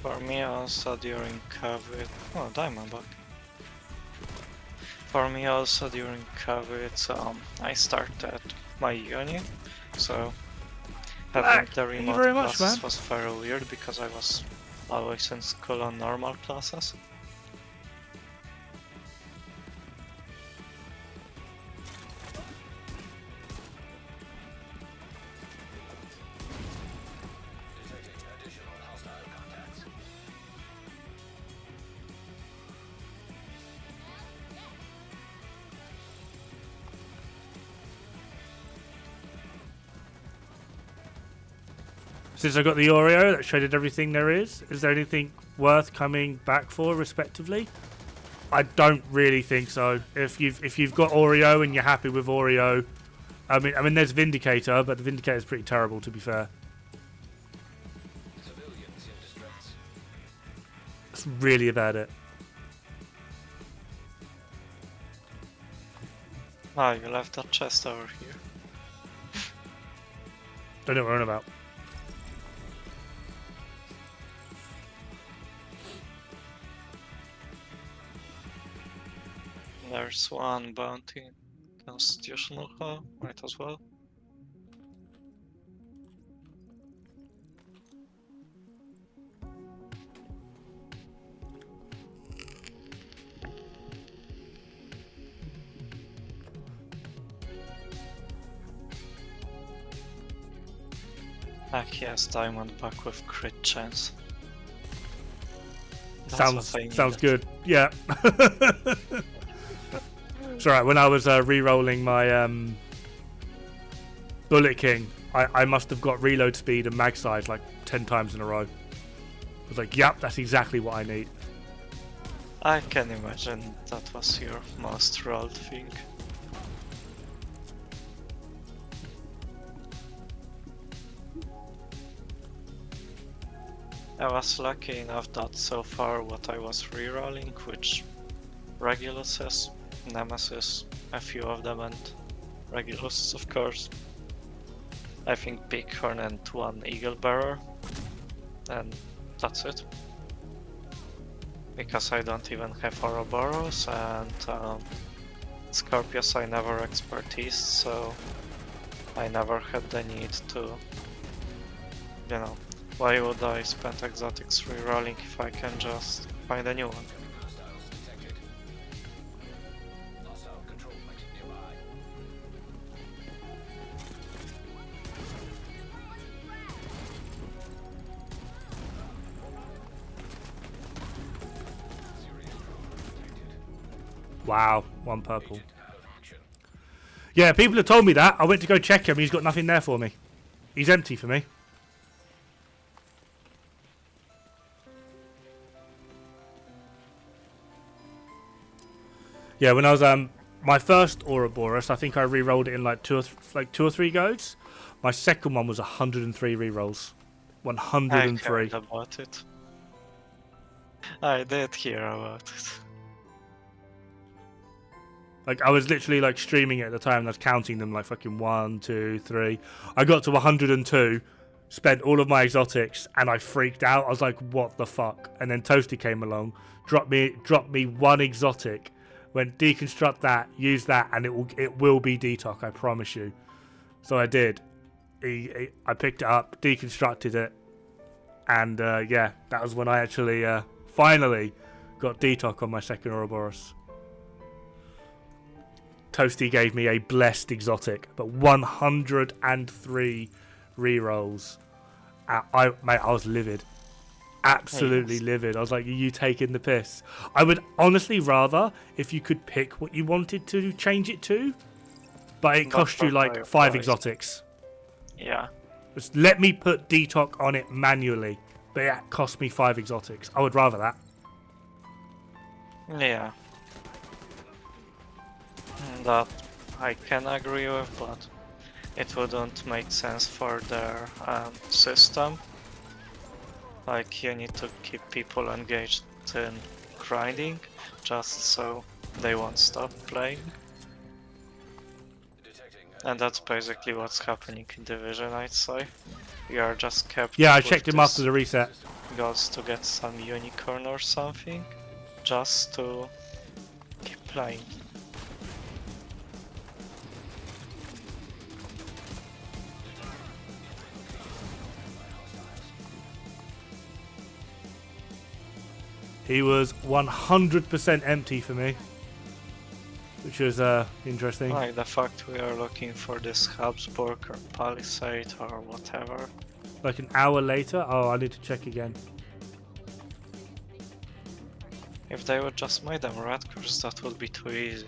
For me also during COVID... Oh, Diamondback. For me also during COVID, I started my uni, so having the remote classes was very weird because I was always in school on normal classes. Since I got the Oreo that shredded everything there is there anything worth coming back for, respectively? I don't really think so. If you've got Oreo and you're happy with Oreo, I mean, there's Vindicator, but the Vindicator's pretty terrible, to be fair. Civilians in distress. That's really about it. Ah, you left that chest over here. Don't know what we're on about. There's one bounty constitutional hall, might as well. Ah, yes, diamond back with crit chance. That's what I Sounds needed. good. Yeah. It's alright, when I was re-rolling my Bullet King, I must have got reload speed and mag size like 10 times in a row. I was like, yep, that's exactly what I need. I can imagine that was your most rolled thing. I was lucky enough that so far what I was rerolling, which Reguluses, Nemesis, a few of them, and Regulus of course. I think Bighorn and one Eagle Bearer, and that's it. Because I don't even have Ouroboros, and Scorpius I never expertised, so I never had the need to, you know, why would I spend exotics rerolling if I can just find a new one? Hostiles detected. Hostile control point nearby. Serious drone detected. Wow, one purple. Agent out of action. Yeah, people have told me that. I went to go check him. He's got nothing there for me. He's empty for me. Yeah, when I was my first Ouroboros, I think I re-rolled it in like two or three goes. My second one was 103 re-rolls. I 103. heard about it. I did hear about it. Like I was literally like streaming it at the time and I was counting them like fucking 1, 2, 3. I got to 102, spent all of my exotics and I freaked out. I was like, what the fuck? And then Toasty came along, dropped me one exotic, went deconstruct that, use that, and it will be detox, I promise you. So I did. I picked it up, deconstructed it, and yeah, that was when I actually finally got detox on my second Ouroboros. Toasty gave me a blessed exotic, but 103 rerolls. Mate, I was livid. Absolutely livid. I was like, are you taking the piss? I would honestly rather if you could pick what you wanted to change it to, but it Not cost you for like higher 5 price. exotics. Yeah. Just let me put detox on it manually, but it cost me 5 exotics. I would rather that. Yeah. That I can agree with, but it wouldn't make sense for their system. Like, you need to keep people engaged in grinding, just so they won't stop playing. Detecting And that's basically what's happening in Division, I'd say. You are just kept Yeah, I with checked him this after the reset. goals to get some unicorn or something, just to keep playing. He was 100% empty for me, which was interesting. Like the fact we are looking for this Habsburg or Palisade or whatever. Like an hour later, oh, I need to check again. If they would just make them Radcurs, that would be too easy.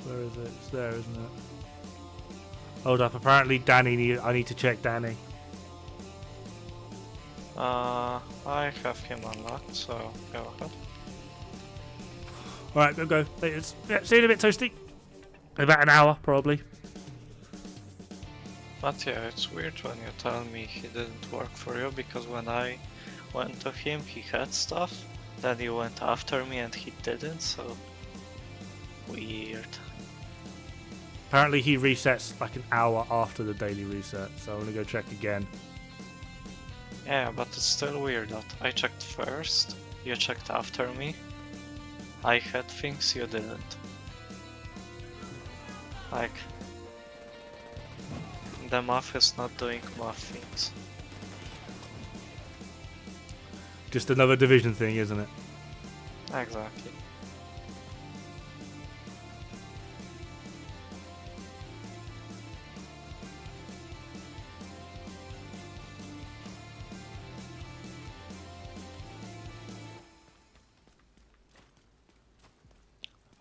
Where is it? It's there, isn't it? Hold up. Apparently, I need to check Danny. I have him unlocked, so go ahead. All right, go. Yeah, see you in a bit, Toasty. About an hour, probably. But yeah, it's weird when you tell me he didn't work for you, because when I went to him, he had stuff. Then he went after me and he didn't, so weird. Apparently, he resets like an hour after the daily reset, so I'm gonna go check again. Yeah, but it's still weird that I checked first, you checked after me. I had things you didn't. Like, the math is not doing math things. Just another division thing, isn't it? Exactly.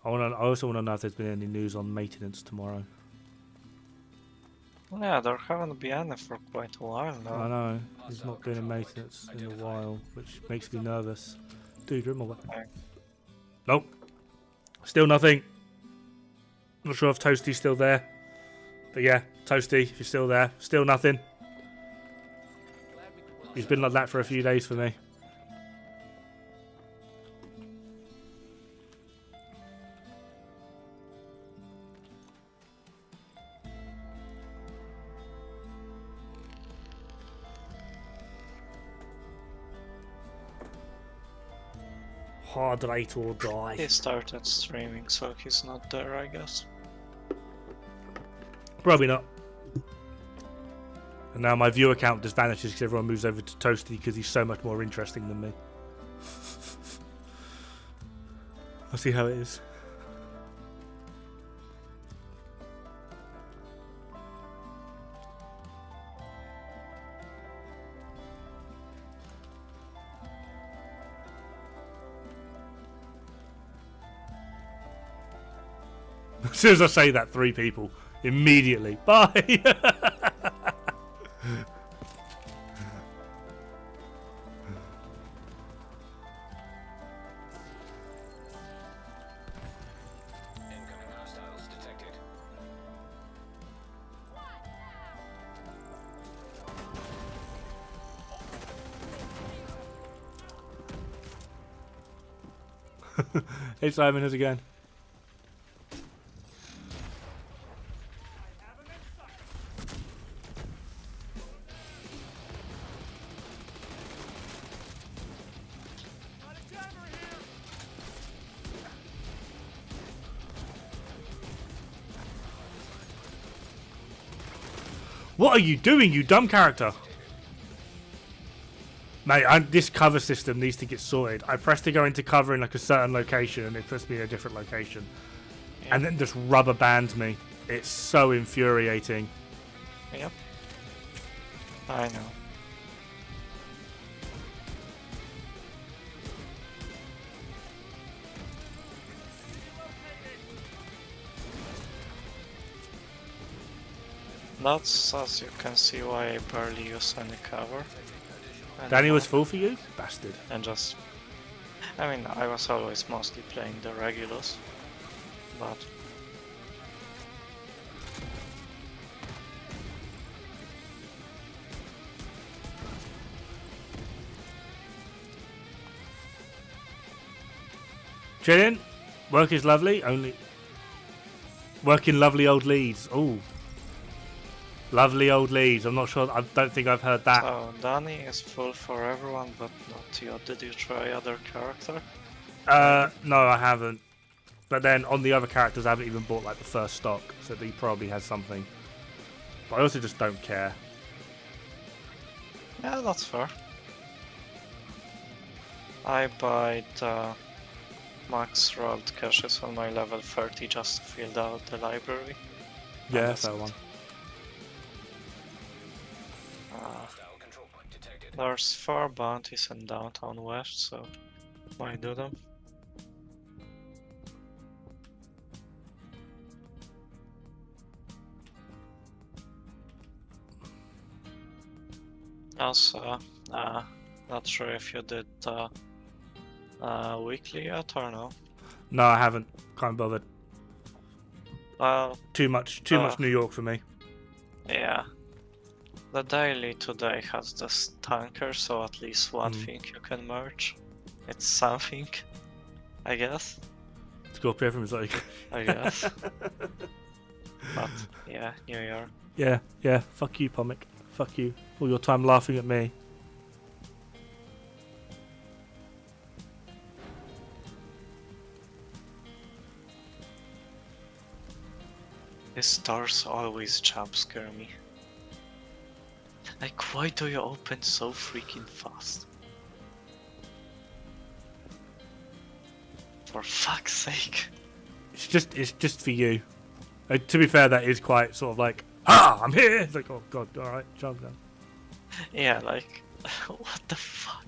I also want to know if there's been any news on maintenance tomorrow. Yeah, there haven't been any for quite a while now. I know, there's not been a maintenance in a while, which makes me nervous. Dude, you're in my way. Nope. Still nothing. Not sure if Toasty's still there. But yeah, Toasty, if you're still there, still nothing. He's been like that for a few days for me. Hard rate or die. He started streaming, so he's not there, I guess. Probably not. And now my view account just vanishes because everyone moves over to Toasty because he's so much more interesting than me. I'll see how it is. As soon as I say that, 3 people immediately. Bye. Incoming hostiles detected. Hey Simon, how's it going? What are you doing, you dumb character? Mate, this cover system needs to get sorted. I press to go into cover in like a certain location and it puts me in a different location. Yeah. And then just rubber bands me. It's so infuriating. Yep. I know. That's, as you can see, why I barely use any cover. Danny was full for you? Bastard. And just... I mean, I was always mostly playing the Regulus, but... Chillin'. Work is lovely, only... Working lovely old leads. Ooh. Lovely old leads. I'm not sure. I don't think I've heard that. So, Danny is full for everyone, but not you. Did you try other character? No, I haven't. But then on the other characters, I haven't even bought like the first stock, so he probably has something. But I also just don't care. Yeah, that's fair. I buy max rolled caches on my level 30 just to fill out the library. Yeah, that's fair it. one. Hostile control point detected. There's 4 bounties in downtown west, so why do them? Also, not sure if you did weekly yet or no. No, I haven't. Can't be bothered. Well, Too much New York for me. yeah. The daily today has this tanker, so at least one thing you can merge. It's something, I guess. Scorpio from Exotic. I guess. But yeah, New Year. Yeah. Fuck you, Pomic. Fuck you. All your time laughing at me. These stars always jump scare me. Like, why do you open so freaking fast? For fuck's sake. It's just for you. To be fair, that is quite sort of like, I'm here. It's like, oh god, all right, jump down. Yeah, like, what the fuck?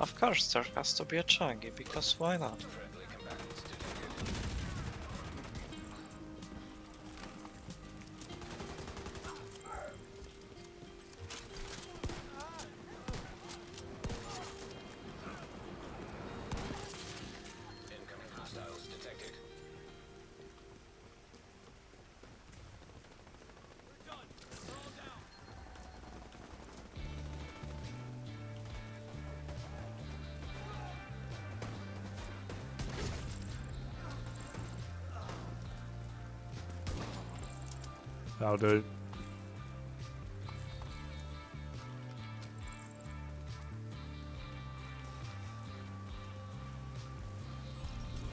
Of course, there has to be a Changi, because why not? I'll do.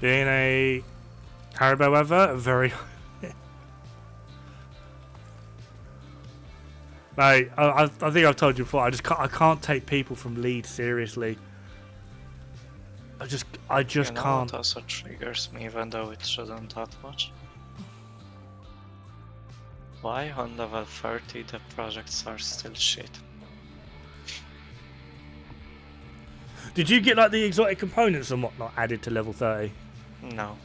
Being a Haribo ever, very. Mate, I think I've told you before. I can't take people from Leeds seriously. I just You know can't. what also triggers me, even though it shouldn't that much? Why on level 30 the projects are still shit? Did you get like the exotic components and whatnot added to level 30? No.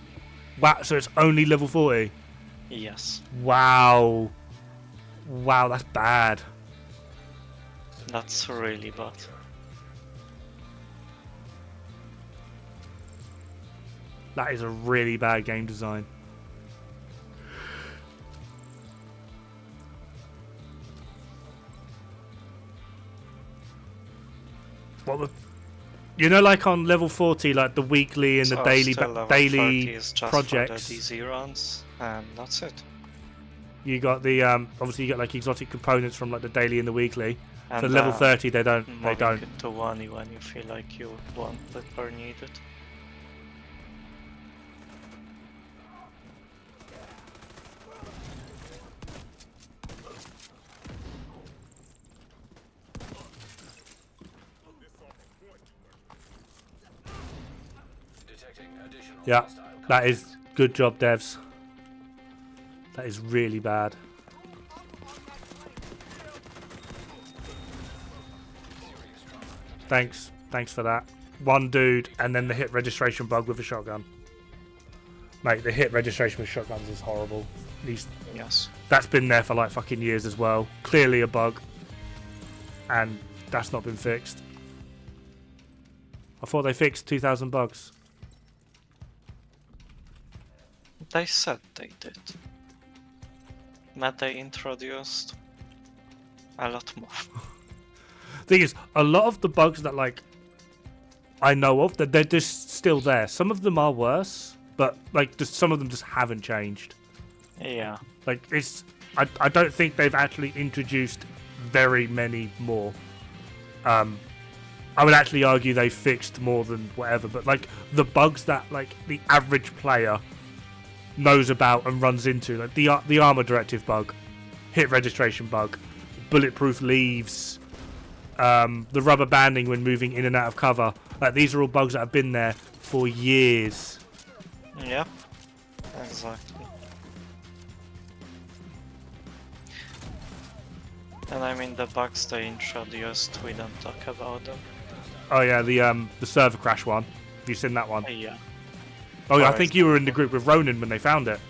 Wow, so it's only level 40? Yes. Wow. Wow, that's bad. That's really bad. That is a really bad game design. What the? You know, like on level 40, like the weekly and the So daily still level 30 daily is just projects. for the DZ runs, and that's it. You got the obviously you got like exotic components from like the daily and the weekly. And For level 30, they don't. They moving don't. it to 1 when you feel like you want it or need it. Yeah, that is good job, devs. That is really bad. Thanks for that. One dude, and then the hit registration bug with a shotgun. Mate, the hit registration with shotguns is horrible. At least Yes. that's been there for like fucking years as well. Clearly a bug. And that's not been fixed. I thought they fixed 2,000 bugs. They said they did. But they introduced a lot more. Thing is, a lot of the bugs that like I know of, that they're just still there. Some of them are worse, but like just some of them just haven't changed. Yeah. Like it's, I don't think they've actually introduced very many more. I would actually argue they fixed more than whatever, but like the bugs that like the average player knows about and runs into, like the armor directive bug, hit registration bug, bulletproof leaves, the rubber banding when moving in and out of cover. Like these are all bugs that have been there for years. Yep. Exactly. And I mean the bugs they introduced, we don't talk about them. Oh yeah, the server crash one. Have you seen that one? Yeah. Oh, yeah, I Alright. think you were in the group with Ronan when they found it.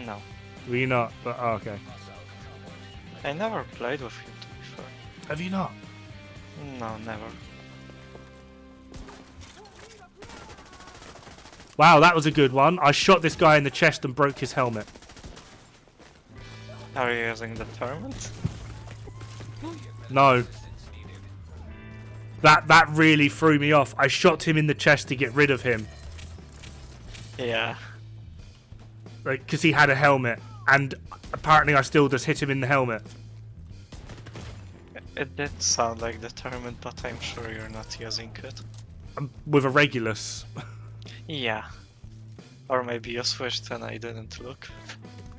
No. Were you not? But oh, okay. I never played with him, to be fair. Have you not? No, never. Wow, that was a good one. I shot this guy in the chest and broke his helmet. Are you using the tournament? No. That really threw me off. I shot him in the chest to get rid of him. Yeah. Like, because he had a helmet. And apparently I still just hit him in the helmet. It did sound like the tournament, but I'm sure you're not using it. With a Regulus. Yeah. Or maybe you switched and I didn't look.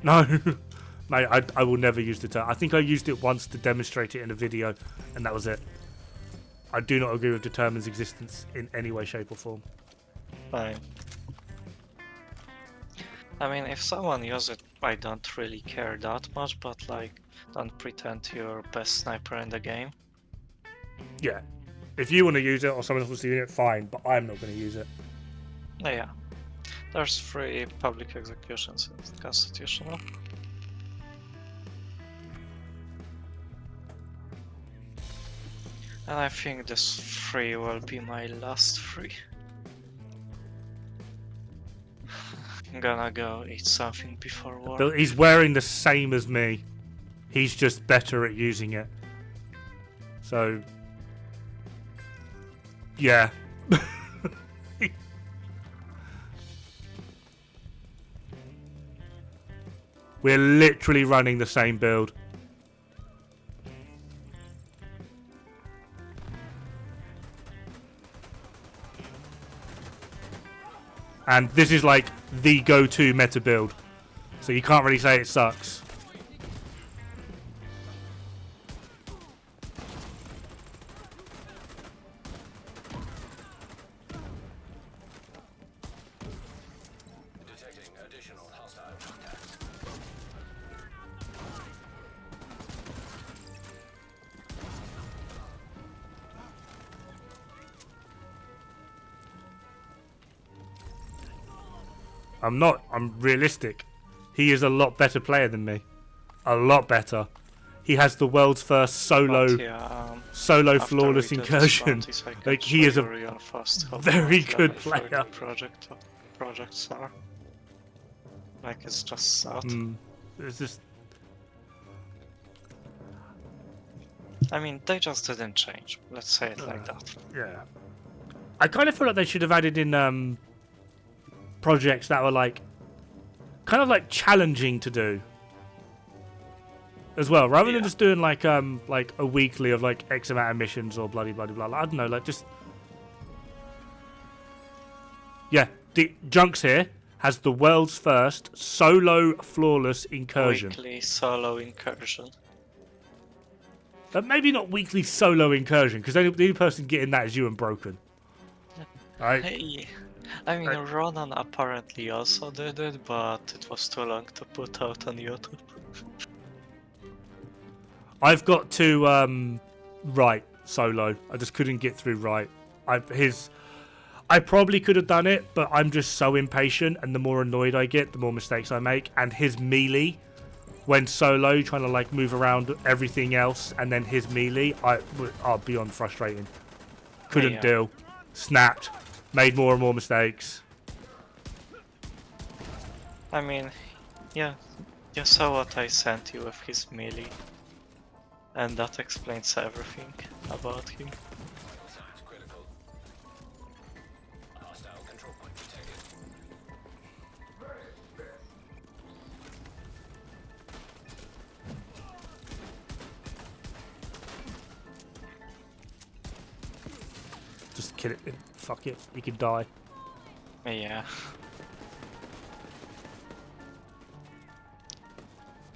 No. Mate, I will never use the term. I think I used it once to demonstrate it in a video, and that was it. I do not agree with Determin's existence in any way, shape, or form. Fine. I mean, if someone uses it, I don't really care that much, but like, don't pretend you're best sniper in the game. Yeah. If you want to use it or someone else wants to use it, fine, but I'm not going to use it. Yeah. There's 3 public executions in Constitutional. And I think this 3 will be my last 3. I'm gonna go eat something before work. But he's wearing the same as me. He's just better at using it. So, yeah. We're literally running the same build. And this is like the go-to meta build. So you can't really say it sucks. Detecting additional hostile contacts. I'm realistic. He is a lot better player than me. A lot better. He has the world's first solo But yeah, solo after flawless we did incursion. this bounties, I can Like, he is show a you real fast how very fast good level 30 player. projects are. Like, it's just sad. It's just I mean, they just didn't change. Let's say it like that. yeah. I kind of feel like they should have added in projects that were like kind of like challenging to do as well, rather than just doing like a weekly of like X amount of missions or bloody bloody blah. I don't know, like just yeah. The Junks here has the world's first solo flawless incursion. Weekly solo incursion. Maybe not weekly solo incursion, because the only person getting that is you and Broken. Right? Hey, I mean, Ronan apparently also did it, but it was too long to put out on YouTube. I've got to write solo. I just couldn't get through right. I probably could have done it, but I'm just so impatient, and the more annoyed I get, the more mistakes I make. And his melee, when solo, trying to like move around everything else, and then his melee, are beyond frustrating. Couldn't deal. Snapped. Made more and more mistakes. I mean, yeah, you saw what I sent you with his melee. And that explains everything about him. Signs critical. Hostile control point detected. Just kill it. Fuck it. You can die. Yeah.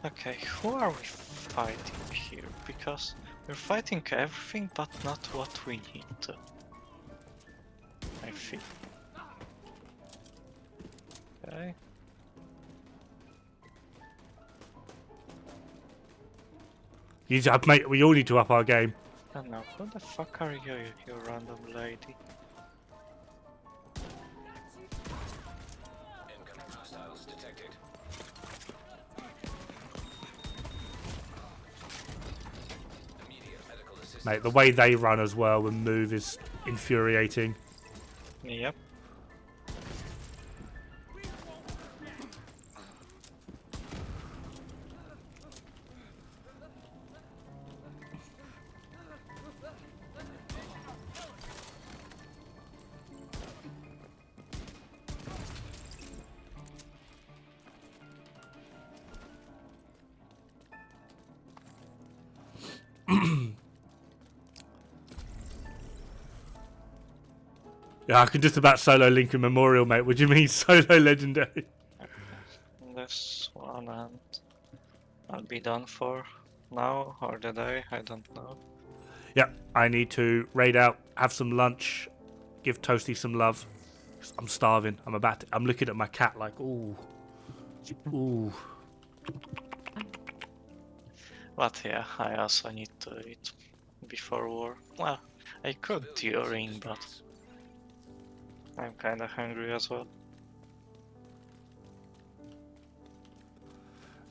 Okay, who are we fighting here? Because we're fighting everything but not what we need to. I think. Okay. Mate, we all need to up our game. I don't know, who the fuck are you, you random lady? Mate, the way they run as well and move is infuriating. Yep. Yeah, I can just about solo Lincoln Memorial, mate. What do you mean solo legendary? This one, and I'll be done for now or the day. I don't know. Yeah, I need to raid out, have some lunch, give Toasty some love. 'Cause I'm starving. I'm looking at my cat like, ooh, ooh. But yeah, I also need to eat before war. Well, I could during, but I'm kinda hungry as well.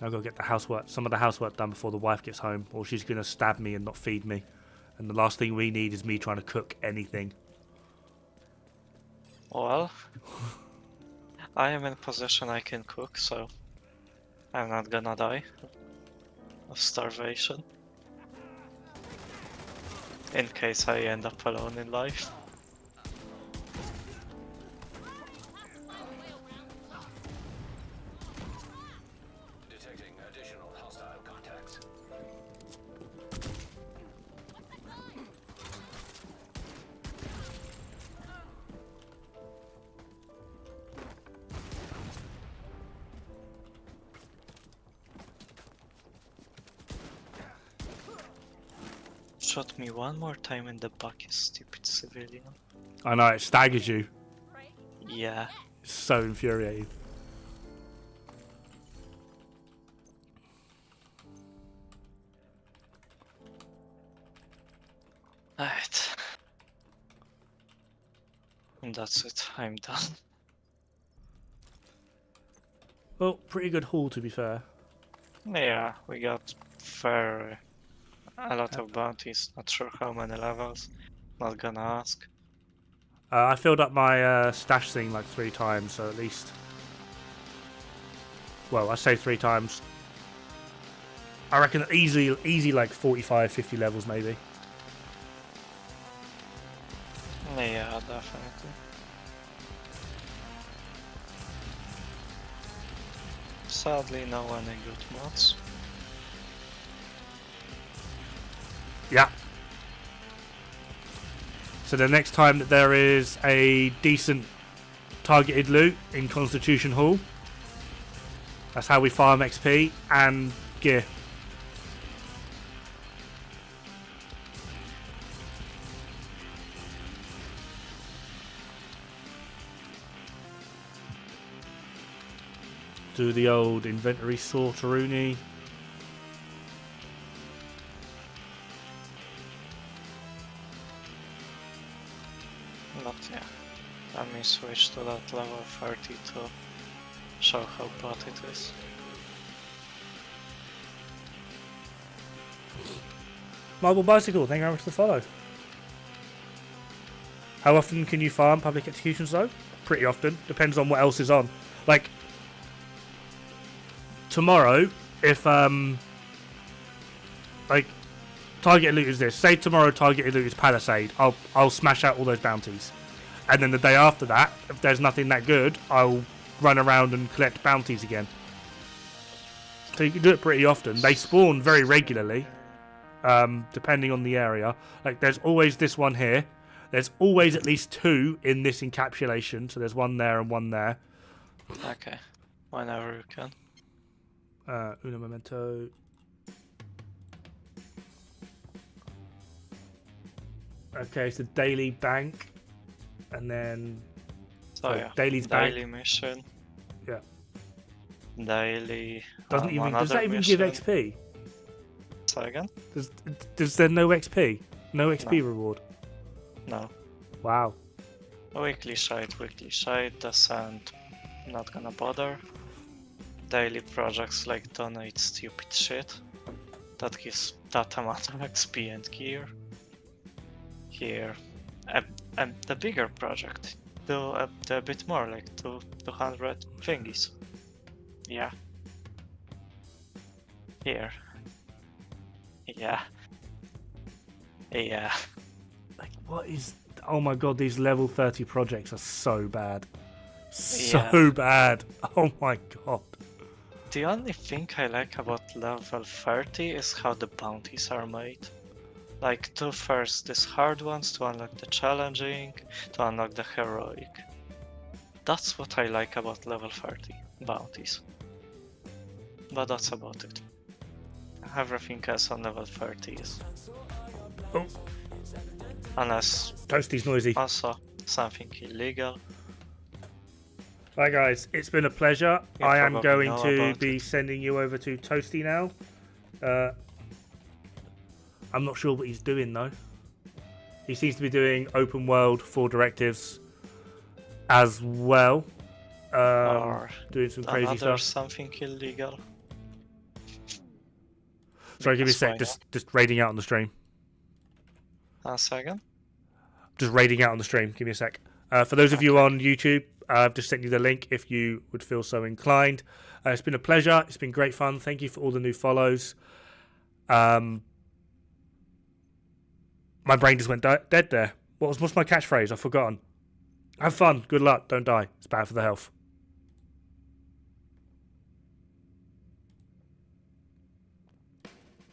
I've got to get the housework, some of the housework done before the wife gets home, or she's going to stab me and not feed me. And the last thing we need is me trying to cook anything. Well, I am in position I can cook, so I'm not gonna die of starvation. In case I end up alone in life. Detecting additional hostile contacts. Shot me one more time in the back, you stupid civilian. I know, it staggers you. Yeah. It's so infuriating. Alright. And that's it, I'm done. Well, pretty good haul to be fair. Yeah, we got a lot of bounties, not sure how many levels, not gonna ask. I filled up my stash thing like 3 times, so at least... Well, I say 3 times. I reckon easy like 45, 50 levels maybe. Yeah, definitely. Sadly, no any good mods. Yeah. So the next time that there is a decent targeted loot in Constitution Hall, that's how we farm XP and gear. Do the old inventory sorteroonie. But yeah, let me switch to that level 30 to show how bad it is. Marble Bicycle, thank you very much for the follow. How often can you farm public executions though? Pretty often. Depends on what else is on. Like tomorrow, if like targeted loot is this. Say tomorrow targeted loot is Palisade. I'll smash out all those bounties. And then the day after that, if there's nothing that good, I'll run around and collect bounties again. So you can do it pretty often. They spawn very regularly. Depending on the area. Like there's always this one here. There's always at least 2 in this encapsulation. So there's one there and one there. Okay, whenever you can. Uno momento. Okay, so daily bank. And then So yeah, daily's bank. daily mission. Yeah. Daily. Doesn't even does another that even give mission. XP? Say again? Does there no XP? No XP No. reward. No. Wow. Weekly side, descent, not gonna bother. Daily projects like donate stupid shit. That gives that amount of XP and gear. here. And the bigger project. Do a bit more, like 200 thingies. Yeah. Here. Yeah. Yeah. Like, what is... Oh my god, these level 30 projects are so bad. So Yeah. bad. Oh my god. The only thing I like about level 30 is how the bounties are made. Like, do first these hard ones to unlock the challenging, to unlock the heroic. That's what I like about level 30 bounties. But that's about it. Everything else on level 30 is... Oh, Unless Toasty's noisy. also something illegal. Right, guys, it's been a pleasure. You I am probably going know to about be it. sending you over to Toasty now. I'm not sure what he's doing, though. He seems to be doing open world 4 directives as well. Or Doing some crazy another stuff. something illegal. Sorry, give me a Because sec. why Just raiding out on the stream. not? A second. Just raiding out on the stream. Give me a sec. For those of you on YouTube, I've just sent you the link if you would feel so inclined. It's been a pleasure. It's been great fun. Thank you for all the new follows. My brain just went dead there. What's my catchphrase? I've forgotten. Have fun. Good luck. Don't die. It's bad for the health.